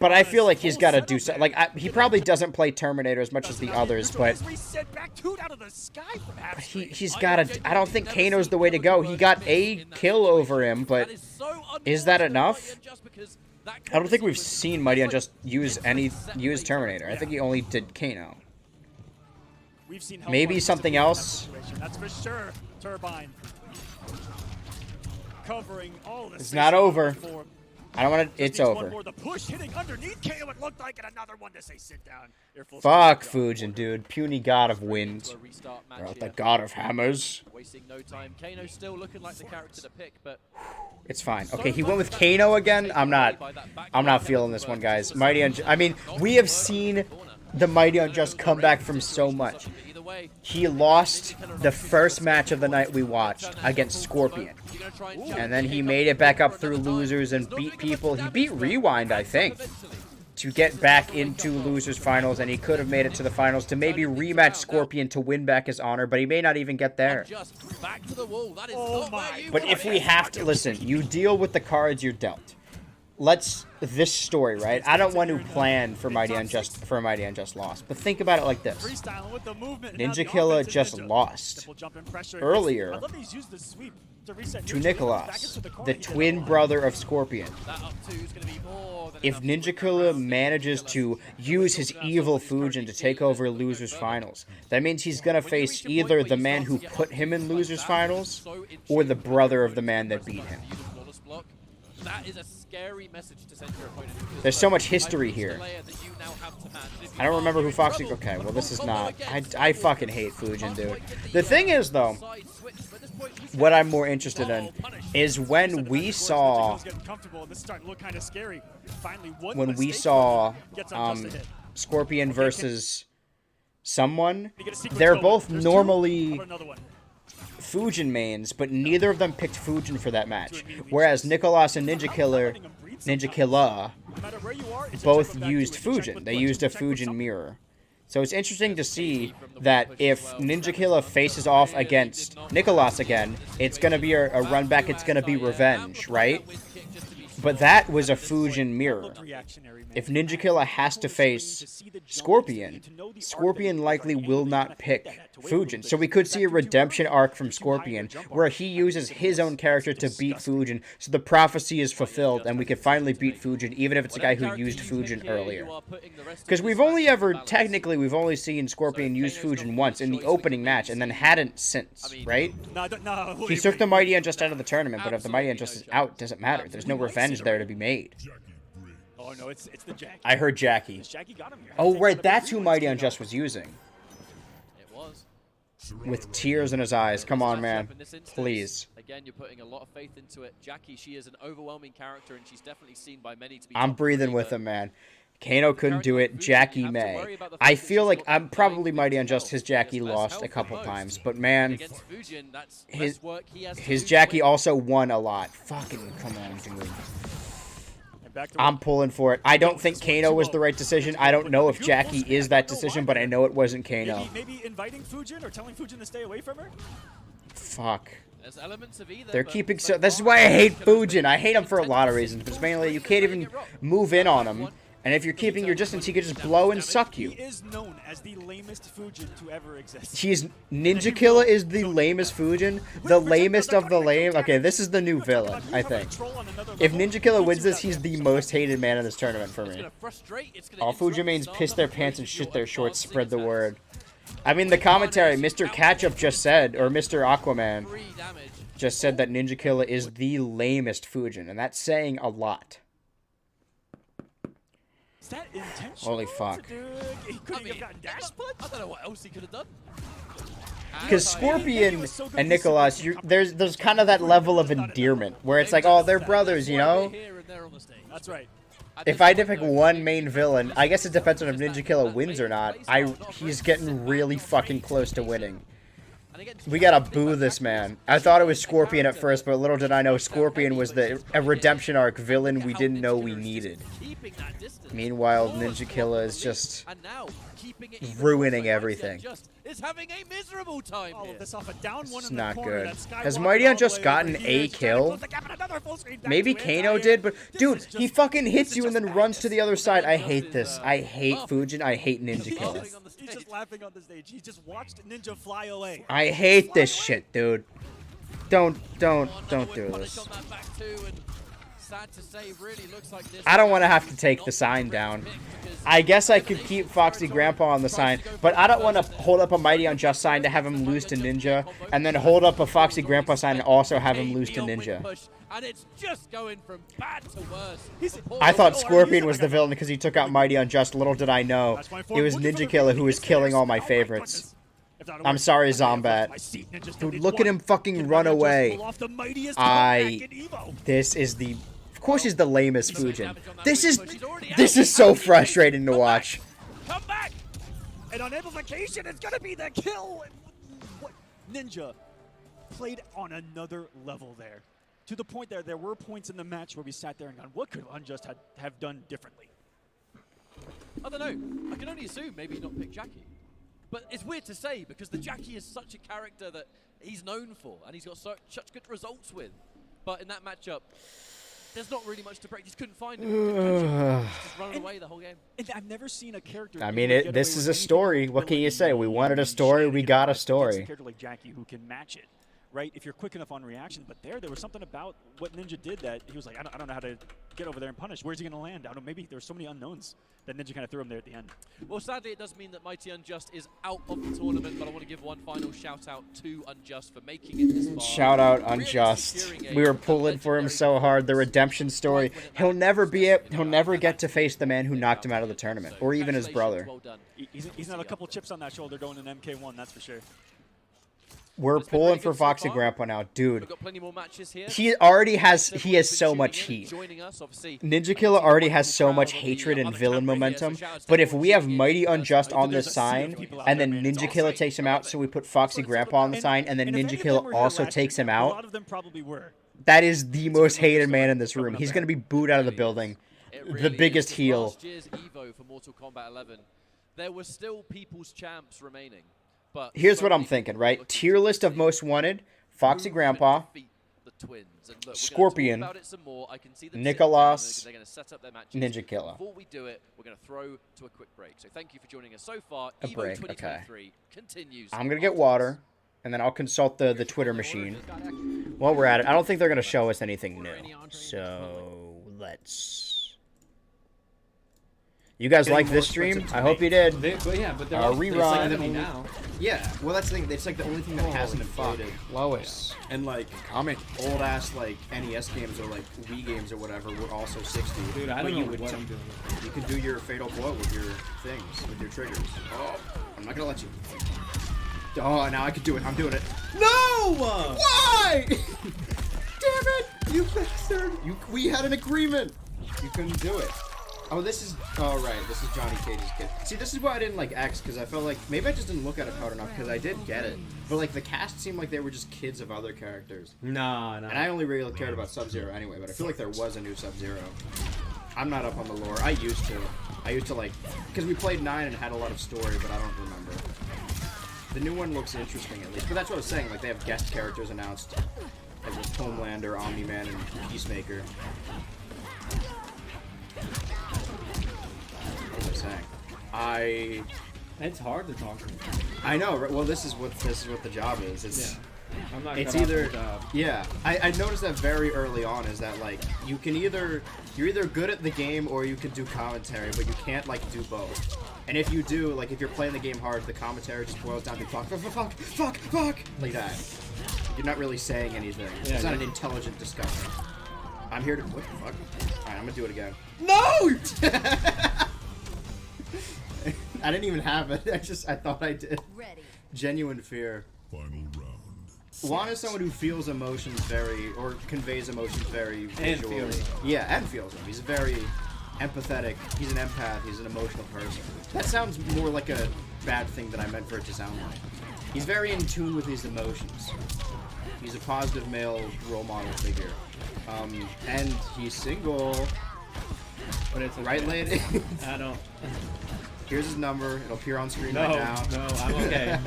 But I feel like he's got to do something. Like, he probably doesn't play Terminator as much as the others, but he's got to... I don't think Kano's the way to go. He got a kill over him, but is that enough? I don't think we've seen Mighty Unjust use Terminator. I think he only did Kano. Maybe something else. That's for sure. Turbine. Covering all this. It's not over. I don't want to... It's over. The push hitting underneath Kano, it looked like, and another one to say sit down. Fuck Fujin, dude. Puny god of winds. Or the god of hammers. Wasting no time. Kano still looking like the character to pick, but it's fine. Okay, he went with Kano again. I'm not feeling this one, guys. Mighty Unjust... I mean, we have seen the Mighty Unjust come back from so much. He lost the first match of the night we watched against Scorpion. And then he made it back up through losers and beat people. He beat Rewind, I think, to get back into losers finals, and he could have made it to the finals to maybe rematch Scorpion to win back his honor, but he may not even get there. But if we have to... Listen, you deal with the cards you're dealt. This story, right? I don't want to plan for Mighty Unjust loss, but think about it like this: Ninja Killer just lost earlier to Nicholas, the twin brother of Scorpion. If Ninja Killer manages to use his evil Fujin to take over losers finals, that means he's gonna face either the man who put him in losers finals or the brother of the man that beat him. that is a scary message to send your opponent. There's so much history here. I don't remember who Foxy... Okay, well, this is not... I fucking hate Fujin, dude. The thing is, though, what I'm more interested in is when we saw... When we saw Scorpion versus someone, they're both normally Fujin mains, but neither of them picked Fujin for that match. Whereas Nicholas and Ninja Killer both used Fujin. They used a Fujin mirror. So it's interesting to see that if Ninja Killer faces off against Nicholas again, it's going to be a run back, it's going to be revenge, right? But that was a Fujin mirror. If Ninja Killer has to face Scorpion, Scorpion likely will not pick Fujin. So we could see a redemption arc from Scorpion where he uses his own character to beat Fujin, so the prophecy is fulfilled and we could finally beat Fujin, even if it's a guy who used Fujin earlier. Because we've only seen Scorpion use Fujin once in the opening match and then hadn't since, right? He took the Mighty Unjust out of the tournament, but if the Mighty Unjust is out, it doesn't matter. There's no revenge there to be made. Oh no, it's the Jackie. I heard Jackie. Jackie got him here. Oh right, that's who Mighty Unjust was using. It was. With tears in his eyes. Come on, man. Please. Again, you're putting a lot of faith into it. Jackie, she is an overwhelming character, and she's definitely seen by many to be. I'm breathing with him, man. Kano couldn't do it. Jackie may. I feel like I'm probably Mighty Unjust. His Jackie lost a couple times, but man, his Jackie also won a lot. Fucking come on, dude. I'm pulling for it. I don't think Kano was the right decision. I don't know if Jackie is that decision, but I know it wasn't Kano. Maybe inviting Fujin or telling Fujin to stay away from her? Fuck. There's elements of either, They're keeping so. This is why I hate Fujin. I hate him for a lot of reasons, but it's mainly you can't even move in on him. And if you're keeping your distance, he could just blow and suck you. He is known as the lamest Fujin to ever exist. He's Ninja Killa is the lamest Fujin, the lamest of the lame. Okay, this is the new villain, I think. If Ninja Killa wins this, he's the most hated man in this tournament for me. All Fujin mains piss their pants and shit their shorts. Spread the word. I mean, the commentary, Mr. Ketchup just said, or Mr. Aquaman just said that Ninja Killa is the lamest Fujin, and that's saying a lot. Is that intentional? Holy fuck. I don't know what else he could have done. Because Scorpion and Nicholas, there's kind of that level of endearment where it's like, oh, they're brothers, you know? That's right. If I had to pick one main villain, I guess it depends on if Ninja Killa wins or not. He's getting really fucking close to winning. We gotta boo this man. I thought it was Scorpion at first, but little did I know Scorpion was a redemption arc villain we didn't know we needed. Meanwhile, Ninja Killa is just ruining everything. Is having a miserable time here. It's not good. Has Mighty Unjust gotten a kill? Maybe Kano did, but dude, he fucking hits you and then runs to the other side. I hate this. I hate Fujin. I hate Ninja Killa. He's just laughing on the stage. He just watched Ninja fly away. I hate this shit, dude. Don't do this. I don't want to have to take the sign down. I guess I could keep Foxy Grandpa on the sign, but I don't want to hold up a Mighty Unjust sign to have him lose to Ninja, and then hold up a Foxy Grandpa sign and also have him lose to Ninja. And it's just going from bad to worse. I thought Scorpion was the villain because he took out Mighty Unjust. Little did I know, it was Ninja Killa who was killing all my favorites. I'm sorry, Zombat. Dude, look at him fucking run away. This is the... Of course he's the lamest Fujin. This is so frustrating to watch. Come back! And on amplification, it's gonna be the kill! What? Ninja played on another level there. To the point that there were points in the match where we sat there and gone, what could Unjust have done differently? I don't know. I can only assume maybe not pick Jackie. But it's weird to say because the Jackie is such a character that he's known for and he's got such good results with. But in that matchup, there's not really much to break. Just couldn't find him. Just running away the whole game. And I've never seen a character. I mean, this is a story. What can you say? We wanted a story. We got a story. A character like Jackie who can match it, right? If you're quick enough on reaction. But there was something about what Ninja did that he was like, I don't know how to get over there and punish. Where's he going to land? I don't know. Maybe there's so many unknowns that Ninja kind of threw him there at the end. Well, sadly, it does mean that Mighty Unjust is out of the tournament, but I want to give one final shout-out to Unjust for making it this far. Shout out Unjust. We were pulling for him so hard. The redemption story. He'll never get to face the man who knocked him out of the tournament, or even his brother. He's not a couple chips on that shoulder going in MK1, that's for sure. We're pulling for Foxy Grandpa now, dude. We've got plenty more matches here. He has so much heat. Ninja Killa already has so much hatred and villain momentum, but if we have Mighty Unjust on this sign, and then Ninja Killa takes him out, so we put Foxy Grandpa on the sign, and then Ninja Killa also takes him out, a lot of them probably were. That is the most hated man in this room. He's going to be booed out of the building. The biggest heel. Last year's EVO for Mortal Kombat 11, there were still people's champs remaining. But here's what I'm thinking, right? Tier list of most wanted: Foxy Grandpa, Scorpion, Nicholas, Ninja Killa. Before we do it, we're going to throw to a quick break. So thank you for joining us so far. A break, EVO 2023 continues. I'm going to get water, and then I'll consult the Twitter machine. While we're at it, I don't think they're going to show us anything new. So, let's... You guys like this stream? I hope you did. Rerun. Now. Yeah, well that's the thing. It's like the only thing that hasn't been updated. Lois. And like comment. Old ass like NES games or like Wii games or whatever were also 60. Dude, I don't know what I'm doing. You can do your fatal blow with your things, with your triggers. Oh, I'm not gonna let you. Oh, now I can do it. I'm doing it. No! Why? Damn it! You bastard! We had an agreement. You couldn't do it. Oh, this is... Oh, right. This is Johnny Cage's kid. See, this is why I didn't like X, because I felt like... Maybe I just didn't look at it hard enough, because I did get it. But, like, the cast seemed like they were just kids of other characters. No. And I only really cared about Sub-Zero anyway, but I feel like there was a new Sub-Zero. I'm not up on the lore. I used to, like... Because we played 9 and had a lot of story, but I don't remember. The new one looks interesting, at least. But that's what I was saying. Like, they have guest characters announced. Like, with Homelander, Omni-Man, and Peacemaker. What was I saying? It's hard to talk. I know. Right? Well, this is what the job is. It's I'm not. It's cut off either the job. yeah. I noticed that very early on is that like you're either good at the game or you can do commentary, but you can't like do both. And if you do, like if you're playing the game hard, the commentary just boils down to fuck like that. You're not really saying anything. Yeah, it's not an yeah. intelligent discussion. I'm here to what the fuck? Alright, I'm gonna do it again. No! I didn't even have it. I thought I did. Ready. Genuine fear. Final round. Juan is someone who feels emotions or conveys emotions very And visually. feels them. Yeah, and feels them. He's very empathetic. He's an empath. He's an emotional person. That sounds more like a bad thing than I meant for it to sound like. He's very in tune with his emotions. He's a positive male role model figure. And he's single. But it's right, lady? I don't. Here's his number. It'll appear on screen No, right now. no, I'm okay.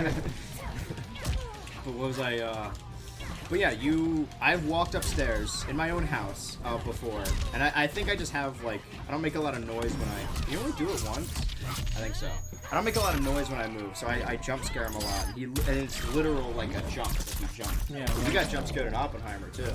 But what was I, But yeah, I've walked upstairs in my own house before, and I think I just have, like, I don't make a lot of noise when you only do it once? I think so. I don't make a lot of noise when I move, so I jump scare him a lot. And it's literal, like, a jump if you jump. Yeah. You got jump scared in Oppenheimer, too.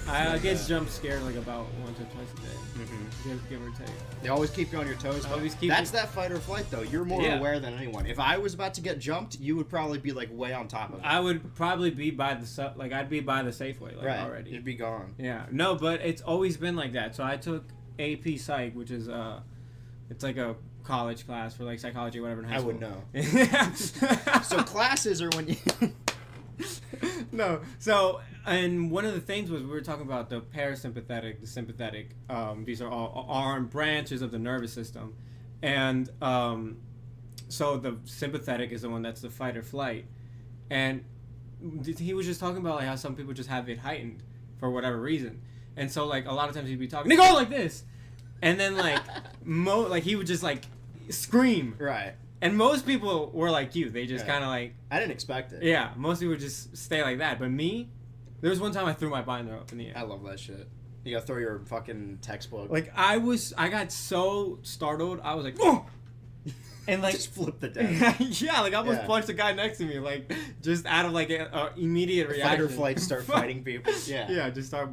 I get jump scared like about once or twice a day. Mm-hmm. Give or take. They always keep you on your toes. That's that fight or flight, though. You're more aware than anyone. If I was about to get jumped, you would probably be like way on top of it. I would probably be by the I'd be by the Safeway like already. You'd be gone. Yeah. No, but it's always been like that. So I took AP Psych, which is it's like a college class for like psychology or whatever in high school. I would know. So classes are when you. No. So, and one of the things was we were talking about the parasympathetic, the sympathetic. These are all arm branches of the nervous system. And so the sympathetic is the one that's the fight or flight. And he was just talking about like how some people just have it heightened for whatever reason. And so like a lot of times he'd be talking, they go like this. And then like, like he would just like scream. Right. And most people were like you. They just kind of like... I didn't expect it. Yeah, most people would just stay like that. But me, there was one time I threw my binder up in the air. I love that shit. You gotta throw your fucking textbook. Like, I got so startled, I was like, oh! And like... just flip the deck. Yeah, like I almost punched the guy next to me. Like, just out of like an immediate reaction. Fight or flight, start fighting people. Yeah. Yeah, just start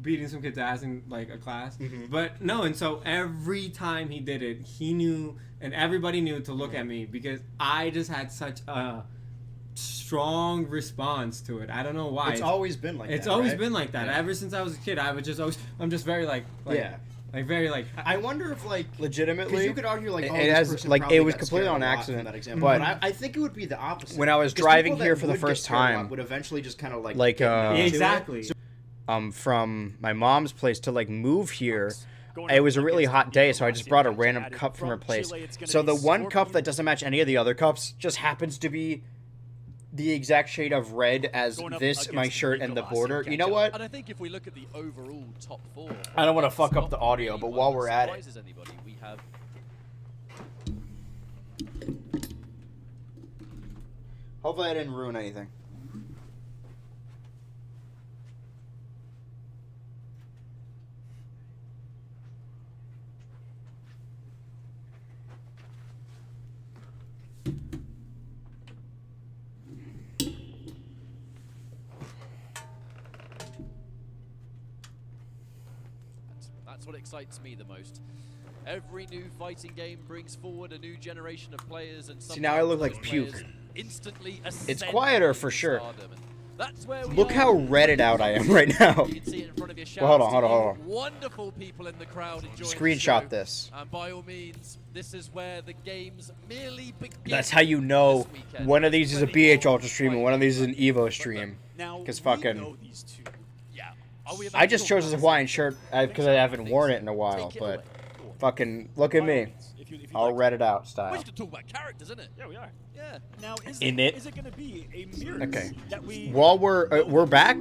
beating some kid's ass in like a class. Mm-hmm. But no, and so every time he did it, he knew... And everybody knew to look at me because I just had such a strong response to it. I don't know why. It's always been like that. It's always right? been like that. Yeah. Ever since I was a kid, I'm just very like yeah. Like very like. I wonder if like legitimately, because you could argue like it this has person like probably it was got completely scared on a lot accident. from that example. But I think it would be the opposite. When I was 'Cause driving people here that for the would get first scared a lot time, would eventually just kind of like exactly. From my mom's place to like move here. It was a really hot day, so I just brought a random cup from her place. So the one cup that doesn't match any of the other cups just happens to be the exact shade of red as this, my shirt, and the border. You know what? And I think if we look at the overall top four, I don't want to fuck up the audio, but while we're at it. Anybody, we have Hopefully I didn't ruin anything. That's what excites me the most. Every new fighting game brings forward a new generation of players, and see, now I look like those puke. players instantly It's ascend quieter for to sure. stardom. That's where we Look are. how redded out I am right now. You can see it in front of your. Well, hold on, Shouts hold to on. you Wonderful people in the crowd enjoying Screenshot the show. this. And by all means, this is where the games merely begin. That's how you know one of these is a BH Ultra stream and one of these is an EVO stream. Because fucking... Yeah. I just chose this Hawaiian shirt because I haven't worn it in a while, but... Fucking look at me. All read it out We're style. just gonna talk about characters, isn't it? Yeah, we are. Yeah. Now, is In it, it. is it going to be a mirror Okay. that we While we're back,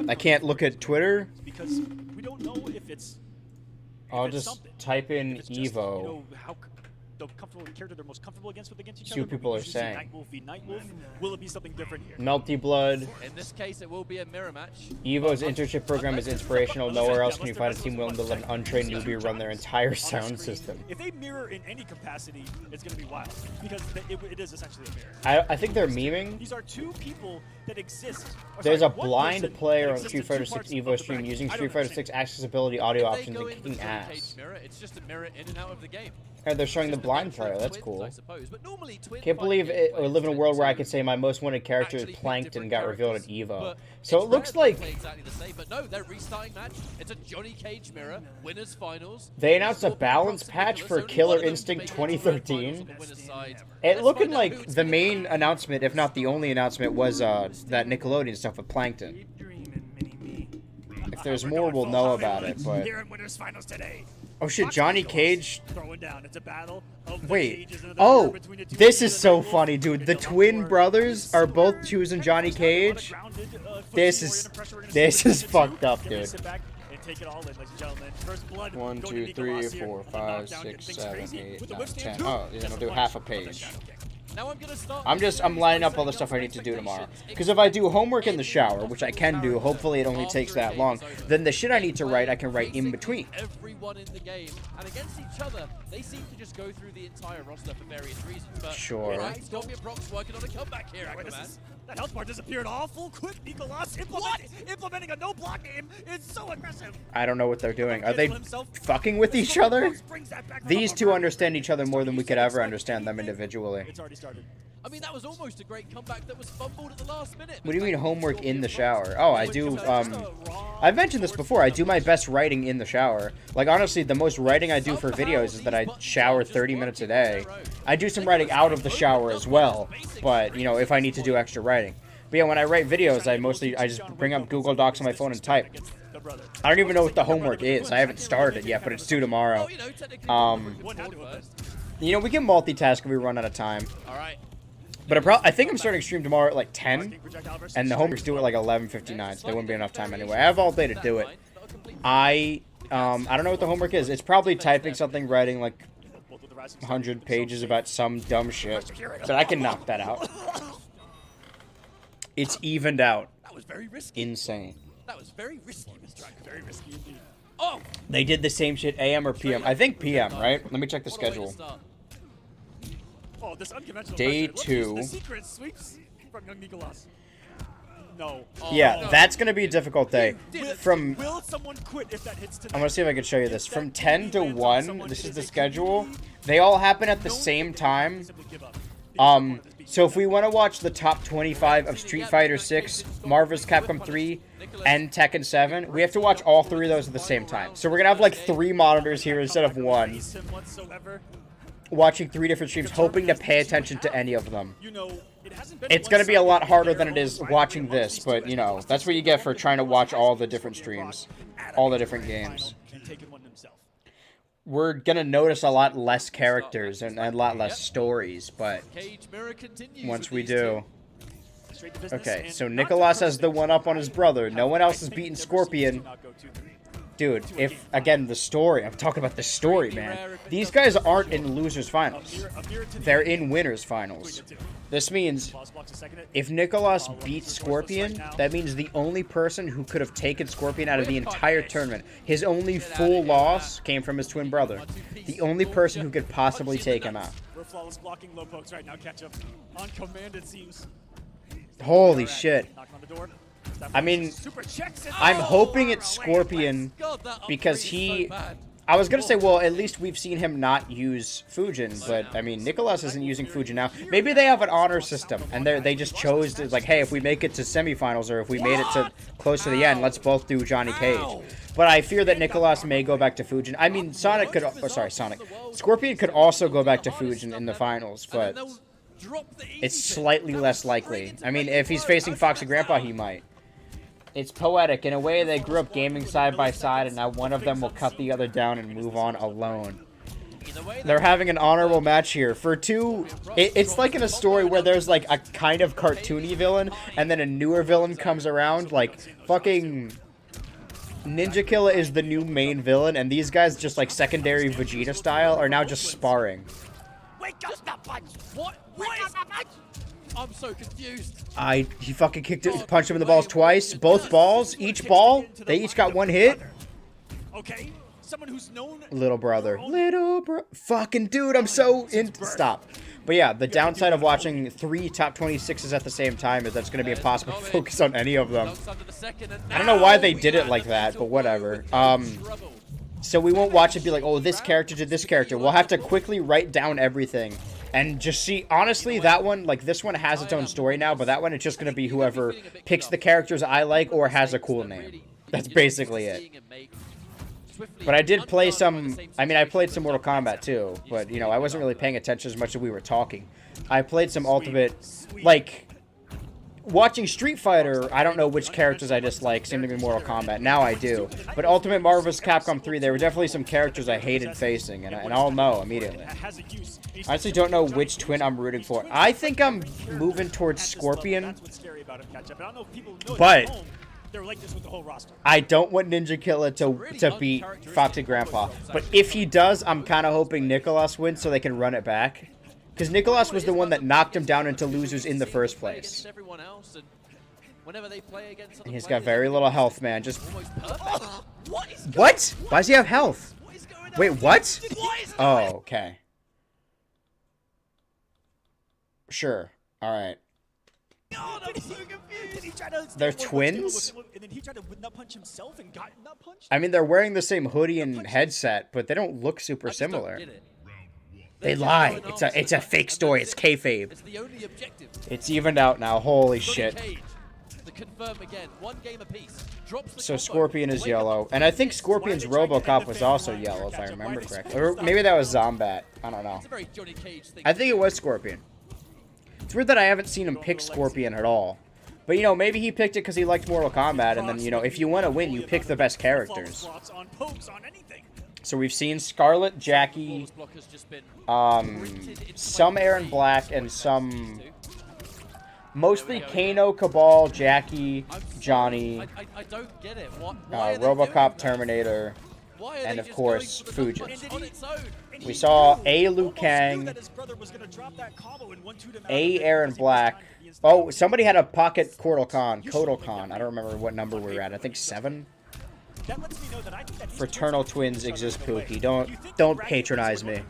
I can't look at Twitter. because we don't know if it's I'll it's just something. type in If it's just, Evo. you know, how the comfortable character they're most comfortable against each See other. what people Will we are usually see saying. Nightwolf v Nightwolf. Will it be something different here? Melty Blood. In this case, it will be a mirror match. Evo's internship program is inspirational. Nowhere else can you find a team willing to let an untrained newbie run their entire sound system. If they mirror in any capacity, it's going to be wild because it is essentially a mirror. I think they're memeing. These are two people that exist. or There's sorry, a one blind person player that on exists Street in Fighter two 6 parts Evo of the stream bracket. using I Street don't Fighter understand. 6 accessibility audio If they options go and in kicking with ass. cage mirror, it's just a mirror in and out of the game. And they're showing the Just a blind mixture of player. That's twins, cool. I suppose. But normally twin Can't believe fighting it, we gameplay live in a is world where I to could say my most wanted character is actually pick Plankton different got revealed at characters. Evo. But So it's it looks rare that like they play exactly the same. But no, they're restarting match. It's a Johnny Cage mirror. Winners finals. they announced a Scorpion, balance Prox, and patch Nicholas. for Only one Killer of them Instinct make it to the grand finals 2013. on the winner's side. It Let's looking find out who like it's the gonna be. main announcement, if not the only announcement, was that Nickelodeon stuff with Plankton. If there's more, we'll know about it. But Here in Winners Finals today. oh shit, Johnny Cage. Throwing down. It's a battle of the Wait. cages and the Oh, mirror between the two this teams is of so Nightwolf. funny, dude. The It's a twin hardcore brothers are both choosing Johnny Cage. This is fucked up, dude. Sit back and take it all in, ladies and gentlemen. First blood. 1, going 2, to 3, Nicolas here 4, on the 5, knockdown, 6, things 7, crazy. 8, With the 9, whip 10. stand, Oh, yeah, just I'll do punch half a of the page. shadow kick. Now I'm gonna start. I'm lining up all the stuff I need to do tomorrow. Because if I do homework in the shower, which I can do, hopefully it only takes that long, then the shit I need to write, I can write in between. Everyone in the game and against each other, they seem to just go through the entire roster for various reasons. But Sure. right, Scorpion Prox working on a comeback here, Wait, Aquaman. that health bar disappeared all full quick. Nicolas implementing a no block game is so aggressive. I don't know what they're doing. Are they fucking with each other? These two understand each other more than we could ever understand them individually. It's already started. I mean, that was almost a great comeback that was fumbled at the last minute. What do you mean homework in the shower? Oh, I do, I've mentioned this before. I do my best writing in the shower. Like, honestly, the most writing I do for videos is that I shower 30 minutes a day. I do some writing out of the shower as well, but, you know, if I need to do extra writing. But yeah, when I write videos, I just bring up Google Docs on my phone and type. I don't even know what the homework is. I haven't started it yet, but it's due tomorrow. You know, we can multitask if we run out of time. Alright. But I think I'm starting stream tomorrow at like 10, and the homework's due at like 11:59, so there wouldn't be enough time anyway. I have all day to do it. I don't know what the homework is. It's probably typing something, writing like 100 pages about some dumb shit. So I can knock that out. It's evened out. That was very risky. Insane. That was very risky, Mr. Very risky indeed. Oh! They did the same shit AM or PM. I think PM, right? Let me check the schedule. Oh, this unconventional Day pressure. Look, 2. the secret sweeps from young Nicolas. No. Yeah, no. that's gonna be a difficult day. From Will someone quit if that hits tonight? I'm gonna see if I can show you this. From 10 to 1, this is the schedule. They all happen at the same time. So if we want to watch the top 25 of Street Fighter 6, Marvel's Capcom 3, and Tekken 7, we have to watch all 3 of those at the same time. So we're gonna have like 3 monitors here instead of 1. Watching 3 different streams, hoping to pay attention to any of them. It's going to be a lot harder than it is watching this, but, you know, that's what you get for trying to watch all the different streams, all the different games. We're going to notice a lot less characters and a lot less stories, but once we do... Okay, so Nicolas has the one-up on his brother. No one else has beaten Scorpion. Dude, if, again, the story, I'm talking about the story, man. These guys aren't in losers finals. They're in winners finals. This means if Nicolas beats Scorpion, that means the only person who could have taken Scorpion out of the entire tournament, his only full loss came from his twin brother. The only person who could possibly take him out. We're flawless blocking low pokes right now, catch up. On command, it seems. Holy shit. Knocking on the door. I mean, I'm hoping it's Scorpion because I was going to say, well, at least we've seen him not use Fujin, but, I mean, Nicolas isn't using Fujin now. Maybe they have an honor system, and they just chose to, like, hey, if we make it to semifinals, or if we made it to close to the end, let's both do Johnny Cage. But I fear that Nicolas may go back to Fujin. I mean, Scorpion could also go back to Fujin in the finals, but it's slightly less likely. I mean, if he's facing Foxy Grandpa, he might. It's poetic. In a way, they grew up gaming side by side, and now one of them will cut the other down and move on alone. They're having an honorable match here for two. It's like in a story where there's like a kind of cartoony villain, and then a newer villain comes around. Like fucking Ninja Killa is the new main villain, and these guys, just like secondary Vegeta style, are now just sparring. Wake up that punch! What? I'm so confused. He fucking punched him in the balls twice. Both balls, each ball, they each got one hit. Okay, someone who's known. Little brother. Fucking dude, I'm so in. Stop. But yeah, the downside of watching 3 top 26s at the same time is that's going to be impossible to focus on any of them. I don't know why they did it like that, but whatever. So we won't watch it be like, oh, this character did this character. We'll have to quickly write down everything and just see. Honestly, that one, like this one has its own story now, but that one it's just going to be whoever picks the characters I like or has a cool name. That's basically it. But I did play some, I mean, I played some Mortal Kombat too, but, you know, I wasn't really paying attention as much as we were talking. I played some Ultimate, like, watching Street Fighter, I don't know which characters I dislike, seem to be Mortal Kombat. Now I do. But Ultimate Marvel vs. Capcom 3, there were definitely some characters I hated facing, and I'll know immediately. I honestly don't know which twin I'm rooting for. I think I'm moving towards Scorpion, but they're like this with the whole roster. I don't want Ninja Killa to beat Foxy Grandpa. But if he does, I'm kind of hoping Nicholas wins so they can run it back. Because Nicholas was the one that knocked him down into losers in the first place. And he's got very little health, man. Just... What? Why does he have health? Wait, what? Oh, okay. Sure. Alright. They're twins? I mean, they're wearing the same hoodie and headset, but they don't look super similar. They lied. It's a fake story. It's kayfabe. It's evened out now. Holy shit. So Scorpion is yellow. And I think Scorpion's Robocop was also yellow, if I remember correctly. Or maybe that was Zombat. I don't know. I think it was Scorpion. It's weird that I haven't seen him pick Scorpion at all. But, you know, maybe he picked it because he liked Mortal Kombat, and then, you know, if you want to win, you pick the best characters. So we've seen Scarlet, Jackie, some Aaron Black, and some... Mostly Kano, Cabal, Jackie, Johnny, Robocop, Terminator, and of course, Fujin. We saw a Liu Kang, a Aaron Black. Oh, somebody had a pocket Kotal Khan. I don't remember what number we were at. I think 7. Fraternal twins exist, Pookie. Don't patronize me.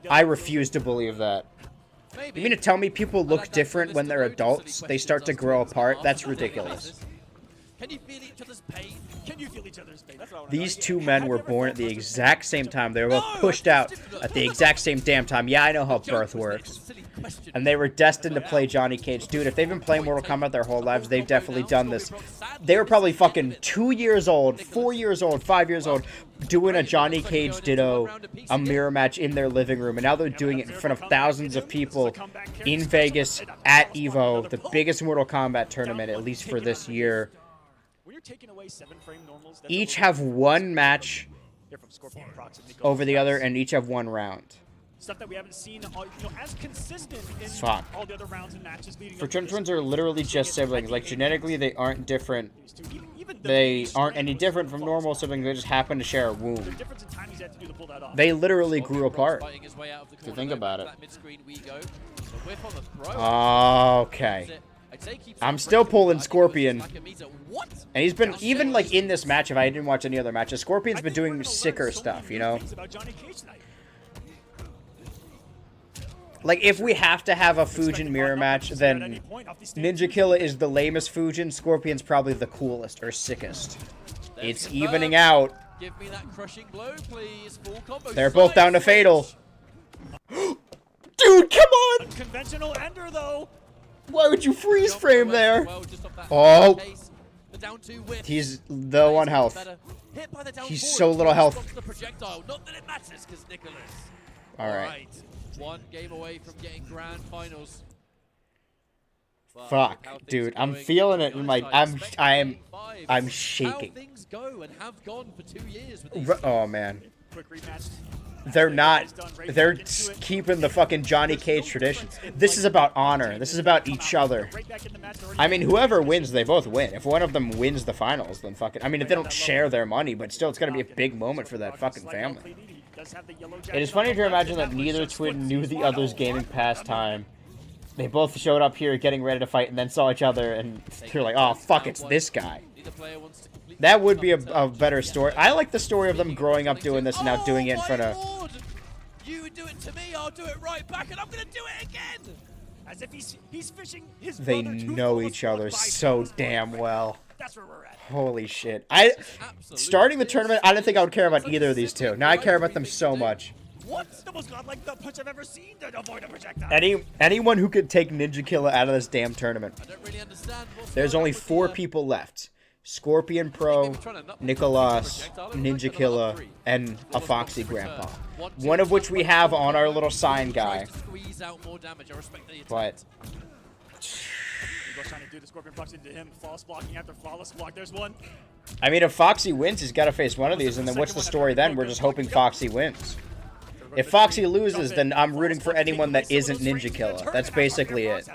I refuse to believe that. You mean to tell me people look different when they're adults? They start to grow apart? That's ridiculous. Can you feel each other's pain? Can you feel each other's pain? These two men were born at the exact same time. They were both pushed out at the exact same damn time. Yeah, I know how birth works. And they were destined to play Johnny Cage. Dude, if they've been playing Mortal Kombat their whole lives, they've definitely done this. They were probably fucking 2 years old, 4 years old, 5 years old, doing a Johnny Cage Ditto, a mirror match in their living room. And now they're doing it in front of thousands of people in Vegas at EVO, the biggest Mortal Kombat tournament, at least for this year. Each have one match over the other, and each have one round. Stuff that we haven't seen, as consistent in Fuck. all the other rounds and matches leading Fraternal twins are literally just siblings. Like, genetically, they aren't different. They aren't any different from normal siblings. They just happen to share a womb. They literally grew apart. If you think about it. Okay. I'm still pulling Scorpion. And he's been, even like in this match, if I didn't watch any other matches, Scorpion's been doing sicker stuff, you know? Like, if we have to have a Fujin mirror match, then Ninja Killa is the lamest Fujin, Scorpion's probably the coolest or sickest. It's evening out. Give me that crushing blow, please. Full combo. They're both down to Fatal. Dude, come on! Unconventional ender, though. Why would you freeze frame there? Oh. He's low on health. He's so little health. Alright. One game away from getting grand finals. Fuck, dude, I'm feeling it in my, I'm shaking. How things go and have gone for 2 years with these Oh man. Quick rematch. they're not. They're keeping the fucking Johnny Cage tradition. This is about honor. This is about each other. I mean, whoever wins, they both win. If one of them wins the finals, then fucking. I mean, if they don't share their money, but still, it's gonna be a big moment for that fucking family. It is funny to imagine that neither twin knew the other's gaming pastime. They both showed up here getting ready to fight and then saw each other and you're like, oh, fuck, it's this guy. That would be a better story. I like the story of them growing up doing this and now doing it in front of... You do it to me, I'll do it right back, and I'm gonna do it again! As if he's fishing his They brother know each other so damn well. That's where we're at. Holy shit. Starting the tournament, I didn't think I would care about either of these two. Now I care about them so much. What? The most godlike thumb punch I've ever seen to avoid a projectile. Anyone who could take Ninja Killer out of this damn tournament. There's only 4 people left. Scorpion Pro, Nicholas, Ninja Killer, and a Foxy Grandpa. One of which we have on our little sign guy. But... trying to do the Scorpion Fox into him, false blocking after flawless block. There's one. I mean, if Foxy wins, he's got to face one of these, and then what's the story then? We're just hoping Foxy wins. If Foxy loses, then I'm rooting for anyone that isn't Ninja Killer. That's basically it.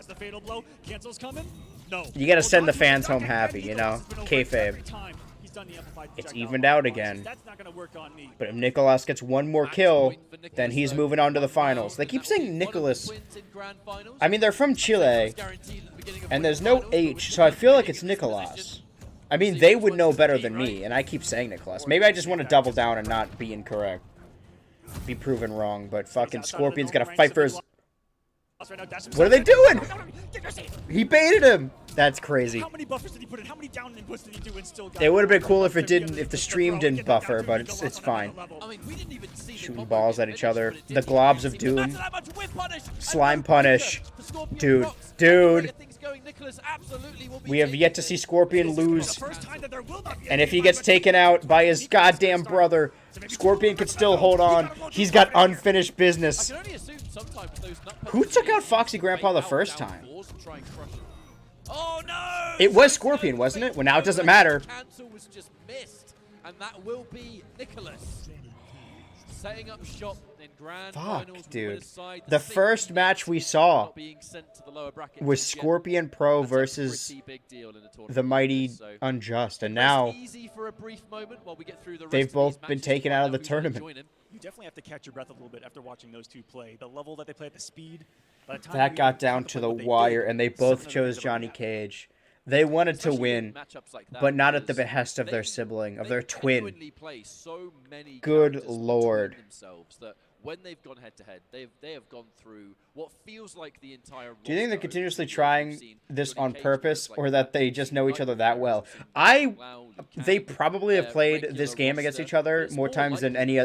You gotta send the fans home happy, you know? Kayfabe. It's evened out again. But if Nicholas gets one more kill, then he's moving on to the finals. They keep saying Nicholas. I mean, they're from Chile, and there's no H, so I feel like it's Nicholas. I mean, they would know better than me, and I keep saying Nicholas. Maybe I just want to double down and not be incorrect. Be proven wrong, but fucking Scorpion's gotta fight for his... What are they doing? He baited him. That's crazy. How many buffers did he put in? How many down inputs did he do and still got It would have been cool if it didn't, if the stream didn't buffer, but it's fine. Shooting balls at each other. The globs of doom. Slime punish. Dude. We have yet to see Scorpion lose. And if he gets taken out by his goddamn brother, Scorpion could still hold on. He's got unfinished business. Who took out Foxy Grandpa the first time? Oh no! It was Scorpion, wasn't it? Well, now it doesn't matter. Cancel was just missed, and that will be Nicholas setting up shop in grand finals. Fuck, dude. The first match we saw was Scorpion Pro versus the Mighty Unjust, and now they've both been taken out of the tournament. You definitely have to catch your breath a little bit after watching those two play. The level that they play at the speed. That got down to the wire, and they both chose Johnny Cage. They wanted to win, but not at the behest of their sibling, of their twin. Good lord. When they've gone head to head, they have gone through what feels like the entire. Do you think they're continuously trying this on purpose, or that they just know each other that well? They probably have played this game against each other more times than any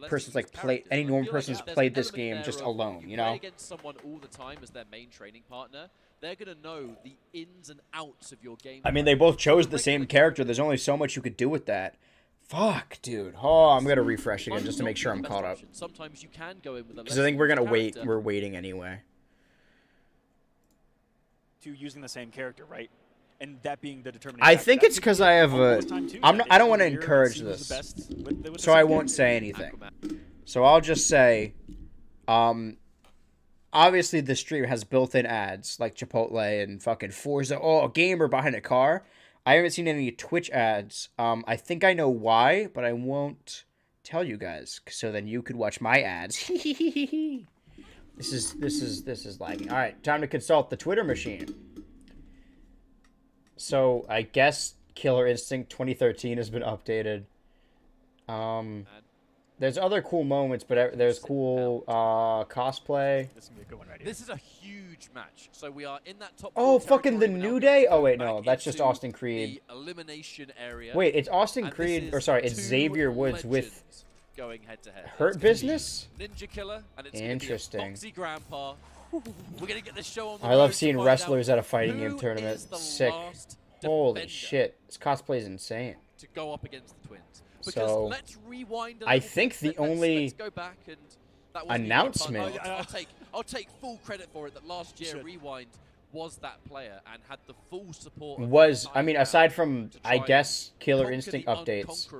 person's any normal person's played this game just alone. You know. Against someone all the time as their main training partner, they're gonna know the ins and outs of your game. I mean, they both chose the same character. There's only so much you could do with that. Fuck, dude. Oh, I'm gonna refresh again just to make sure I'm caught up. Sometimes you can go in with a. Because I think we're gonna wait. We're waiting anyway. To using the same character, right? And that being the determining. I think it's because I have a. I don't want to encourage this, so I won't say anything. So I'll just say, obviously the stream has built-in ads like Chipotle and fucking Forza. Oh, a gamer behind a car. I haven't seen any Twitch ads. I think I know why, but I won't tell you guys, so then you could watch my ads. This is lagging. All right, time to consult the Twitter machine. So I guess Killer Instinct 2013 has been updated. There's other cool moments, but there's cool cosplay. This is a huge match. So we are in that top. Oh, fucking the New Day? Oh wait, no, that's just Austin Creed. Elimination area. Wait, it's Austin Creed, or sorry, it's Xavier Woods with going head to head. Hurt Business? Ninja Killer, and it's interesting. Foxy Grandpa. We're gonna get the show on. I love seeing wrestlers at a fighting game tournament. Sick. Holy shit, this cosplay is insane. To go up against the twins. So, let's rewind I think the only let's go back and that announcement. I'll take full credit for it that last year Rewind was that player and had the full support. I mean, aside from I guess Killer Instinct updates,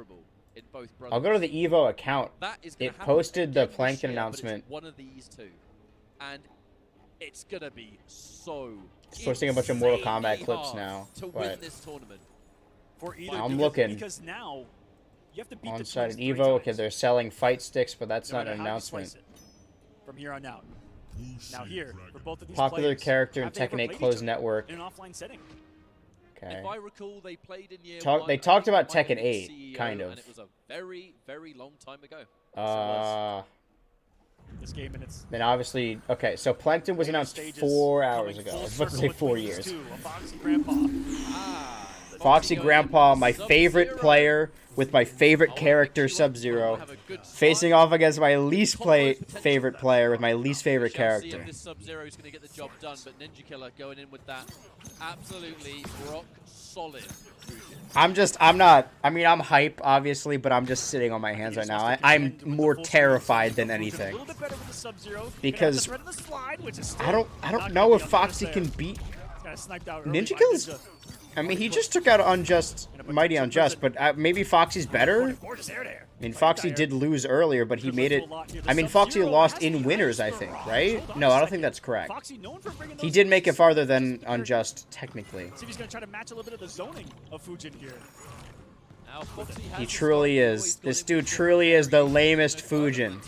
in both I'll go to the EVO account. That is gonna It happen posted the again this Plankton year, but announcement. it's one of these two, and it's gonna be so. It's posting a bunch of Mortal insanely Kombat clips hard now, to win but this tournament. For either I'm because, looking. because now you have to beat On the site teams at 3 EVO, okay, times, they're selling fight sticks, but that's no not matter an how you slice announcement. it, from here on out. Now here, for both of these Popular players, character in have they ever Tekken 8 played each closed other network. in an offline setting? Okay. If I recall, they played in year Talk, one. they I talked think it about might have Tekken been 8, CEO, kind of. And it was a very, very long time ago. This game and it's Then obviously, okay, so Plankton was announced 4 hours ago. I was about to say 4 years. Foxy Grandpa, my favorite player with my favorite character, Sub-Zero, facing off against my least favorite player with my least favorite character. See if this Sub-Zero is going to get the job done, but Ninja Killer going in with that absolutely rock solid. I'm hype, obviously, but I'm just sitting on my hands right now. I'm more terrified than anything. Because I don't know if Foxy can beat Ninja Killer's. I mean, he just took out Mighty Unjust, but maybe Foxy's better? I mean, Foxy did lose earlier, but he made it... I mean, Foxy lost in winners, I think, right? No, I don't think that's correct. He did make it farther than Unjust, technically. See if he's going to try to match a little bit of the zoning of Fujin here. He truly is. This dude truly is the lamest Fujin.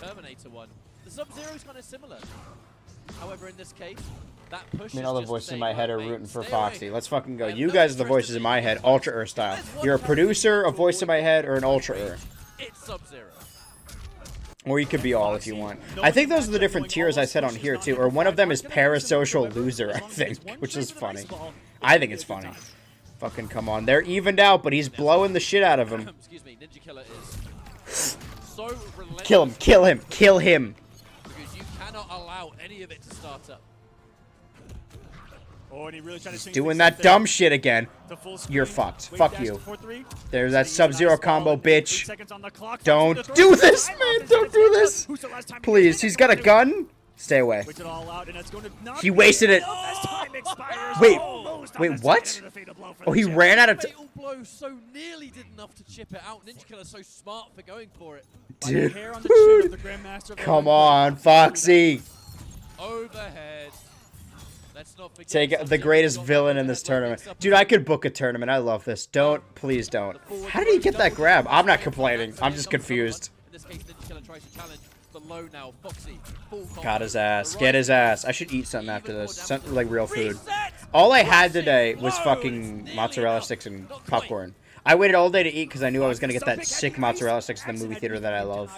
The Sub-Zero's kind of similar. However, in this case, that push I mean, all the voices in my head are rooting for Foxy. Let's fucking go. You guys are the voices in my head, Ultra style. You're a producer, a voice in my head, or an Ultra It's Sub-Zero. Or you could be all if you want. I think those are the different tiers I said on here, too. Or one of them is Parasocial Loser, I think, which is funny. I think it's funny. Fucking come on. They're evened out, but he's blowing the shit out of him. Excuse me, Ninja Killer is so relentless. Kill him, kill him, kill him. Because you cannot allow any of it to start up. Oh, and he really tried to change Doing that dumb shit again. You're fucked. Fuck you. There's that Sub-Zero combo, bitch. Don't do this, man. Don't do this. Please, he's got a gun. Stay away. He wasted it. Wait, what? Oh, he ran out of Fatal blow so nearly did enough to chip it out. Ninja Killer's so smart for going for it. Dude. Come on, Foxy. Overhead. Let's not forget Take the greatest villain in this tournament. Dude, I could book a tournament. I love this. Please don't. How did he get that grab? I'm not complaining. I'm just confused. In this case, Ninja Killer tries to challenge the low now. Foxy. Got his ass. Get his ass. I should eat something after this. Something like real food. All I had today was fucking mozzarella sticks and popcorn. I waited all day to eat because I knew I was going to get that sick mozzarella sticks in the movie theater that I love.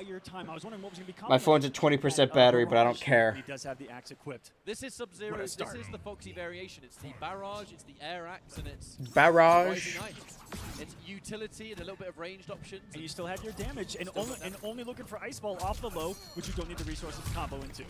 My phone's at 20% battery, but I don't care. He does have the axe equipped. This is Sub-Zero. This is the Foxy variation. It's the barrage, it's the air axe, and it's Barrage. It's utility and a little bit of ranged options. And you still have your damage, and only looking for Ice Ball off the low, which you don't need the resources to combo into.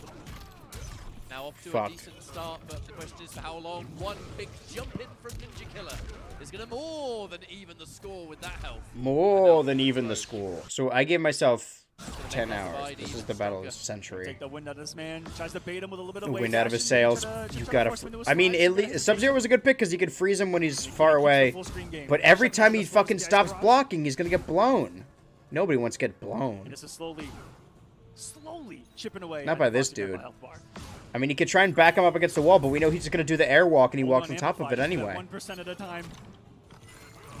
Now off to a decent start, but the question is for how long. One big jump in from Ninja Killer is going to more than even the score with that health. More than even the score. So I gave myself 10 hours. This is the battle of the century. Take the wind out of this man. Tries to bait him with a little bit of Wind out of his sails. You've got to. I mean, at least Sub-Zero was a good pick because he could freeze him when he's far away. But every time he fucking stops blocking, he's gonna get blown. Nobody wants to get blown. And this is slowly chipping away. Not by this dude. I mean, he could try and back him up against the wall, but we know he's just gonna do the airwalk, and he walks on top of it anyway. 1% at a time.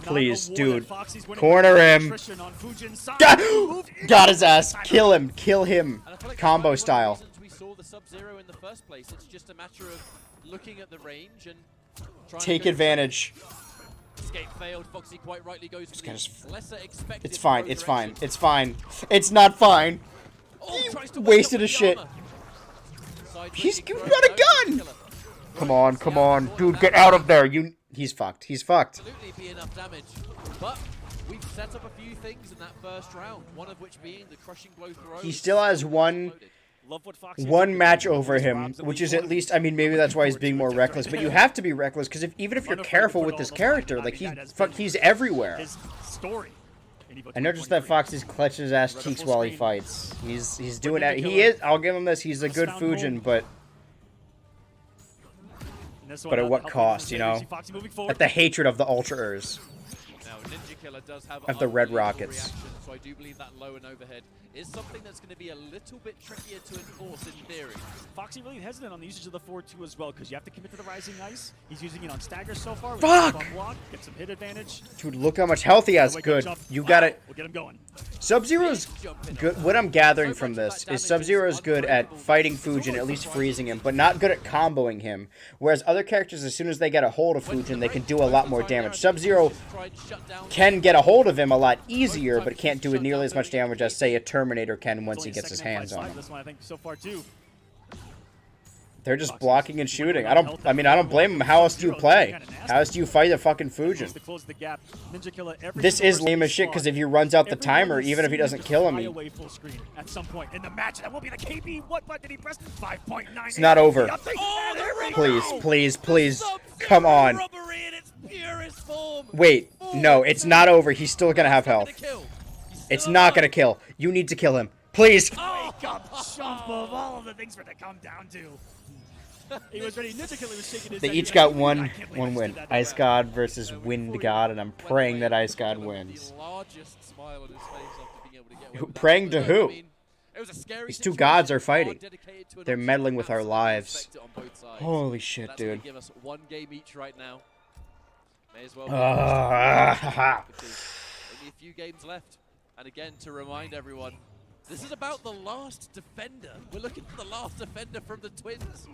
Please, dude. Corner him. Got his ass. Kill him. Kill him. Combo style. We saw the Sub-Zero in the first place. It's just a matter of looking at the range and trying Take to advantage. Escape failed. Foxy quite rightly goes for the lesser expected. It's fine. It's fine. It's fine. It's not fine. Wasted his shit. He's got a gun. Come on, come on, dude, get out of there. He's fucked. He's fucked. Absolutely be enough damage, but we've set up a few things in that first round. One of which being the crushing blow throw. He still has one match over him, which is at least. I mean, maybe that's why he's being more reckless. But you have to be reckless because even if you're careful with this character, like he's everywhere. I noticed that Foxy's clutching his ass cheeks while he fights. He's doing that. He is. I'll give him this. He's a good Fujin, but at what cost, you know? At the hatred of the Ultra-ers. Now, Ninja Killer does have Of the red unbelievable rockets. reaction, so I do believe that low and overhead is something that's going to be a little bit trickier to enforce in theory. Foxy really hesitant on the usage of the 4-2 as well, because you have to commit to the Rising Ice. He's using it on stagger so far. With Fuck! On block, get some hit advantage. Dude, look how much health he has. Wake up Good. jump. You got it. We'll get him going. Sub-Zero's good. What I'm gathering from this is Sub-Zero's good at fighting Fujin, at least freezing him, but not good at comboing him. Whereas other characters, as soon as they get a hold of Fujin, they can do a lot more damage. Sub-Zero can get a hold of him a lot easier, but can't do nearly as much damage as, say, a Terminator can once he gets his hands on him. This one, I think, so far too. They're just blocking and shooting. I don't blame them. How else do you play? How else do you fight a fucking Fujin? To close the gap. Ninja Killer every This single is person lame as he shit, because fought, if he runs out the everyone timer, was even if he seen doesn't to kill him, fly he... away full screen at some point in the match. That will be the KB. What button did he press? 5.9. It's not over. Oh, Please, please, please. Come on. Wait, no, it's not over. He's still gonna have health. It's not gonna kill. You need to kill him. Please. Wake up, jump of all of the things for it to come down to. He was ready. Ninja Killer was shaking his They head. each got one win. Ice God versus Wind God, and I'm praying that Ice God wins. Praying to who? These two gods are fighting. They're meddling with our lives. Holy shit, dude. Give us one game each right now. May as well. Because only a few games left. And again, to remind everyone, this is about the last defender. We're looking for the last defender from the Twins,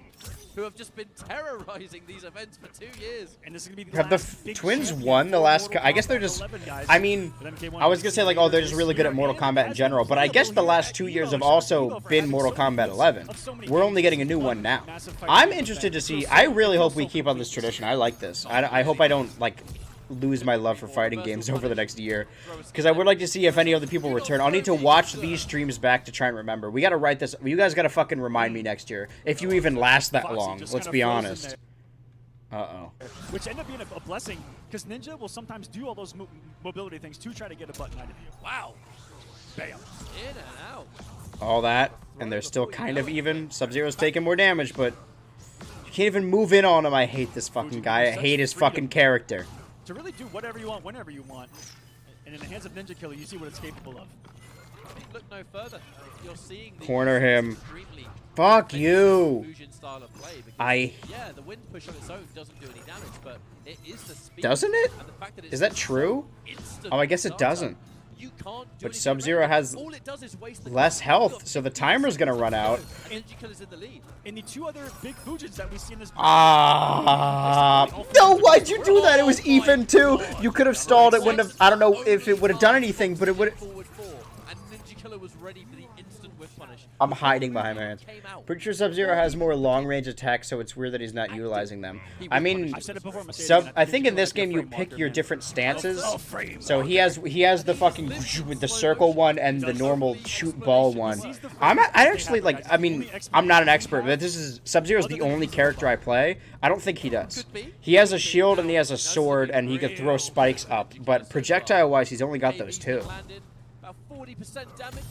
who have just been terrorizing these events for 2 years. And this is gonna be Have the Twins won the last... I guess they're just... I mean, I was going to say, like, oh, they're just really good at Mortal Kombat in general, but I guess the last 2 years have also been Mortal Kombat 11. We're only getting a new one now. I'm interested to see... I really hope we keep on this tradition. I like this. I hope I don't, like, lose my love for fighting games over the next year, because I would like to see if any other people return. I'll need to watch these streams back to try and remember. We gotta write this. You guys gotta fucking remind me next year, if you even last that long. Let's be honest. Uh-oh. Which ended up being a blessing, because Ninja will sometimes do all those mobility things to try to get a button out of you. Wow. Bam. In and out. All that, and they're still kind of even. Sub-Zero's taking more damage, but you can't even move in on him. I hate this fucking guy. I hate his fucking character. To really do whatever you want, whenever you want. And in the hands of Ninja Killer, you see what it's capable of. Look no further. You're seeing the Corner him. Fuck you. style of play because, yeah, the wind push on its own doesn't do any damage, but it is the speed. Doesn't it? And the fact that it's Is that true? Oh, I guess it doesn't. You can't do But Sub-Zero has All it does is waste the less health, so the timer's gonna run out. Ninja Killer's in the lead. And the two other big Fujins that we see in this No, why'd you do that? It was even too. You could have stalled it, wouldn't have. I don't know if it would have done anything, but it would. And Ninja Killer was ready for the instant whip punish. I'm hiding behind my hands. Pretty sure Sub-Zero has more long-range attacks, so it's weird that he's not utilizing them. I mean, I think in this game you pick your different stances. So he has the fucking with the circle one and the normal shoot ball one. I actually like. I mean, I'm not an expert, but this is Sub-Zero's the only character I play. I don't think he does. He has a shield and he has a sword and he could throw spikes up, but projectile-wise, he's only got those two. About 40% damage.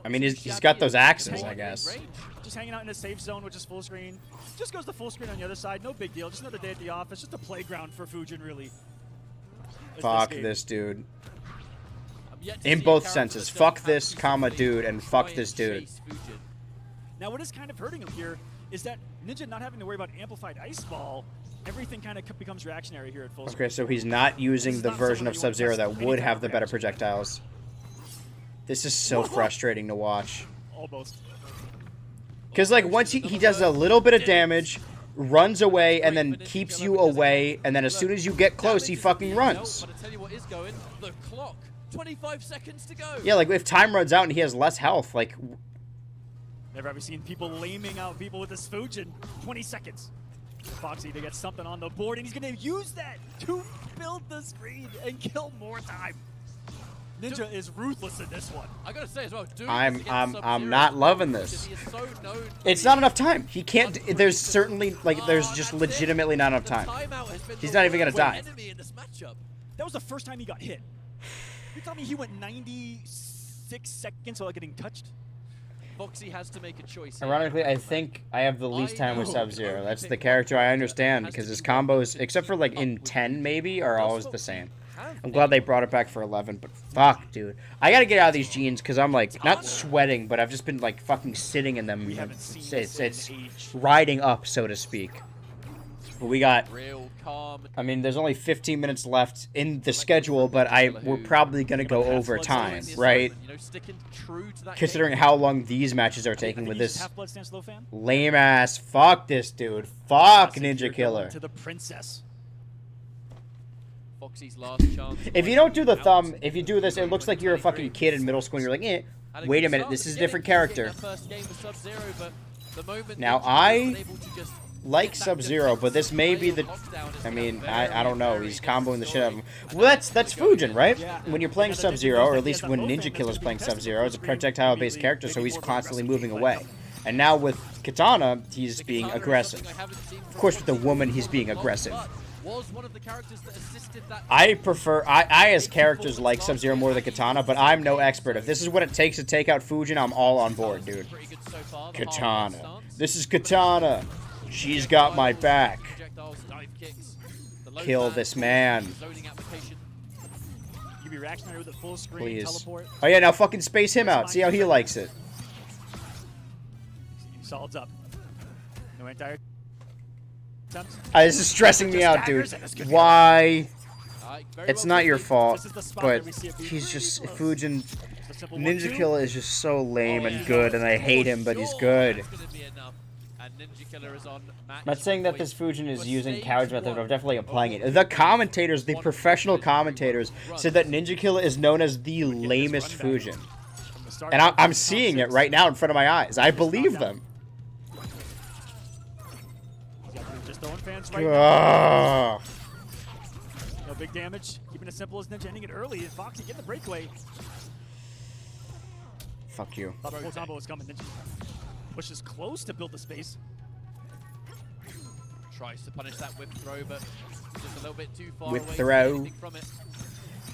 I mean, he's got those axes, I guess. Just hanging out in a safe zone, which is full screen. Just goes to full screen on the other side. No big deal. Just another day at the office. Just a playground for Fujin, really. Fuck this dude. In both senses. Fuck this, comma, dude, and fuck this dude. Now, what is kind of hurting him here is that Ninja not having to worry about amplified ice ball. Everything kind of becomes reactionary here at full screen. Okay, so he's not using the version of Sub-Zero that would have the better projectiles. This is so frustrating to watch. Almost. Because, like, once he does a little bit of damage, runs away, and then keeps you away, and then as soon as you get close, he fucking runs. But I tell you what is going, the clock. 25 seconds to go. Yeah, like, if time runs out and he has less health, like... Never have we seen people laming out people with this Fujin. 20 seconds. Foxy to get something on the board, and he's going to use that to build the screen and kill more time. Ninja is ruthless in this one. I gotta say as well, I'm not loving this. It's not enough time. He can't. There's certainly there's just legitimately not enough time. He's not even gonna die. That was the first time he got hit. You tell me he went 96 seconds without getting touched? Foxy has to make a choice. Ironically, I think I have the least time with Sub-Zero. That's the character I understand because his combos, except for like in 10 maybe, are always the same. I'm glad they brought it back for 11, but fuck, dude. I gotta get out of these jeans because I'm, like, not sweating, but I've just been, like, fucking sitting in them. It's riding up, so to speak. But we got... I mean, there's only 15 minutes left in the schedule, but we're probably gonna go over time, right? Considering how long these matches are taking with this lame ass. Fuck this dude. Fuck Ninja Killer. To the princess. Foxy's last chance. If you don't do the thumb, if you do this, it looks like you're a fucking kid in middle school and you're like, eh, wait a minute, this is a different character. Now, I like Sub-Zero, but this may be the... I mean, I don't know. He's comboing the shit out of him. Well, that's Fujin, right? When you're playing Sub-Zero, or at least when Ninja Killer's playing Sub-Zero, it's a projectile-based character, so he's constantly moving away. And now with Katana, he's being aggressive. Of course, with the woman, he's being aggressive. I prefer... I as characters, like Sub-Zero more than Katana, but I'm no expert. If this is what it takes to take out Fujin, I'm all on board, dude. Katana. This is Katana. She's got my back. Kill this man. Please. Oh yeah, now fucking space him out. See how he likes it. Solids up. No entire. This is stressing me out, dude. Why? It's not your fault, but he's just... Fujin... Ninja Killer is just so lame and good, and I hate him, but he's good. I'm not saying that this Fujin is using cowage method, but I'm definitely applying it. The commentators, the professional commentators, said that Ninja Killer is known as the lamest Fujin. And I'm seeing it right now in front of my eyes. I believe them. No big damage. Keeping it simple as Ninja ending it early. And Foxy getting the breakaway. Fuck you. Thought the full combo was coming. Ninja pushes close to build the space. Tries to punish that whip throw, but just a little bit too far Whip away throw. from it.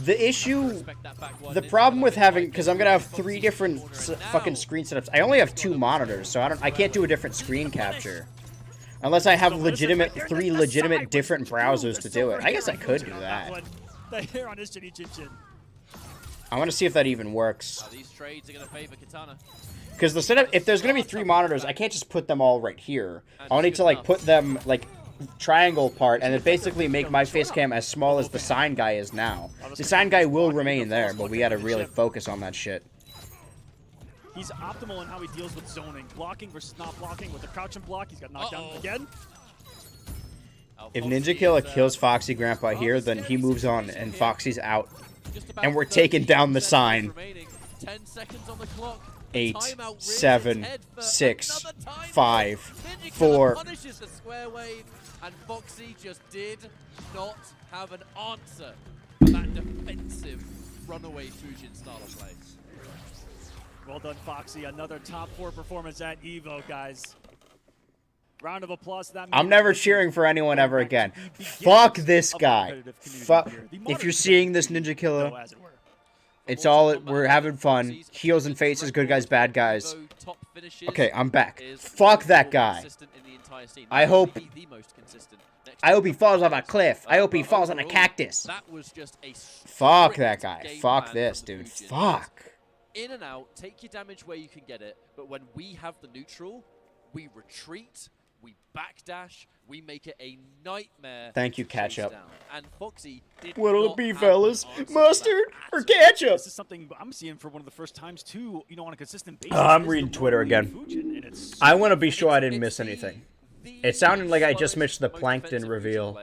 The issue, the problem with having, because I'm gonna have 3 different fucking screen setups. I only have 2 monitors, so I can't do a different screen capture. Unless I have 3 legitimate different browsers to do it. I guess I could do that. The hair on his chinny chin chin. I want to see if that even works. These trades are going to favor Katana. Because the setup, if there's going to be 3 monitors, I can't just put them all right here. I'll need to, like, put them, like, triangle part, and then basically make my face cam as small as the sign guy is now. The sign guy will remain there, but we got to really focus on that shit. He's optimal in how he deals with zoning. Blocking versus not blocking. With the crouch and block, he's got knocked down again. If Ninja Killer kills Foxy Grandpa here, then he moves on, and Foxy's out. And we're taking down the sign. 8, 7, 6, 5, 4. And Foxy just did not have an answer for that defensive runaway Fujin style of play. Well done, Foxy. Another top 4 performance at EVO, guys. Round of applause. That I'm never cheering for anyone ever again. Fuck this guy. Fuck. If you're seeing this, Ninja Killer, it's all, we're having fun. Heels and faces, good guys, bad guys. Okay, I'm back. Fuck that guy. I hope he falls off a cliff. I hope he falls on a cactus. Fuck that guy. Fuck this, dude. Fuck. In and out, take your damage where you can get it, but when we have the neutral, we retreat, we backdash, we make it a nightmare. Thank you, ketchup. And Foxy did What'll it be, fellas? Mustard or ketchup? This is something I'm seeing for one of the first times too, you know, on a consistent basis. I'm reading Twitter again. I want to be sure I didn't miss anything. It sounded like I just missed the Plankton reveal.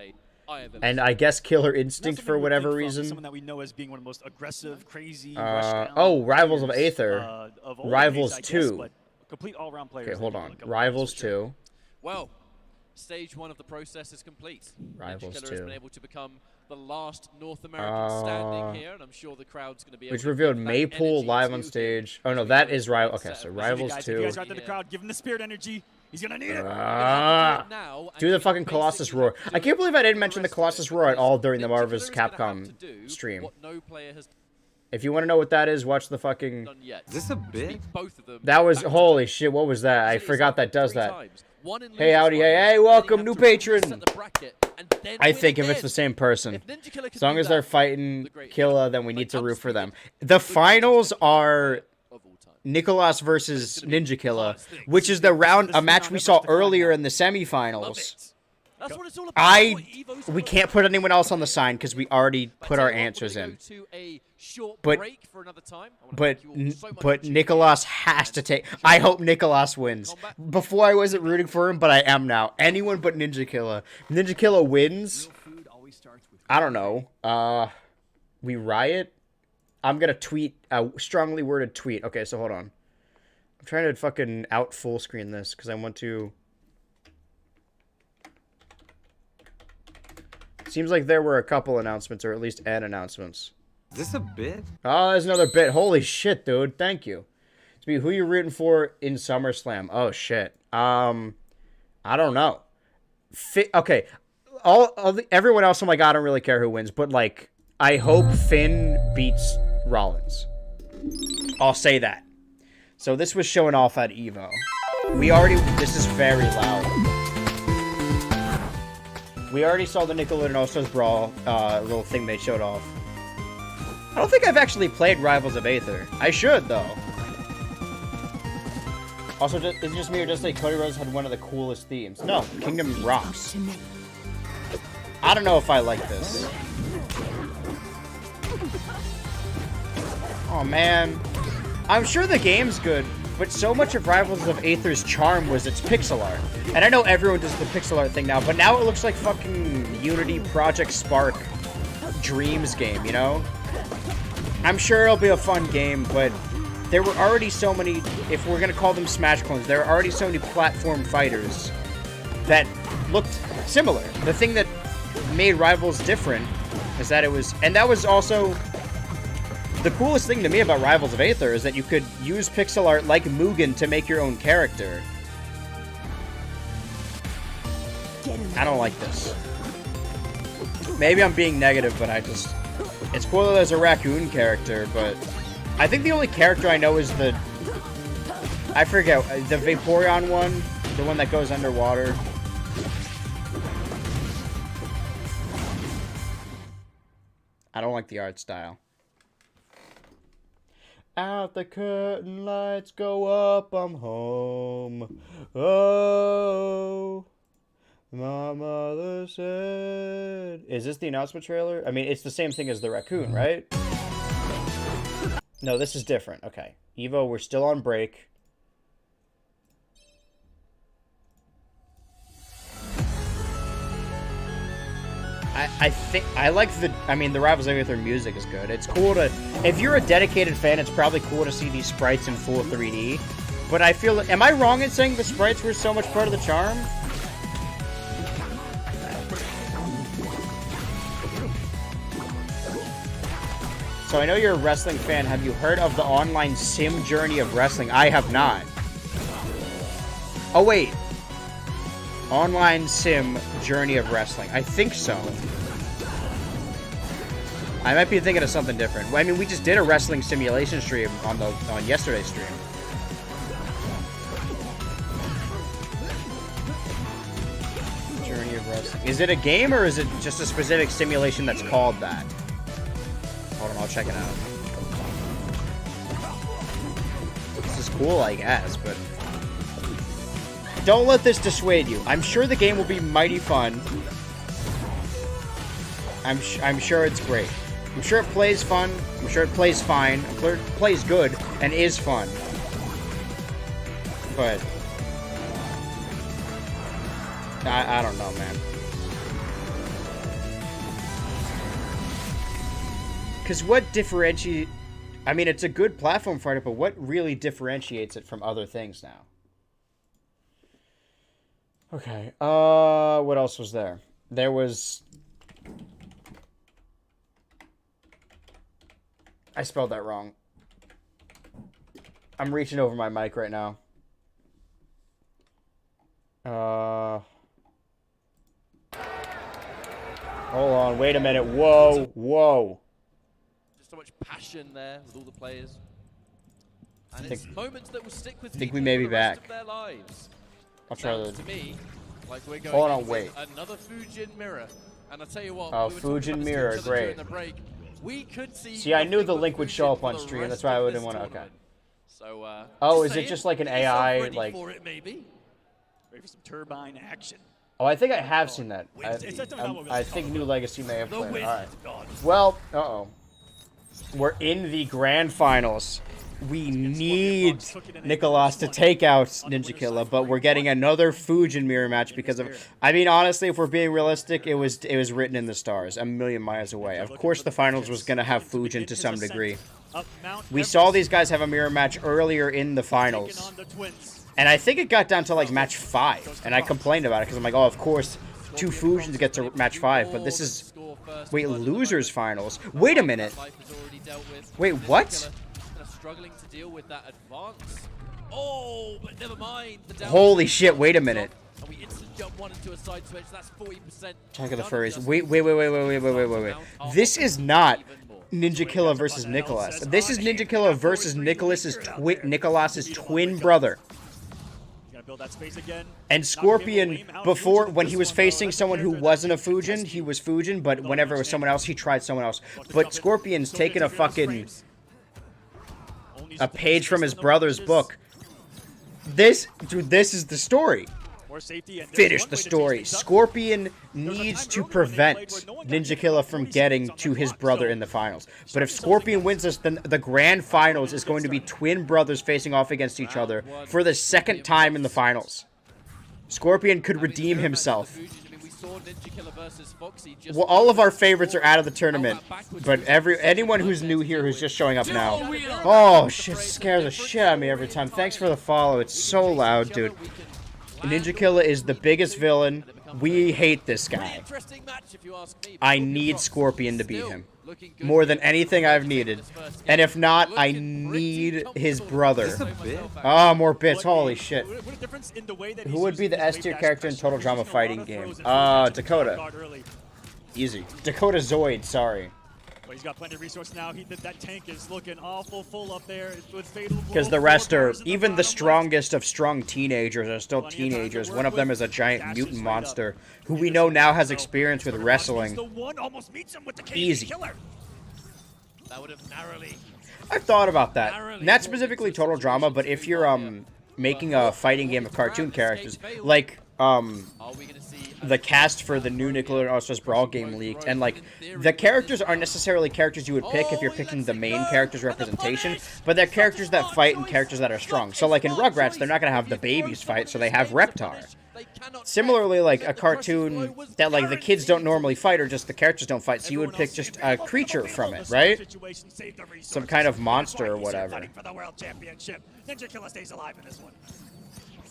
And I guess Killer Instinct for whatever reason. Someone that we know as being one of the most aggressive, crazy, Rivals of Aether. Rivals 2. Complete all-round players. Okay, hold on. Rivals 2. Well, stage 1 of the process is complete. Rivals Killer 2. has been able to become the last North American standing here, and I'm sure the crowd's going to be able Which to revealed give that Maypool energy live to on stage. Oh no, that is Rival. Okay, so Rivals 2. If you guys are out there in the crowd, give him the spirit energy. He's gonna need it. Do the fucking Colossus Roar. I can't believe I didn't mention the Colossus Roar at all during the Marvel's Capcom stream. If you want to know what that is, watch the fucking... Is this a bit? That was... Holy shit, what was that? I forgot that does that. Hey, howdy, hey, welcome, new patron. and then I win think if again. it's the same person. If Ninja Killer can As long do as they're that, fighting the great- Killa, then we need to root for them. The finals are Nicolas versus Ninja Killa, which is a match we saw earlier in the semifinals. That's what it's all about. That's what EVO's all We about. can't put anyone else on the sign because we already put our answers in. To a short But break for another time. I wanna But thank you all so much for but tuning Nicolas has to take. I hope Nicolas wins. Before I wasn't rooting for him, but I am now. Anyone but Ninja Killa. Ninja Killa wins. I don't know. We riot. I'm gonna tweet a strongly worded tweet. Okay, so hold on. I'm trying to fucking out full screen this because I want to. Seems like there were a couple announcements, or at least an announcements. Is this a bit? Oh, there's another bit. Holy shit, dude. Thank you. To be who you rooting for in SummerSlam. Oh shit. I don't know. Okay. Everyone else, I'm like, I don't really care who wins, but like, I hope Finn beats Rollins. I'll say that. So this was showing off at EVO. This is very loud. We already saw the Nickelodeon All-Stars Brawl little thing they showed off. I don't think I've actually played Rivals of Aether. I should, though. Also, is it just me or just like Cody Rhodes had one of the coolest themes? No, Kingdom rocks. I don't know if I like this. Oh, man. I'm sure the game's good, but so much of Rivals of Aether's charm was its pixel art. And I know everyone does the pixel art thing now, but now it looks like fucking Unity Project Spark Dreams game, you know? I'm sure it'll be a fun game, but there were already so many, if we're gonna call them Smash clones, there are already so many platform fighters that looked similar. The thing that made Rivals different is that it was, and that was also, the coolest thing to me about Rivals of Aether is that you could use pixel art like Mugen to make your own character. I don't like this. Maybe I'm being negative, but it's cool that there's a raccoon character, but I think the only character I know is I forget, the Vaporeon one, the one that goes underwater. I don't like the art style. Out the curtain lights go up, I'm home. Oh, my mother said. Is this the announcement trailer? I mean, it's the same thing as the raccoon, right? No, this is different. Okay. EVO, we're still on break. I think I like the Rivals of Aether music is good. It's cool to, if you're a dedicated fan, it's probably cool to see these sprites in full 3D. But I feel, am I wrong in saying the sprites were so much part of the charm? So I know you're a wrestling fan. Have you heard of the online sim journey of wrestling? I have not. Oh wait. Online sim journey of wrestling. I think so. I might be thinking of something different. I mean, we just did a wrestling simulation stream on yesterday's stream. Journey of wrestling. Is it a game or is it just a specific simulation that's called that? Hold on, I'll check it out. This is cool, I guess, but don't let this dissuade you. I'm sure the game will be mighty fun. I'm sure it's great. I'm sure it plays fun. I'm sure it plays fine. I'm sure it plays good and is fun. But I don't know, man. Because what differentiates... I mean, it's a good platform fighter, but what really differentiates it from other things now? Okay, what else was there? There was... I spelled that wrong. I'm reaching over my mic right now. Hold on, wait a minute. Whoa, whoa. Just so much passion there with all the players. And it's moments that will stick with I think people we may for be the rest back. of their lives. I'll try Sounds to... to me Like we're going Hold on, in wait. with another Fujin mirror. And I tell you what, Oh, we were talking Fujin about this mirror, to each other great. during the break. We could see I knew nothing the but link would Fujin show up for on the stream. rest That's why I of wouldn't this want to. Okay. tournament. So, Oh, just is it saying, just like an get yourself AI ready like? for it, maybe. Ready for some turbine action. Oh, I think I have seen that. It's definitely not what we're I think New Legacy may have The played it. Wind All right. God. Well, we're in the grand finals. We need Nicholas to take out Ninja Killer, but we're getting another Fujin mirror match because of. I mean, honestly, if we're being realistic, it was written in the stars, a million miles away. Of course, the finals was gonna have Fujin to some degree. We saw these guys have a mirror match earlier in the finals, and I think it got down to like match 5, and I complained about it because I'm like, oh, of course, 2 Fujins get to match 5, but this is. Wait, losers finals. Wait a minute. Wait, what? Struggling to deal with that advance. Oh, but never mind. Holy shit, wait a minute. And we instant jump one into a side switch. That's 40%. Check out the furries. Wait. This is not Ninja Killer versus Nicholas. This is Ninja Killer versus Nicholas's twin brother. Build that space again. And Scorpion, before, when he was facing someone who wasn't a Fujin, he was Fujin, but whenever it was someone else, he tried someone else. But Scorpion's taken a fucking... a page from his brother's book. This is the story. Finish the story. Scorpion needs to prevent Ninja Killer from getting to his brother in the finals. But if Scorpion wins this, then the grand finals is going to be twin brothers facing off against each other for the second time in the finals. Scorpion could redeem himself. Well, all of our favorites are out of the tournament, but anyone who's new here who's just showing up now. Oh, shit, scares the shit out of me every time. Thanks for the follow. It's so loud, dude. Ninja Killer is the biggest villain. We hate this guy. I need Scorpion to beat him. More than anything I've needed. And if not, I need his brother. Oh, more bits. Holy shit. Who would be the S tier character in Total Drama fighting game? Dakota. Easy. Dakota Zoid, sorry. But he's got plenty of resources now. That tank is looking awful full up there with fatal. Because the rest are, even the strongest of strong teenagers are still teenagers. One of them is a giant mutant monster who we know now has experience with wrestling. Easy. I've thought about that. Not specifically Total Drama, but if you're making a fighting game of cartoon characters, like the cast for the new Nickelodeon All-Stars Brawl game leaked, and like the characters aren't necessarily characters you would pick if you're picking the main character's representation, but they're characters that fight and characters that are strong. So like in Rugrats, they're not gonna have the babies fight, so they have Reptar. Similarly, like a cartoon that like the kids don't normally fight or just the characters don't fight, so you would pick just a creature from it, right? Some kind of monster or whatever.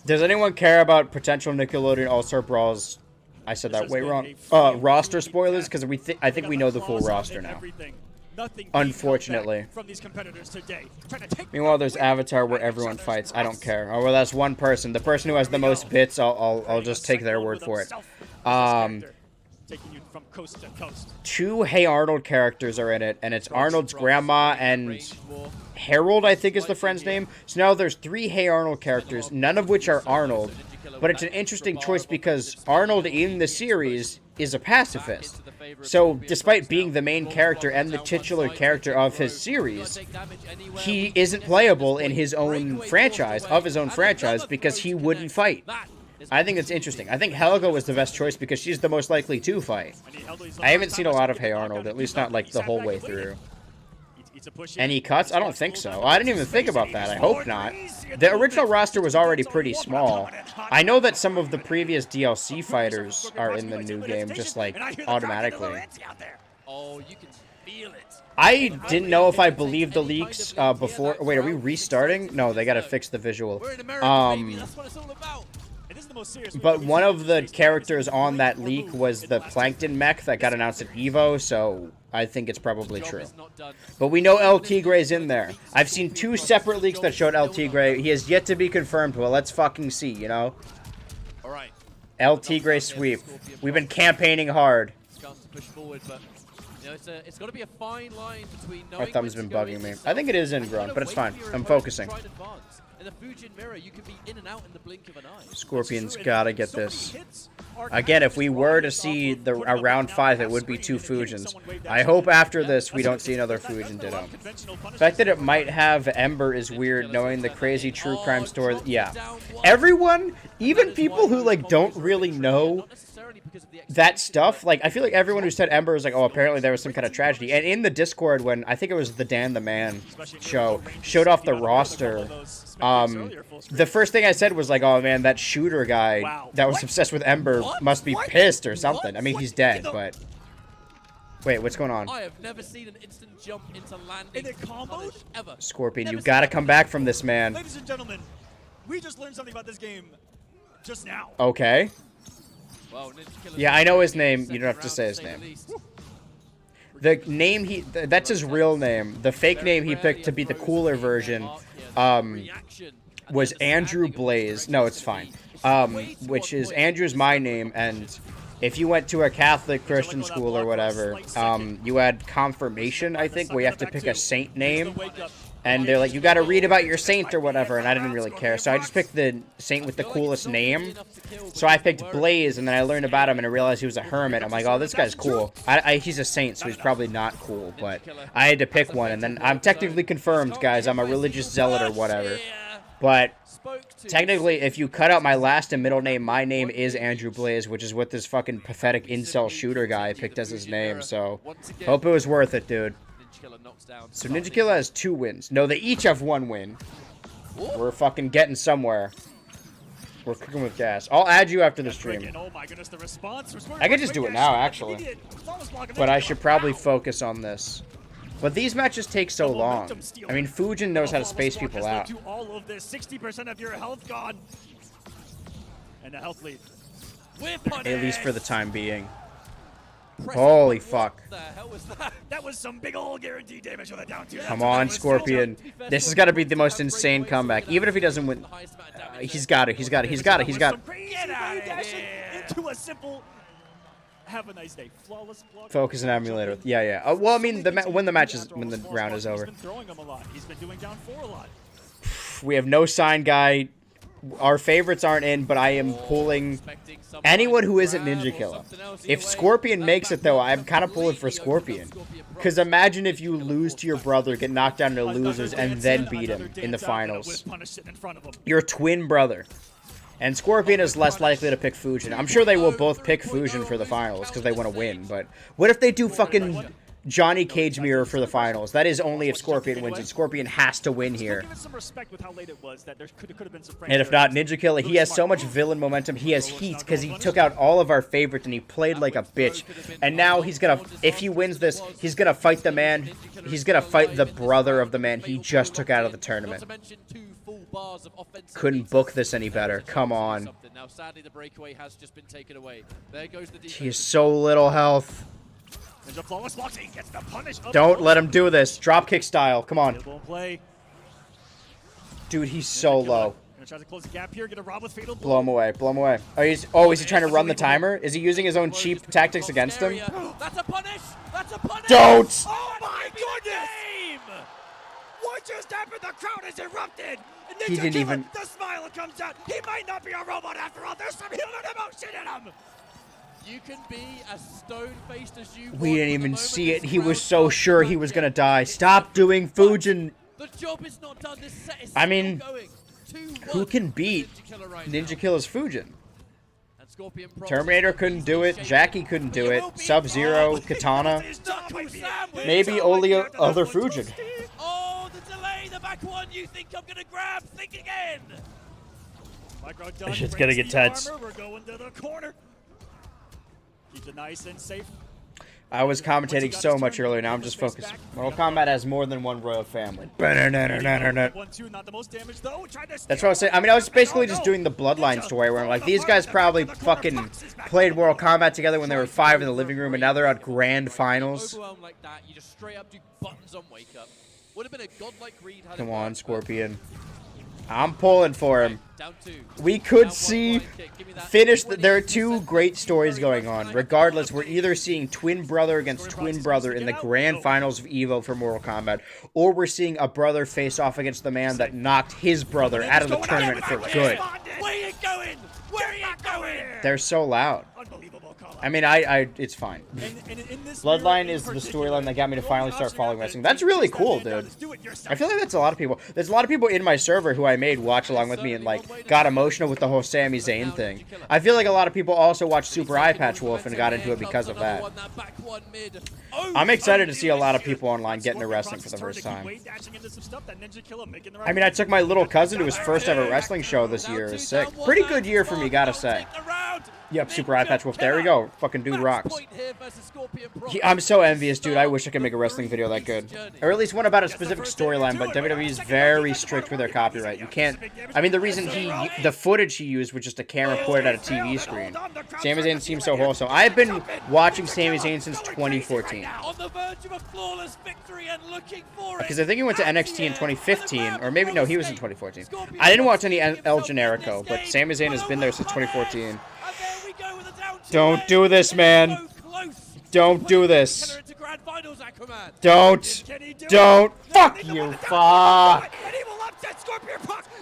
Does anyone care about potential Nickelodeon All-Star Brawls? I said that way wrong. Roster spoilers, because I think we know the full roster now. Unfortunately. Meanwhile, there's Avatar where everyone fights. I don't care. Oh, well, that's one person. The person who has the most bits, I'll just take their word for it. 2 Hey Arnold characters are in it, and it's Arnold's grandma and Harold, I think is the friend's name. So now there's 3 Hey Arnold characters, none of which are Arnold, but it's an interesting choice because Arnold in the series is a pacifist. So despite being the main character and the titular character of his series, he isn't playable in his own franchise, because he wouldn't fight. I think it's interesting. I think Helga was the best choice because she's the most likely to fight. I haven't seen a lot of Hey Arnold, at least not like the whole way through. Any cuts? I don't think so. I didn't even think about that. I hope not. The original roster was already pretty small. I know that some of the previous DLC fighters are in the new game, just like automatically. Oh, you can feel it. I didn't know if I believed the leaks before. Wait, are we restarting? No, they gotta fix the visual. But one of the characters on that leak was the Plankton mech that got announced at EVO, so I think it's probably true. But we know El Tigre's in there. I've seen 2 separate leaks that showed El Tigre. He has yet to be confirmed, but let's fucking see, you know? El Tigre sweep. We've been campaigning hard. You know, it's got to be a fine line between My knowing thumb's when been to go bugging in me. yourself I think it is and ingrown, kind of but it's wait fine. for your I'm opponent to focusing. try and advance. In the Fujin mirror, you could be in and out in the blink of an eye. Scorpion's gotta get this. Again, if we were to see a round 5, it would be 2 Fujins. I hope after this we don't see another Fujin Ditto. The fact that it might have Ember is weird, knowing the crazy true crime story. Yeah. Everyone, even people who, like, don't really know that stuff, like, I feel like everyone who said Ember is like, oh, apparently there was some kind of tragedy. And in the Discord, when I think it was the Dan the Man show, showed off the roster, the first thing I said was like, oh man, that shooter guy that was obsessed with Ember must be pissed or something. I mean, he's dead, but... Wait, what's going on? I have never seen an instant jump into landing punish ever. Scorpion, you gotta come back from this, man. Ladies and gentlemen, we just learned something about this game just now. Okay. Well, Ninja Killer's Yeah, I know his name. You don't have to say his name. The name that's his real name. The fake name he picked to be the cooler version, was Andrew Blaze. No, it's fine. Which is Andrew's my name, and if you went to a Catholic Christian school or whatever, you had confirmation, I think, where you have to pick a saint name. And they're like, you gotta read about your saint or whatever, and I didn't really care. So I just picked the saint with the coolest name. So I picked Blaze, and then I learned about him, and I realized he was a hermit. I'm like, oh, this guy's cool. He's a saint, so he's probably not cool, but I had to pick one. And then I'm technically confirmed, guys. I'm a religious zealot or whatever. But technically, if you cut out my last and middle name, my name is Andrew Blaze, which is what this fucking pathetic incel shooter guy picked as his name. So hope it was worth it, dude. So Ninja Killer has 2 wins. No, they each have 1 win. We're fucking getting somewhere. We're cooking with gas. I'll add you after the stream. I could just do it now, actually. But I should probably focus on this. But these matches take so long. I mean, Fujin knows how to space people out. All of this, 60% of your health gone. And a health lead. At least for the time being. Holy fuck. That was some big old guaranteed damage with a down tier. Come on, Scorpion. This has got to be the most insane comeback. Even if he doesn't win, he's got it. He's got it. He's got it. He's got it. Into a simple. Have a nice day. Flawless block. Focus and emulator. Yeah, yeah. Well, I mean, when the round is over. He's been throwing him a lot. He's been doing down 4 a lot. We have no sign guy. Our favorites aren't in, but I am pulling anyone who isn't Ninja Killer. If Scorpion makes it, though, I'm kind of pulling for Scorpion. Because imagine if you lose to your brother, get knocked down to losers, and then beat him in the finals. Your twin brother. And Scorpion is less likely to pick Fujin. I'm sure they will both pick Fujin for the finals because they want to win. But what if they do fucking Johnny Cage mirror for the finals? That is only if Scorpion wins, and Scorpion has to win here. And if not, Ninja Killer, he has so much villain momentum. He has heat because he took out all of our favorites and he played like a bitch. And now he's gonna, if he wins this, he's gonna fight the man. He's gonna fight the brother of the man he just took out of the tournament. Couldn't book this any better. Come on. He has so little health. Don't let him do this. Dropkick style. Come on. Dude, he's so low. Blow him away. Blow him away. Oh, is he trying to run the timer? Is he using his own cheap tactics against him? That's a punish! That's a punish! Don't! Oh my goodness! What just happened? The crowd is erupted! He didn't even... The smile comes out. He might not be a robot after all. There's some human emotion in him! You can be as stone-faced as you We didn't even see it. He was so sure he was gonna die. Stop doing Fujin. The job is not done. This set is I mean, going. who can beat Ninja Killer's Fujin? Scorpion Terminator couldn't do it. Jackie couldn't do it. Sub-Zero, Katana. Maybe only other Fujin. Oh, the delay, the back one. You think I'm gonna grab? Think again. This shit's gonna get tense. We're going to the corner. Keep it nice and safe. I was commentating so much earlier, now I'm just focused. Mortal Kombat has more than one royal family. That's what I was saying. I mean, I was basically just doing the Bloodline story where I'm like, these guys probably fucking played Mortal Kombat together when they were 5 in the living room, and now they're at grand finals. Come on, Scorpion. I'm pulling for him. We could see finish. There are two great stories going on. Regardless, we're either seeing twin brother against twin brother in the grand finals of EVO for Mortal Kombat, or we're seeing a brother face off against the man that knocked his brother out of the tournament for good. Where you going? Where are you going? They're so loud. I mean, it's fine. Bloodline is the storyline that got me to finally start following wrestling. That's really cool, dude. I feel like that's a lot of people. There's a lot of people in my server who I made watch along with me and, like, got emotional with the whole Sami Zayn thing. I feel like a lot of people also watched Super Eye Patch Wolf and got into it because of that. I'm excited to see a lot of people online get into wrestling for the first time. I mean, I took my little cousin to his first ever wrestling show this year. It was sick. Pretty good year for me, gotta say. Yep, Super Eye Patch Wolf. There we go. Fucking dude rocks. I'm so envious, dude. I wish I could make a wrestling video that good. Or at least one about a specific storyline, but WWE is very strict with their copyright. You can't... I mean, the reason the footage he used was just a camera pointed at a TV screen. Sami Zayn seems so wholesome. I've been watching Sami Zayn since 2014. Because I think he went to NXT in 2015, or maybe, no, he was in 2014. I didn't watch any El Generico, but Sami Zayn has been there since 2014. Don't do this, man. Don't do this. Don't. Fuck you. Fuck.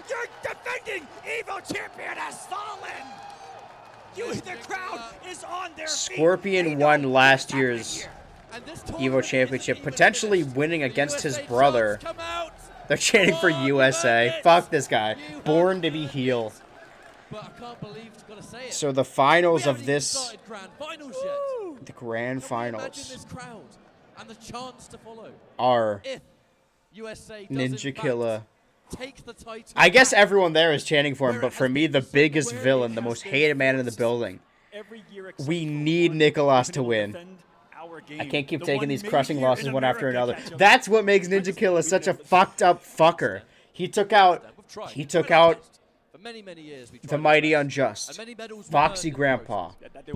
Your defending EVO champion has fallen. The crowd is on their feet. Scorpion won last year's EVO Championship, potentially winning against his brother. They're chanting for USA. Fuck this guy. Born to be heel. So the finals of this, the grand finals, are Ninja Killa. I guess everyone there is chanting for him, but for me, the biggest villain, the most hated man in the building, we need Nicholas to win. I can't keep taking these crushing losses one after another. That's what makes Ninja Killa such a fucked up fucker. He took out the Mighty Unjust, Foxy Grandpa,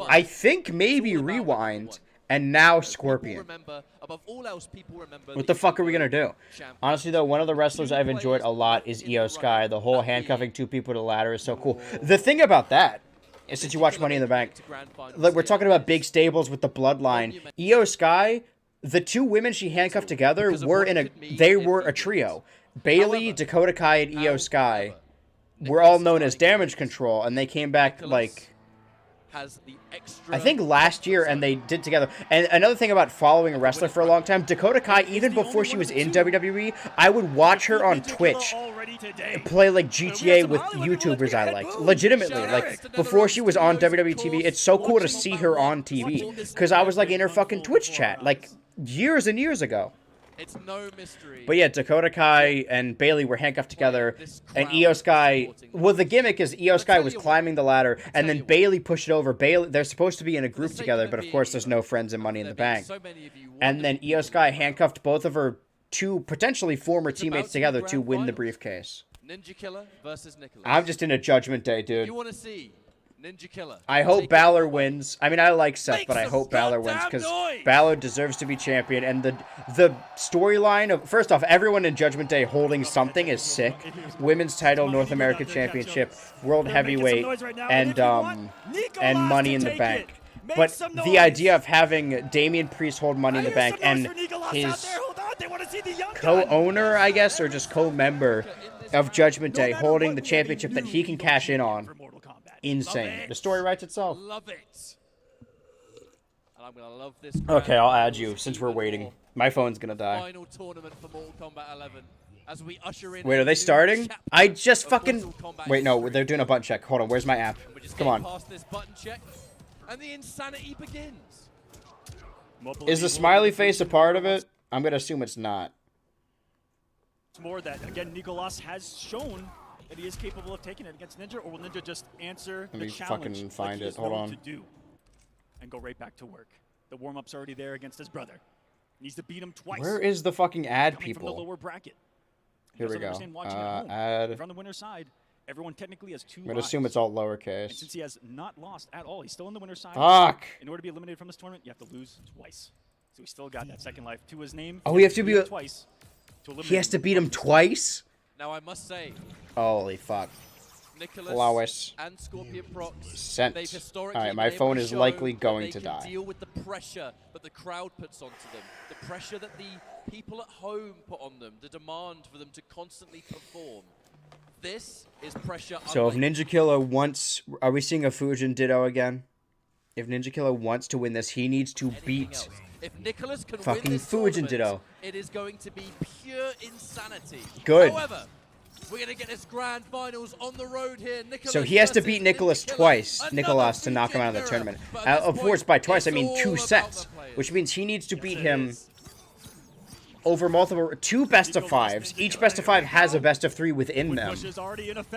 I think maybe Rewind, and now Scorpion. What the fuck are we gonna do? Honestly though, one of the wrestlers I've enjoyed a lot is Io Sky. The whole handcuffing two people to the ladder is so cool. The thing about that is, since you watch Money in the Bank, like, we're talking about big stables with the bloodline. Io Sky, the two women she handcuffed together were a trio. Bailey, Dakota Kai, and Io Sky were all known as Damage Control, and they came back, like, I think last year, and they did together. And another thing about following a wrestler for a long time, Dakota Kai, even before she was in WWE, I would watch her on Twitch play, like, GTA with YouTubers I liked. Legitimately, like, before she was on WWE TV, it's so cool to see her on TV, because I was, like, in her fucking Twitch chat, like, years and years ago. It's no mystery. But yeah, Dakota Kai and Bailey were handcuffed together, and Io Sky... Well, the gimmick is Io Sky was climbing the ladder, and then Bailey pushed it over. Bailey, they're supposed to be in a group together, but of course there's no friends in Money in the Bank. And then Io Sky handcuffed both of her two potentially former teammates together to win the briefcase. Ninja Killa versus Nicholas. I'm just in a Judgment Day, dude. You want to see Ninja Killa? I hope Balor wins. I mean, I like Seth, but I hope Balor wins, because Balor deserves to be champion. And the storyline of, first off, everyone in Judgment Day holding something is sick. Women's title, North American Championship, World Heavyweight, and Money in the Bank. But the idea of having Damian Priest hold Money in the Bank and his co-owner, I guess, or just co-member of Judgment Day holding the championship that he can cash in on. Insane. The story writes itself. Love it. And I'm gonna love this. Okay, I'll add you since we're waiting. My phone's gonna die. Final tournament for Mortal Kombat 11 as we usher in. Wait, are they starting? I just fucking... Wait, no, they're doing a button check. Hold on, where's my app? Come on. Past this button check, and the insanity begins. Is the smiley face a part of it? I'm gonna assume it's not. It's more that, again, Nicolas has shown that he is capable of taking it against Ninja, or will Ninja just answer the challenge fucking find like he is it. Hold known on. to do and go right back to work? The warm-up's already there against his brother. Needs to beat him twice. Where is the fucking ad Coming from the people? lower bracket. Here we You guys go. understand watching at home. Add. If you're on the winner's side, everyone technically has two I'm gonna assume lives. it's all And lowercase. since he has not lost at all, he's still in the winner's side. Fuck. In order to be eliminated from this tournament, you have to lose twice. So he's still got that second life to his name. Oh, we have to be twice. To He has to beat him twice? Now, I must say, Holy fuck. Nicholas Lois. and Scorpion Prox, Sent. they've historically Alright, my been able phone to is show likely that going they to can die. deal with the pressure that the crowd puts onto them, the pressure that the people at home put on them, the demand for them to constantly perform. This is pressure. So if unlike Ninja Killer wants... Are we seeing a Fujin Ditto again? If Ninja Killer wants to win this, he needs to beat else. If Nicholas can fucking win this Fujin tournament, Ditto. it is going to be pure insanity. Good. However, we're going to get this grand finals on the road here. Nicholas So he has to versus beat Nicholas twice, Nicholas, to knock him out of the tournament. Of course, by twice, I mean 2 sets, which means he needs to beat him over multiple... 2 best-of-5s. Each best-of-5 has a best-of-3 within them.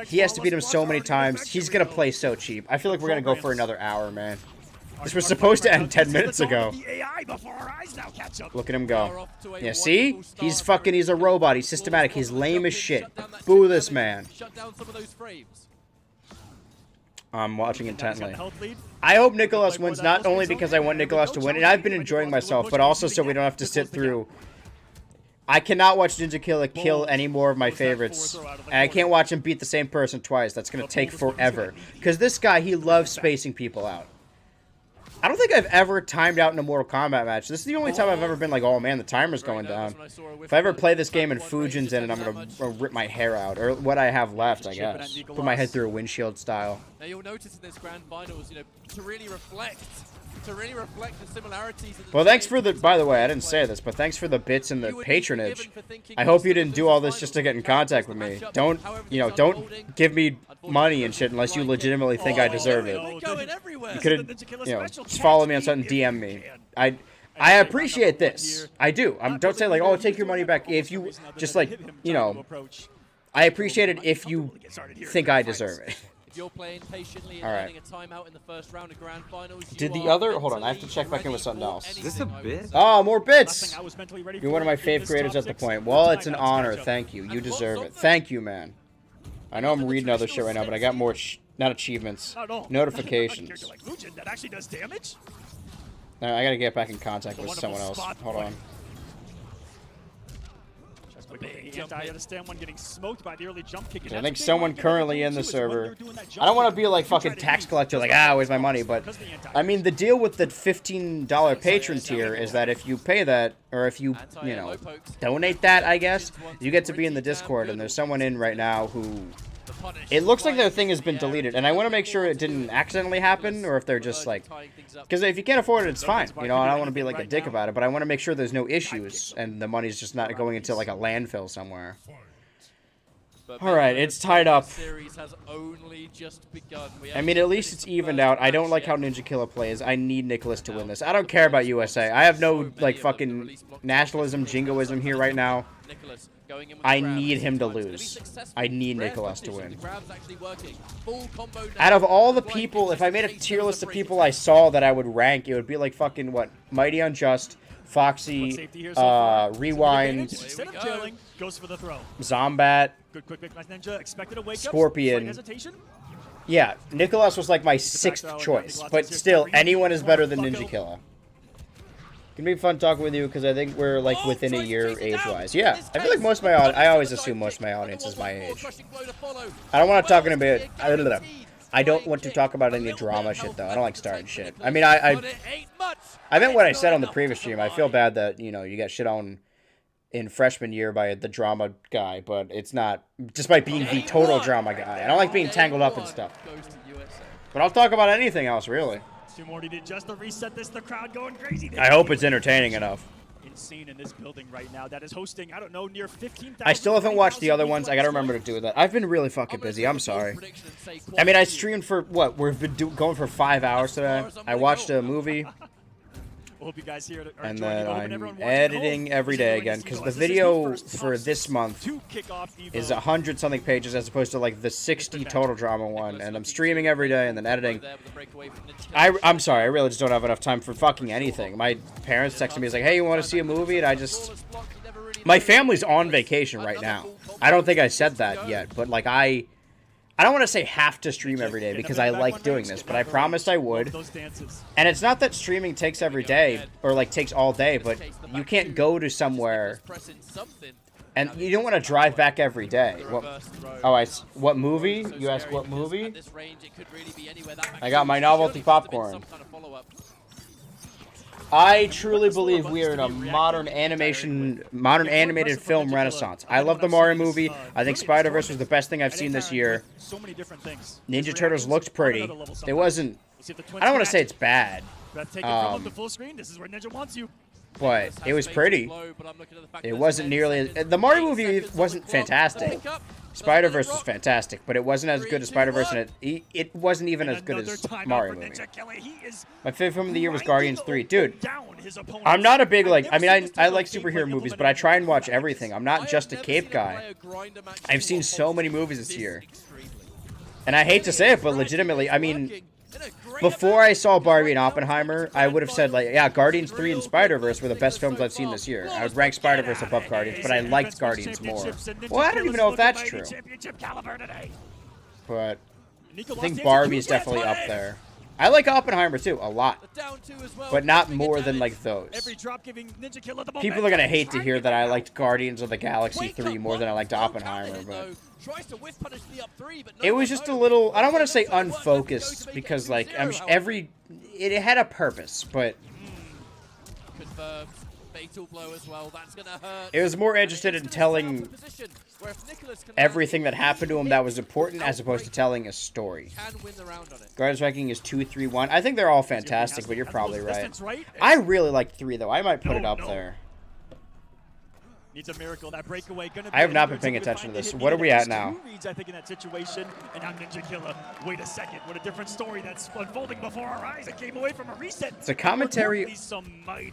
He has to beat him so many times. He's going to play so cheap. I feel like we're going to go for another hour, man. This was supposed to end 10 minutes ago. Look at him go. Yeah, see? He's a robot. He's systematic. He's lame as shit. Boo this man. I'm watching intently. I hope Nicholas wins, not only because I want Nicholas to win, and I've been enjoying myself, but also so we don't have to sit through... I cannot watch Ninja Killer kill any more of my favorites. And I can't watch him beat the same person twice. That's going to take forever. Because this guy, he loves spacing people out. I don't think I've ever timed out in a Mortal Kombat match. This is the only time I've ever been like, oh man, the timer's going down. If I ever play this game and Fujin's in it, I'm going to rip my hair out. Or what I have left, I guess. Put my head through a windshield style. Now you'll notice in this grand finals, to really reflect the similarities. Well, thanks for the, by the way, I didn't say this, but thanks for the bits and the patronage. I hope you didn't do all this just to get in contact with me. Don't, don't give me money and shit unless you legitimately think I deserve it. You could have, just follow me on something, DM me. I appreciate this. I do. Don't say like, oh, take your money back. If you just like, I appreciate it if you think I deserve it. You're playing patiently and earning a timeout in the first round of grand finals. Did the other... Hold on, I have to check back in with something else. Is this a bit? Oh, more bits! You're one of my fave creators at the point. Well, it's an honor. Thank you. You deserve it. Thank you, man. I know I'm reading other shit right now, but I got more... not achievements. Notifications. That actually does damage? I gotta get back in contact with someone else. Hold on. I understand one getting smoked by the early jump kick. I think someone currently in the server. I don't want to be like fucking tax collector, like, where's my money? But, I mean, the deal with the $15 patron tier is that if you pay that, or if you, donate that, I guess, you get to be in the Discord, and there's someone in right now who... It looks like their thing has been deleted, and I want to make sure it didn't accidentally happen, or if they're just like... Because if you can't afford it, it's fine. I don't want to be like a dick about it, but I want to make sure there's no issues, and the money's just not going into like a landfill somewhere. Alright, it's tied up. I mean, at least it's evened out. I don't like how Ninja Killer plays. I need Nicholas to win this. I don't care about USA. I have no, like, fucking nationalism, jingoism here right now. I need him to lose. I need Nicholas to win. Out of all the people, if I made a tier list of people I saw that I would rank, it would be like fucking, what? Mighty Unjust, Foxy, Rewind, goes for the throw. Zombat, Scorpion. Yeah, Nicholas was like my 6th choice, but still, anyone is better than Ninja Killer. It's gonna be fun talking with you because I think we're like within a year age-wise. Yeah, I feel like most of my I always assume most of my audience is my age. I don't want to talk about. I don't want to talk about any drama shit though. I don't like starting shit. I mean, I meant what I said on the previous stream. I feel bad that you got shit on in freshman year by the drama guy, but it's not despite being the total drama guy. I don't like being tangled up and stuff. But I'll talk about anything else really. 2 more needed just to reset this. The crowd going crazy. I hope it's entertaining enough. Insane in this building right now that is hosting, I don't know, near 15,000. I still haven't watched the other ones. I gotta remember to do that. I've been really fucking busy. I'm sorry. I mean, I streamed for, what? We've been going for 5 hours today. I watched a movie. Hope you guys here are and then I'm editing every day again because the video for this month is 100-something pages as opposed to like the 60 total drama one, and I'm streaming every day and then editing. I'm sorry, I really just don't have enough time for fucking anything. My parents texted me, it's like, hey, you want to see a movie? And I just... My family's on vacation right now. I don't think I said that yet, but like I don't want to say have to stream every day because I like doing this, but I promised I would. And it's not that streaming takes every day or like takes all day, but you can't go to somewhere And you don't want to drive back every day. What movie? You ask what movie? I got my novelty popcorn. I truly believe we are in a modern animated film renaissance. I love the Mario movie. I think Spider-Verse was the best thing I've seen this year. Ninja Turtles looked pretty. It wasn't. I don't want to say it's bad. But it was pretty. It wasn't nearly. The Mario movie wasn't fantastic. Spider-Verse was fantastic, but it wasn't as good as Spider-Verse, and it wasn't even as good as Mario movie. My favorite film of the year was Guardians 3. Dude, I'm not a big, like, I mean, I like superhero movies, but I try and watch everything. I'm not just a cape guy. I've seen so many movies this year. And I hate to say it, but legitimately, I mean, before I saw Barbie and Oppenheimer, I would have said, like, yeah, Guardians 3 and Spider-Verse were the best films I've seen this year. I would rank Spider-Verse above Guardians, but I liked Guardians more. Well, I don't even know if that's true. But I think Barbie is definitely up there. I like Oppenheimer, too, a lot. But not more than, like, those. People are going to hate to hear that I liked Guardians of the Galaxy 3 more than I liked Oppenheimer, but it was just a little, I don't want to say unfocused, because, like, it had a purpose, but it was more interested in telling everything that happened to him that was important as opposed to telling a story. Guardians ranking is 2, 3, 1. I think they're all fantastic, but you're probably right. I really like 3, though. I might put it up there. Needs a miracle. That breakaway gonna be I have not been paying attention to this. What are we at now? I think in that situation, and now Ninja Killer. Wait a second. What a different story that's unfolding before our eyes. It came away from a reset. The commentary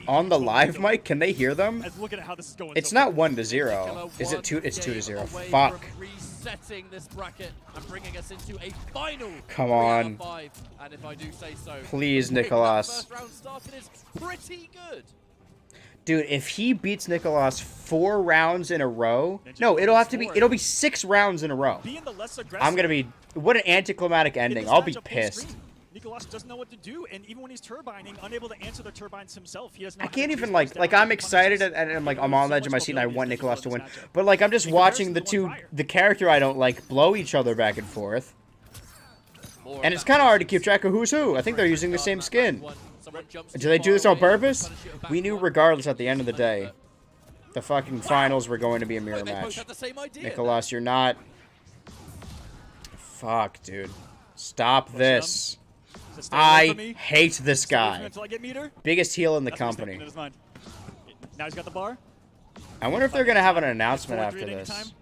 on the live mic, can they hear them? It's not 1-0. Is it 2? It's 2-0. Fuck. Resetting this bracket and bringing us into a final. Come on. 5, and if I do say so. Please, Nicolas. First round started is pretty good. Dude, if he beats Nicolas 4 rounds in a row, no, it'll be 6 rounds in a row. I'm gonna be, what an anticlimactic ending. I'll be pissed. Nicolas doesn't know what to do, and even when he's turbining, unable to answer the turbines himself, he has not. I can't even like I'm excited and I'm on the edge of my seat and I want Nicolas to win, but like I'm just watching the character I don't like blow each other back and forth, and it's kind of hard to keep track of who's who. I think they're using the same skin. Do they do this on purpose? We knew regardless at the end of the day, the fucking finals were going to be a mirror match. Nicolas, you're not. Fuck, dude. Stop this. I hate this guy. Biggest heel in the company. Now he's got the bar. I wonder if they're going to have an announcement after this.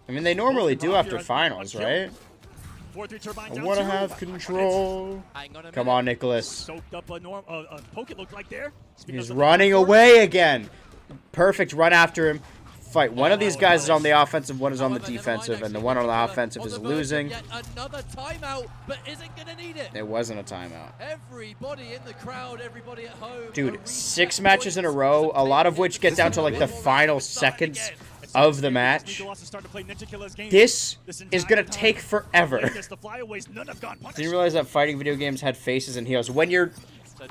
I mean, they normally do after finals, right? I want to have control. Come on, Nicholas. He's running away again. Perfect run after him. Fight. One of these guys is on the offensive, one is on the defensive, and the one on the offensive is losing. Another timeout, but isn't gonna need it. It wasn't a timeout. Everybody in the crowd, everybody at home. Dude, 6 matches in a row, a lot of which get down to like the final seconds of the match. This is gonna take forever. Didn't realize that fighting video games had faces and heels. When you're,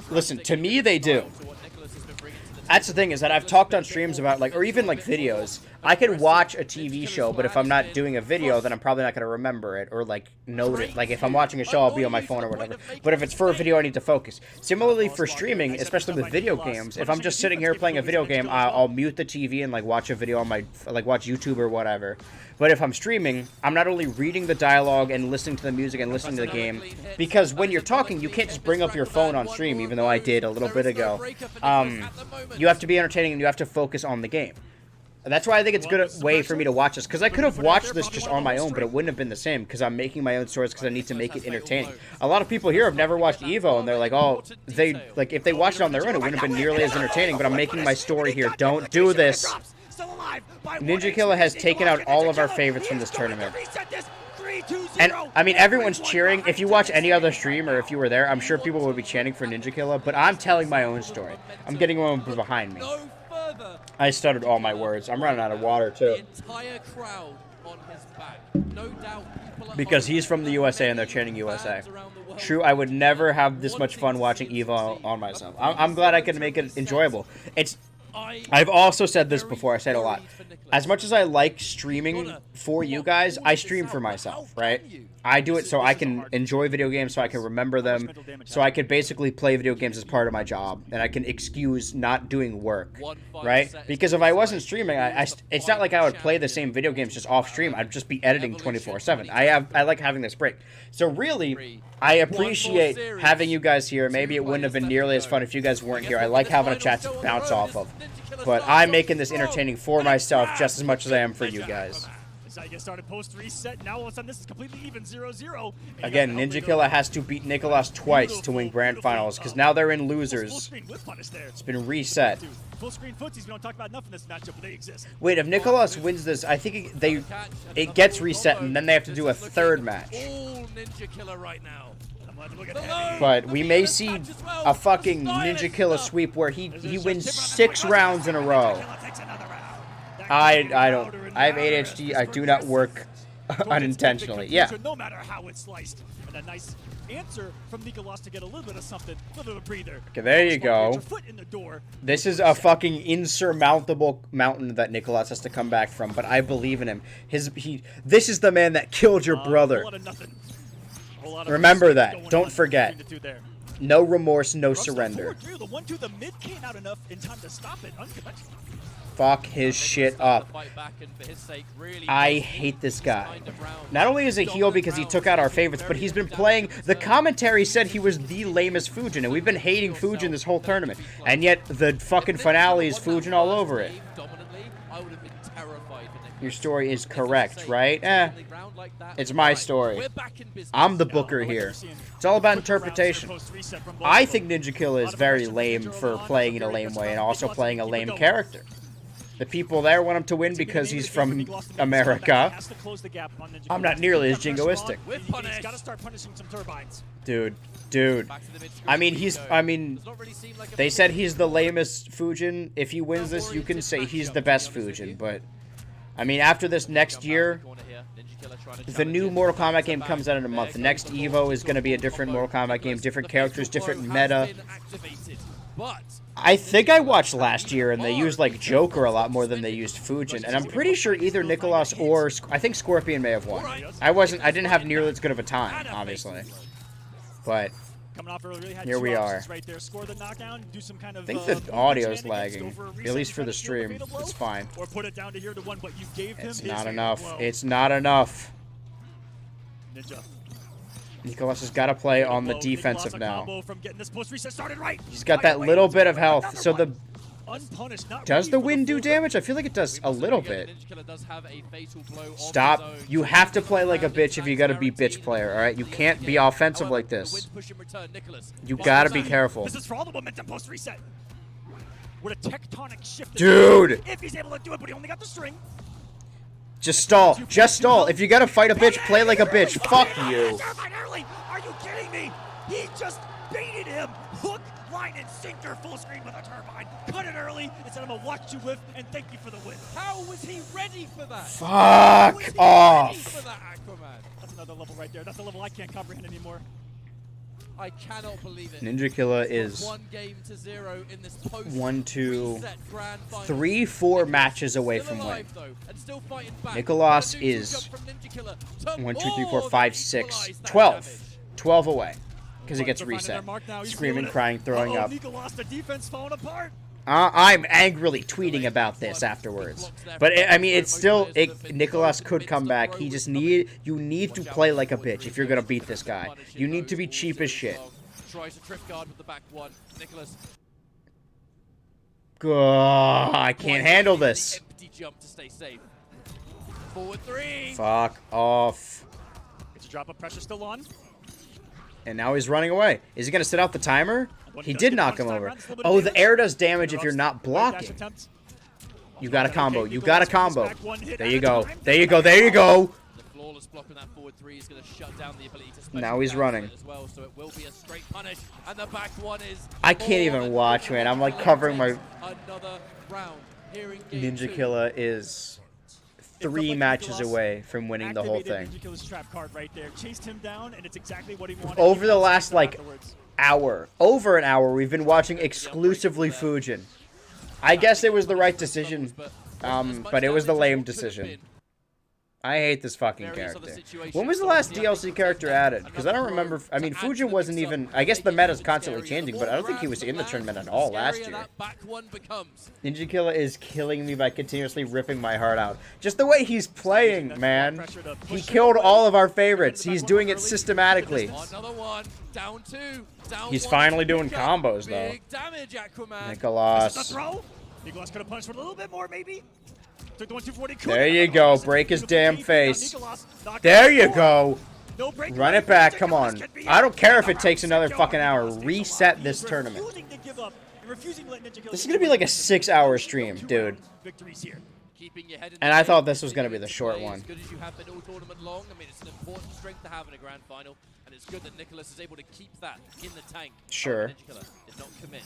listen, to me they do. That's the thing, is that I've talked on streams about, like, or even like videos. I can watch a TV show, but if I'm not doing a video, then I'm probably not gonna remember it or like note it. Like if I'm watching a show, I'll be on my phone or whatever. But if it's for a video, I need to focus. Similarly for streaming, especially with video games, if I'm just sitting here playing a video game, I'll mute the TV and like watch a video on my, like watch YouTube or whatever. But if I'm streaming, I'm not only reading the dialogue and listening to the music and listening to the game, because when you're talking, you can't just bring up your phone on stream, even though I did a little bit ago. You have to be entertaining and you have to focus on the game. And that's why I think it's a good way for me to watch this, because I could have watched this just on my own, but it wouldn't have been the same, because I'm making my own stories, because I need to make it entertaining. A lot of people here have never watched EVO, and they're like, oh, like, if they watched it on their own, it wouldn't have been nearly as entertaining, but I'm making my story here. Don't do this. Ninja Killer has taken out all of our favorites from this tournament. And, I mean, everyone's cheering. If you watch any other stream, or if you were there, I'm sure people would be chanting for Ninja Killer, but I'm telling my own story. I'm getting one behind me. I stuttered all my words. I'm running out of water, too. Because he's from the USA and they're chanting USA. True, I would never have this much fun watching EVO on myself. I'm glad I can make it enjoyable. It's I've also said this before. I said a lot. As much as I like streaming for you guys, I stream for myself, right? I do it so I can enjoy video games, so I can remember them, so I can basically play video games as part of my job, and I can excuse not doing work, right? Because if I wasn't streaming, it's not like I would play the same video games just off stream. I'd just be editing 24/7. I like having this break. So really, I appreciate having you guys here. Maybe it wouldn't have been nearly as fun if you guys weren't here. I like having a chat to bounce off of. But I'm making this entertaining for myself just as much as I am for you guys. I get started post reset. Now all of a sudden this is completely even 0-0. Again, Ninja Killer has to beat Nicholas twice to win grand finals because now they're in losers. It's been reset. Full screen footsies. We don't talk about enough in this matchup, but they exist. Wait, if Nicholas wins this, I think it gets reset and then they have to do a third match. Ninja Killer right now. But we may see a fucking Ninja Killer sweep where he wins 6 rounds in a row. I have ADHD. I do not work unintentionally. Yeah. No matter how it's sliced. And a nice answer from Nicholas to get a little bit of something, a little bit of a breather. Okay, there you go. This is a fucking insurmountable mountain that Nicholas has to come back from, but I believe in him. This is the man that killed your brother. Remember that. Don't forget. No remorse, no surrender. The 1-2, the mid came out enough in time to stop it. Fuck his shit up. I hate this guy. Not only is he a heel because he took out our favorites, but he's been playing... The commentary said he was the lamest Fujin, and we've been hating Fujin this whole tournament. And yet, the fucking finale is Fujin all over it. Your story is correct, right? It's my story. I'm the booker here. It's all about interpretation. I think Ninja Killer is very lame for playing in a lame way and also playing a lame character. The people there want him to win because he's from America. I'm not nearly as jingoistic. Dude. I mean, they said he's the lamest Fujin. If he wins this, you can say he's the best Fujin, but... I mean, after this next year, the new Mortal Kombat game comes out in a month. The next EVO is going to be a different Mortal Kombat game, different characters, different meta. I think I watched last year, and they used, like, Joker a lot more than they used Fujin. And I'm pretty sure either Nicholas or... I think Scorpion may have won. I didn't have nearly as good of a time, obviously. But... here we are. I think the audio's lagging, at least for the stream. It's fine. It's not enough. It's not enough. Nicholas has got to play on the defensive now. He's got that little bit of health. So the... Does the wind do damage? I feel like it does a little bit. Stop. You have to play like a bitch if you gotta be bitch player, alright? You can't be offensive like this. You gotta be careful. This is for all the momentum post reset. With a tectonic shift. Dude! If he's able to do it, but he only got the string. Just stall. Just stall. If you gotta fight a bitch, play like a bitch. Fuck you. Are you kidding me? He just baited him. Hook, line, and sinker full screen with a turbine. Cut it early instead of a watch you whiff and thank you for the win. How was he ready for that? Fuck off. That's another level right there. That's a level I can't comprehend anymore. I cannot believe it. Ninja Killer is 1-0 in this 1, 2, 3, 4 matches away from winning. Nicholas is 1, 2, 3, 4, 5, 6, 12. 12 away. Because he gets reset. Screaming, crying, throwing up. I'm angrily tweeting about this afterwards. But, I mean, it's still... Nicholas could come back. You need to play like a bitch if you're going to beat this guy. You need to be cheap as shit. I can't handle this. Fuck off. It's a drop of pressure still on. And now he's running away. Is he going to sit out the timer? He did knock him over. Oh, the air does damage if you're not blocking. You got a combo. You got a combo. There you go. There you go. There you go. Now he's running. I can't even watch, man. I'm like covering my... Ninja Killer is 3 matches away from winning the whole thing. Over the last, like, over an hour, we've been watching exclusively Fujin. I guess it was the right decision, but it was the lame decision. I hate this fucking character. When was the last DLC character added? Because I don't remember. I mean, Fujin wasn't even. I guess the meta's constantly changing, but I don't think he was in the tournament at all last year. Ninja Killer is killing me by continuously ripping my heart out. Just the way he's playing, man. He killed all of our favorites. He's doing it systematically. He's finally doing combos, though. Nicholas. Nicholas could have punched for a little bit more, maybe. There you go. Break his damn face. There you go. Run it back. Come on. I don't care if it takes another fucking hour. Reset this tournament. This is going to be like a 6-hour stream, dude. And I thought this was going to be the short one. As good as you have been all tournament long, I mean, it's an important strength to have in a grand final, and it's good that Nicholas is able to keep that in the tank. Sure. Ninja Killer did not commit.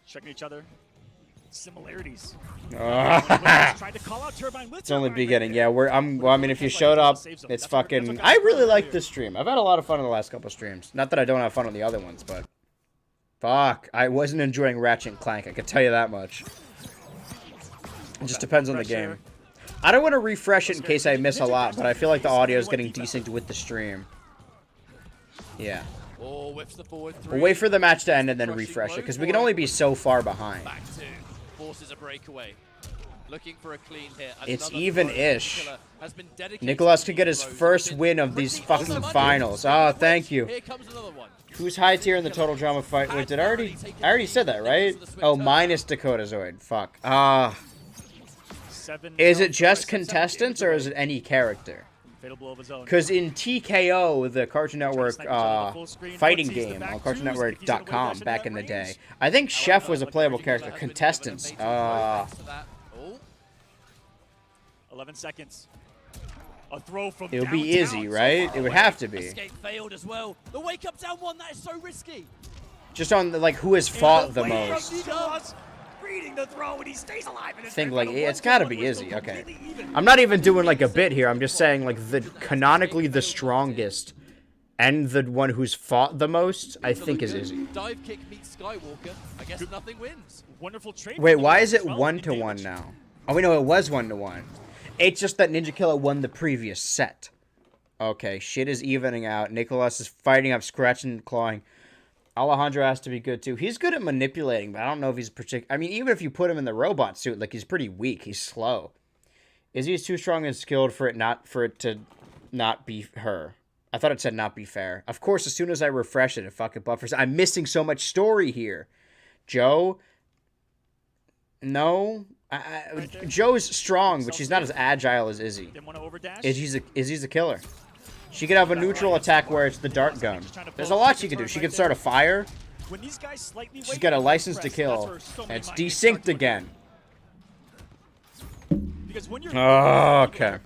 Checking each other. Similarities. Tried to call out Turbine with it's only beginning. Yeah, well, I mean, if you showed up, it's fucking. I really like this stream. I've had a lot of fun in the last couple streams. Not that I don't have fun on the other ones, but fuck, I wasn't enjoying Ratchet and Clank. I can tell you that much. It just depends on the game. I don't want to refresh it in case I miss a lot, but I feel like the audio is getting decent with the stream. Yeah. Oh, whips the forward three. We'll wait for the match to end and then refresh it, because we can only be so far behind. Back two. Forces a breakaway. Looking for a clean hit. It's even-ish. Nicholas could get his first win of these fucking finals. Oh, thank you. Here comes another one. Who's high tier in the total drama fight? Wait, I already said that, right? Oh, minus Dakota Zoid. Fuck. Is it just contestants or is it any character? Because in TKO, the Cartoon Network fighting game on CartoonNetwork.com back in the day, I think Chef was a playable character. Contestants. 11 seconds. A throw from it would be Izzy, right? It would have to be. Escape failed as well. The wake up down one. That is so risky. Just on like who has fought the most. The throw and he stays alive. I think like it's got to be Izzy. Okay, I'm not even doing like a bit here. I'm just saying like the canonically the strongest and the one who's fought the most. I think is Izzy. Dive kick meets Skywalker. I guess nothing wins. Wonderful trade. Wait, why is it 1-1 now? Oh, we know it was 1-1. It's just that Ninja Killer won the previous set. Okay, shit is evening out. Nicholas is fighting up, scratching and clawing. Alejandro has to be good too. He's good at manipulating, but I don't know if he's I mean, even if you put him in the robot suit, like he's pretty weak. He's slow. Izzy's too strong and skilled for it to not be her. I thought it said not be fair. Of course, as soon as I refresh it, it fucking buffers. I'm missing so much story here. Joe? No. Joe's strong, but she's not as agile as Izzy. Izzy's a killer. She could have a neutral attack where it's the dart gun. There's a lot she could do. She could start a fire. She's got a license to kill. And it's desynced again. Oh, okay.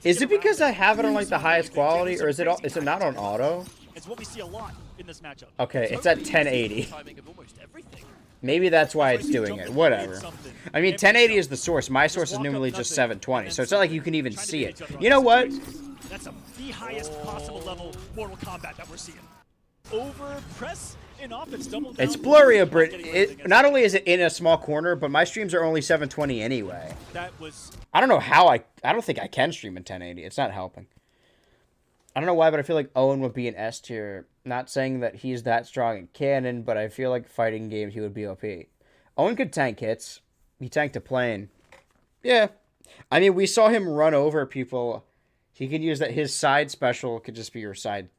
Is it because I have it on like the highest quality, or is it not on auto? It's what we see a lot in this matchup. Okay, it's at 1080. Maybe that's why it's doing it. Whatever. I mean, 1080 is the source. My source is normally just 720, so it's not like you can even see it. You know what? That's the highest possible level Mortal Kombat that we're seeing. Over press in offense, double down. It's blurry, but not only is it in a small corner, but my streams are only 720 anyway. I don't know how I don't think I can stream in 1080. It's not helping. I don't know why, but I feel like Owen would be an S tier. Not saying that he's that strong in canon, but I feel like fighting games he would be OP. Owen could tank hits. He tanked a plane. Yeah. I mean, we saw him run over people. He could use that. His side special could just be your side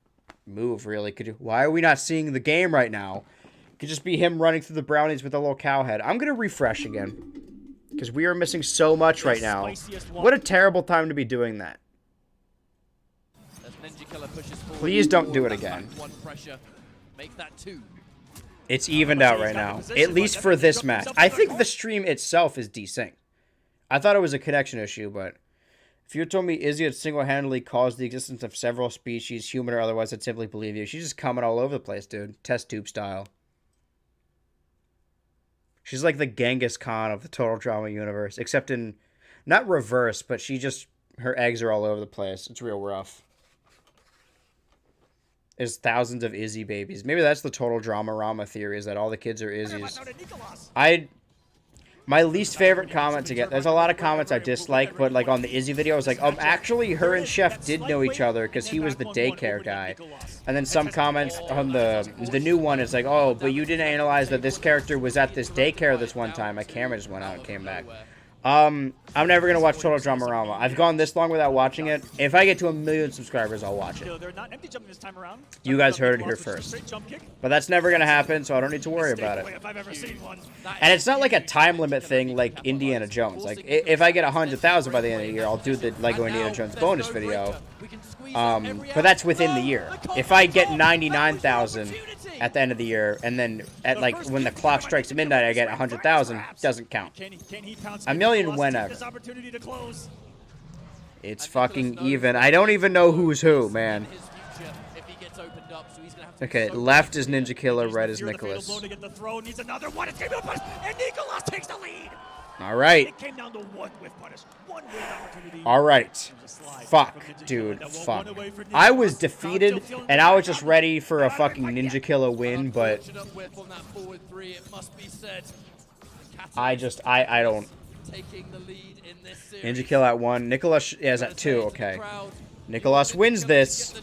move, really. Why are we not seeing the game right now? It could just be him running through the brownies with a little cow head. I'm going to refresh again, because we are missing so much right now. What a terrible time to be doing that. Please don't do it again. It's evened out right now, at least for this match. I think the stream itself is desynced. I thought it was a connection issue, but if you told me Izzy had single-handedly caused the existence of several species, human or otherwise, I'd simply believe you. She's just coming all over the place, dude. Test tube style. She's like the Genghis Khan of the Total Drama universe, except in, not reverse, but her eggs are all over the place. It's real rough. is thousands of Izzy babies. Maybe that's the total drama-rama theory, is that all the kids are Izzy's. My least favorite comment to get, there's a lot of comments I dislike, but like on the Izzy video, I was like, actually her and Chef did know each other because he was the daycare guy. And then some comments on the new one, it's like, oh, but you didn't analyze that this character was at this daycare this one time. My camera just went out and came back. I'm never going to watch Total Drama-Rama. I've gone this long without watching it. If I get to 1 million subscribers, I'll watch it. You guys heard it here first. But that's never going to happen, so I don't need to worry about it. And it's not like a time limit thing like Indiana Jones. Like, if I get 100,000 by the end of the year, I'll do the Lego Indiana Jones bonus video. But that's within the year. If I get 99,000 at the end of the year, and then at like when the clock strikes midnight, I get 100,000, doesn't count. A million whenever. It's fucking even. I don't even know who's who, man. Okay, left is Ninja Killer, right is Nicholas. All right. All right. Fuck, dude. Fuck. I was defeated, and I was just ready for a fucking Ninja Killer win, but I don't. Ninja Killer at 1. Nicholas is at 2. Okay. Nicholas wins this.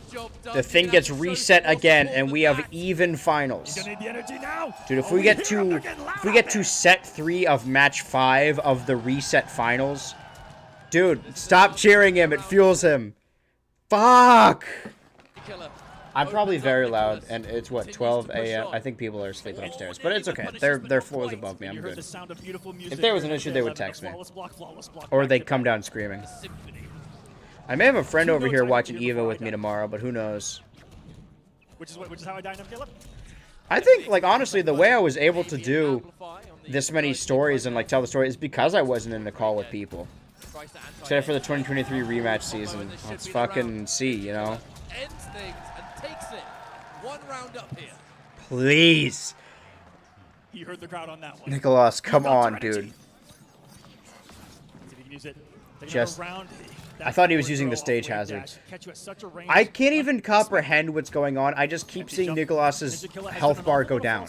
The thing gets reset again, and we have even finals. Dude, if we get to set 3 of match 5 of the reset finals, dude, stop cheering him. It fuels him. Fuck. I'm probably very loud, and it's what, 12 a.m. I think people are sleeping upstairs, but it's okay. Their floor is above me. I'm good. If there was an issue, they would text me, or they'd come down screaming. I may have a friend over here watching EVO with me tomorrow, but who knows? Which is how I die in Caleb. I think, like, honestly, the way I was able to do this many stories and like tell the story is because I wasn't in the call with people. Except for the 2023 rematch season. Let's fucking see, you know. Please. You heard the crowd on that one. Nicholas, come on, dude. Just. I thought he was using the stage hazard. I can't even comprehend what's going on. I just keep seeing Nicholas's health bar go down.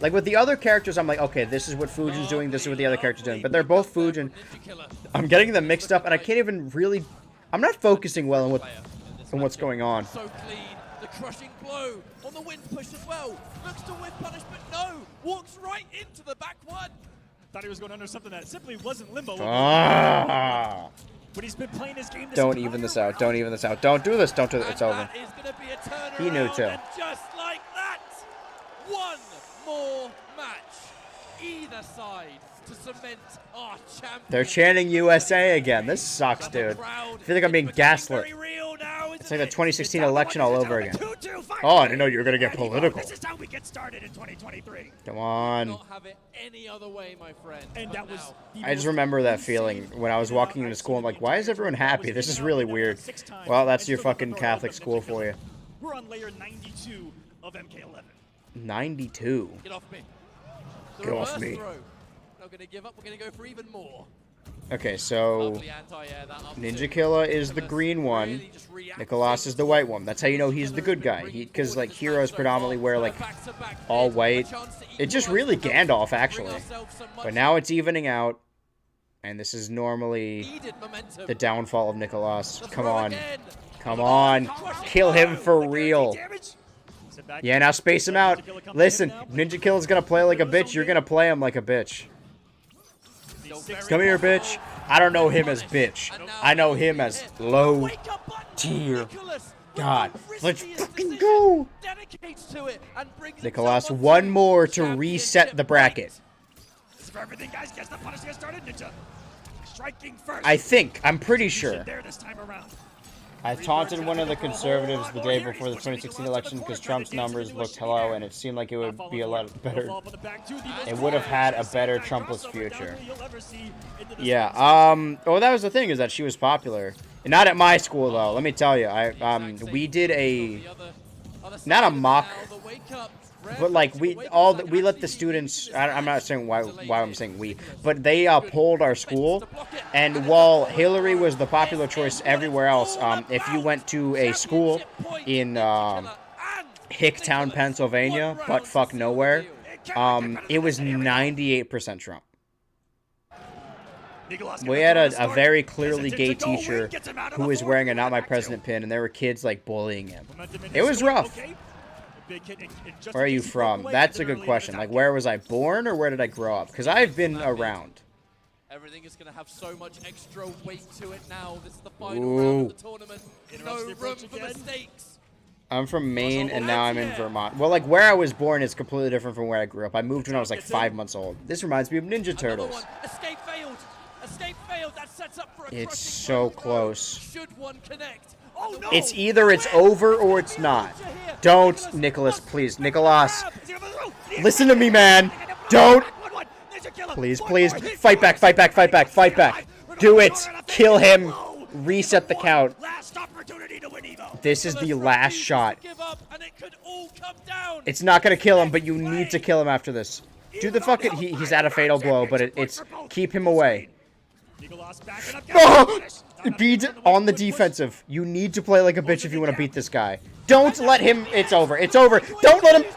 Like with the other characters, I'm like, okay, this is what Fujin's doing, this is what the other character's doing. But they're both Fujin. I'm getting them mixed up, and I can't even really... I'm not focusing well on what's going on. So clean, the crushing blow on the wind push as well. Looks to whip punish, but no! Walks right into the back one. Thought he was going under something that simply wasn't limbo. Ah. But he's been playing his game. Don't even this out. Don't even this out. Don't do this. Don't do this. It's over. He knew too. And just like that, one more match. Either side to cement our champion. They're chanting USA again. This sucks, dude. I feel like I'm being gaslit. It's like the 2016 election all over again. Oh, I didn't know you were gonna get political. This is how we get started in 2023. Come on. Not have it any other way, my friend. And that was I just remember that feeling when I was walking into school. I'm like, why is everyone happy? This is really weird. Well, that's your fucking Catholic school for you. We're on layer 92 of MK11. 92. Get off me. Get off me. Not gonna give up. We're gonna go for even more. Okay, so Ninja Killer is the green one. Nicholas is the white one. That's how you know he's the good guy. Because like heroes predominantly wear like all white. It's just really Gandalf actually. But now it's evening out, and this is normally the downfall of Nicholas. Come on, come on, kill him for real. Yeah, now space him out. Listen, if Ninja Killer's gonna play like a bitch, you're gonna play him like a bitch. Come here, bitch. I don't know him as bitch. I know him as low tier. God, let's fucking go. Nicholas, one more to reset the bracket. I think. I'm pretty sure. I taunted one of the conservatives the day before the 2016 election because Trump's numbers looked low and it seemed like it would be a lot better. It would have had a better Trumpless future. Yeah, well, that was the thing, is that she was popular. Not at my school, though, let me tell you. We did a, not a mock But like we let the students. I'm not saying why I'm saying we, but they polled our school, and while Hillary was the popular choice everywhere else, if you went to a school in Hicktown, Pennsylvania, but fuck nowhere, it was 98% Trump. We had a very clearly gay teacher who was wearing a "Not My President" pin, and there were kids like bullying him. It was rough. Where are you from? That's a good question. Like, where was I born, or where did I grow up? Because I've been around. Everything is going to have so much extra weight to it now. This is the final round of the tournament. No room for mistakes. I'm from Maine, and now I'm in Vermont. Well, like, where I was born is completely different from where I grew up. I moved when I was like 5 months old. This reminds me of Ninja Turtles. Escape failed. Escape failed. That sets up for a It's so close. Should one connect? Oh, no. It's either it's over or it's not. Don't, Nicholas, please. Nicholas. Listen to me, man. Don't. Please, please. Fight back, fight back, fight back, fight back. Do it. Kill him. Reset the count. This is the last shot. It's not going to kill him, but you need to kill him after this. Do the fucking... He's at a fatal blow, but it's... Keep him away. Oh! Beat on the defensive. You need to play like a bitch if you want to beat this guy. Don't let him... It's over. It's over. Don't let him...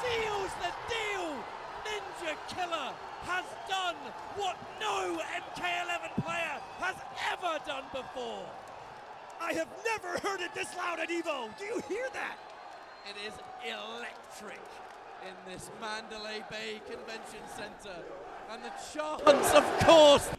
Seals the deal. Ninja Killer has done what no MK11 player has ever done before. I have never heard it this loud at EVO. Do you hear that? It is electric in this Mandalay Bay Convention Center. And the chance, of course.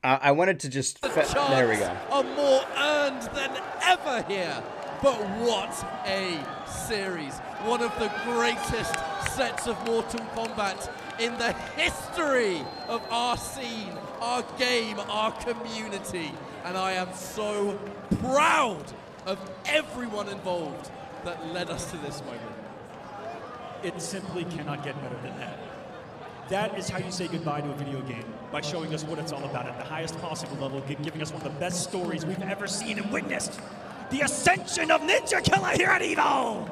I wanted to just... There we go. Are more earned than ever here. But what a series. One of the greatest sets of Mortal Kombat in the history of our scene, our game, our community. And I am so proud of everyone involved that led us to this moment. It simply cannot get better than that. That is how you say goodbye to a video game, by showing us what it's all about at the highest possible level, giving us one of the best stories we've ever seen and witnessed. The ascension of Ninja Killer here at EVO!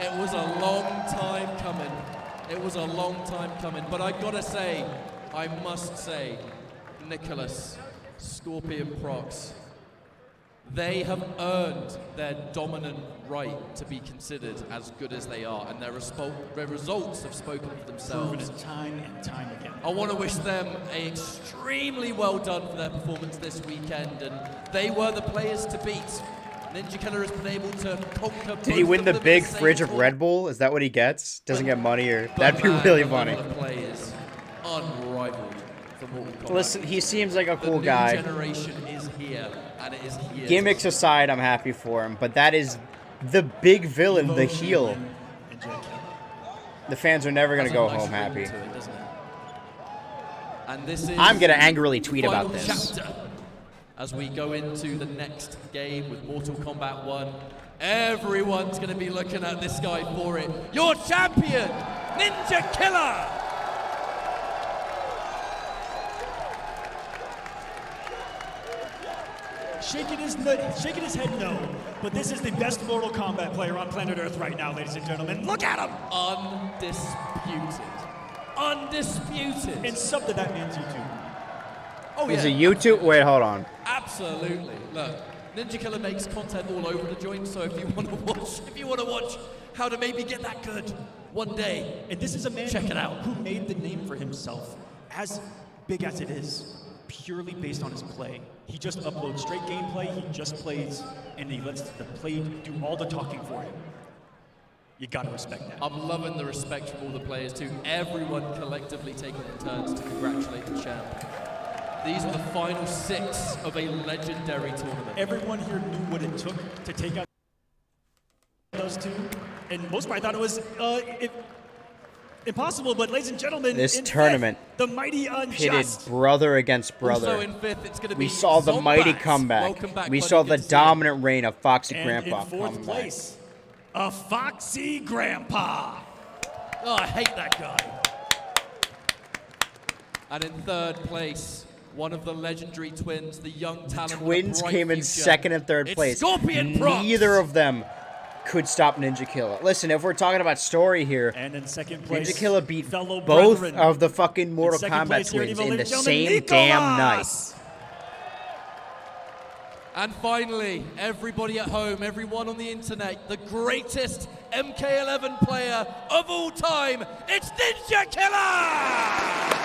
It was a long time coming. It was a long time coming, but I gotta say, I must say, Nicholas, Scorpion Prox, they have earned their dominant right to be considered as good as they are, and their results have spoken for themselves. Proven it time and time again. I want to wish them extremely well done for their performance this weekend, and they were the players to beat. Ninja Killer has been able to conquer. Did he win the big fridge of Red Bull? Is that what he gets? Doesn't get money, or that'd be really funny. Players unrivaled for Mortal Kombat. Listen, he seems like a cool guy. The new generation is here, and it is here. Gimmicks aside, I'm happy for him, but that is the big villain, the heel. The fans are never gonna go home happy. And this is I'm gonna angrily tweet about this. Chapter. As we go into the next game with Mortal Kombat 1, everyone's going to be looking at this guy for it. Your champion, Ninja Killer! Shaking his head no, but this is the best Mortal Kombat player on planet Earth right now, ladies and gentlemen. Look at him! Undisputed. Undisputed. And sub to that man's YouTube. Oh, Is yeah. it YouTube? Wait, hold on. Absolutely. Look, Ninja Killer makes content all over the joint, so if you want to watch how to maybe get that good one day, and this is a man check it out. Who made the name for himself as big as it is, purely based on his play. He just uploads straight gameplay, he just plays, and he lets the play do all the talking for him. You gotta respect that. I'm loving the respect from all the players too. Everyone collectively taking turns to congratulate the champ. These are the final 6 of a legendary tournament. Everyone here knew what it took to take out those two, and most probably thought it was impossible, but ladies and gentlemen, This in tournament fifth, the mighty Unjust. pitted brother against brother. Also in 5th, it's going to We be saw the mighty Zombax. comeback. Welcome back, We buddy. saw Good the to see you. dominant reign of Foxy And Grandpa in 4th come back. place, a Foxy Grandpa. Oh, I hate that guy. And in 3rd place, one of the legendary twins, the young talent. with a Twins bright came in future. second and third It's place. Scorpion Props. Neither of them could stop Ninja Killa. Listen, if we're talking about story here, And in second place, Ninja Killa beat fellow both brethren. of the fucking Mortal second Kombat place here at twins EVO, in the ladies and same gentlemen, damn night. Nicolas! And finally, everybody at home, everyone on the internet, the greatest MK11 player of all time, it's Ninja Killa!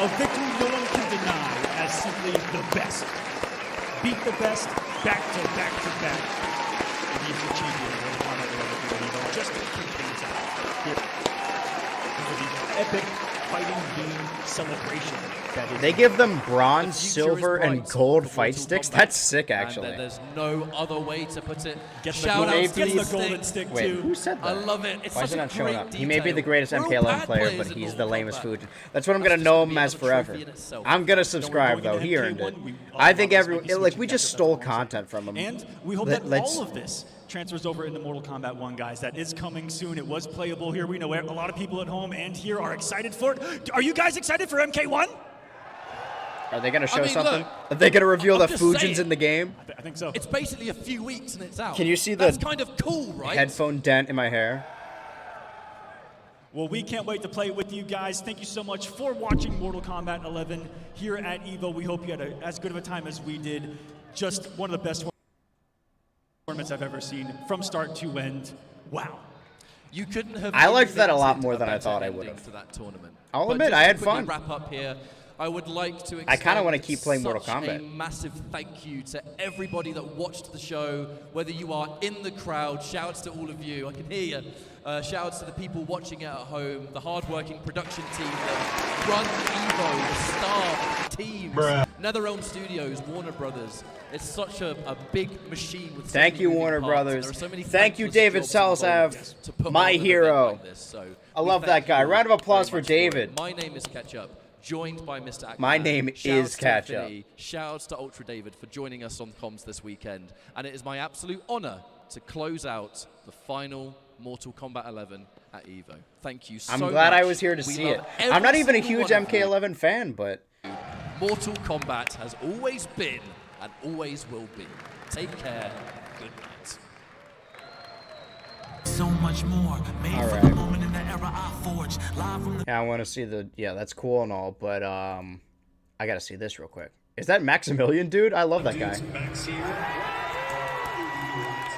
A victory no one can deny as simply the best. Beat the best, back to back to back. And he's the champion of Mortal Kombat 11 EVO, just to kick things out. Here for the epic fighting game celebration. That is They give them bronze, The future is silver, and bright gold for fight Mortal sticks. Kombat. That's sick, And actually. there's no other way to put it. Gets Shout the, out gold, to gets these the golden things. stick Wait, too. who said that? I love it. It's Why is such it a not showing great up? He may be the greatest detail. We're all MK11 bad player, players but in he's Mortal the lamest Kombat. food. That's what I'm That's gonna just know gonna him be as another forever. trophy in itself. I'm gonna Don't subscribe worry, though. going He into earned it. MK1, I think might be like we switching just chapters stole after one content from him. And we hope Let- that let's- all of this transfers over into Mortal Kombat 1, guys. That is coming soon. It was playable here. We know a lot of people at home and here are excited for it. Are you guys excited for MK1? Are they gonna show I mean, something? look, Are they gonna reveal I'm that just Fujin's saying. in the game? I think so. It's basically a few weeks and it's out. Can you see the That's kind of cool, right? headphone dent in my hair? Well, we can't wait to play with you guys. Thank you so much for watching Mortal Kombat 11 here at EVO. We hope you had as good of a time as we did. Just one of the best tournaments I've ever seen from start to end. Wow. You couldn't have. I liked that a lot invented more a than I better thought I ending would've. To that tournament. I'll But admit, just I to had quickly fun. Wrap up here. I would like to. I kinda wanna extend keep playing Mortal such Kombat. A massive thank you to everybody that watched the show, whether you are in the crowd. Shouts to all of you. I can hear you. Shouts to the people watching it at home, the hard-working production team that run EVO, the staff, the teams, NetherRealm Studios, Warner Brothers. It's such a big machine with so Thank many you, moving Warner parts, and Brothers. there are so many Thank you, thankless David jobs involved Salsav, to put my on an event hero. like this. So I we love thank that guy. you Round of all applause very for much it. David. My name is Ketchup, joined by Mr. Akbar. My name is Shouts to Ketchup. Infinity, Shouts to Ultra David for joining us on comms this weekend. And it is my absolute honor to close out the final Mortal Kombat 11 at EVO. Thank you so much. I'm glad I was here to We see love it. every I'm not even a single huge one of you. MK11 fan, but Mortal Kombat has always been and always will be. Take care. Good night. So much more made All from right. the moment in the era I forged. Live from the yeah, I want to see the. Yeah, that's cool and all, but I gotta see this real quick. Is that Maximilian, dude? I love that guy. Max here.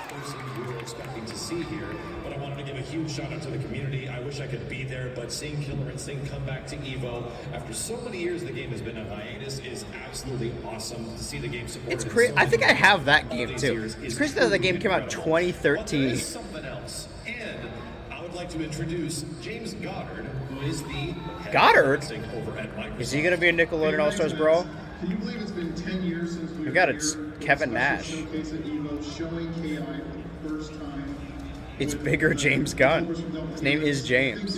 Person we were expecting to see here, but I wanted to give a huge shout out to the community. I wish I could be there, but seeing Killer Instinct come back to EVO after so many years the game has been on hiatus is absolutely awesome to see the game supported. It's in crazy. so I think I many have that of game these too. years It's is crazy that the game came out incredible. But there 2013. is something else, and I would like to introduce James Goddard, who is the head Goddard? of Instinct over at Microsoft. Is he gonna be a Nickelodeon All Stars, bro? Can you believe it's been 10 years since we We got were it, here with Kevin a Nash. special showcase at EVO showing KI for the first time? It's with, bigger James Gunn. His name is James.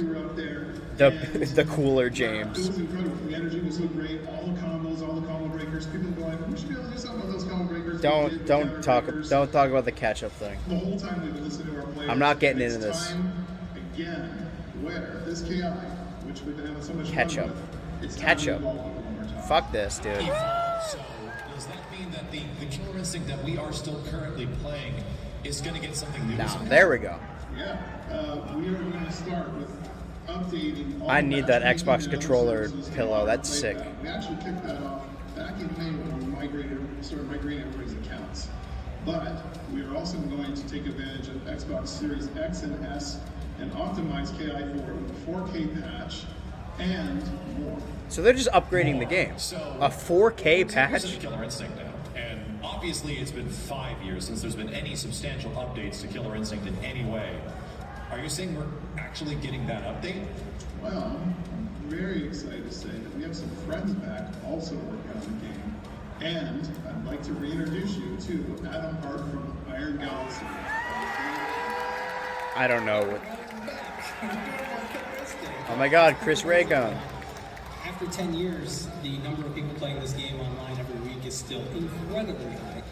The cooler It James. was incredible. The energy was so great. All the combos, all the combo breakers. People going, we should be able to do something with those combo breakers. We did Don't talk breakers. about the catch-up thing. The whole time we've been listening to our players. I'm not getting it's into this. Time again where this KI, which we've been having so much Ketchup. fun with, it's time to Ketchup. evolve one more time. Fuck this, dude. So does that mean that the Killer Instinct that we are still currently playing is going to get something new? Now, there we go. Yeah, we are going to start with updating all I need that the Xbox back-end controller services pillow. That's way sick. back. We actually kicked that off back in May when we started migrating everybody's accounts. But we are also going to take advantage of Xbox Series X and S and optimize KI for it with a 4K patch and more. So they're just upgrading the game. A 4K patch? Killer Instinct now, and obviously it's been 5 years since there's been any substantial updates to Killer Instinct in any way. Are you saying we're actually getting that update? Well, I'm very excited to say that we have some friends back also working on the game. And I'd like to reintroduce you to Adam Hart from Iron Galaxy. I don't know. Oh my god, Chris Raycon. After 10 years, the number of people playing this game online every week is still incredibly high.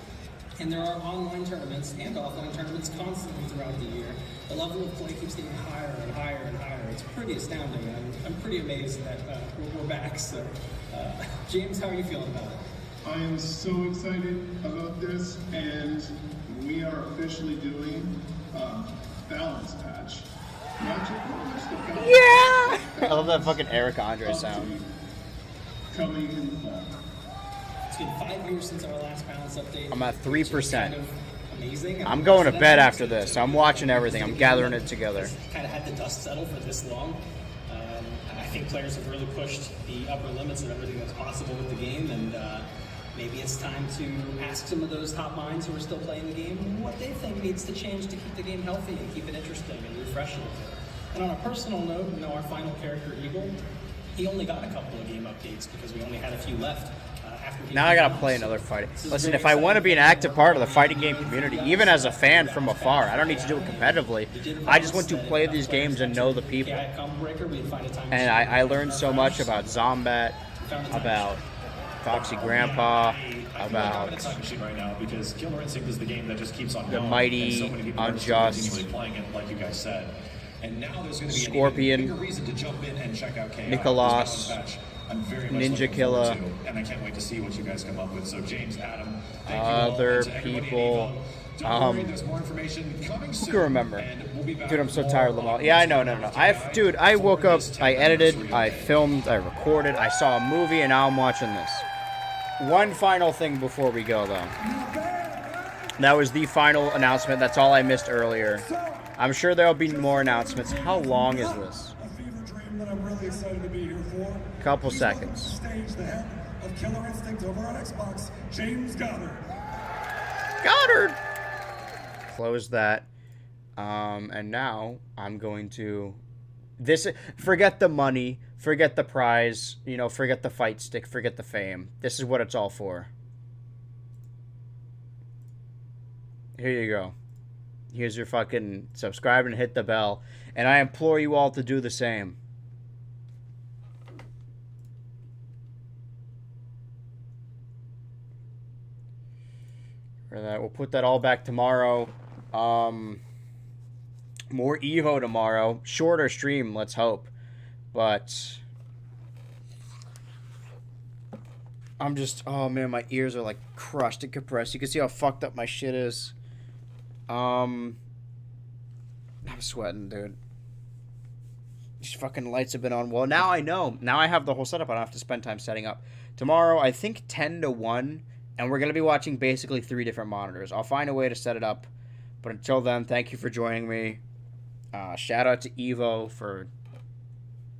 And there are online tournaments and offline tournaments constantly throughout the year. The level of play keeps getting higher and higher and higher. It's pretty astounding. I'm pretty amazed that we're back. So, James, how are you feeling about it? I am so excited about this, and we are officially doing a balance patch. Not just the balance Yeah! I love that fucking Eric Andre sound. Coming in the fall. It's been 5 years since our last balance update. I'm at 3%. Amazing. I'm going to bed after this. I'm watching everything. I'm gathering it together. Kind of had the dust settle for this long. I think players have really pushed the upper limits of everything that's possible with the game, and maybe it's time to ask some of those top minds who are still playing the game what they think needs to change to keep the game healthy and keep it interesting and refreshing. And on a personal note, our final character, Eagle, he only got a couple of game updates because we only had a few left. Now I gotta play another fight. Listen, if I want to be an active part of the fighting game community, even as a fan from afar, I don't need to do it competitively. I just want to play these games and know the people. And I learned so much about Zombat, about Foxy Grandpa, about because Killer Instinct is the game that just keeps on the going, mighty, and so many people are unjust, continually playing it, like you guys said. And now there's going to be Scorpion, an even bigger reason to jump in and check out KI. Nicholas, I'm very much Ninja looking Killer, forward to, and I can't wait to see what you guys come up with. So James, Adam, thank other you all, and to everybody people. at EVO, don't worry, there's more information coming Who soon. can remember? And we'll be back Dude, I'm so with tired of more them all. Yeah, I know, no. Dude, I woke up, I edited, I filmed, I recorded, I saw a movie, and now I'm watching this. One final thing before we go, though. That was the final announcement. That's all I missed earlier. I'm sure there'll be more announcements. How long is this? That I'm really excited to be here for. Couple Please seconds. welcome to the stage the head of Killer Instinct over on Xbox, James Goddard. Goddard! Close that. And now I'm going to... Forget the money. Forget the prize. Forget the fight stick. Forget the fame. This is what it's all for. Here you go. Here's your fucking subscribe and hit the bell. And I implore you all to do the same. For that, we'll put that all back tomorrow. More EVO tomorrow. Shorter stream, let's hope. But I'm just, oh man, my ears are like crushed and compressed. You can see how fucked up my shit is. I'm sweating, dude. These fucking lights have been on. Well, now I know. Now I have the whole setup. I don't have to spend time setting up. Tomorrow, I think 10 to 1. And we're going to be watching basically 3 different monitors. I'll find a way to set it up. But until then, thank you for joining me. Shout out to EVO for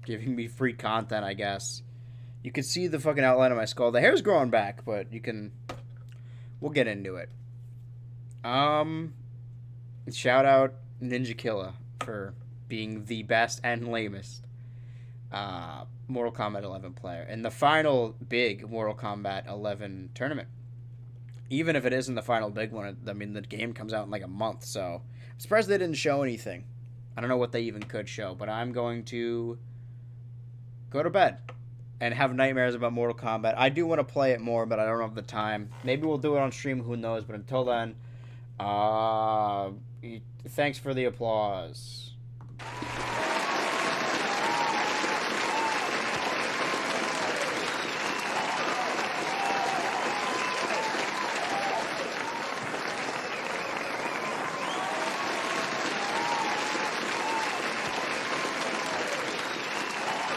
giving me free content, I guess. You can see the fucking outline of my skull. The hair's growing back, but you can... We'll get into it. Shout out Ninja Killer for being the best and lamest Mortal Kombat 11 player. In the final big Mortal Kombat 11 tournament. Even if it isn't the final big one, I mean, the game comes out in like a month, so... I'm surprised they didn't show anything. I don't know what they even could show, but I'm going to go to bed and have nightmares about Mortal Kombat. I do want to play it more, but I don't have the time. Maybe we'll do it on stream, who knows, but until then, thanks for the applause.